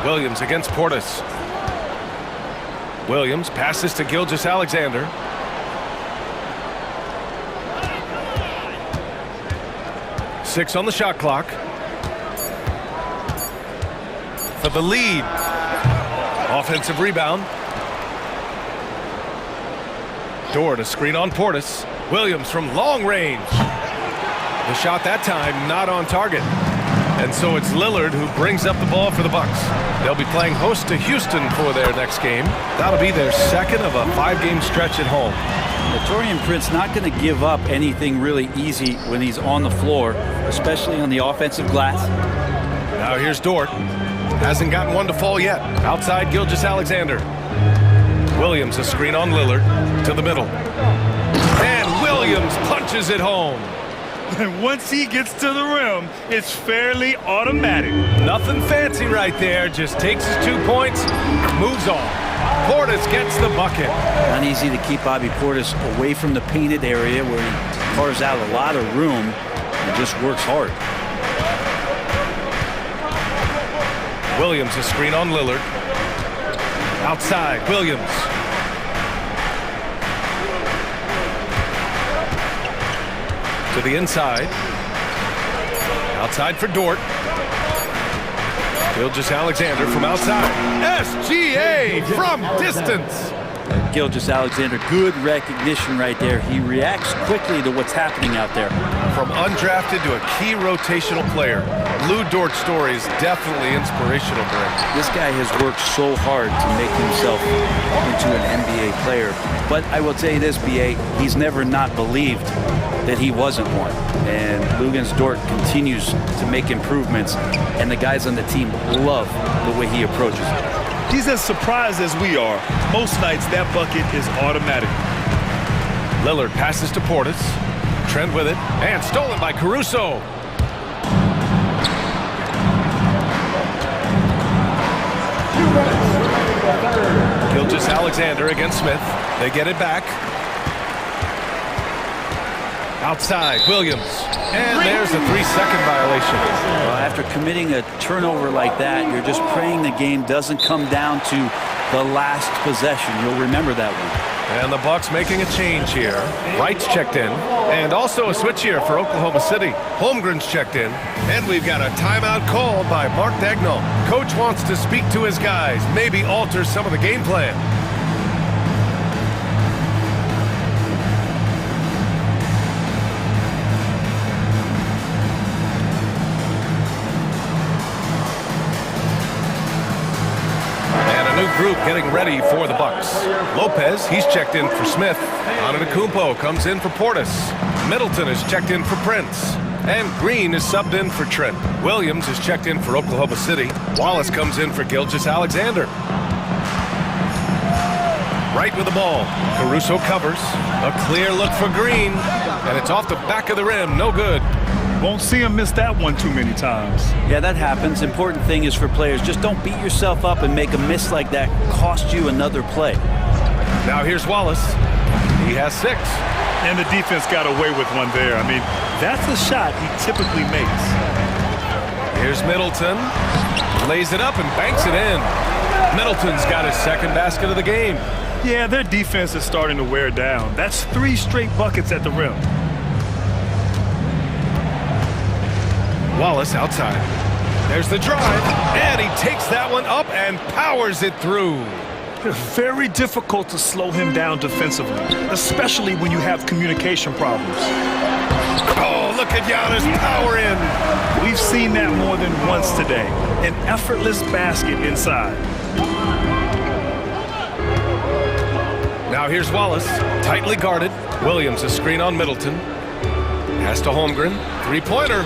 Williams against Portis. Williams passes to Gilgeous-Alexander. Six on the shot clock. For the lead. Offensive rebound. Dort, a screen on Portis. Williams from long range. The shot that time not on target. And so it's Lillard who brings up the ball for the Bucks. They'll be playing host to Houston for their next game. That'll be their second of a 5-game stretch at home. The Taurean Prince not going to give up anything really easy when he's on the floor, especially on the offensive glass. Now here's Dort. Hasn't gotten one to fall yet. Outside Gilgeous-Alexander. Williams a screen on Lillard to the middle. And Williams punches it home. And once he gets to the rim, it's fairly automatic. Nothing fancy right there. Just takes his 2 points, moves on. Portis gets the bucket. Not easy to keep Bobby Portis away from the painted area where he carves out a lot of room and just works hard. Williams a screen on Lillard. Outside, Williams. To the inside. Outside for Dort. Gilgeous-Alexander from outside. SGA from distance. Gilgeous-Alexander, good recognition right there. He reacts quickly to what's happening out there. From undrafted to a key rotational player, Lou Dort's story is definitely inspirational for him. This guy has worked so hard to make himself into an NBA player. But I will tell you this, BA, he's never not believed that he wasn't one. And Luguentz Dort continues to make improvements, and the guys on the team love the way he approaches it. He's as surprised as we are. Most nights, that bucket is automatic. Lillard passes to Portis. Trent with it, and stolen by Caruso. Gilgeous-Alexander against Smith. They get it back. Outside, Williams. And there's a 3-second violation. Well, after committing a turnover like that, you're just praying the game doesn't come down to the last possession. You'll remember that one. And the Bucks making a change here. Wright's checked in. And also a switch here for Oklahoma City. Holmgren's checked in. And we've got a timeout called by Mark Dagnall. Coach wants to speak to his guys, maybe alter some of the game plan. Group getting ready for the Bucks. Lopez, he's checked in for Smith. Antetokounmpo comes in for Portis. Middleton is checked in for Prince. And Green is subbed in for Trent. Williams is checked in for Oklahoma City. Wallace comes in for Gilgeous-Alexander. Wright with the ball. Caruso covers. A clear look for Green. And it's off the back of the rim. No good. Won't see him miss that one too many times. Yeah, that happens. Important thing is for players, just don't beat yourself up and make a miss like that cost you another play. Now here's Wallace. He has 6. And the defense got away with one there. I mean, that's a shot he typically makes. Here's Middleton. Lays it up and banks it in. Middleton's got his second basket of the game. Yeah, their defense is starting to wear down. That's 3 straight buckets at the rim. Wallace outside. There's the drive, and he takes that one up and powers it through. Very difficult to slow him down defensively, especially when you have communication problems. Oh, look at Giannis power in. We've seen that more than once today. An effortless basket inside. Now here's Wallace, tightly guarded. Williams a screen on Middleton. Pass to Holmgren, 3-pointer.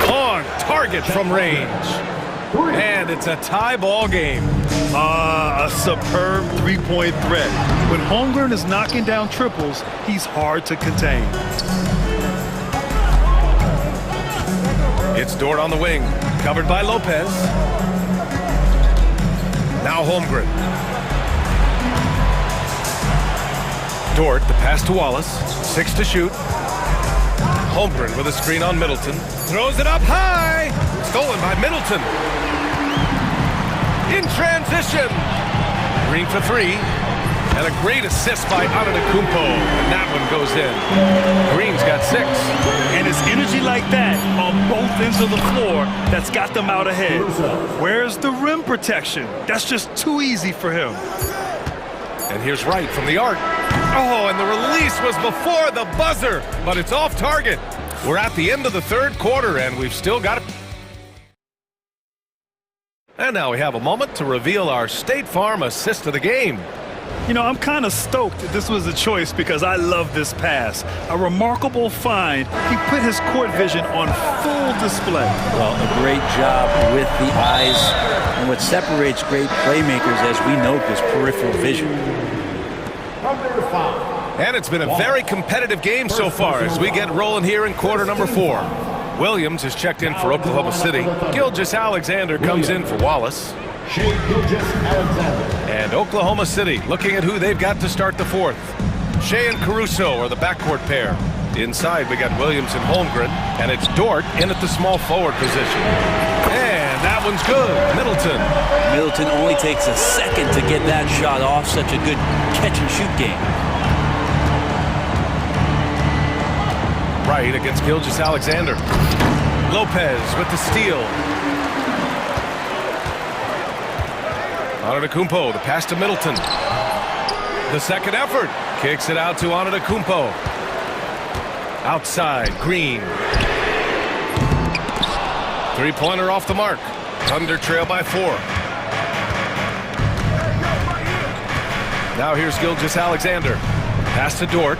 On target from range. And it's a tie ball game. A superb 3-point threat. When Holmgren is knocking down triples, he's hard to contain. It's Dort on the wing, covered by Lopez. Now Holmgren. Dort, the pass to Wallace, 6 to shoot. Holmgren with a screen on Middleton. Throws it up high. Stolen by Middleton. In transition. Green for three. And a great assist by Antetokounmpo. And that one goes in. Green's got 6. And it's energy like that on both ends of the floor that's got them out ahead. Where's the rim protection? That's just too easy for him. And here's Wright from the arc. Oh, and the release was before the buzzer, but it's off target. We're at the end of the third quarter, and we've still got it. And now we have a moment to reveal our State Farm assist of the game. You know, I'm kind of stoked that this was a choice because I love this pass. A remarkable find. He put his court vision on full display. Well, a great job with the eyes. And what separates great playmakers, as we note, is peripheral vision. And it's been a very competitive game so far as we get rolling here in quarter number 4. Williams is checked in for Oklahoma City. Gilgeous-Alexander comes in for Wallace. And Oklahoma City looking at who they've got to start the fourth. Shea and Caruso are the backcourt pair. Inside we got Williams and Holmgren, and it's Dort in at the small forward position. And that one's good. Middleton. Middleton only takes a second to get that shot off. Such a good catch-and-shoot game. Right against Gilgeous-Alexander. Lopez with the steal. Antetokounmpo, the pass to Middleton. The second effort. Kicks it out to Antetokounmpo. Outside, Green. Three-pointer off the mark. Thunder trail by 4. Now here's Gilgeous-Alexander. Pass to Dort.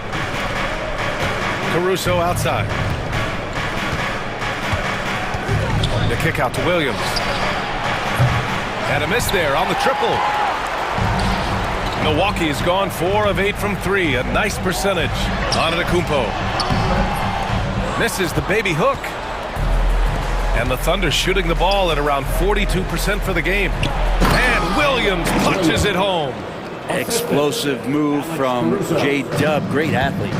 Caruso outside. The kick out to Williams. And a miss there on the triple. Milwaukee has gone 4 of 8 from 3. A nice percentage. Antetokounmpo misses the baby hook. And the Thunder shooting the ball at around 42% for the game. And Williams punches it home. Explosive move from J-Dub. Great athlete.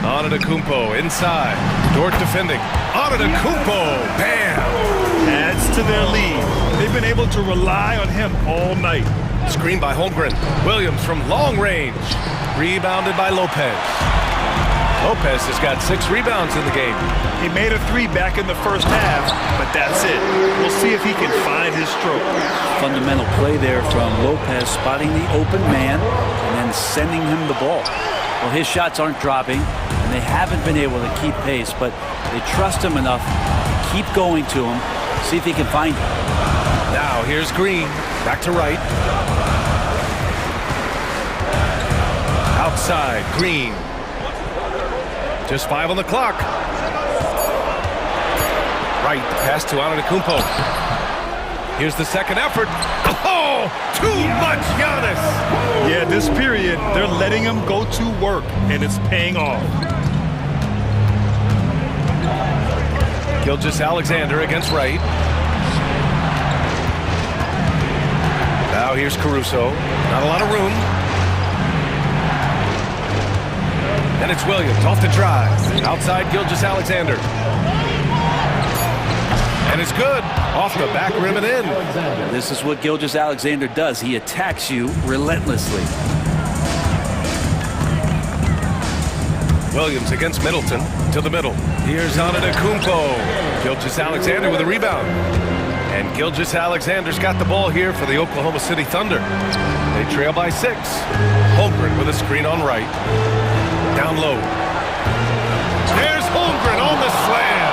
Antetokounmpo inside. Dort defending. Antetokounmpo. Bam! Adds to their lead. They've been able to rely on him all night. Screen by Holmgren. Williams from long range. Rebounded by Lopez. Lopez has got 6 rebounds in the game. He made a 3 back in the first half, but that's it. We'll see if he can find his stroke. Fundamental play there from Lopez, spotting the open man and then sending him the ball. Well, his shots aren't dropping, and they haven't been able to keep pace, but they trust him enough to keep going to him, see if he can find him. Now here's Green, back to Wright. Outside, Green. Just 5 on the clock. Wright, pass to Antetokounmpo. Here's the second effort. Oh, too much Giannis. Yeah, this period, they're letting him go to work, and it's paying off. Gilgeous-Alexander against Wright. Now here's Caruso. Not a lot of room. And it's Williams off the drive. Outside Gilgeous-Alexander. And it's good. Off the back rim and in. This is what Gilgeous-Alexander does. He attacks you relentlessly. Williams against Middleton. To the middle. Here's Antetokounmpo. Gilgeous-Alexander with a rebound. And Gilgeous-Alexander's got the ball here for the Oklahoma City Thunder. They trail by 6. Holmgren with a screen on Wright. Down low. There's Holmgren on the slam.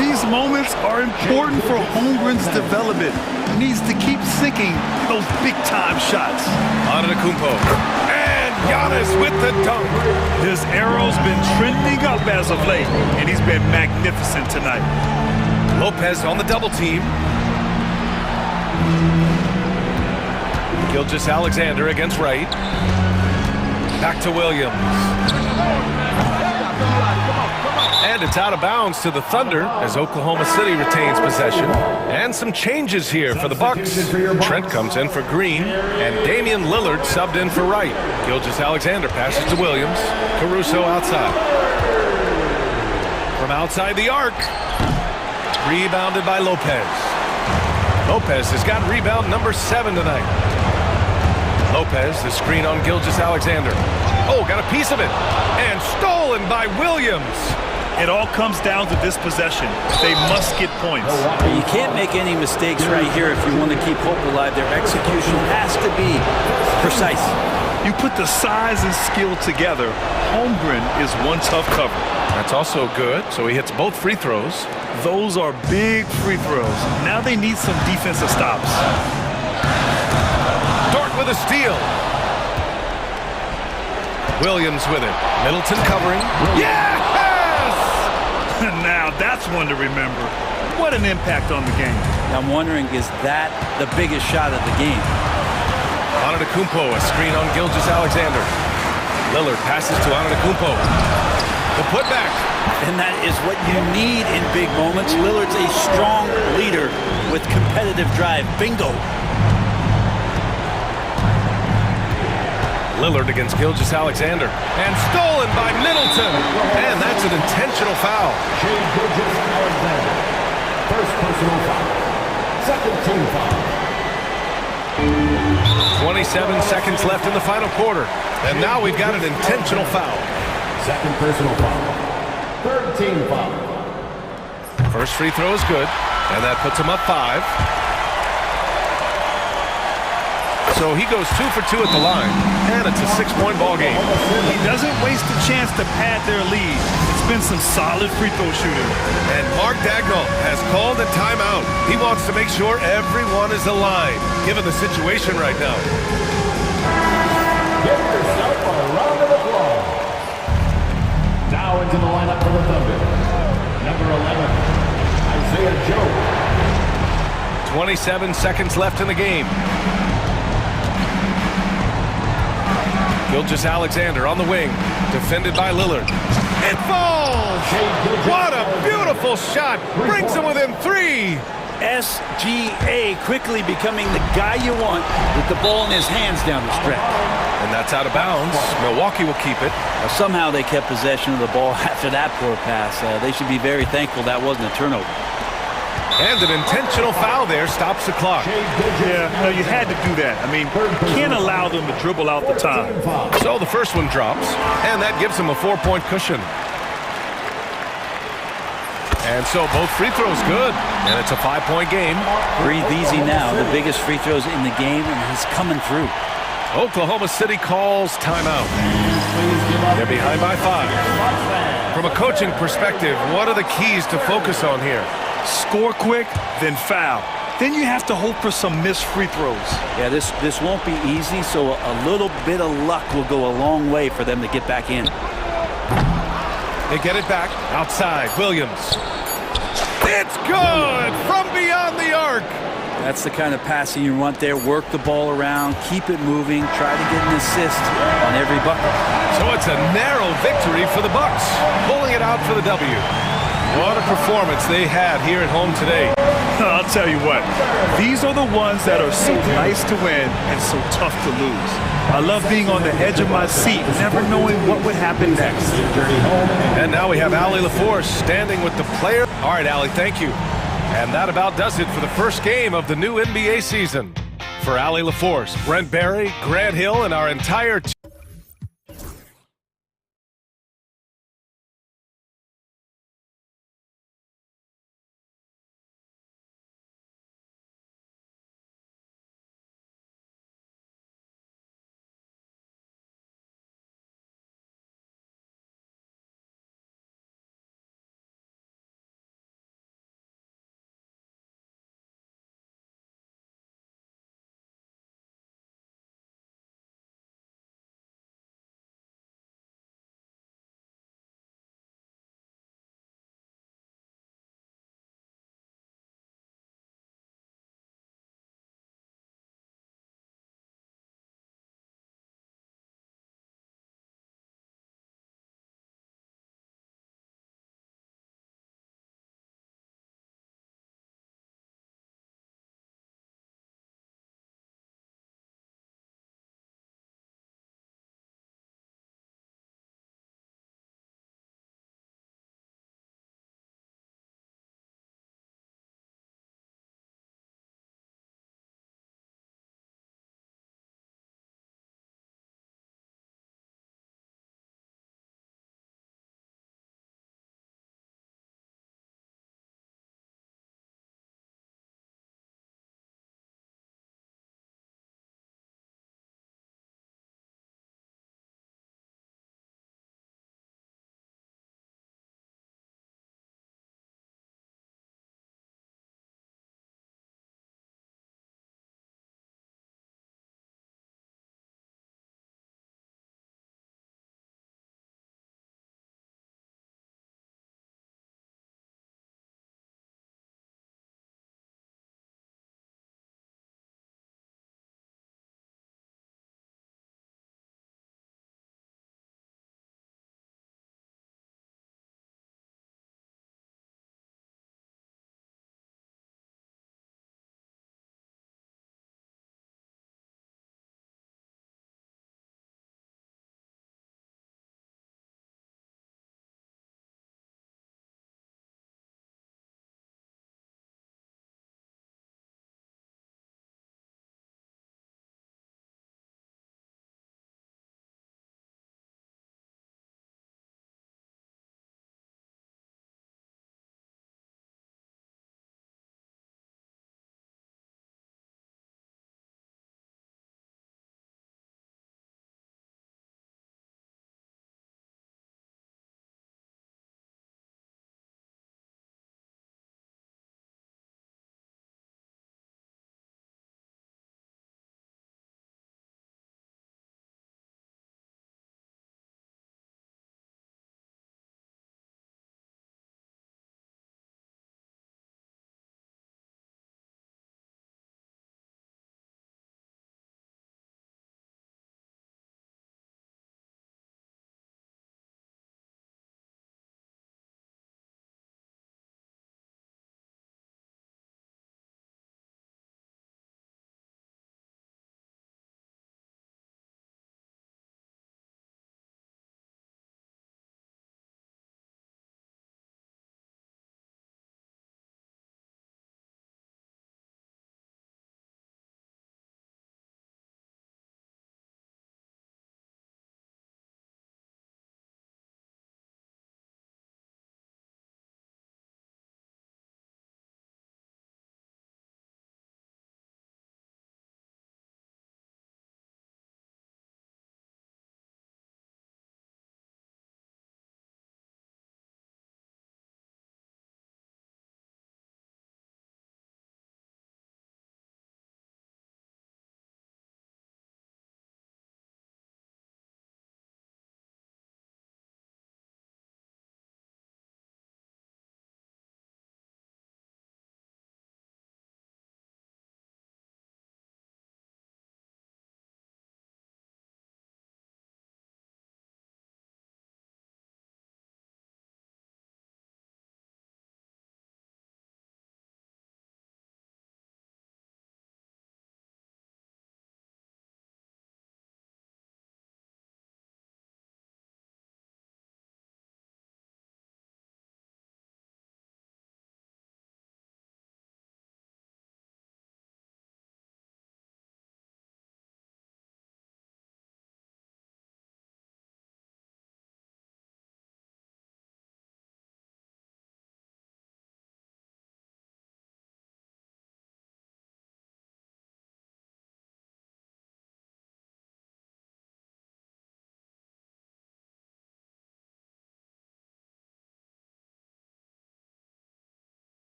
These moments are important for Holmgren's development. He needs to keep sinking those big-time shots. Antetokounmpo. And Giannis with the dunk. His arrow's been trending up as of late, and he's been magnificent tonight. Lopez on the double team. Gilgeous-Alexander against Wright. Back to Williams. And it's out of bounds to the Thunder as Oklahoma City retains possession. And some changes here for the Bucks. Trent comes in for Green, and Damian Lillard subbed in for Wright. Gilgeous-Alexander passes to Williams. Caruso outside. From outside the arc. Rebounded by Lopez. Lopez has got rebound number 7 tonight. Lopez, the screen on Gilgeous-Alexander. Oh, got a piece of it. And stolen by Williams. It all comes down to this possession. They must get points. You can't make any mistakes right here if you want to keep hope alive. Their execution has to be precise. You put the size and skill together. Holmgren is one tough cover. That's also good, so he hits both free throws. Those are big free throws. Now they need some defensive stops. Dort with a steal. Williams with it. Middleton covering. Yes! Now that's one to remember. What an impact on the game. I'm wondering, is that the biggest shot of the game? Antetokounmpo, a screen on Gilgeous-Alexander. Lillard passes to Antetokounmpo. The putback. And that is what you need in big moments. Lillard's a strong leader with competitive drive. Bingo. Lillard against Gilgeous-Alexander. And stolen by Middleton. And that's an intentional foul. Gilgeous-Alexander. First personal foul. Second team foul. 27 seconds left in the final quarter. And now we've got an intentional foul. Second personal foul. Third team foul. First free throw is good. And that puts him up 5. So he goes 2 for 2 at the line, and it's a 6-point ball game. He doesn't waste a chance to pad their lead. It's been some solid free throw shooting. And Mark Dagnall has called a timeout. He wants to make sure everyone is aligned, given the situation right now. Give yourself a round of applause. Now into the lineup for the Thunder. Number 11, Isaiah Joe. 27 seconds left in the game. Gilgeous-Alexander on the wing, defended by Lillard. It falls! What a beautiful shot! Brings him within 3! SGA quickly becoming the guy you want with the ball in his hands down the stretch. And that's out of bounds. Milwaukee will keep it. Somehow they kept possession of the ball after that poor pass. They should be very thankful that wasn't a turnover. And an intentional foul there stops the clock. Yeah, no, you had to do that. I mean, you can't allow them to dribble out the time. So the first one drops, and that gives him a 4-point cushion. And so both free throws good, and it's a 5-point game. Breathe easy now. The biggest free throws in the game, and he's coming through. Oklahoma City calls timeout. They're behind by 5. From a coaching perspective, what are the keys to focus on here? Score quick, then foul. Then you have to hope for some missed free throws. Yeah, this won't be easy, so a little bit of luck will go a long way for them to get back in. They get it back outside. Williams. It's good from beyond the arc. That's the kind of passing you want there. Work the ball around, keep it moving, try to get an assist on every bucket. So it's a narrow victory for the Bucks, pulling it out for the W. What a performance they had here at home today. I'll tell you what, these are the ones that are so nice to win and so tough to lose. I love being on the edge of my seat, never knowing what would happen next. And now we have Allie LaForce standing with the player. All right, Allie, thank you. And that about does it for the first game of the new NBA season. For Allie LaForce, Brent Barry, Grant Hill, and our entire team.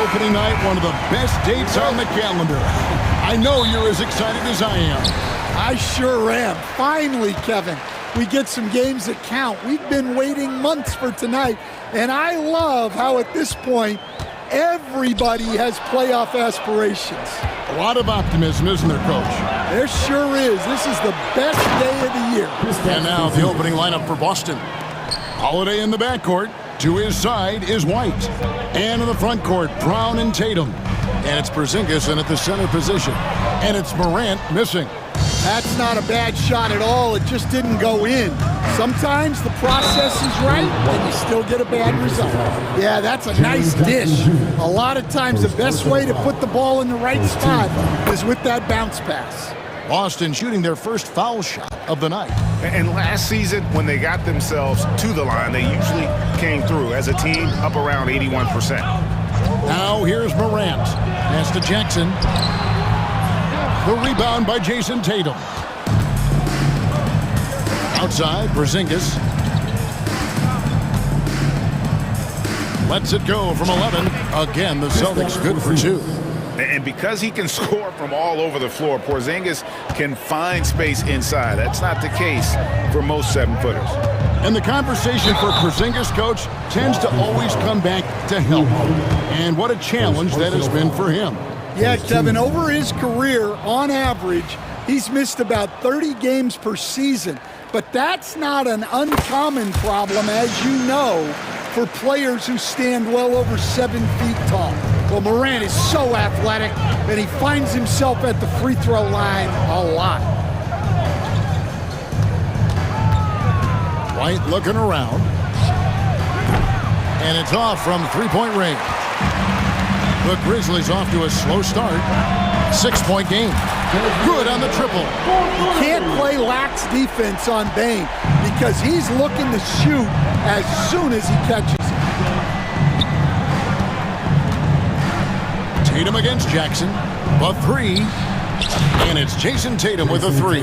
opening night, one of the best dates on the calendar. I know you're as excited as I am. I sure am. Finally, Kevin, we get some games that count. We've been waiting months for tonight, and I love how at this point, everybody has playoff aspirations. A lot of optimism, isn't there, Coach? There sure is. This is the best day of the year. And now the opening lineup for Boston. Holiday in the backcourt. To his side is White. And in the front court, Brown and Tatum. And it's Porzingis in at the center position. And it's Morant missing. That's not a bad shot at all. It just didn't go in. Sometimes the process is right, and you still get a bad result. Yeah, that's a nice dish. A lot of times the best way to put the ball in the right spot is with that bounce pass. Boston shooting their first foul shot of the night. And last season, when they got themselves to the line, they usually came through as a team up around 81%. Now here's Morant. Pass to Jackson. The rebound by Jason Tatum. Outside, Porzingis. Lets it go from 11. Again, the Celtics good for 2. And because he can score from all over the floor, Porzingis can find space inside. That's not the case for most 7-footers. And the conversation for Porzingis, Coach, tends to always come back to health. And what a challenge that has been for him. Yeah, Kevin, over his career, on average, he's missed about 30 games per season. But that's not an uncommon problem, as you know, for players who stand well over 7 feet tall. Well, Morant is so athletic, and he finds himself at the free throw line a lot. White looking around. And it's off from three-point range. The Grizzlies off to a slow start. 6-point game. Good on the triple. You can't play lax defense on Bane because he's looking to shoot as soon as he catches it. Tatum against Jackson. A 3. And it's Jason Tatum with a 3.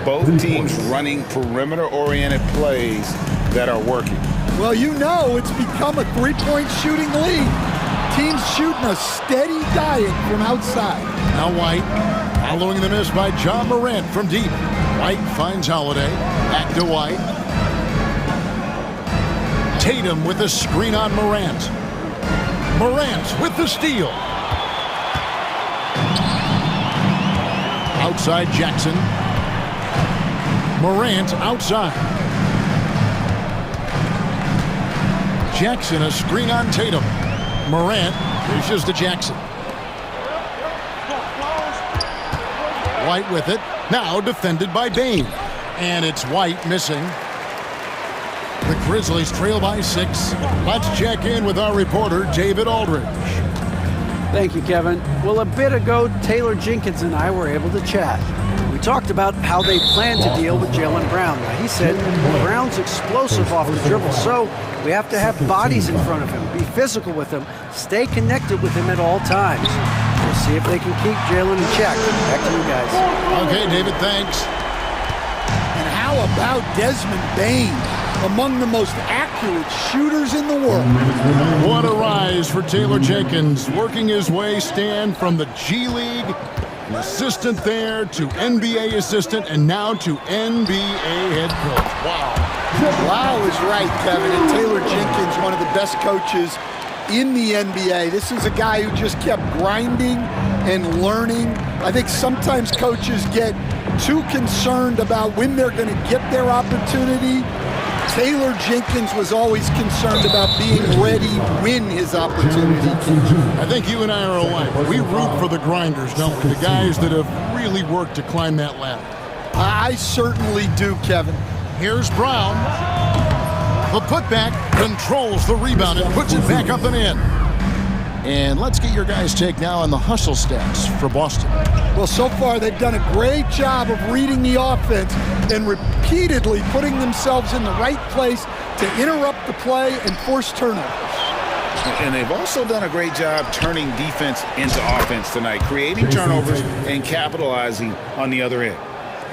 Both teams running perimeter-oriented plays that are working. Well, you know it's become a three-point shooting league. Teams shooting a steady diet from outside. Now White, following the miss by John Morant from deep. White finds Holiday. Back to White. Tatum with the screen on Morant. Morant with the steal. Outside Jackson. Morant outside. Jackson a screen on Tatum. Morant dishes to Jackson. White with it. Now defended by Bane. And it's White missing. The Grizzlies trail by 6. Let's check in with our reporter, David Aldridge. Thank you, Kevin. Well, a bit ago, Taylor Jenkins and I were able to chat. We talked about how they plan to deal with Jaylen Brown. Now, he said Brown's explosive off the dribble, so we have to have bodies in front of him, be physical with him, stay connected with him at all times. We'll see if they can keep Jaylen in check. Back to you guys. Okay, David, thanks. And how about Desmond Bane, among the most accurate shooters in the world? What a rise for Taylor Jenkins, working his way stand from the G League, an assistant there, to NBA assistant, and now to NBA head coach. Wow. Wow is right, Kevin. And Taylor Jenkins, one of the best coaches in the NBA. This is a guy who just kept grinding and learning. I think sometimes coaches get too concerned about when they're going to get their opportunity. Taylor Jenkins was always concerned about being ready when his opportunity came. I think you and I are alike. We root for the grinders, don't we? The guys that have really worked to climb that ladder. I certainly do, Kevin. Here's Brown. The putback controls the rebound and puts it back up and in. And let's get your guys' take now on the hustle stats for Boston. Well, so far they've done a great job of reading the offense and repeatedly putting themselves in the right place to interrupt the play and force turnovers. And they've also done a great job turning defense into offense tonight, creating turnovers and capitalizing on the other end.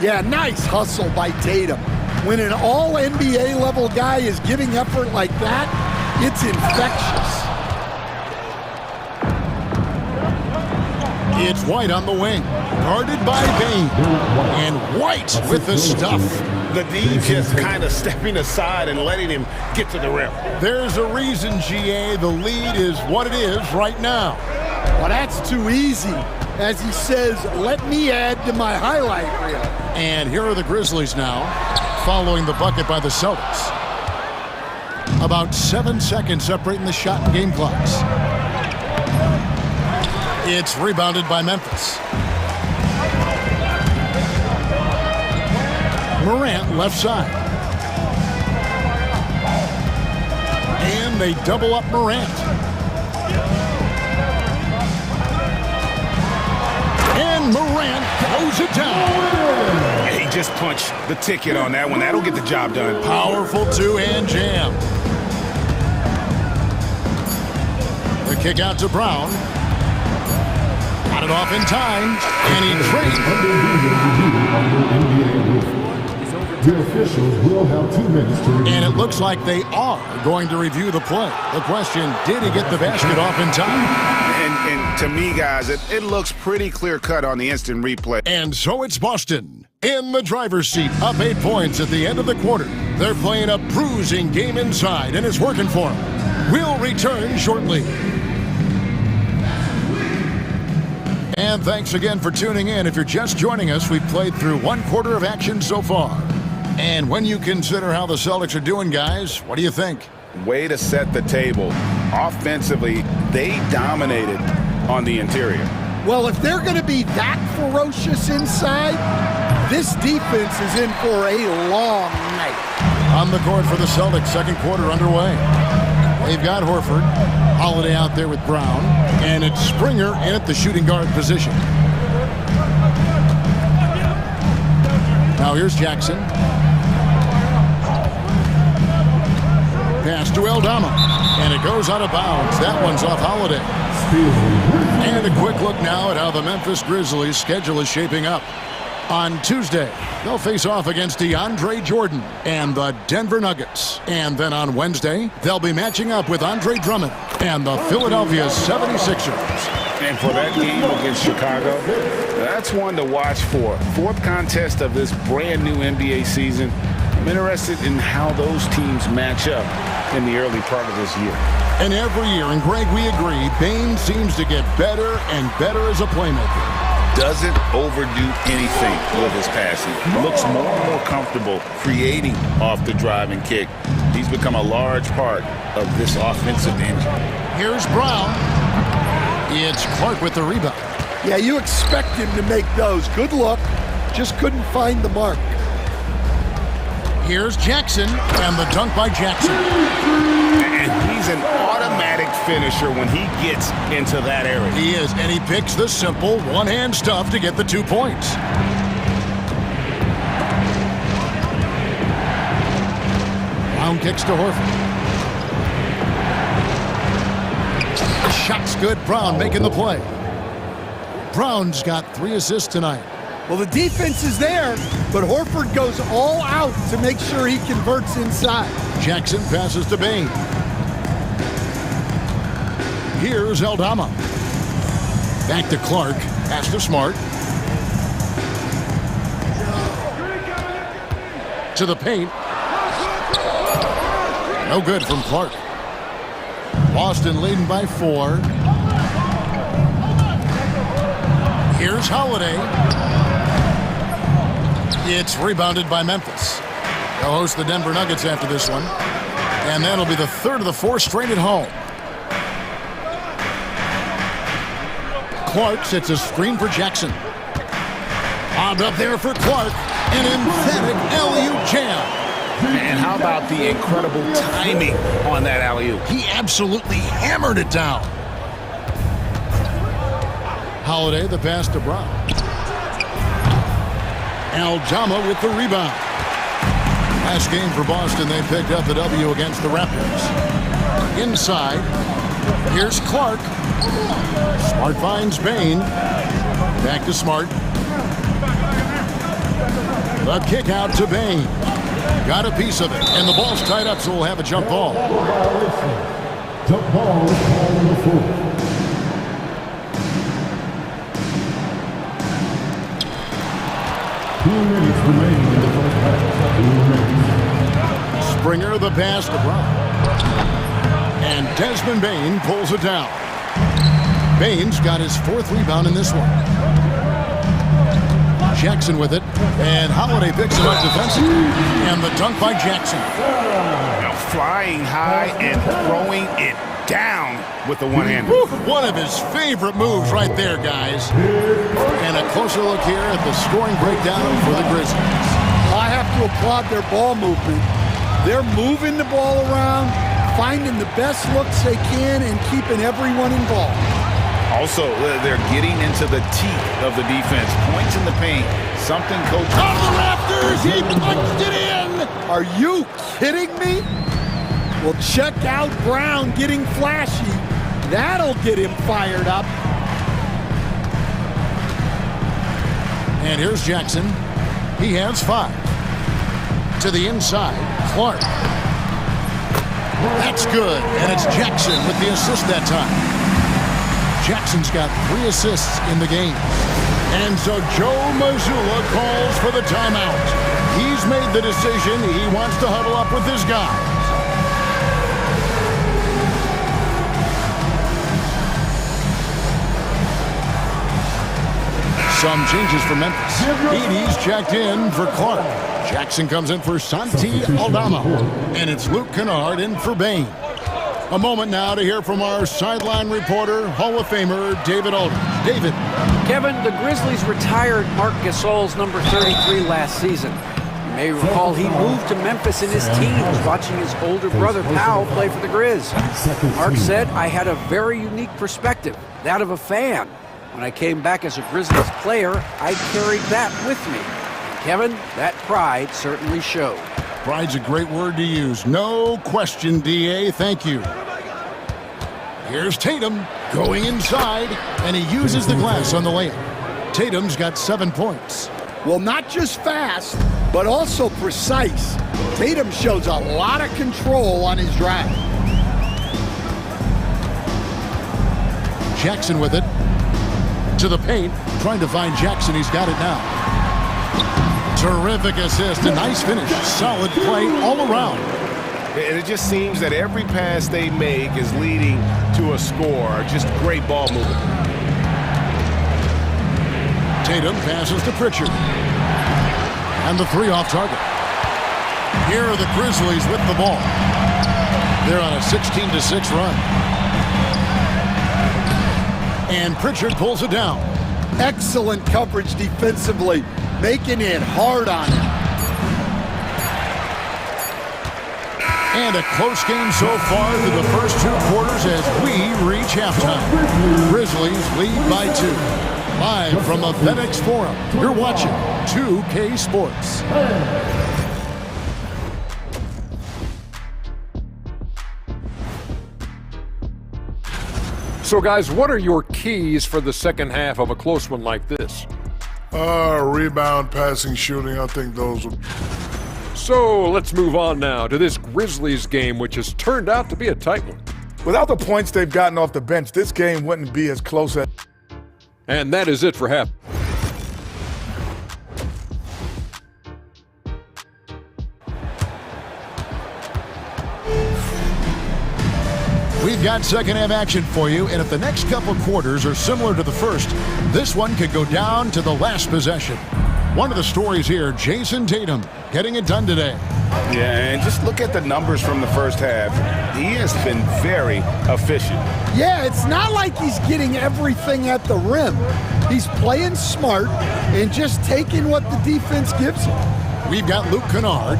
Yeah, nice hustle by Tatum. When an all-NBA level guy is giving effort like that, it's infectious. It's White on the wing, guarded by Bain. And White with the stuff. The D just kind of stepping aside and letting him get to the rim. There's a reason, GA, the lead is what it is right now. Well, that's too easy. As he says, let me add to my highlight reel. And here are the Grizzlies now, following the bucket by the Celtics. About 7 seconds separating the shot and game clocks. It's rebounded by Memphis. Morant left side. And they double up Morant. And Morant throws it down. And he just punched the ticket on that one. That'll get the job done. Powerful two-hand jam. The kick out to Brown. Got it off in time, and he The officials will have 2 minutes to review. And it looks like they are going to review the play. The question, did he get the basket off in time? And to me, guys, it looks pretty clear-cut on the instant replay. And so it's Boston in the driver's seat, up 8 points at the end of the quarter. They're playing a bruising game inside, and it's working for them. We'll return shortly. And thanks again for tuning in. If you're just joining us, we've played through 1 quarter of action so far. And when you consider how the Celtics are doing, guys, what do you think? Way to set the table. Offensively, they dominated on the interior. Well, if they're going to be that ferocious inside, this defense is in for a long night. On the court for the Celtics, second quarter underway. They've got Horford, Holiday out there with Brown, and it's Springer in at the shooting guard position. Now here's Jackson. Pass to Aldama, and it goes out of bounds. That one's off Holiday. And a quick look now at how the Memphis Grizzlies' schedule is shaping up. On Tuesday, they'll face off against DeAndre Jordan and the Denver Nuggets. And then on Wednesday, they'll be matching up with Andre Drummond and the Philadelphia 76ers. And for that game against Chicago, that's one to watch for. 4th contest of this brand new NBA season. I'm interested in how those teams match up in the early part of this year. And every year, and Greg, we agree, Bain seems to get better and better as a playmaker. Doesn't overdo anything with his passing. Looks more and more comfortable creating off the drive and kick. He's become a large part of this offensive engine. Here's Brown. It's Clark with the rebound. Yeah, you expect him to make those. Good luck. Just couldn't find the mark. Here's Jackson, and the dunk by Jackson. And he's an automatic finisher when he gets into that area. He is, and he picks the simple one-hand stuff to get the 2 points. Brown kicks to Horford. Shot's good. Brown making the play. Brown's got 3 assists tonight. Well, the defense is there, but Horford goes all out to make sure he converts inside. Jackson passes to Bain. Here's Aldama. Back to Clark. Pass to Smart. To the paint. No good from Clark. Boston leading by 4. Here's Holiday. It's rebounded by Memphis. They'll host the Denver Nuggets after this one. And that'll be the 3rd of the 4 straight at home. Clark sets a screen for Jackson. Bobbed up there for Clark. An emphatic alley-oop jam. And how about the incredible timing on that alley-oop? He absolutely hammered it down. Holiday, the pass to Brown. Aldama with the rebound. Last game for Boston, they picked up the W against the Raptors. Inside, here's Clark. Smart finds Bain. Back to Smart. The kick out to Bain. Got a piece of it, and the ball's tied up, so we'll have a jump ball. Jump ball is called on the floor. 2 minutes remaining in the first half. 2 minutes. Springer the pass to Brown. And Desmond Bain pulls it down. Bain's got his 4th rebound in this one. Jackson with it, and Holiday picks him up defensively. And the dunk by Jackson. Now flying high and throwing it down with the one-hander. One of his favorite moves right there, guys. And a closer look here at the scoring breakdown for the Grizzlies. I have to applaud their ball movement. They're moving the ball around, finding the best looks they can, and keeping everyone involved. Also, they're getting into the teeth of the defense. Points in the paint. Something coach... On the rafters, he punched it in! Are you kidding me? Well, check out Brown getting flashy. That'll get him fired up. And here's Jackson. He has 5. To the inside, Clark. That's good, and it's Jackson with the assist that time. Jackson's got 3 assists in the game. And so Joe Mazzulla calls for the timeout. He's made the decision. He wants to huddle up with his guys. Some changes for Memphis. Edie's checked in for Clark. Jackson comes in for Santi Aldama. And it's Luke Kennard in for Bain. A moment now to hear from our sideline reporter, Hall of Famer David Aldridge. David. Kevin, the Grizzlies retired Marc Gasol's number 33 last season. You may recall he moved to Memphis in his teens, watching his older brother Powell play for the Grizz. Marc said, "I had a very unique perspective, that of a fan. When I came back as a Grizzlies player, I carried that with me." Kevin, that pride certainly showed. Pride's a great word to use. No question, D.A. Thank you. Here's Tatum going inside, and he uses the glass on the layup. Tatum's got 7 points. Well, not just fast, but also precise. Tatum shows a lot of control on his drive. Jackson with it. To the paint, trying to find Jackson. He's got it now. Terrific assist, a nice finish. Solid play all around. And it just seems that every pass they make is leading to a score. Just great ball movement. Tatum passes to Pritchard. And the 3 off target. Here are the Grizzlies with the ball. They're on a 16-6 run. And Pritchard pulls it down. Excellent coverage defensively, making it hard on him. And a close game so far through the first 2 quarters as we reach halftime. Grizzlies lead by 2. Live from the FedEx Forum, you're watching 2K Sports. So, guys, what are your keys for the second half of a close one like this? Rebound, passing, shooting. I think those are... So, let's move on now to this Grizzlies game, which has turned out to be a tight one. Without the points they've gotten off the bench, this game wouldn't be as close as... And that is it for half. We've got second half action for you, and if the next couple quarters are similar to the first, this one could go down to the last possession. One of the stories here, Jason Tatum getting it done today. Yeah, and just look at the numbers from the first half. He has been very efficient. Yeah, it's not like he's getting everything at the rim. He's playing smart and just taking what the defense gives him. We've got Luke Kennard.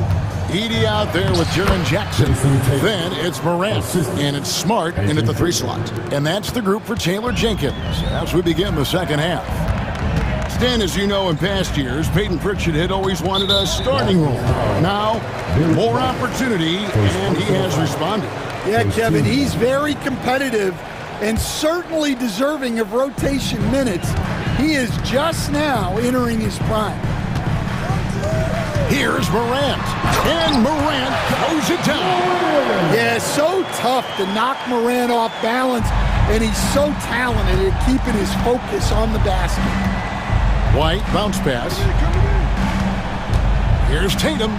Edie out there with Jaren Jackson. Then it's Morant, and it's Smart in at the 3 slot. And that's the group for Taylor Jenkins as we begin the second half. Stan, as you know, in past years, Peyton Pritchard had always wanted a starting role. Now, more opportunity, and he has responded. Yeah, Kevin, he's very competitive and certainly deserving of rotation minutes. He is just now entering his prime. Here's Morant, and Morant throws it down. Yeah, so tough to knock Morant off balance, and he's so talented at keeping his focus on the basket. White, bounce pass. Here's Tatum.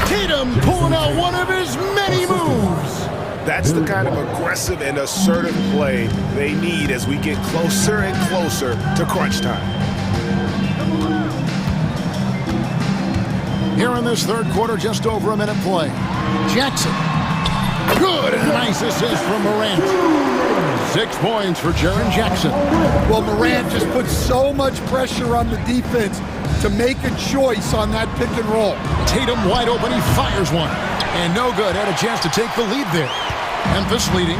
Tatum pulling out one of his many moves. That's the kind of aggressive and assertive play they need as we get closer and closer to crunch time. Here in this third quarter, just over a minute play. Jackson. Good, and a nice assist from Morant. 6 points for Jaren Jackson. Well, Morant just put so much pressure on the defense to make a choice on that pick and roll. Tatum wide open, he fires one. And no good, had a chance to take the lead there. Memphis leading.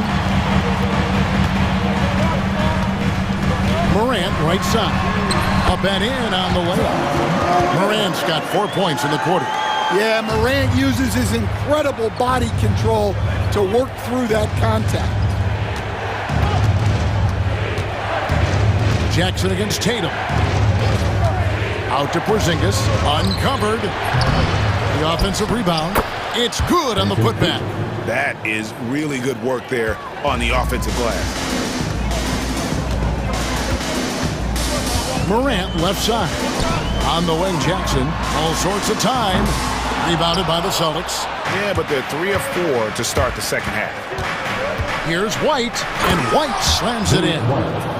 Morant, right side. Up and in on the layup. Morant's got 4 points in the quarter. Yeah, Morant uses his incredible body control to work through that contact. Jackson against Tatum. Out to Porzingis, uncovered. The offensive rebound. It's good on the putback. That is really good work there on the offensive glass. Morant left side. On the wing, Jackson. All sorts of time. Rebounded by the Celtics. Yeah, but they're 3 of 4 to start the second half. Here's White, and White slams it in.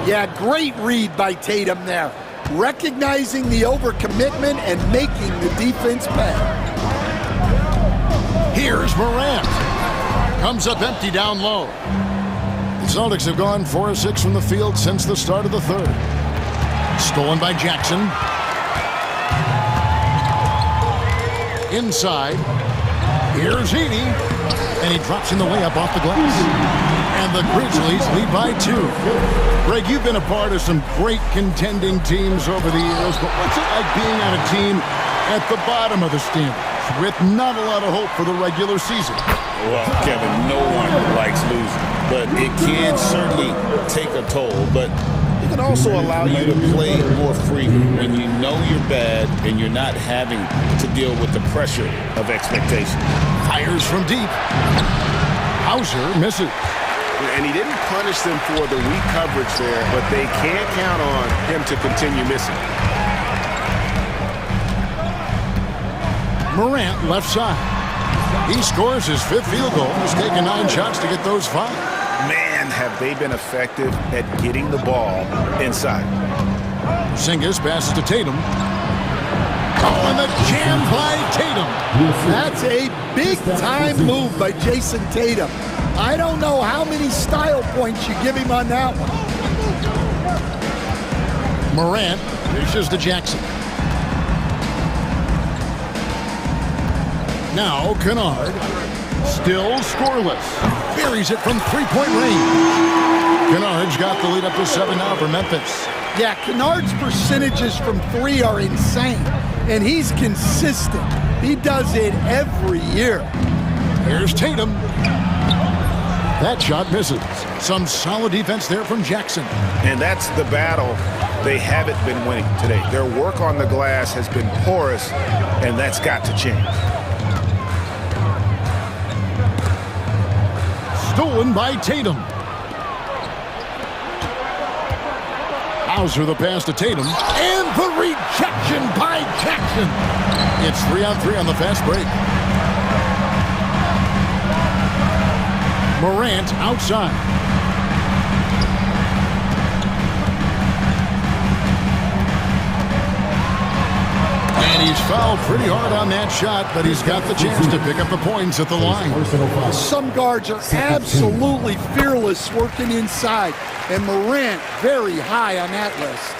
Yeah, great read by Tatum there. Recognizing the overcommitment and making the defense pay. Here's Morant. Comes up empty down low. The Celtics have gone 4 of 6 from the field since the start of the third. Stolen by Jackson. Inside. Here's Heaney. And he drops in the layup off the glass. And the Grizzlies lead by 2. Greg, you've been a part of some great contending teams over the years, but what's it like being on a team at the bottom of the standings with not a lot of hope for the regular season? Well, Kevin, no one likes losing, but it can certainly take a toll. But it can also allow you to play more freely when you know you're bad and you're not having to deal with the pressure of expectation. Fires from deep. Hauser misses. And he didn't punish them for the weak coverage there, but they can't count on him to continue missing. Morant left side. He scores his 5th field goal. He's taken 9 shots to get those 5. Man, have they been effective at getting the ball inside. Porzingis passes to Tatum. Oh, and the jam by Tatum. That's a big-time move by Jason Tatum. I don't know how many style points you give him on that one. Morant dishes to Jackson. Now Kennard. Still scoreless. Buries it from 3-point range. Kennard's got the lead up to 7 now for Memphis. Yeah, Kennard's percentages from 3 are insane. And he's consistent. He does it every year. Here's Tatum. That shot misses. Some solid defense there from Jackson. And that's the battle they haven't been winning today. Their work on the glass has been porous, and that's got to change. Stolen by Tatum. Hauser the pass to Tatum. And the rejection by Jackson. It's 3-on-3 on the fast break. Morant outside. And he's fouled pretty hard on that shot, but he's got the chance to pick up the points at the line. Some guards are absolutely fearless working inside, and Morant very high on that list.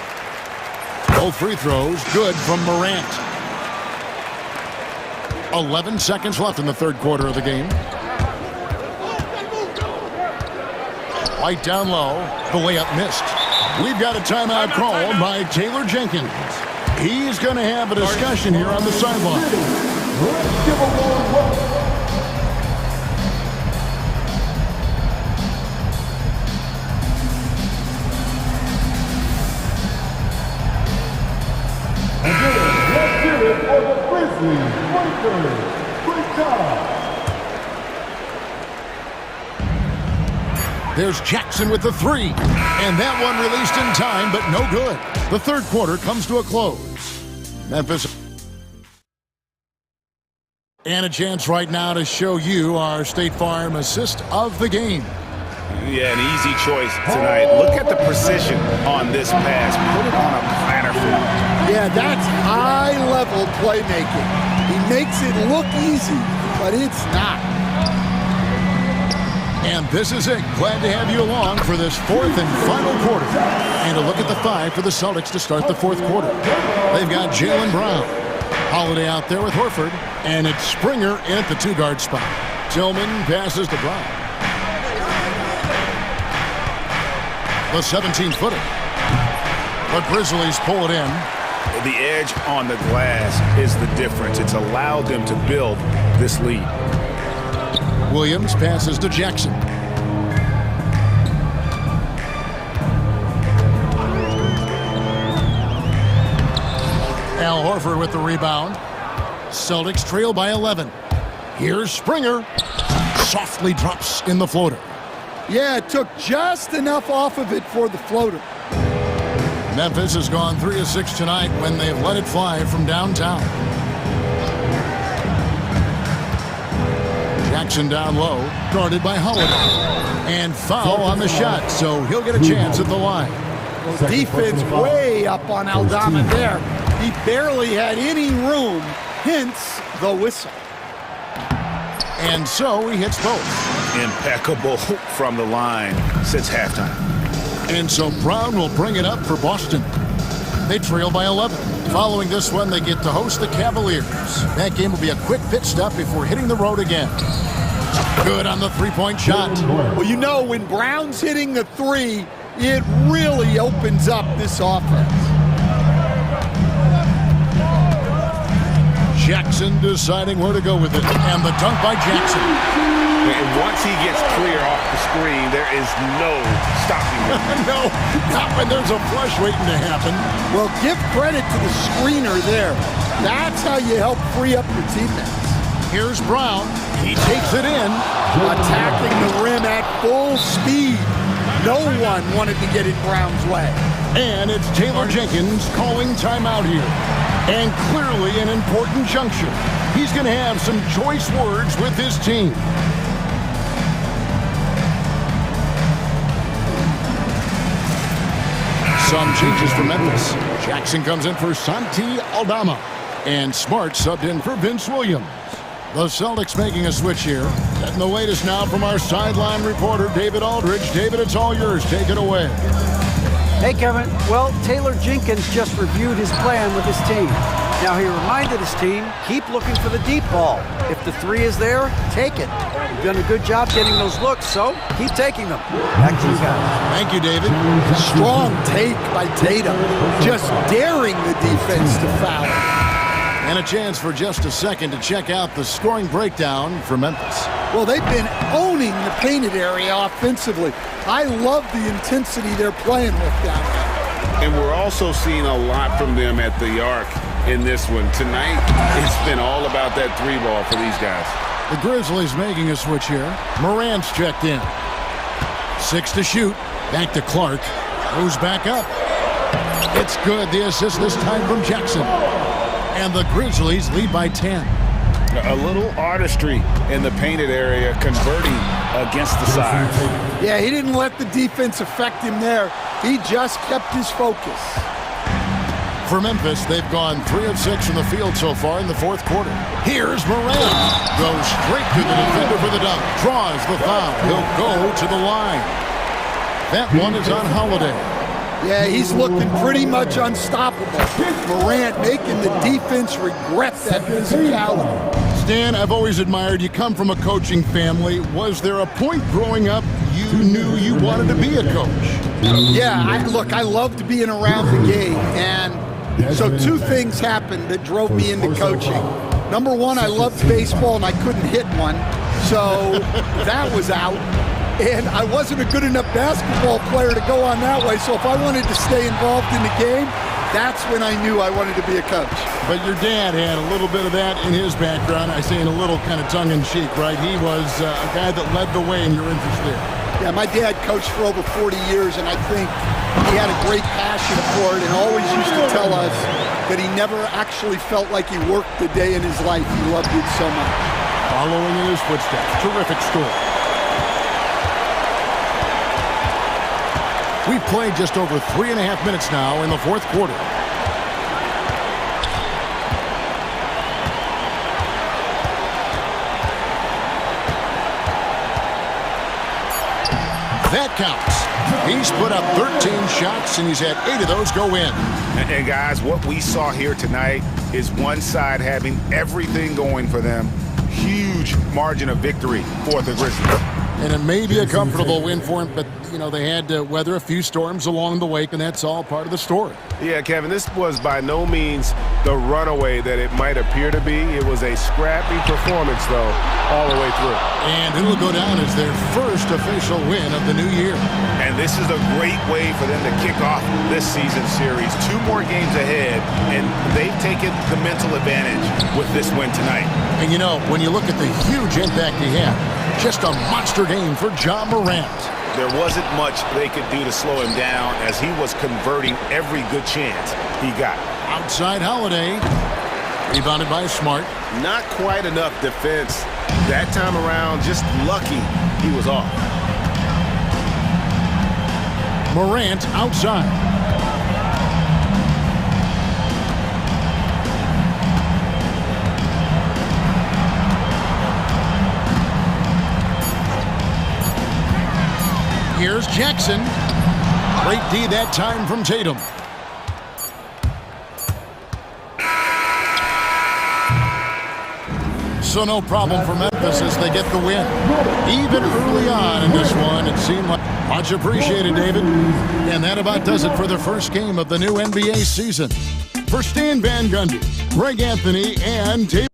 Both free throws good from Morant. 11 seconds left in the third quarter of the game. White down low. The layup missed. We've got a timeout called by Taylor Jenkins. He's going to have a discussion here on the sideline. Let's give a warm welcome. Again, let's give it for the Grizzlies Breakers. Great job. There's Jackson with the 3. And that one released in time, but no good. The third quarter comes to a close. Memphis And a chance right now to show you our State Farm assist of the game. Yeah, an easy choice tonight. Look at the precision on this pass. Put it on a platter for him. Yeah, that's high-level playmaking. He makes it look easy, but it's not. And this is it. Glad to have you along for this fourth and final quarter. And a look at the five for the Celtics to start the fourth quarter. They've got Jaylen Brown. Holiday out there with Horford. And it's Springer in at the two-guard spot. Tillman passes to Brown. The 17-footer. The Grizzlies pull it in. The edge on the glass is the difference. It's allowed them to build this lead. Williams passes to Jackson. Al Horford with the rebound. Celtics trail by 11. Here's Springer. Softly drops in the floater. Yeah, it took just enough off of it for the floater. Memphis has gone 3 of 6 tonight when they've let it fly from downtown. Jackson down low, guarded by Holiday. And foul on the shot, so he'll get a chance at the line. Defense way up on Aldama there. He barely had any room, hence the whistle. And so he hits both. Impeccable from the line since halftime. And so Brown will bring it up for Boston. They trail by 11. Following this one, they get to host the Cavaliers. That game will be a quick pit stop before hitting the road again. Good on the three-point shot. Well, you know, when Brown's hitting the three, it really opens up this offense. Jackson deciding where to go with it. And the dunk by Jackson. And once he gets clear off the screen, there is no stopping him. No, not when there's a flush waiting to happen. Well, give credit to the screener there. That's how you help free up your teammates. Here's Brown. He takes it in. Attacking the rim at full speed. No one wanted to get in Brown's way. And it's Taylor Jenkins calling timeout here. And clearly an important juncture. He's going to have some choice words with his team. Some changes for Memphis. Jackson comes in for Santi Aldama. And Smart subbed in for Vince Williams. The Celtics making a switch here. Getting the latest now from our sideline reporter, David Aldridge. David, it's all yours. Take it away. Hey, Kevin. Well, Taylor Jenkins just reviewed his plan with his team. Now, he reminded his team, keep looking for the deep ball. If the three is there, take it. You've done a good job getting those looks, so keep taking them. Back to you guys. Thank you, David. Strong take by Tatum. Just daring the defense to foul. And a chance for just a second to check out the scoring breakdown for Memphis. Well, they've been owning the painted area offensively. I love the intensity they're playing with down there. And we're also seeing a lot from them at the arc in this one. Tonight, it's been all about that three ball for these guys. The Grizzlies making a switch here. Morant's checked in. 6 to shoot. Back to Clark. Goes back up. It's good. The assist this time from Jackson. And the Grizzlies lead by 10. A little artistry in the painted area, converting against the sides. Yeah, he didn't let the defense affect him there. He just kept his focus. For Memphis, they've gone 3 of 6 from the field so far in the fourth quarter. Here's Morant. Goes straight to the defender for the dunk. Draws the foul. He'll go to the line. That one is on Holiday. Yeah, he's looking pretty much unstoppable. Morant making the defense regret that physicality. Stan, I've always admired you. Come from a coaching family. Was there a point growing up you knew you wanted to be a coach? Yeah, I loved being around the game. And so 2 things happened that drove me into coaching. Number one, I loved baseball and I couldn't hit one. So that was out. And I wasn't a good enough basketball player to go on that way. So if I wanted to stay involved in the game, that's when I knew I wanted to be a coach. But your dad had a little bit of that in his background. I say in a little kind of tongue-in-cheek, right? He was a guy that led the way in your interest there. Yeah, my dad coached for over 40 years, and I think he had a great passion for it and always used to tell us, that he never actually felt like he worked the day in his life. He loved it so much. Following in his footsteps. Terrific score. We've played just over 3.5 minutes now in the fourth quarter. That counts. He's put up 13 shots, and he's had 8 of those go in. And guys, what we saw here tonight is one side having everything going for them. Huge margin of victory for the Grizzlies. And it may be a comfortable win for him, but, you know, they had to weather a few storms along the way, and that's all part of the story. Yeah, Kevin, this was by no means the runaway that it might appear to be. It was a scrappy performance, though, all the way through. And it'll go down as their first official win of the new year. And this is a great way for them to kick off this season series. 2 more games ahead, and they've taken the mental advantage with this win tonight. And, you know, when you look at the huge impact he had, just a monster game for Ja Morant. There wasn't much they could do to slow him down as he was converting every good chance he got. Outside Holiday. Rebounded by Smart. Not quite enough defense that time around. Just lucky he was off. Morant outside. Here's Jackson. Great D that time from Tatum. So no problem for Memphis as they get the win. Even early on in this one, it seemed like much appreciated, David. And that about does it for the first game of the new NBA season. For Stan Van Gundy, Greg Anthony, and David.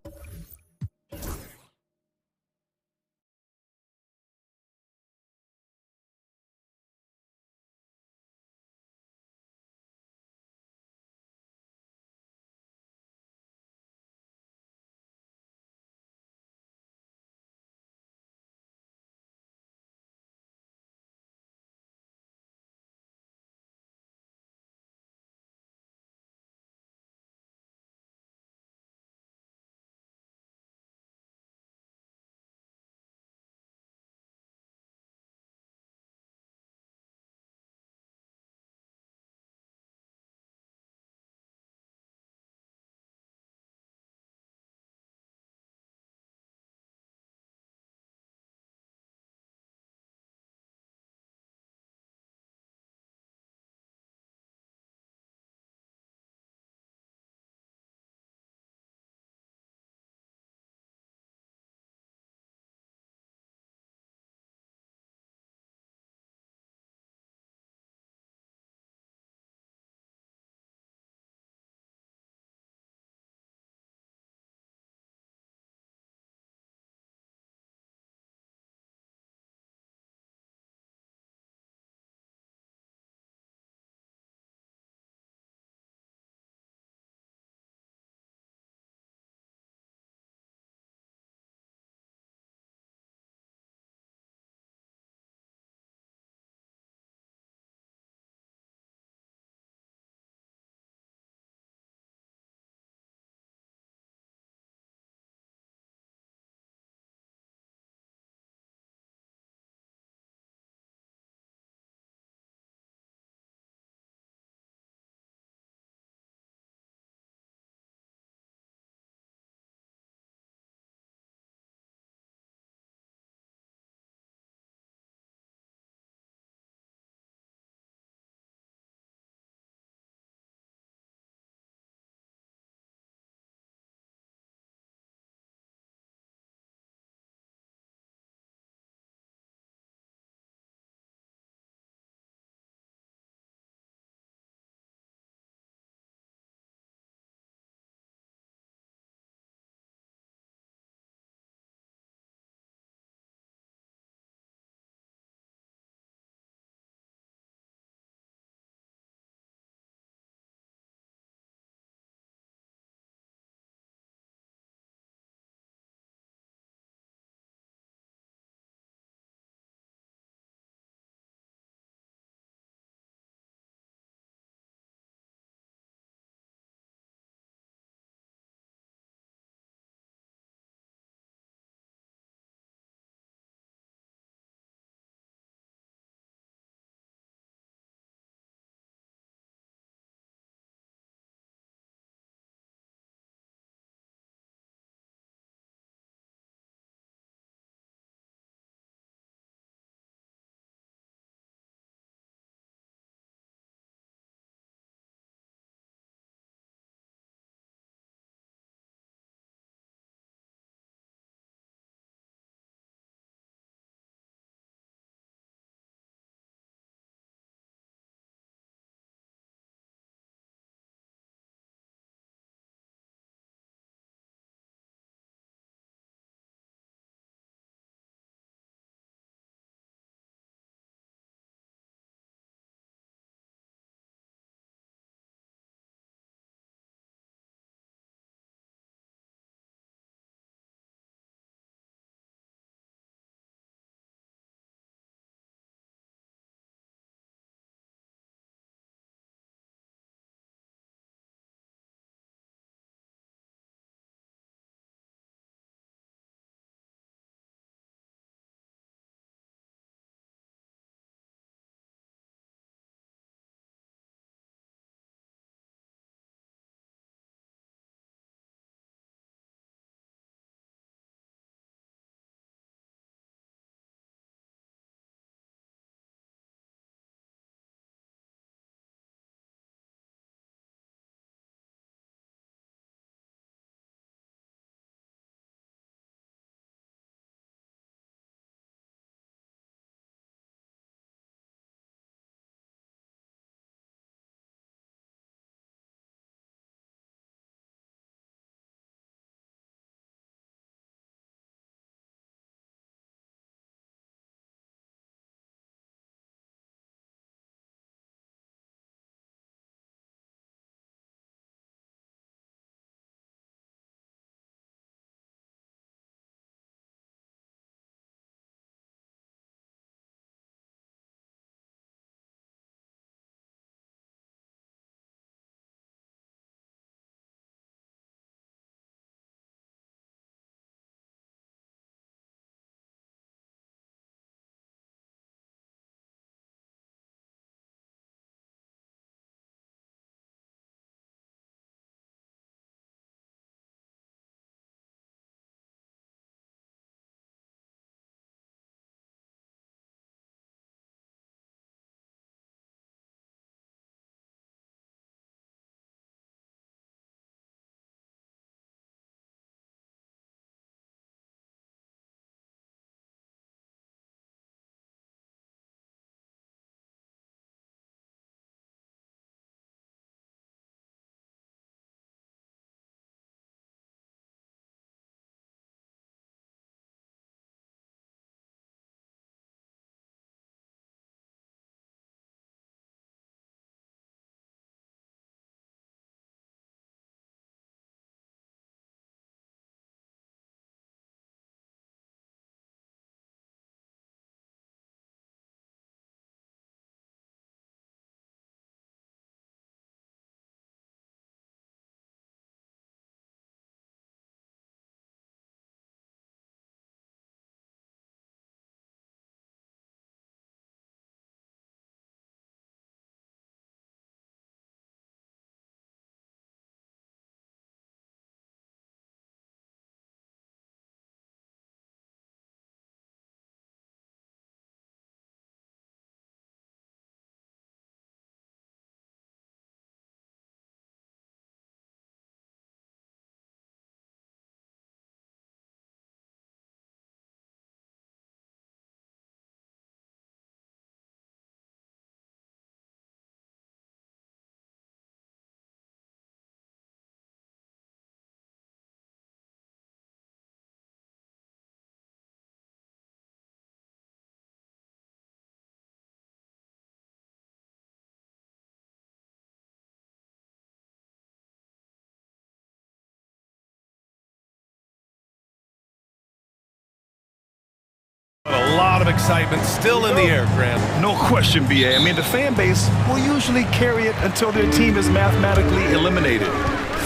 excitement still in the air, Grant. No question, BA. I mean, the fan base will usually carry it until their team is mathematically eliminated.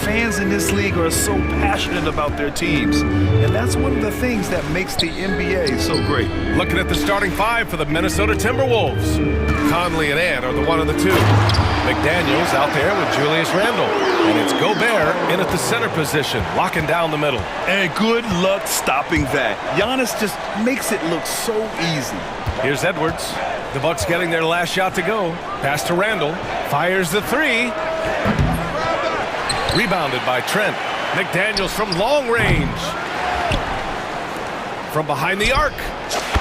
Fans in this league are so passionate about their teams, and that's one of the things that makes the NBA so great. Looking at the starting five for the Minnesota Timberwolves. Conley and Ant are the one and the two. McDaniels out there with Julius Randle. And it's Gobert in at the center position, locking down the middle. And good luck stopping that. Giannis just makes it look so easy. Here's Edwards. The Bucks getting their last shot to go. Pass to Randle. Fires the three. Rebounded by Trent. McDaniels from long range. From behind the arc.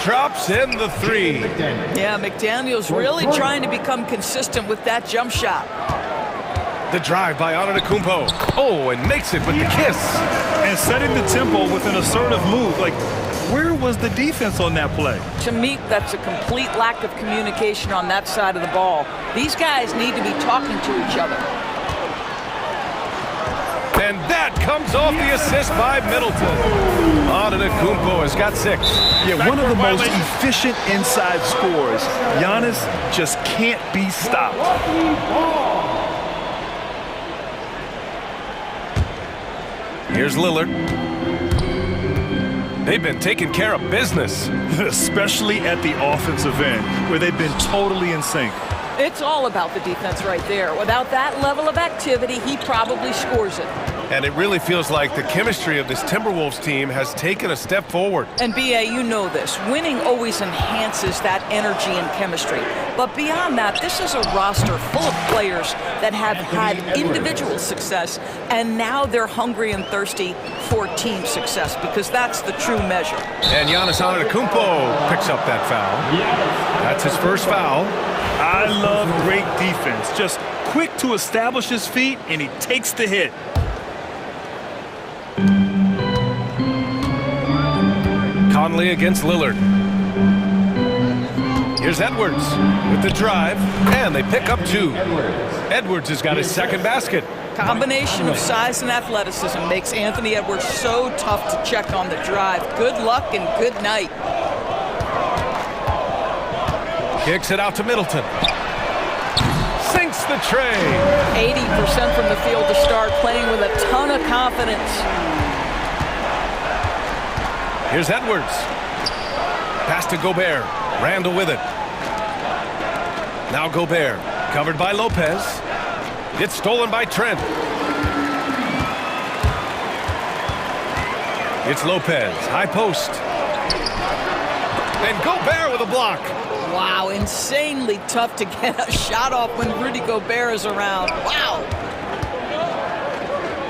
Drops in the three. Yeah, McDaniels really trying to become consistent with that jump shot. The drive by Antetokounmpo. Oh, and makes it with the kiss. And setting the tempo with an assertive move. Like, where was the defense on that play? To me, that's a complete lack of communication on that side of the ball. These guys need to be talking to each other. And that comes off the assist by Middleton. Antetokounmpo has got 6. Yeah, one of the most efficient inside scorers. Giannis just can't be stopped. Here's Lillard. They've been taking care of business. Especially at the offensive end, where they've been totally in sync. It's all about the defense right there. Without that level of activity, he probably scores it. And it really feels like the chemistry of this Timberwolves team has taken a step forward. And BA, you know this. Winning always enhances that energy and chemistry. But beyond that, this is a roster full of players that have had individual success, and now they're hungry and thirsty for team success, because that's the true measure. And Giannis Antetokounmpo picks up that foul. That's his first foul. I love great defense. Just quick to establish his feet, and he takes the hit. Conley against Lillard. Here's Edwards with the drive, and they pick up 2. Edwards has got his second basket. Combination of size and athleticism makes Anthony Edwards so tough to check on the drive. Good luck and good night. Kicks it out to Middleton. Sinks the tray. 80% from the field to start, playing with a ton of confidence. Here's Edwards. Pass to Gobert. Randle with it. Now Gobert. Covered by Lopez. It's stolen by Trent. It's Lopez. High post. And Gobert with a block. Wow, insanely tough to get a shot off when Rudy Gobert is around. Wow.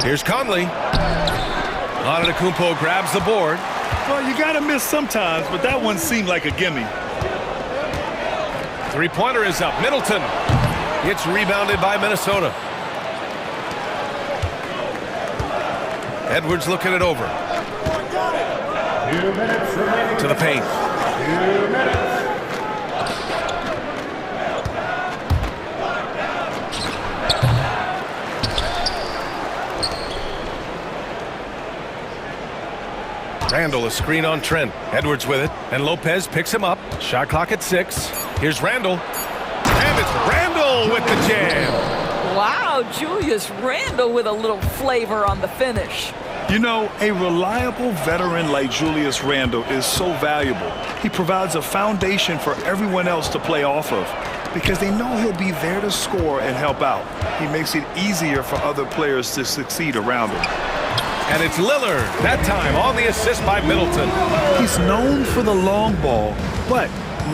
Here's Conley. Antetokounmpo grabs the board. Well, you got to miss sometimes, but that one seemed like a gimme. Three-pointer is up. Middleton. It's rebounded by Minnesota. Edwards looking it over. 2 minutes remaining. To the paint. 2 minutes. Randle, a screen on Trent. Edwards with it, and Lopez picks him up. Shot clock at 6. Here's Randle. And it's Randle with the jam. Wow, Julius Randle with a little flavor on the finish. You know, a reliable veteran like Julius Randle is so valuable. He provides a foundation for everyone else to play off of, because they know he'll be there to score and help out. He makes it easier for other players to succeed around him. And it's Lillard, that time on the assist by Middleton. He's known for the long ball, but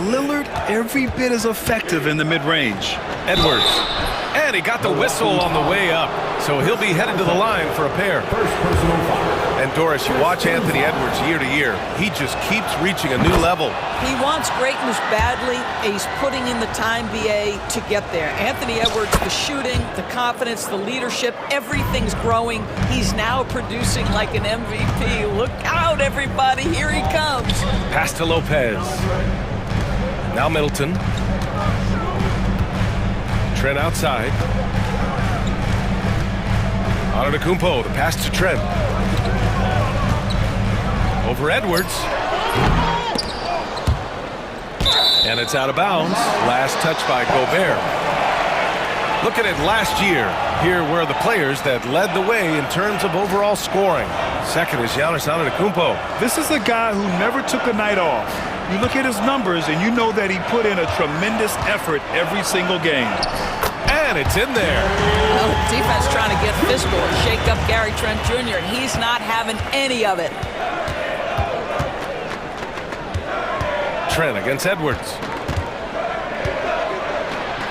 Lillard every bit as effective in the mid-range. Edwards. And he got the whistle on the way up, so he'll be headed to the line for a pair. First personal foul. And Doris, you watch Anthony Edwards year to year. He just keeps reaching a new level. He wants greatness badly, and he's putting in the time, BA, to get there. Anthony Edwards, the shooting, the confidence, the leadership, everything's growing. He's now producing like an MVP. Look out, everybody. Here he comes. Pass to Lopez. Now Middleton. Trent outside. Antetokounmpo, the pass to Trent. Over Edwards. And it's out of bounds. Last touch by Gobert. Look at it last year. Here were the players that led the way in terms of overall scoring. Second is Giannis Antetokounmpo. This is a guy who never took a night off. You look at his numbers and you know that he put in a tremendous effort every single game. And it's in there. Well, defense trying to get physical and shake up Gary Trent Jr. and he's not having any of it. Trent against Edwards.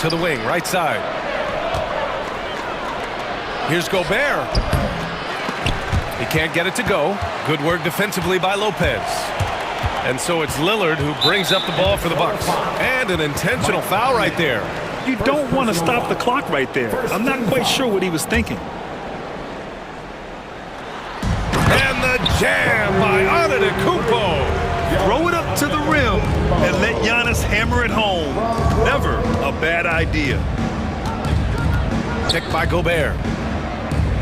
To the wing, right side. Here's Gobert. He can't get it to go. Good work defensively by Lopez. And so it's Lillard who brings up the ball for the Bucks. And an intentional foul right there. You don't want to stop the clock right there. I'm not quite sure what he was thinking. And the jam by Antetokounmpo. Throw it up to the rim and let Giannis hammer it home. Never a bad idea. Picked by Gobert.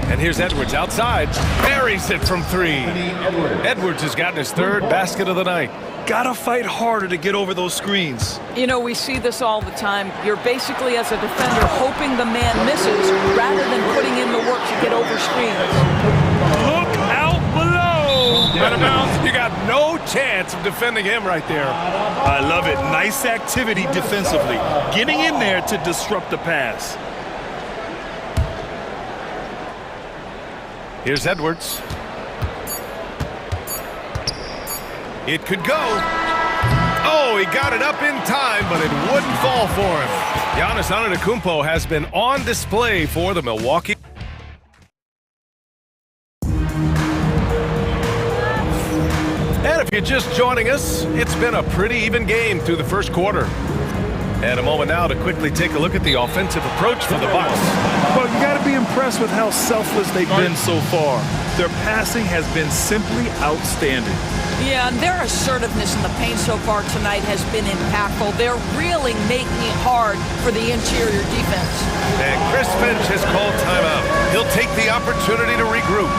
And here's Edwards outside. Buries it from three. Edwards has gotten his third basket of the night. Gotta fight harder to get over those screens. You know, we see this all the time. You're basically, as a defender, hoping the man misses rather than putting in the work to get over screens. Look out below. Out of bounds. You got no chance of defending him right there. I love it. Nice activity defensively. Getting in there to disrupt the pass. Here's Edwards. It could go. Oh, he got it up in time, but it wouldn't fall for him. Giannis Antetokounmpo has been on display for the Milwaukee. And if you're just joining us, it's been a pretty even game through the first quarter. And a moment now to quickly take a look at the offensive approach for the Bucks. Well, you got to be impressed with how selfless they've been so far. Their passing has been simply outstanding. Yeah, and their assertiveness in the paint so far tonight has been impactful. They're really making it hard for the interior defense. And Chris Finch has called timeout. He'll take the opportunity to regroup.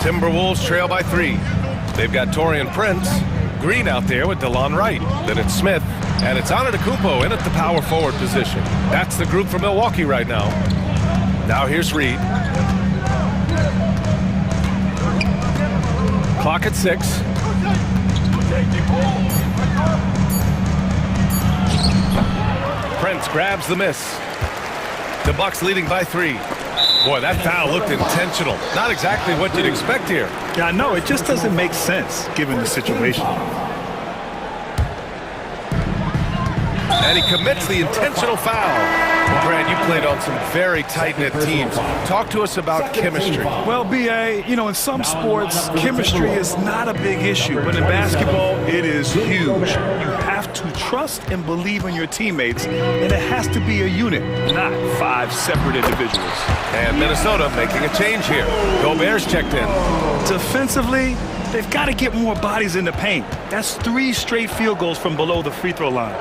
Timberwolves trail by 3. They've got Taurean Prince, Green out there with DeLon Wright. Then it's Smith, and it's Antetokounmpo in at the power forward position. That's the group for Milwaukee right now. Now here's Reed. Clock at 6. Prince grabs the miss. The Bucks leading by 3. Boy, that foul looked intentional. Not exactly what you'd expect here. Yeah, I know. It just doesn't make sense given the situation. And he commits the intentional foul. Brad, you played on some very tight-knit teams. Talk to us about chemistry. Well, B.A., you know, in some sports, chemistry is not a big issue. But in basketball, it is huge. You have to trust and believe in your teammates, and it has to be a unit, not 5 separate individuals. And Minnesota making a change here. Gobert's checked in. Defensively, they've got to get more bodies in the paint. That's 3 straight field goals from below the free throw line.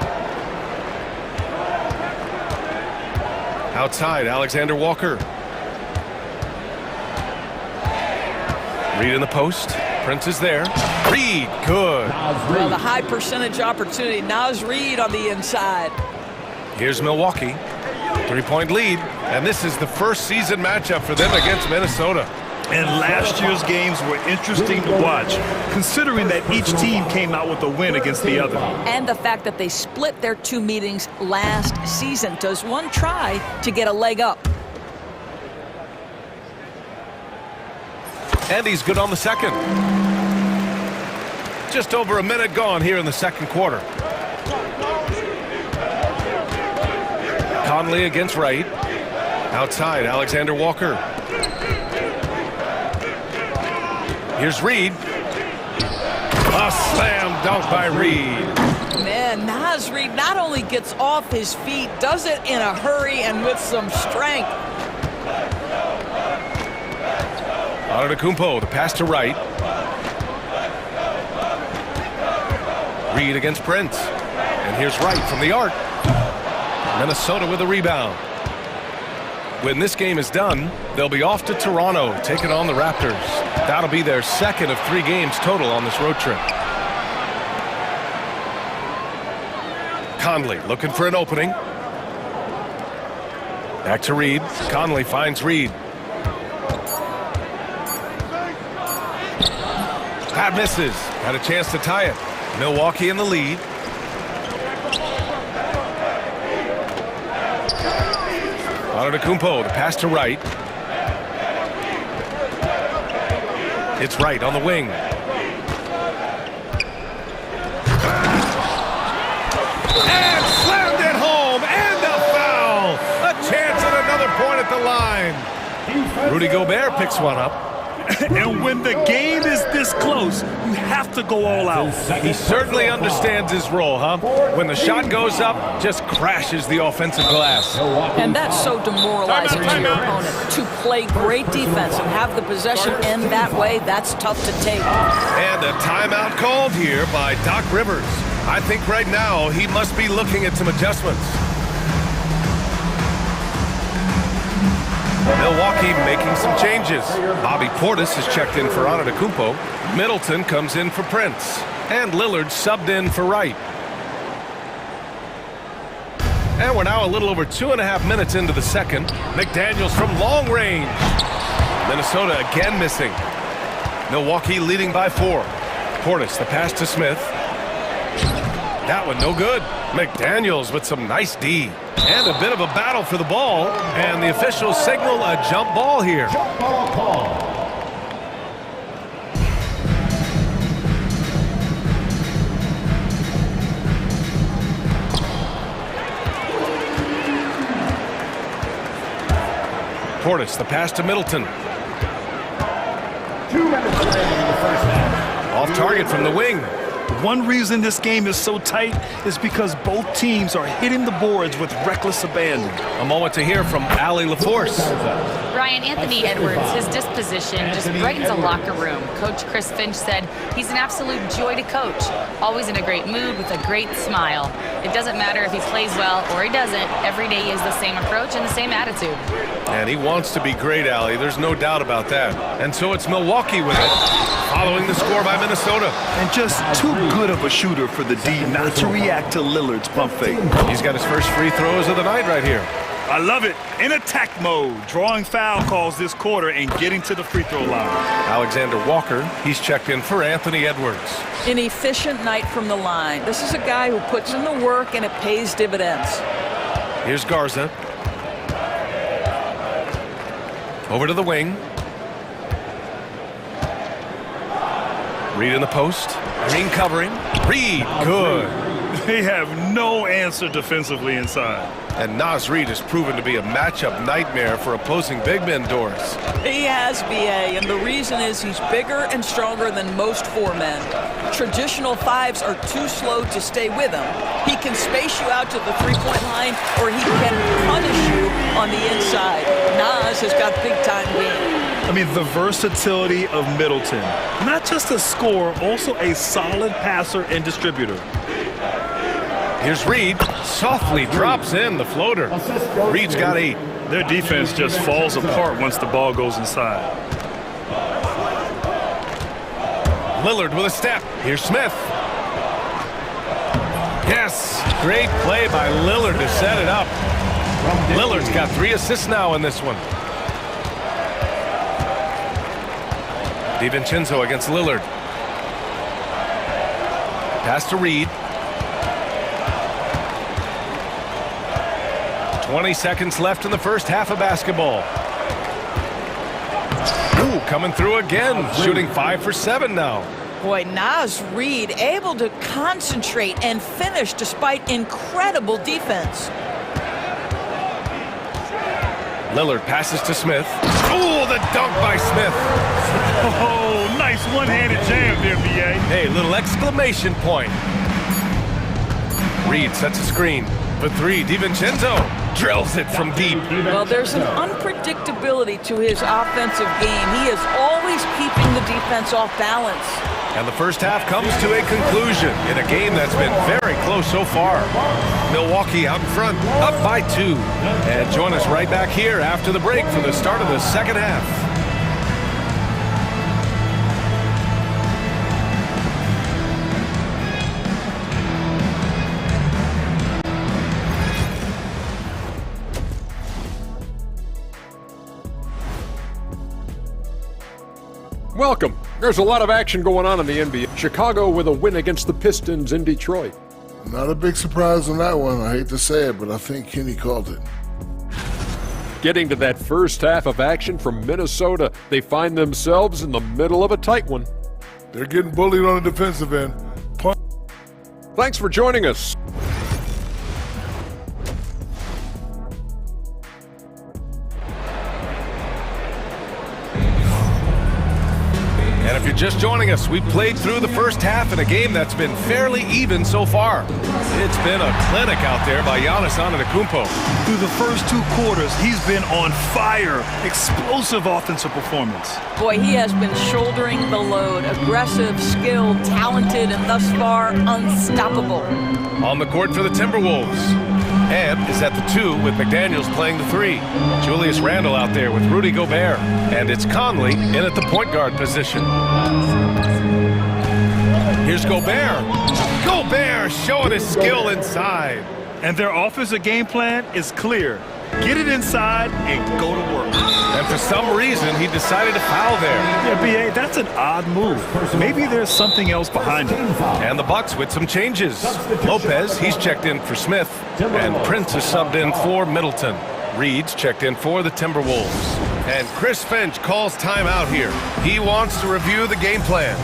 Outside, Alexander Walker. Reed in the post. Prince is there. Reed, good. Well, the high percentage opportunity. Naz Reed on the inside. Here's Milwaukee. 3-point lead. And this is the first season matchup for them against Minnesota. And last year's games were interesting to watch, considering that each team came out with a win against the other. And the fact that they split their 2 meetings last season. Does one try to get a leg up? And he's good on the second. Just over a minute gone here in the second quarter. Conley against Wright. Outside, Alexander Walker. Here's Reed. A slam dunk by Reed. Man, Naz Reed not only gets off his feet, does it in a hurry and with some strength. Antetokounmpo, the pass to Wright. Reed against Prince. And here's Wright from the arc. Minnesota with a rebound. When this game is done, they'll be off to Toronto, taking on the Raptors. That'll be their second of 3 games total on this road trip. Conley looking for an opening. Back to Reed. Conley finds Reed. That misses. Had a chance to tie it. Milwaukee in the lead. Antetokounmpo, the pass to Wright. It's Wright on the wing. And slammed it home, and a foul! A chance at another point at the line. Rudy Gobert picks one up. And when the game is this close, you have to go all out. He certainly understands his role, huh? When the shot goes up, just crashes the offensive glass. And that's so demoralizing to your opponent. To play great defense and have the possession end that way, that's tough to take. And a timeout called here by Doc Rivers. I think right now he must be looking at some adjustments. Milwaukee making some changes. Bobby Portis has checked in for Antetokounmpo. Middleton comes in for Prince. And Lillard subbed in for Wright. And we're now a little over 2.5 minutes into the second. McDaniels from long range. Minnesota again missing. Milwaukee leading by 4. Portis, the pass to Smith. That one no good. McDaniels with some nice D. And a bit of a battle for the ball. And the officials signal a jump ball here. Jump ball call. Portis, the pass to Middleton. 2 minutes remaining in the first half. Off target from the wing. One reason this game is so tight is because both teams are hitting the boards with reckless abandon. A moment to hear from Allie LaForce. Ryan, Anthony Edwards, his disposition just brightens a locker room. Coach Chris Finch said he's an absolute joy to coach. Always in a great mood with a great smile. It doesn't matter if he plays well or he doesn't. Every day he has the same approach and the same attitude. And he wants to be great, Allie. There's no doubt about that. And so it's Milwaukee with it, following the score by Minnesota. And just too good of a shooter for the D not to react to Lillard's pump fake. He's got his first free throws of the night right here. I love it. In attack mode, drawing foul calls this quarter and getting to the free throw line. Alexander Walker, he's checked in for Anthony Edwards. An efficient night from the line. This is a guy who puts in the work and it pays dividends. Here's Garza. Over to the wing. Reed in the post. Green covering. Reed, good. They have no answer defensively inside. And Naz Reid has proven to be a matchup nightmare for opposing big men, Doris. He has, BA, and the reason is he's bigger and stronger than most 4 men. Traditional 5s are too slow to stay with him. He can space you out to the three-point line, or he can punish you on the inside. Naz has got big-time game. I mean, the versatility of Middleton. Not just a scorer, also a solid passer and distributor. Here's Reed. Softly drops in the floater. Reed's got 8. Their defense just falls apart once the ball goes inside. Lillard with a step. Here's Smith. Yes, great play by Lillard to set it up. Lillard's got 3 assists now in this one. DiVincenzo against Lillard. Pass to Reed. 20 seconds left in the first half of basketball. Ooh, coming through again, shooting 5 for 7 now. Boy, Naz Reid able to concentrate and finish despite incredible defense. Lillard passes to Smith. Oh, the dunk by Smith. Oh, nice one-handed jam there, BA. Hey, little exclamation point. Reed sets a screen. For 3, DiVincenzo drills it from deep. Well, there's an unpredictability to his offensive game. He is always keeping the defense off balance. And the first half comes to a conclusion in a game that's been very close so far. Milwaukee out in front, up by 2. And join us right back here after the break for the start of the second half. Welcome. There's a lot of action going on in the NBA. Chicago with a win against the Pistons in Detroit. Not a big surprise on that one. I hate to say it, but I think Kenny called it. Getting to that first half of action from Minnesota, they find themselves in the middle of a tight one. They're getting bullied on the defensive end. Thanks for joining us. And if you're just joining us, we played through the first half in a game that's been fairly even so far. It's been a clinic out there by Giannis Antetokounmpo. Through the first 2 quarters, he's been on fire. Explosive offensive performance. Boy, he has been shouldering the load. Aggressive, skilled, talented, and thus far unstoppable. On the court for the Timberwolves. And is at the 2 with McDaniels playing the 3. Julius Randle out there with Rudy Gobert. And it's Conley in at the point guard position. Here's Gobert. Gobert showing his skill inside. And their offensive game plan is clear. Get it inside and go to work. And for some reason, he decided to foul there. Yeah, B.A., that's an odd move. Maybe there's something else behind it. And the Bucks with some changes. Lopez, he's checked in for Smith. And Prince is subbed in for Middleton. Reed's checked in for the Timberwolves. And Chris Finch calls timeout here. He wants to review the game plan.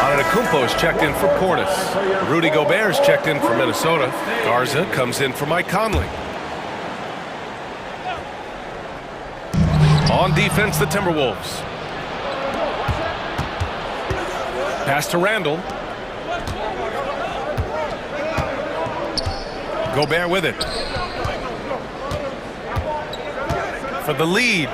Antetokounmpo's checked in for Portis. Rudy Gobert's checked in for Minnesota. Garza comes in for Mike Conley. On defense, the Timberwolves. Pass to Randle. Gobert with it. For the lead.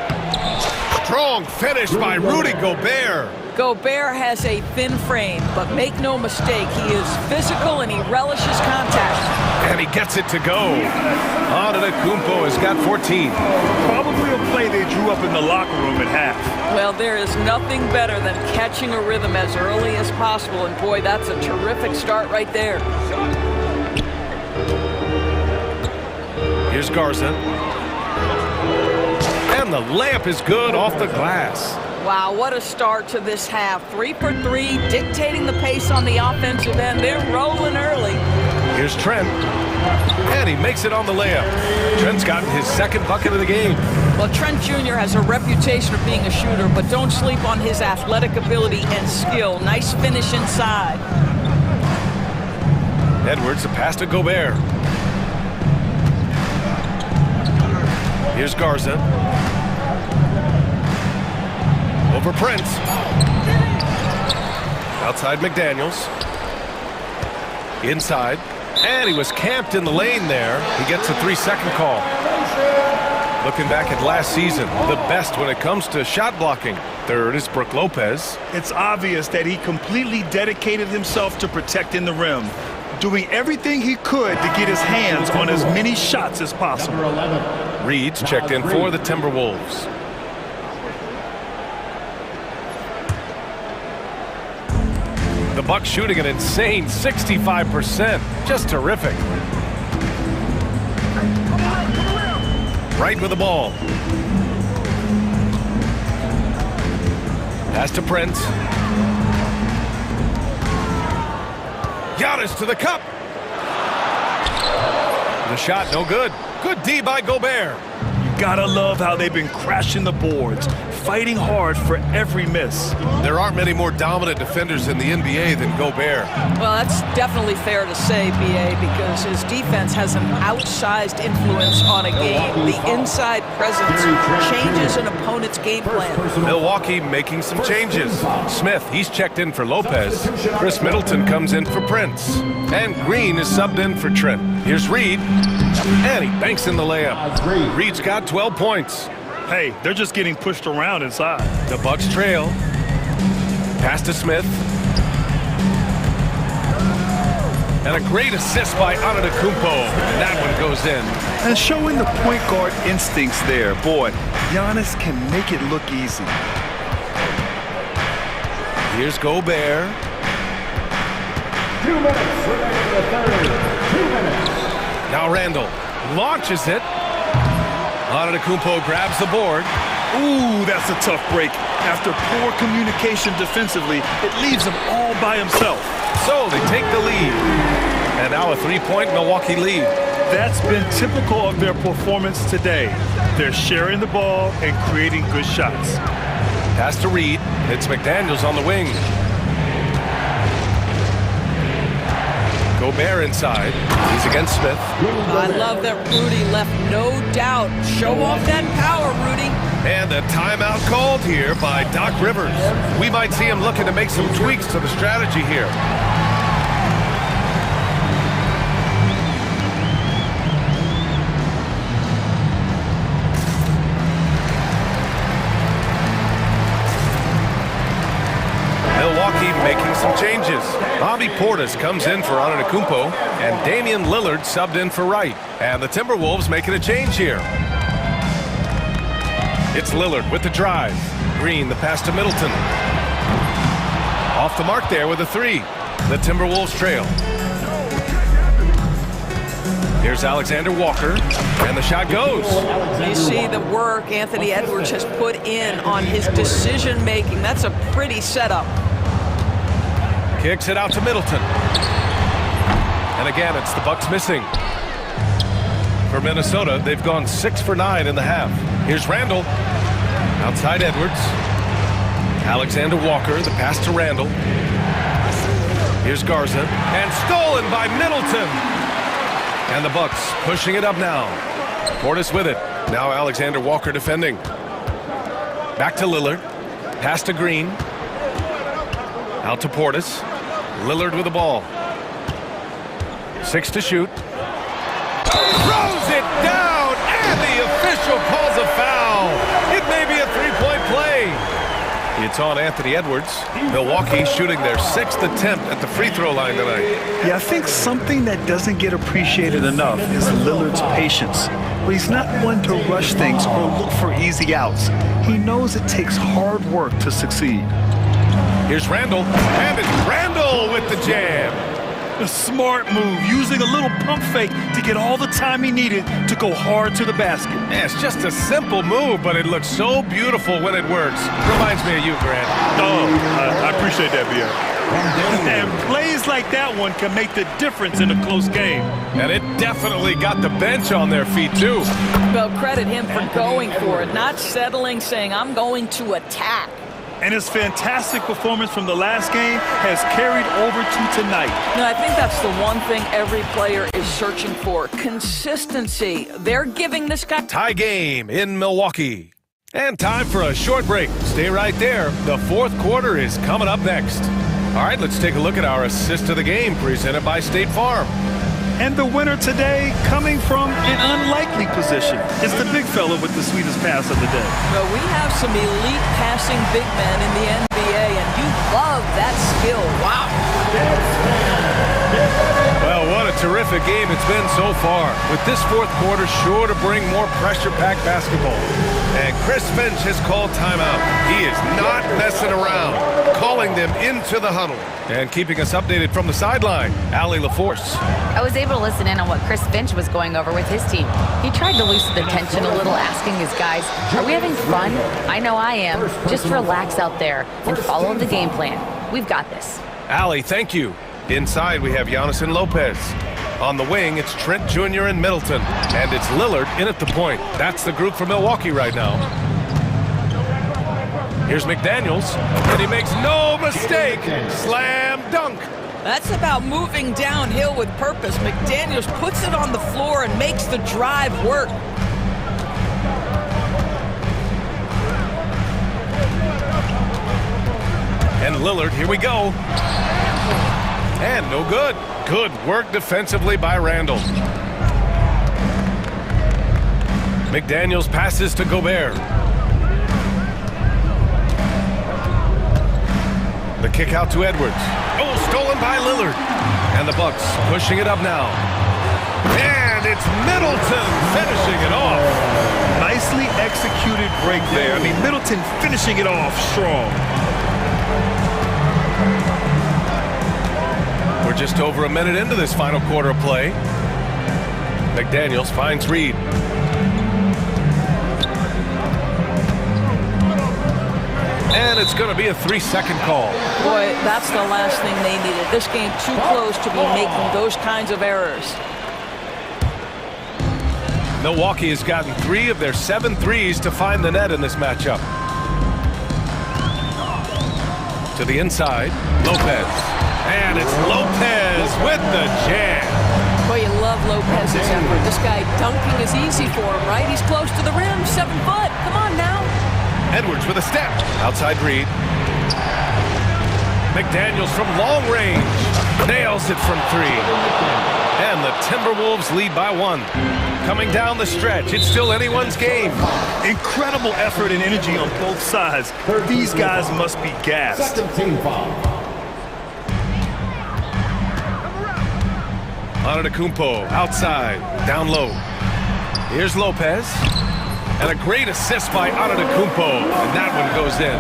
Strong finish by Rudy Gobert. Gobert has a thin frame, but make no mistake, he is physical and he relishes contact. And he gets it to go. Antetokounmpo has got 14. Probably a play they drew up in the locker room at half. Well, there is nothing better than catching a rhythm as early as possible, and boy, that's a terrific start right there. Here's Garza. And the layup is good off the glass. Wow, what a start to this half. 3 for 3, dictating the pace on the offensive end. They're rolling early. Here's Trent. And he makes it on the layup. Trent's gotten his second bucket of the game. Well, Trent Jr. has a reputation of being a shooter, but don't sleep on his athletic ability and skill. Nice finish inside. Edwards, a pass to Gobert. Here's Garza. Over Prince. Outside McDaniels. Inside. And he was camped in the lane there. He gets a 3-second call. Looking back at last season, the best when it comes to shot blocking. Third is Brook Lopez. It's obvious that he completely dedicated himself to protecting the rim, doing everything he could to get his hands on as many shots as possible. Reed's checked in for the Timberwolves. The Bucks shooting an insane 65%. Just terrific. Right with the ball. Pass to Prince. Giannis to the cup. The shot no good. Good D by Gobert. You Gotta love how they've been crashing the boards, fighting hard for every miss. There aren't many more dominant defenders in the NBA than Gobert. Well, that's definitely fair to say, B.A., because his defense has an outsized influence on a game. The inside presence changes an opponent's game plan. Milwaukee making some changes. Smith, he's checked in for Lopez. Chris Middleton comes in for Prince. And Green is subbed in for Trent. Here's Reed. And he banks in the layup. Reed's got 12 points. Hey, they're just getting pushed around inside. The Bucks trail. Pass to Smith. And a great assist by Antetokounmpo. And that one goes in. And showing the point guard instincts there. Boy, Giannis can make it look easy. Here's Gobert. 2 minutes remaining for the third. 2 minutes. Now Randall launches it. Antetokounmpo grabs the board. Ooh, that's a tough break. After poor communication defensively, it leaves him all by himself. So they take the lead. And now a three-point Milwaukee lead. That's been typical of their performance today. They're sharing the ball and creating good shots. Pass to Reed. It's McDaniels on the wing. Gobert inside. He's against Smith. I love that Rudy left no doubt. Show off that power, Rudy. And a timeout called here by Doc Rivers. We might see him looking to make some tweaks to the strategy here. Milwaukee making some changes. Bobby Portis comes in for Antetokounmpo, and Damian Lillard subbed in for Wright. And the Timberwolves making a change here. It's Lillard with the drive. Green, the pass to Middleton. Off the mark there with a three. The Timberwolves trail. Here's Alexander Walker, and the shot goes. You see the work Anthony Edwards has put in on his decision-making. That's a pretty setup. Kicks it out to Middleton. And again, it's the Bucks missing. For Minnesota, they've gone 6 for 9 in the half. Here's Randall. Outside Edwards. Alexander Walker, the pass to Randall. Here's Garza. And stolen by Middleton. And the Bucks pushing it up now. Portis with it. Now Alexander Walker defending. Back to Lillard. Pass to Green. Out to Portis. Lillard with the ball. 6 to shoot. Throws it down, and the official calls a foul. It may be a three-point play. It's on Anthony Edwards. Milwaukee shooting their 6th attempt at the free throw line tonight. Yeah, I think something that doesn't get appreciated enough is Lillard's patience. But he's not one to rush things or look for easy outs. He knows it takes hard work to succeed. Here's Randall, and it's Randall with the jam. A smart move, using a little pump fake to get all the time he needed to go hard to the basket. Yeah, it's just a simple move, but it looks so beautiful when it works. Reminds me of you, Grant. Oh, I appreciate that, B.A. And plays like that one can make the difference in a close game. And it definitely got the bench on their feet, too. Well, credit him for going for it, not settling, saying, I'm going to attack. And his fantastic performance from the last game has carried over to tonight. No, I think that's the one thing every player is searching for. Consistency. They're giving this guy... Tie game in Milwaukee. And time for a short break. Stay right there. The fourth quarter is coming up next. All right, let's take a look at our assist of the game presented by State Farm. And the winner today coming from an unlikely position. It's the big fella with the sweetest pass of the day. Well, we have some elite passing big men in the NBA, and you love that skill. Wow. Well, what a terrific game it's been so far. With this fourth quarter sure to bring more pressure-packed basketball. And Chris Finch has called timeout. He is not messing around, calling them into the huddle. And keeping us updated from the sideline, Allie LaForce. I was able to listen in on what Chris Finch was going over with his team. He tried to loosen the tension a little, asking his guys, are we having fun? I know I am. Just relax out there and follow the game plan. We've got this. Allie, thank you. Inside, we have Giannis and Lopez. On the wing, it's Trent Jr. and Middleton. And it's Lillard in at the point. That's the group for Milwaukee right now. Here's McDaniels, and he makes no mistake. Slam dunk. That's about moving downhill with purpose. McDaniels puts it on the floor and makes the drive work. And Lillard, here we go. And no good. Good work defensively by Randall. McDaniels passes to Gobert. The kick out to Edwards. Oh, stolen by Lillard. And the Bucks pushing it up now. And it's Middleton finishing it off. Nicely executed break there. I mean, Middleton finishing it off strong. We're just over a minute into this final quarter of play. McDaniels finds Reed. And it's going to be a 3-second call. Boy, that's the last thing they needed. This game too close to be making those kinds of errors. Milwaukee has gotten 3 of their 7 threes to find the net in this matchup. To the inside, Lopez. And it's Lopez with the jam. Boy, you love Lopez's effort. This guy dunking is easy for him, right? He's close to the rim, 7 foot. Come on now. Edwards with a step. Outside Reed. McDaniels from long range. Nails it from 3. And the Timberwolves lead by 1. Coming down the stretch, it's still anyone's game. Incredible effort and energy on both sides. These guys must be gassed. Antetokounmpo outside, down low. Here's Lopez. And a great assist by Antetokounmpo. And that one goes in.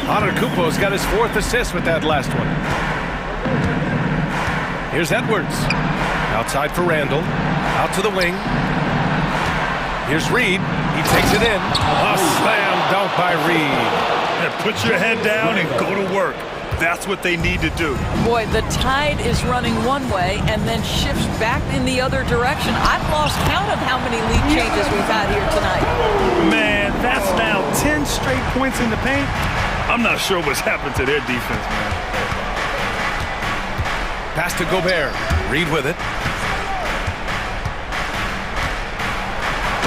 Antetokounmpo's got his 4th assist with that last one. Here's Edwards. Outside for Randall. Out to the wing. Here's Reed. He takes it in. A slam dunk by Reed. And put your head down and go to work. That's what they need to do. Boy, the tide is running one way and then shifts back in the other direction. I've lost count of how many lead changes we've had here tonight. Man, that's now 10 straight points in the paint. I'm not sure what's happened to their defense, man. Pass to Gobert. Reed with it.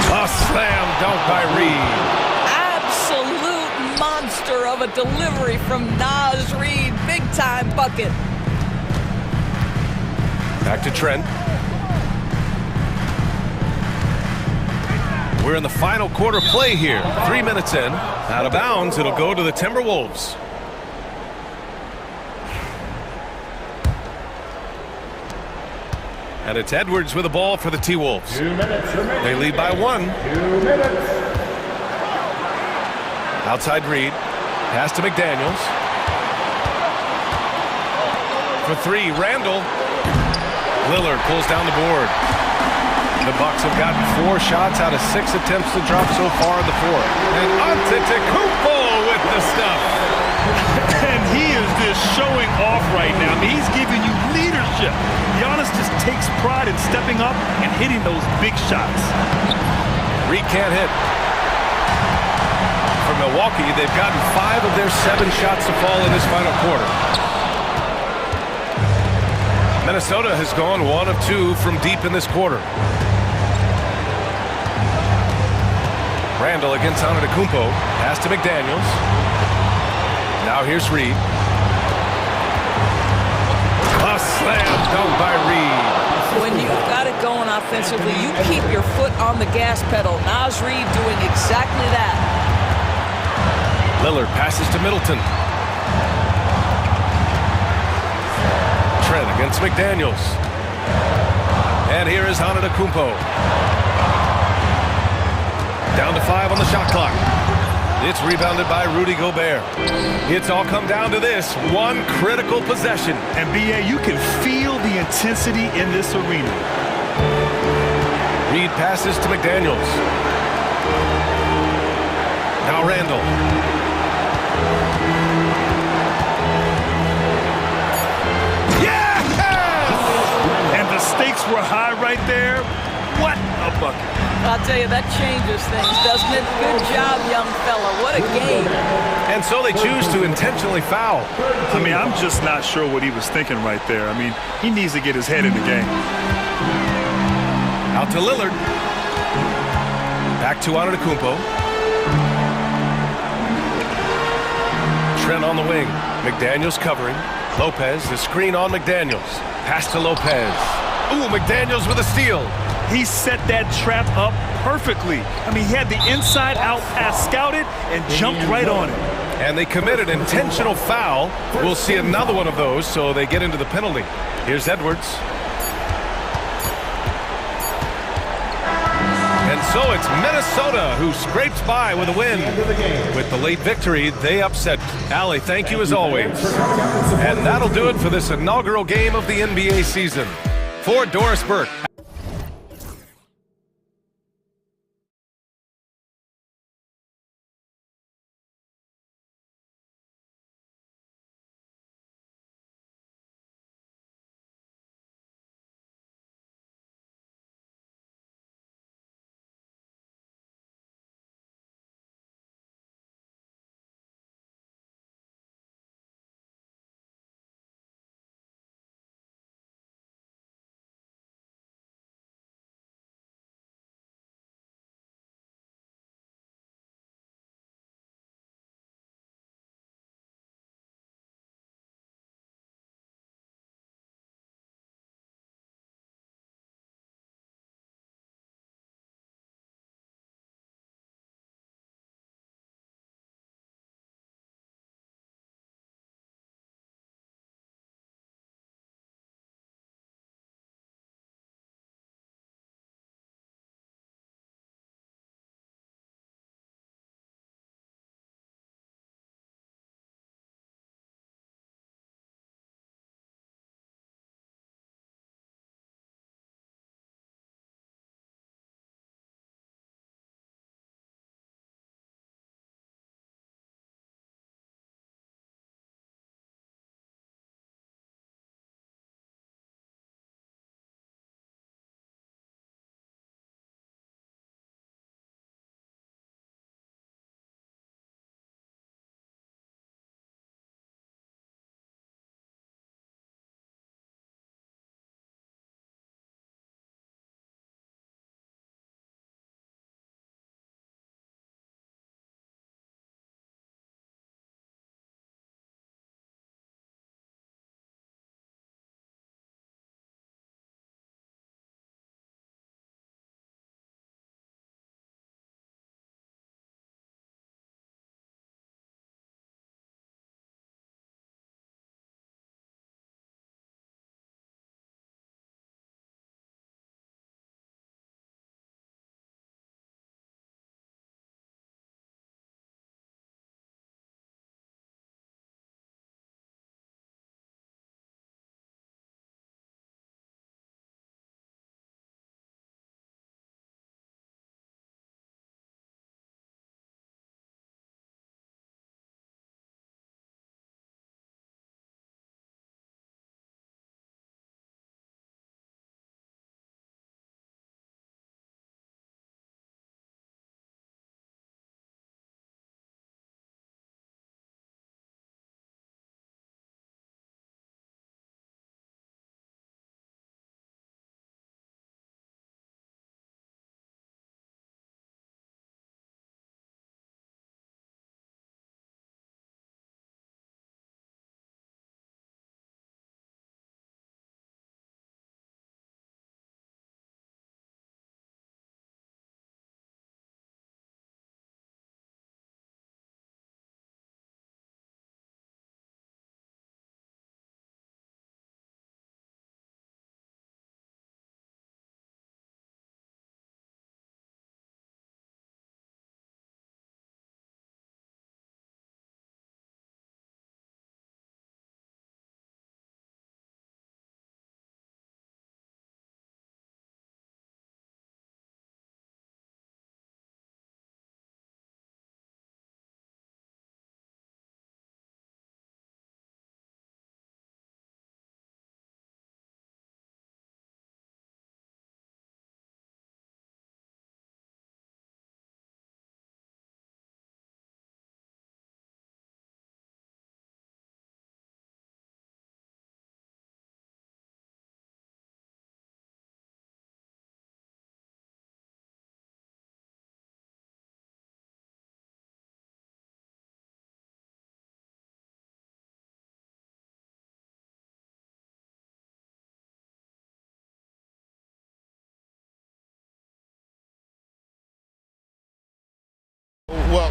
A slam dunk by Reed. Absolute monster of a delivery from Naz Reed. Big time bucket. Back to Trent. We're in the final quarter play here. 3 minutes in. Out of bounds, it'll go to the Timberwolves. And it's Edwards with the ball for the T-Wolves. They lead by 1. 2 minutes. Outside Reed. Pass to McDaniels. For 3, Randall. Lillard pulls down the board. The Bucks have gotten 4 shots out of 6 attempts to drop so far in the 4th. And Antetokounmpo with the stuff. And he is just showing off right now. I mean, he's giving you leadership. Giannis just takes pride in stepping up and hitting those big shots. Reed can't hit. For Milwaukee, they've gotten 5 of their 7 shots to fall in this final quarter. Minnesota has gone 1 of 2 from deep in this quarter. Randall against Antetokounmpo. Pass to McDaniels. Now here's Reed. A slam dunk by Reed. When you've got it going offensively, you keep your foot on the gas pedal. Naz Reed doing exactly that. Lillard passes to Middleton. Trent against McDaniels. And here is Antetokounmpo. Down to 5 on the shot clock. It's rebounded by Rudy Gobert. It's all come down to this one critical possession. And BA, you can feel the intensity in this arena. Reed passes to McDaniels. Now Randall. Yes! And the stakes were high right there. What a bucket. I'll tell you, that changes things, doesn't it? Good job, young fella. What a game. And so they choose to intentionally foul. I mean, I'm just not sure what he was thinking right there. I mean, he needs to get his head in the game. Out to Lillard. Back to Antetokounmpo. Trent on the wing. McDaniels covering. Lopez, the screen on McDaniels. Pass to Lopez. Ooh, McDaniels with a steal. He set that trap up perfectly. I mean, he had the inside-out pass scouted and jumped right on it. And they committed intentional foul. We'll see another one of those, so they get into the penalty. Here's Edwards. And so it's Minnesota who scrapes by with a win. With the late victory, they upset. Allie, thank you as always. And that'll do it for this inaugural game of the NBA season. For Doris Burke.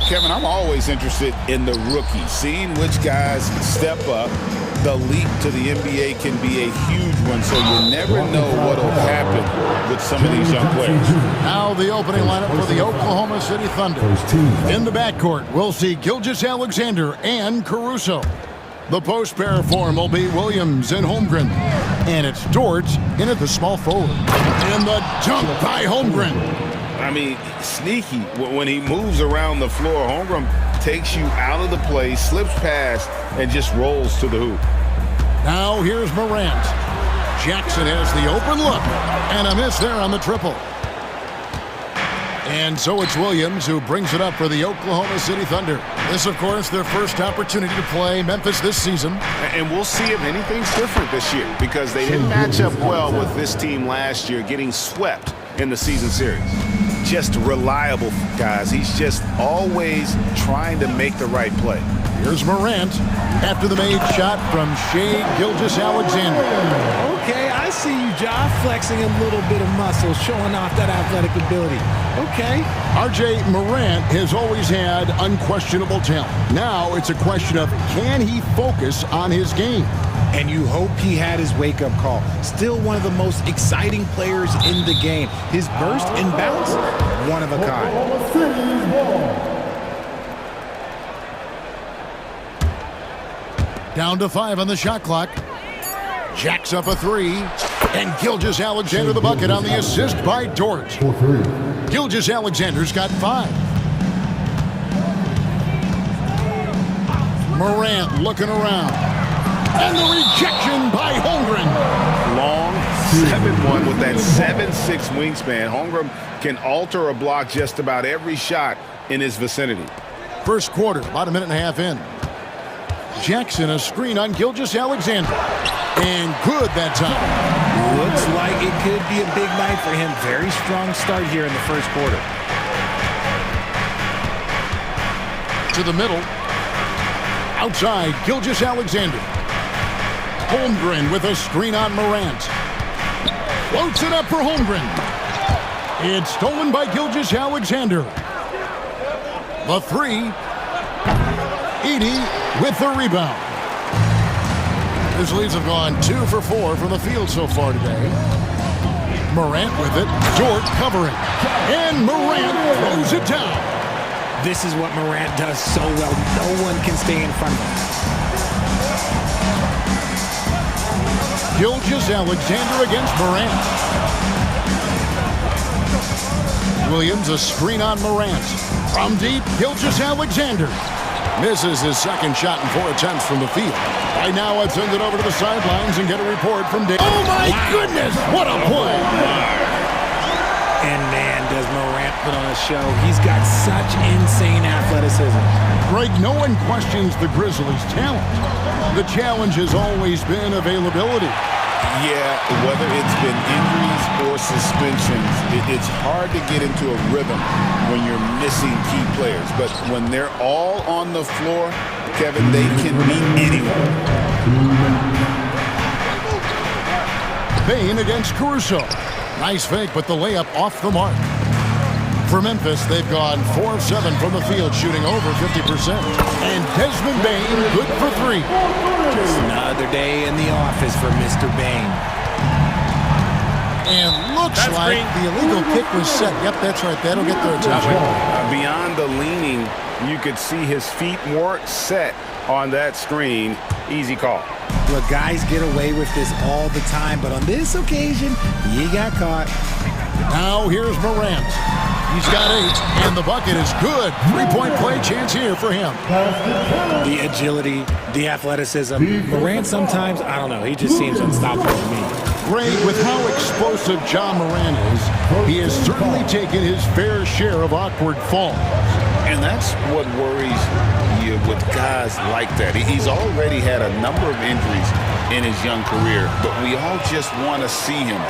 Kevin, I'm always interested in the rookies, seeing which guys step up. The leap to the NBA can be a huge one, so you never know what will happen with some of these young players. Now the opening lineup for the Oklahoma City Thunder. In the backcourt, we'll see Gilgeous-Alexander and Caruso. The post pair form will be Williams and Holmgren. And it's Dort in at the small forward. And the dunk by Holmgren. I mean, sneaky. When he moves around the floor, Holmgren takes you out of the play, slips past, and just rolls to the hoop. Now here's Morant. Jackson has the open look. And a miss there on the triple. And so it's Williams who brings it up for the Oklahoma City Thunder. This, of course, their first opportunity to play Memphis this season. And we'll see if anything's different this year, because they didn't match up well with this team last year, getting swept in the season series. Just reliable, guys. He's just always trying to make the right play. Here's Morant after the made shot from Shai Gilgeous-Alexander. Okay, I see you, Ja, flexing a little bit of muscle, showing off that athletic ability. Okay. RJ Morant has always had unquestionable talent. Now it's a question of, can he focus on his game? And you hope he had his wake-up call. Still one of the most exciting players in the game. His burst and bounce, one of a kind. Down to 5 on the shot clock. Jacks up a 3. And Gilgeous-Alexander the bucket on the assist by Dort. Gilgeous-Alexander's got 5. Morant looking around. And the rejection by Holmgren. Long 7'1" with that 7'6" wingspan. Holmgren can alter a block just about every shot in his vicinity. First quarter, about a minute and a half in. Jackson, a screen on Gilgeous-Alexander. And good that time. Looks like it could be a big night for him. Very strong start here in the first quarter. To the middle. Outside, Gilgeous-Alexander. Holmgren with a screen on Morant. Floats it up for Holmgren. It's stolen by Gilgeous-Alexander. The 3. Edey with the rebound. His leads have gone 2 for 4 from the field so far today. Morant with it. Dort covering. And Morant throws it down. This is what Morant does so well. No one can stay in front of him. Gilgeous-Alexander against Morant. Williams, a screen on Morant. From deep, Gilgeous-Alexander. Misses his second shot in 4 attempts from the field. Right now, I'd send it over to the sidelines and get a report from Dave. Oh, my goodness! What a play! And man, does Morant put on a show. He's got such insane athleticism. Greg, no one questions the Grizzlies' talent. The challenge has always been availability. Yeah, whether it's been injuries or suspensions, it's hard to get into a rhythm when you're missing key players. But when they're all on the floor, Kevin, they can beat anyone. Bane against Caruso. Nice fake, but the layup off the mark. For Memphis, they've gone 4 of 7 from the field, shooting over 50%. And Desmond Bane, good for 3. Just another day in the office for Mr. Bane. And looks like the illegal kick was set. Yep, that's right. That'll get their attention. Beyond the leaning, you could see his feet weren't set on that screen. Easy call. Look, guys get away with this all the time, but on this occasion, he got caught. Now here's Morant. He's got 8, and the bucket is good. 3-point play chance here for him. The agility, the athleticism. Morant sometimes, I don't know, he just seems unstoppable to me. Greg, with how explosive Ja Morant is, he has certainly taken his fair share of awkward falls. And that's what worries you with guys like that. He's already had a number of injuries in his young career, but we all just want to see him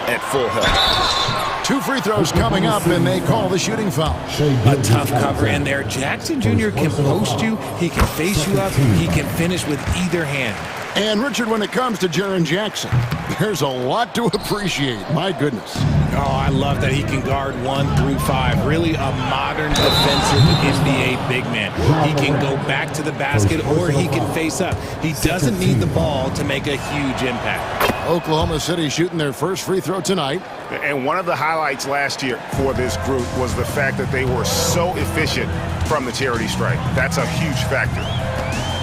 at full health. 2 free throws coming up, and they call the shooting foul. A tough cover in there. Jackson Jr. can post you. He can face you up. He can finish with either hand. And, Richard, when it comes to Jaren Jackson, there's a lot to appreciate. My goodness. Oh, I love that he can guard 1 through 5. Really a modern defensive NBA big man. He can go back to the basket or he can face up. He doesn't need the ball to make a huge impact. Oklahoma City shooting their first free throw tonight. And one of the highlights last year for this group was the fact that they were so efficient from the charity stripe. That's a huge factor.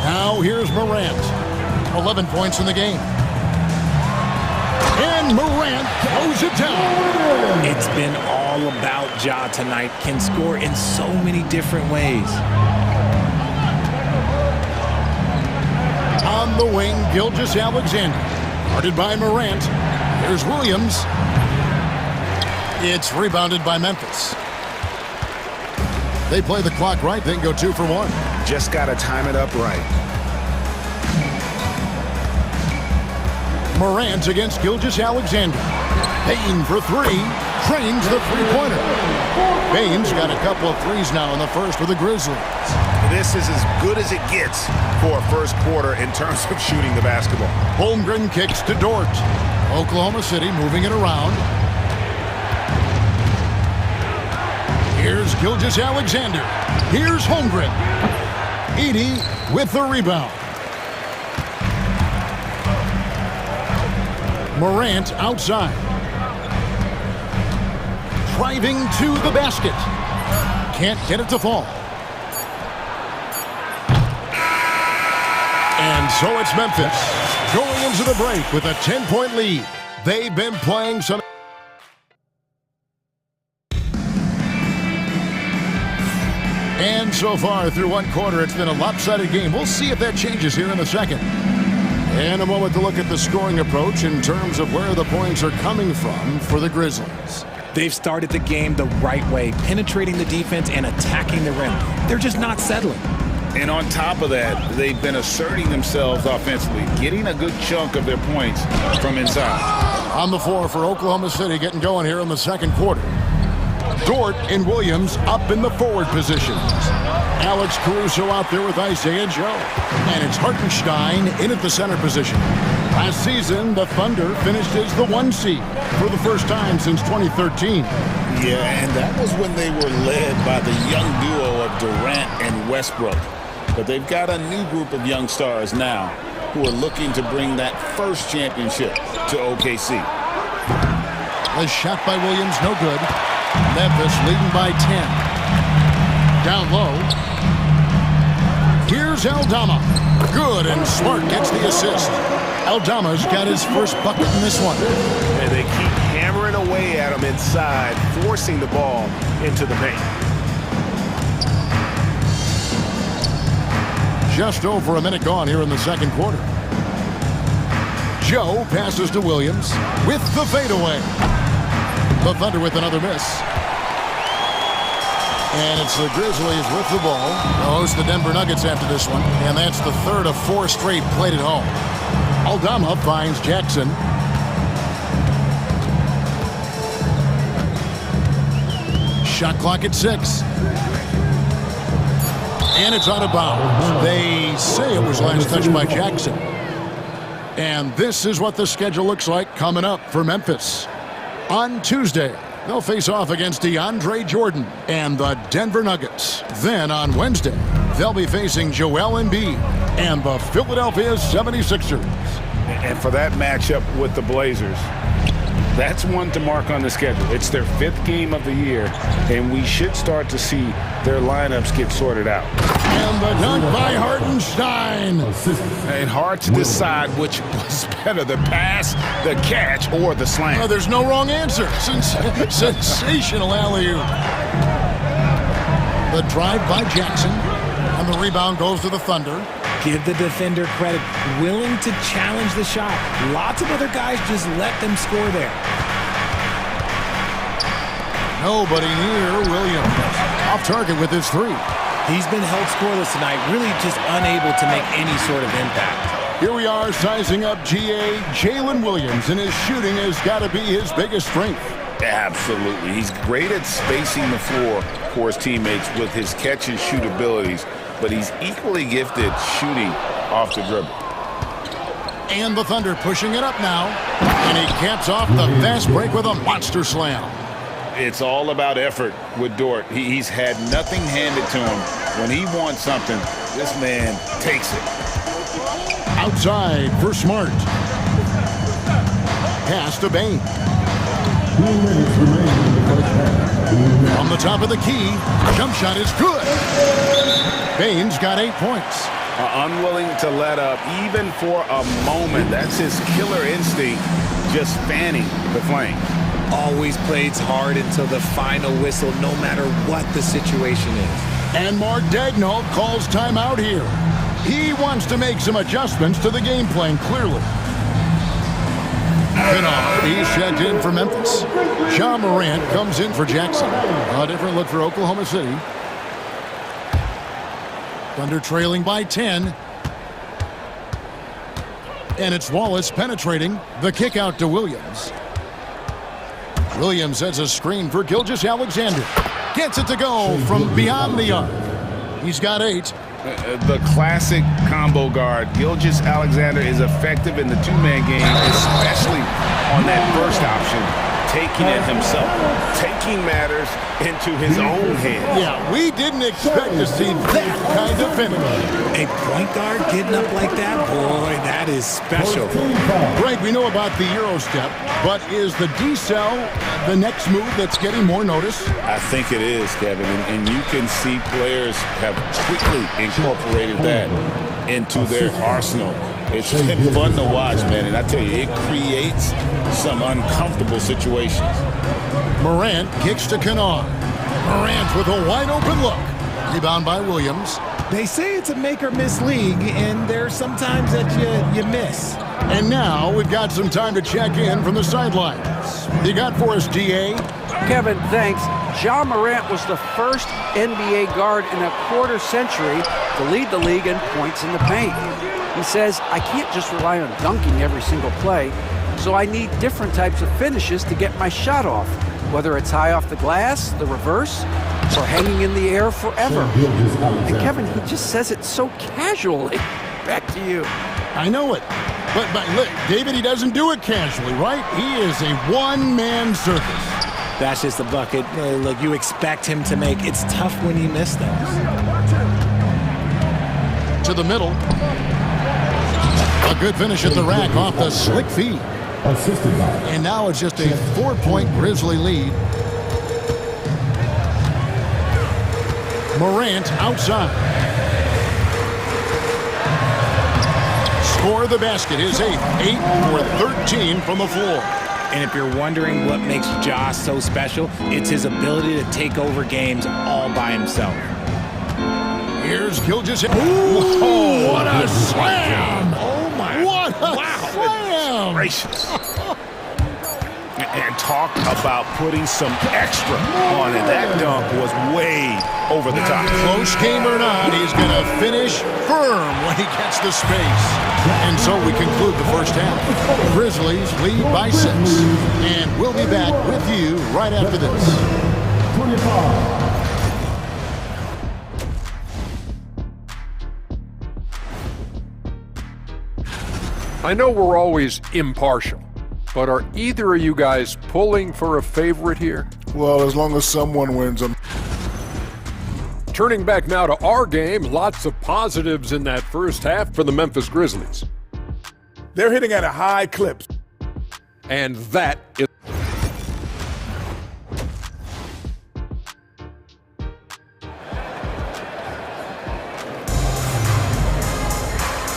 Now here's Morant. 11 points in the game. And Morant throws it down. It's been all about Ja tonight. Can score in so many different ways. On the wing, Gilgeous-Alexander. Guarded by Morant. Here's Williams. It's rebounded by Memphis. They play the clock right, they can go 2 for 1. Just got to time it up right. Morant against Gilgeous-Alexander. Payne for 3. Trains the three-pointer. Payne's got a couple of threes now in the first for the Grizzlies. This is as good as it gets for a first quarter in terms of shooting the basketball. Holmgren kicks to Dort. Oklahoma City moving it around. Here's Gilgeous-Alexander. Here's Holmgren. Edey with the rebound. Morant outside. Driving to the basket. Can't get it to fall. And so it's Memphis going into the break with a 10-point lead. They've been playing some... And so far through one quarter, it's been a lopsided game. We'll see if that changes here in the second. And a moment to look at the scoring approach in terms of where the points are coming from for the Grizzlies. They've started the game the right way, penetrating the defense and attacking the rim. They're just not settling. And on top of that, they've been asserting themselves offensively, getting a good chunk of their points from inside. On the floor for Oklahoma City, getting going here in the second quarter. Dort and Williams up in the forward positions. Alex Caruso out there with Isaiah Joe. And it's Hartenstein in at the center position. Last season, the Thunder finished as the 1 seed for the first time since 2013. Yeah, and that was when they were led by the young duo of Durant and Westbrook. But they've got a new group of young stars now who are looking to bring that first championship to OKC. The shot by Williams, no good. Memphis leading by 10. Down low. Here's Aldama. Good, and Smart gets the assist. Aldama's got his first bucket in this one. And they keep hammering away at him inside, forcing the ball into the paint. Just over a minute gone here in the second quarter. Joe passes to Williams with the fadeaway. The Thunder with another miss. And it's the Grizzlies with the ball. They'll host the Denver Nuggets after this one. And that's the third of 4 straight played at home. Aldama finds Jackson. Shot clock at 6. And it's out of bounds. They say it was last touched by Jackson. And this is what the schedule looks like coming up for Memphis. On Tuesday, they'll face off against DeAndre Jordan and the Denver Nuggets. Then on Wednesday, they'll be facing Joel Embiid and the Philadelphia 76ers. And for that matchup with the Blazers, that's one to mark on the schedule. It's their 5th game of the year, and we should start to see their lineups get sorted out. And the dunk by Hartenstein. And hard to decide which was better, the pass, the catch, or the slam. Oh, there's no wrong answer. Sensational alley-oop. The drive by Jackson, and the rebound goes to the Thunder. Give the defender credit, willing to challenge the shot. Lots of other guys just let them score there. Nobody near Williams. Off target with his 3. He's been held scoreless tonight, really just unable to make any sort of impact. Here we are sizing up GA Jalen Williams, and his shooting has got to be his biggest strength. Absolutely. He's great at spacing the floor for his teammates with his catch and shoot abilities, but he's equally gifted shooting off the dribble. And the Thunder pushing it up now. And he caps off the fast break with a monster slam. It's all about effort with Dort. He's had nothing handed to him. When he wants something, this man takes it. Outside for Smart. Pass to Bain. 2 minutes remaining in the first half. On the top of the key, jump shot is good. Bain's got 8 points. Unwilling to let up even for a moment. That's his killer instinct, just fanning the flames. Always plays hard until the final whistle, no matter what the situation is. And Mark Daigneault calls timeout here. He wants to make some adjustments to the game plan, clearly. He's checked in for Memphis. Ja Morant comes in for Jackson. A different look for Oklahoma City. Thunder trailing by 10. And it's Wallace penetrating. The kick out to Williams. Williams sets a screen for Gilgeous-Alexander. Gets it to go from beyond the arc. He's got 8. The classic combo guard. Gilgeous-Alexander is effective in the two-man game, especially on that first option, taking it himself, taking matters into his own hands. Yeah, we didn't expect to see that kind of finish. A point guard getting up like that? Boy, that is special. Greg, we know about the Euro step, but is the decel the next move that's getting more notice? I think it is, Kevin, and you can see players have quickly incorporated that into their arsenal. It's been fun to watch, man, and I tell you, it creates some uncomfortable situations. Morant kicks to Kennard. Morant with a wide-open look. Rebound by Williams. They say it's a make-or-miss league, and there's sometimes that you miss. And now we've got some time to check in from the sidelines. You got for us, DA? Kevin, thanks. Ja Morant was the first NBA guard in a quarter century to lead the league in points in the paint. He says, I can't just rely on dunking every single play, so I need different types of finishes to get my shot off, whether it's high off the glass, the reverse, or hanging in the air forever. And Kevin, he just says it so casually. Back to you. I know it. But look, David, he doesn't do it casually, right? He is a one-man circus. That's just the bucket. Look, you expect him to make. It's tough when you miss those. To the middle. A good finish at the rack off the slick feed. And now it's just a 4-point Grizzly lead. Morant outside. Score the basket is 8 for 13 from the floor. And if you're wondering what makes Ja so special, it's his ability to take over games all by himself. Here's Gilgeous. Oh, what a slam! Oh my! What a slam! Gracious. And talk about putting some extra on it. That dunk was way over the top. Close game or not, he's going to finish firm when he gets the space. And so we conclude the first half. Grizzlies lead by 6. And we'll be back with you right after this. 25. I know we're always impartial, but are either of you guys pulling for a favorite here? Well, as long as someone wins them. Turning back now to our game, lots of positives in that first half for the Memphis Grizzlies. They're hitting at a high clip. And that is...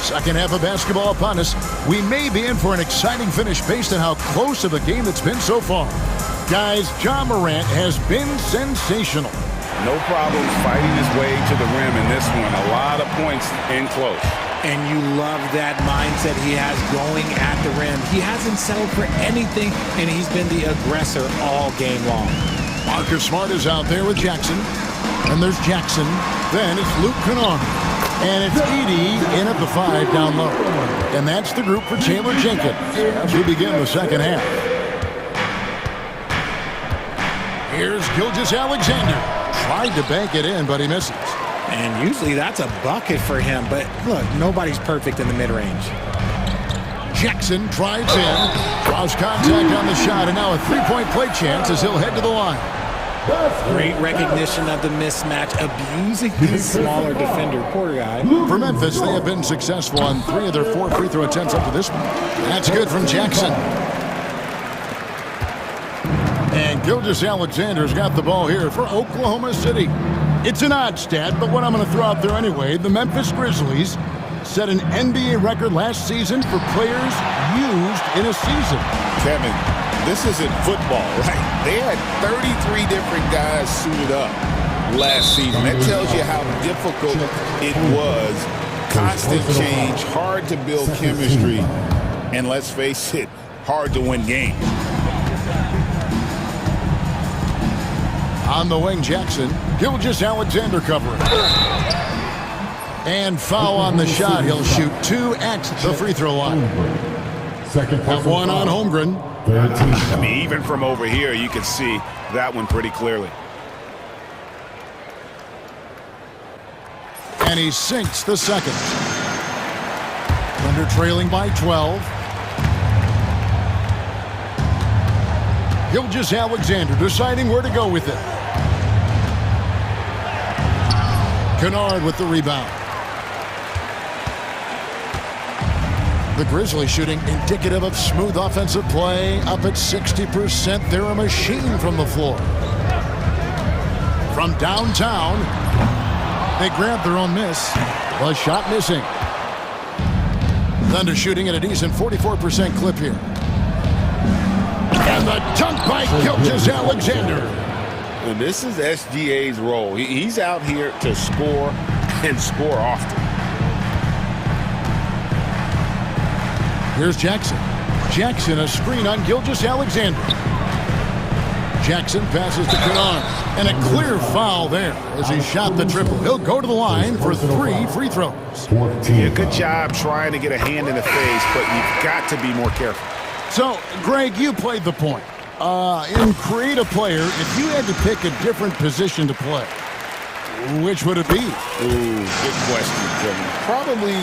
Second half of basketball upon us. We may be in for an exciting finish based on how close of a game it's been so far. Guys, Ja Morant has been sensational. No problems fighting his way to the rim in this one. A lot of points in close. And you love that mindset he has going at the rim. He hasn't settled for anything, and he's been the aggressor all game long. Marcus Smart is out there with Jackson. And there's Jackson. Then it's Luke Kennard. And it's Edey in at the 5 down low. And that's the group for Taylor Jenkins as we begin the second half. Here's Gilgeous-Alexander. Tried to bank it in, but he misses. And usually that's a bucket for him. But look, nobody's perfect in the mid-range. Jackson drives in, draws contact on the shot, and now a three-point play chance as he'll head to the line. Great recognition of the mismatch, abusing his smaller defender, poor guy. For Memphis, they have been successful on 3 of their 4 free throw attempts up to this point. That's good from Jackson. And Gilgeous-Alexander's got the ball here for Oklahoma City. It's an odd stat, but what I'm going to throw out there anyway, the Memphis Grizzlies set an NBA record last season for players used in a season. Kevin, this isn't football, right? They had 33 different guys suited up last season. That tells you how difficult it was. Constant change, hard to build chemistry, and let's face it, hard to win games. On the wing, Jackson. Gilgeous-Alexander covering. And foul on the shot. He'll shoot 2 at the free throw line. That one on Holmgren. I mean, even from over here, you can see that one pretty clearly. And he sinks the second. Thunder trailing by 12. Gilgeous-Alexander deciding where to go with it. Kennard with the rebound. The Grizzlies shooting indicative of smooth offensive play, up at 60%. They're a machine from the floor. From downtown, they grab their own miss. The shot missing. Thunder shooting at a decent 44% clip here. And the dunk by Gilgeous-Alexander. And this is SGA's role. He's out here to score and score often. Here's Jackson. Jackson, a screen on Gilgeous-Alexander. Jackson passes to Kennard. And a clear foul there as he shot the triple. He'll go to the line for 3 free throws. Yeah, good job trying to get a hand in the face, but you've got to be more careful. So, Greg, you played the point. In creative player, if you had to pick a different position to play, which would it be? Ooh, good question, Kevin. Probably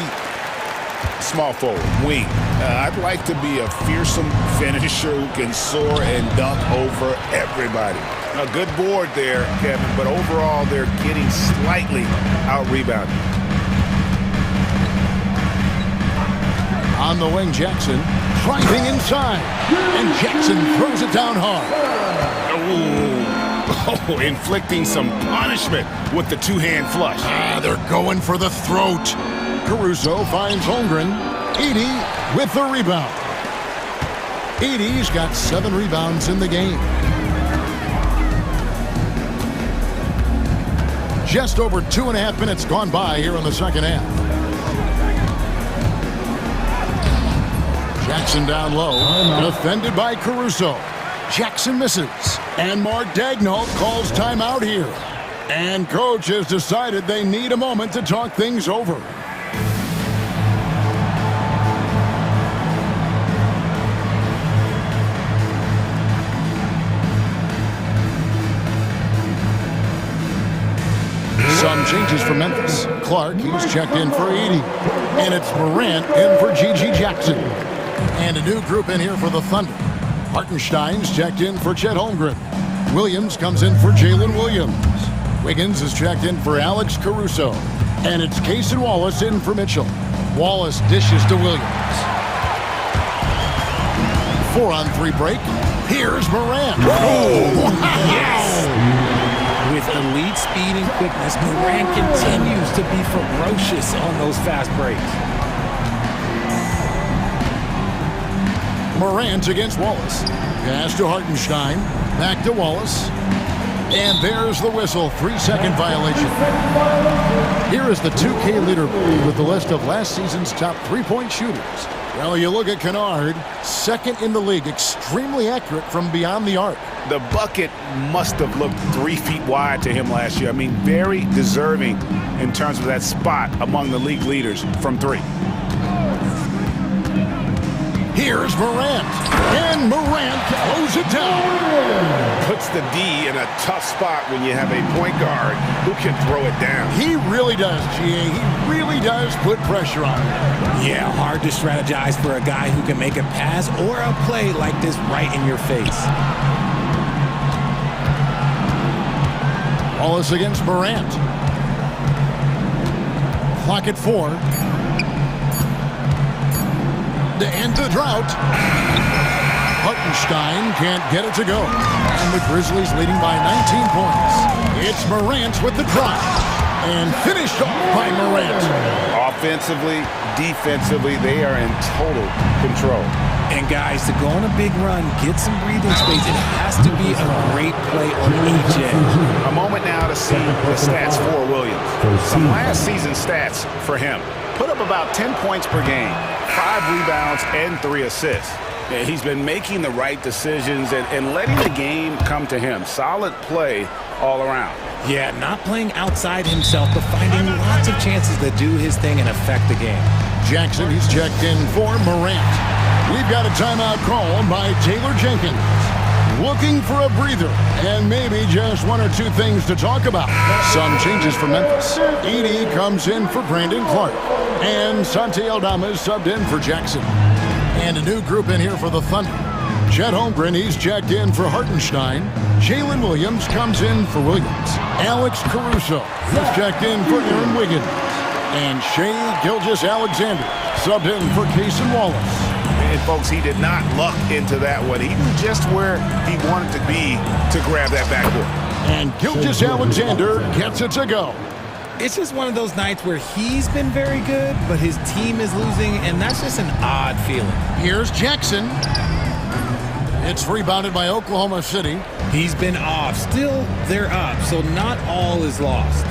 small forward, wing. I'd like to be a fearsome finisher who can soar and dunk over everybody. A good board there, Kevin, but overall they're getting slightly out-rebounded. On the wing, Jackson driving inside, and Jackson throws it down hard. Oh, inflicting some punishment with the two-hand flush. They're going for the throat. Caruso finds Holmgren. Edey with the rebound. Edey's got 7 rebounds in the game. Just over 2.5 minutes gone by here in the second half. Jackson down low, defended by Caruso. Jackson misses, and Mark Daigneault calls timeout here. And coach has decided they need a moment to talk things over. Some changes for Memphis. Clark, he's checked in for Edey. And it's Morant in for G.G. Jackson. And a new group in here for the Thunder. Hartenstein's checked in for Chet Holmgren. Williams comes in for Jalen Williams. Wiggins is checked in for Alex Caruso. And it's Cason Wallace in for Mitchell. Wallace dishes to Williams. 4-on-3 break. Here's Morant. Oh, yes! With elite speed and quickness, Morant continues to be ferocious on those fast breaks. Morant against Wallace. Pass to Hartenstein. Back to Wallace. And there's the whistle. 3-second violation. Here is the 2K leaderboard with the list of last season's top three-point shooters. Well, you look at Kennard, second in the league, extremely accurate from beyond the arc. The bucket must have looked 3 feet wide to him last year. I mean, very deserving in terms of that spot among the league leaders from 3. Here's Morant. And Morant throws it down. Puts the D in a tough spot when you have a point guard who can throw it down. He really does, GA. He really does put pressure on him. Yeah, hard to strategize for a guy who can make a pass or a play like this right in your face. Wallace against Morant. Clock at 4. To end the drought. Hartenstein can't get it to go. And the Grizzlies leading by 19 points. It's Morant with the drive. And finished off by Morant. Offensively, defensively, they are in total control. And guys, to go on a big run, get some breathing space, it has to be a great play on each end. A moment now to see the stats for Williams. Some last season stats for him. Put up about 10 points per game, 5 rebounds, and 3 assists. Yeah, he's been making the right decisions and letting the game come to him. Solid play all around. Yeah, not playing outside himself, but finding lots of chances to do his thing and affect the game. Jackson, he's checked in for Morant. We've got a timeout called by Taylor Jenkins. Looking for a breather and maybe just 1 or 2 things to talk about. Some changes for Memphis. Edey comes in for Brandon Clark. And Santi Aldama is subbed in for Jackson. And a new group in here for the Thunder. Chet Holmgren, he's checked in for Hartenstein. Jalen Williams comes in for Williams. Alex Caruso, he's checked in for Aaron Wiggins. And Shai Gilgeous-Alexander subbed in for Cason Wallace. And folks, he did not luck into that one. He knew just where he wanted to be to grab that backboard. And Gilgeous-Alexander gets it to go. It's just one of those nights where he's been very good, but his team is losing, and that's just an odd feeling. Here's Jackson. It's rebounded by Oklahoma City. He's been off. Still, they're up, so not all is lost.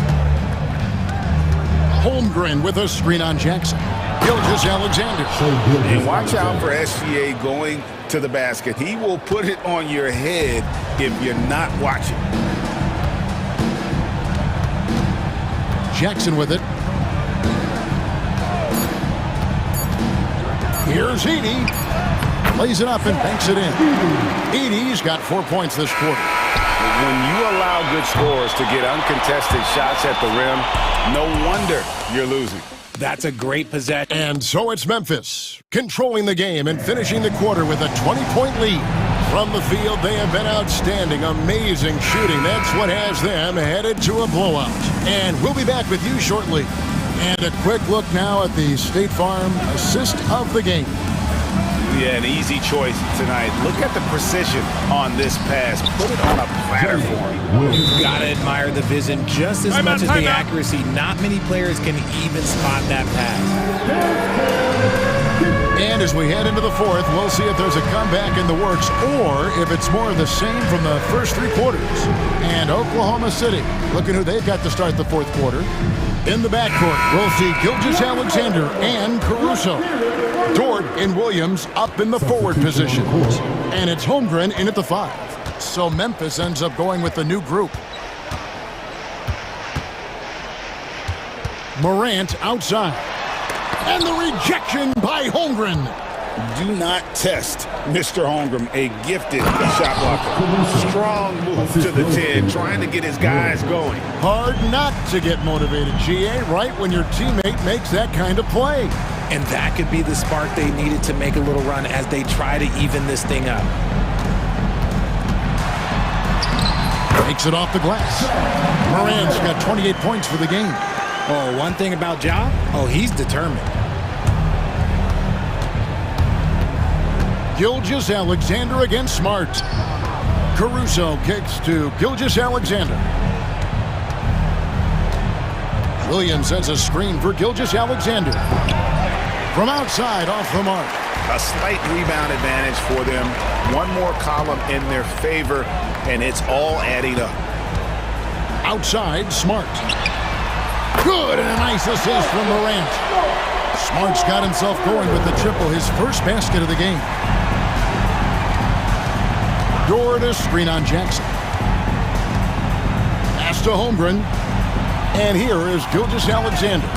Holmgren with a screen on Jackson. Gilgeous-Alexander. And watch out for SGA going to the basket. He will put it on your head if you're not watching. Jackson with it. Here's Edey. Plays it up and banks it in. Edey's got 4 points this quarter. When you allow good scorers to get uncontested shots at the rim, no wonder you're losing. That's a great possession. And so it's Memphis, controlling the game and finishing the quarter with a 20-point lead. From the field, they have been outstanding, amazing shooting. That's what has them headed to a blowout. And we'll be back with you shortly. And a quick look now at the State Farm assist of the game. Yeah, an easy choice tonight. Look at the precision on this pass. Put it on a platter for him. You've got to admire the vision just as much as the accuracy. Not many players can even spot that pass. And as we head into the fourth, we'll see if there's a comeback in the works or if it's more of the same from the first 3 quarters. And Oklahoma City, look at who they've got to start the fourth quarter. In the backcourt, we'll see Gilgeous-Alexander and Caruso. Dort and Williams up in the forward positions. And it's Holmgren in at the 5. So Memphis ends up going with the new group. Morant outside. And the rejection by Holmgren. Do not test Mr. Holmgren, a gifted shot blocker. Strong move to the 10, trying to get his guys going. Hard not to get motivated, GA, right when your teammate makes that kind of play. And that could be the spark they needed to make a little run as they try to even this thing up. Takes it off the glass. Morant's got 28 points for the game. Oh, one thing about Ja, he's determined. Gilgeous-Alexander against Smart. Caruso kicks to Gilgeous-Alexander. Williams sends a screen for Gilgeous-Alexander. From outside, off the mark. A slight rebound advantage for them. One more column in their favor, and it's all adding up. Outside, Smart. Good, and a nice assist from Morant. Smart's got himself going with the triple, his first basket of the game. Dort a screen on Jackson. Pass to Holmgren. And here is Gilgeous-Alexander.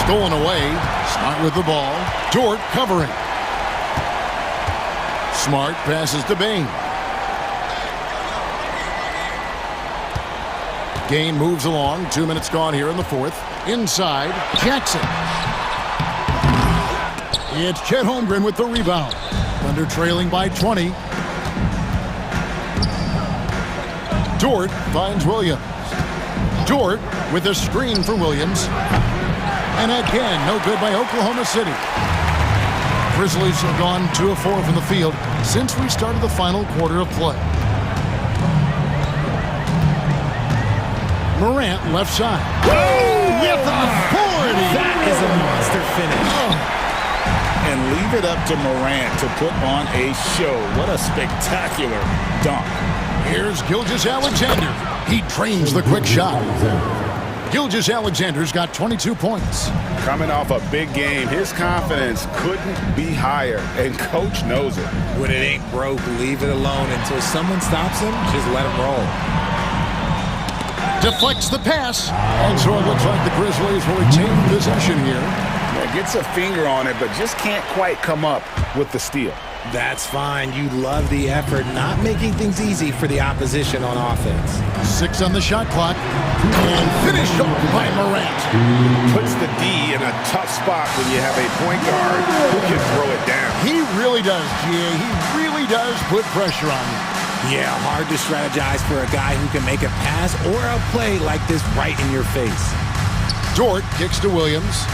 Stolen away. Smart with the ball. Dort covering. Smart passes to Bain. Game moves along. 2 minutes gone here in the fourth. Inside, Jackson. It's Chet Holmgren with the rebound. Thunder trailing by 20. Dort finds Williams. Dort with a screen for Williams. And again, no good by Oklahoma City. Grizzlies have gone 2 of 4 from the field since we started the final quarter of play. Morant left side. With authority. That is a monster finish. And leave it up to Morant to put on a show. What a spectacular dunk. Here's Gilgeous-Alexander. He trains the quick shot. Gilgeous-Alexander's got 22 points. Coming off a big game, his confidence couldn't be higher, and coach knows it. When it ain't broke, leave it alone until someone stops him. Just let him roll. Deflects the pass. And so it looks like the Grizzlies will retain possession here. Yeah, gets a finger on it, but just can't quite come up with the steal. That's fine. You love the effort, not making things easy for the opposition on offense. 6 on the shot clock. And finished off by Morant. Puts the D in a tough spot when you have a point guard who can throw it down. He really does, G.A. He really does put pressure on you. Yeah, hard to strategize for a guy who can make a pass or a play like this right in your face. Dort kicks to Williams.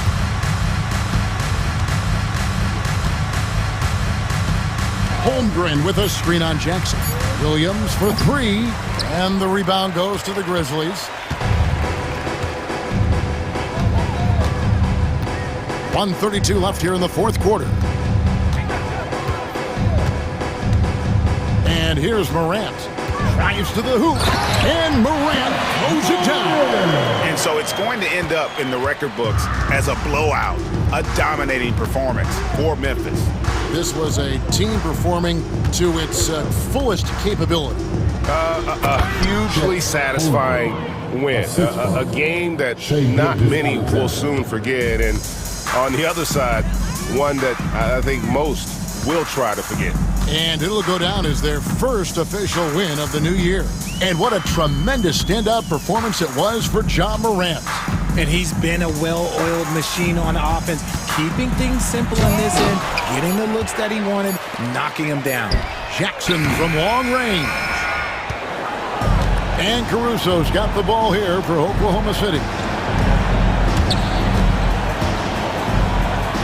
Holmgren with a screen on Jackson. Williams for 3, and the rebound goes to the Grizzlies. 1:32 left here in the fourth quarter. And here's Morant. Drives to the hoop, and Morant throws it down. And so it's going to end up in the record books as a blowout, a dominating performance for Memphis. This was a team performing to its fullest capability. A hugely satisfying win. A game that not many will soon forget. And on the other side, one that I think most will try to forget. And it'll go down as their first official win of the new year. And what a tremendous standout performance it was for Ja Morant. And he's been a well-oiled machine on offense, keeping things simple in this end, getting the looks that he wanted, knocking him down. Jackson from long range. And Caruso's got the ball here for Oklahoma City.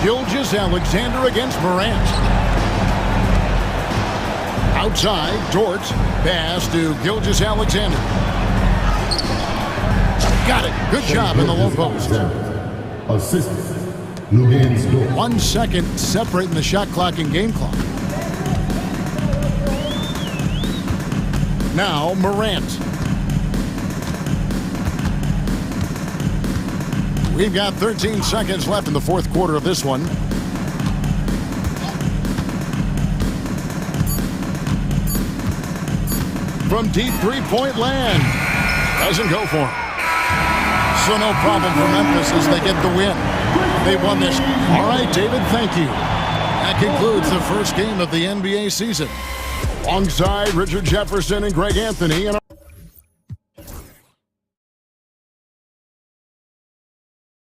Gilgeous-Alexander against Morant. Outside, Dort. Pass to Gilgeous-Alexander. Got it. Good job in the low post. 1 second separating the shot clock and game clock. Now Morant. We've got 13 seconds left in the fourth quarter of this one. From deep three-point land. Doesn't go for him. So no problem for Memphis as they get the win. They won this. All right, David, thank you. That concludes the first game of the NBA season. Alongside Richard Jefferson and Greg Anthony. And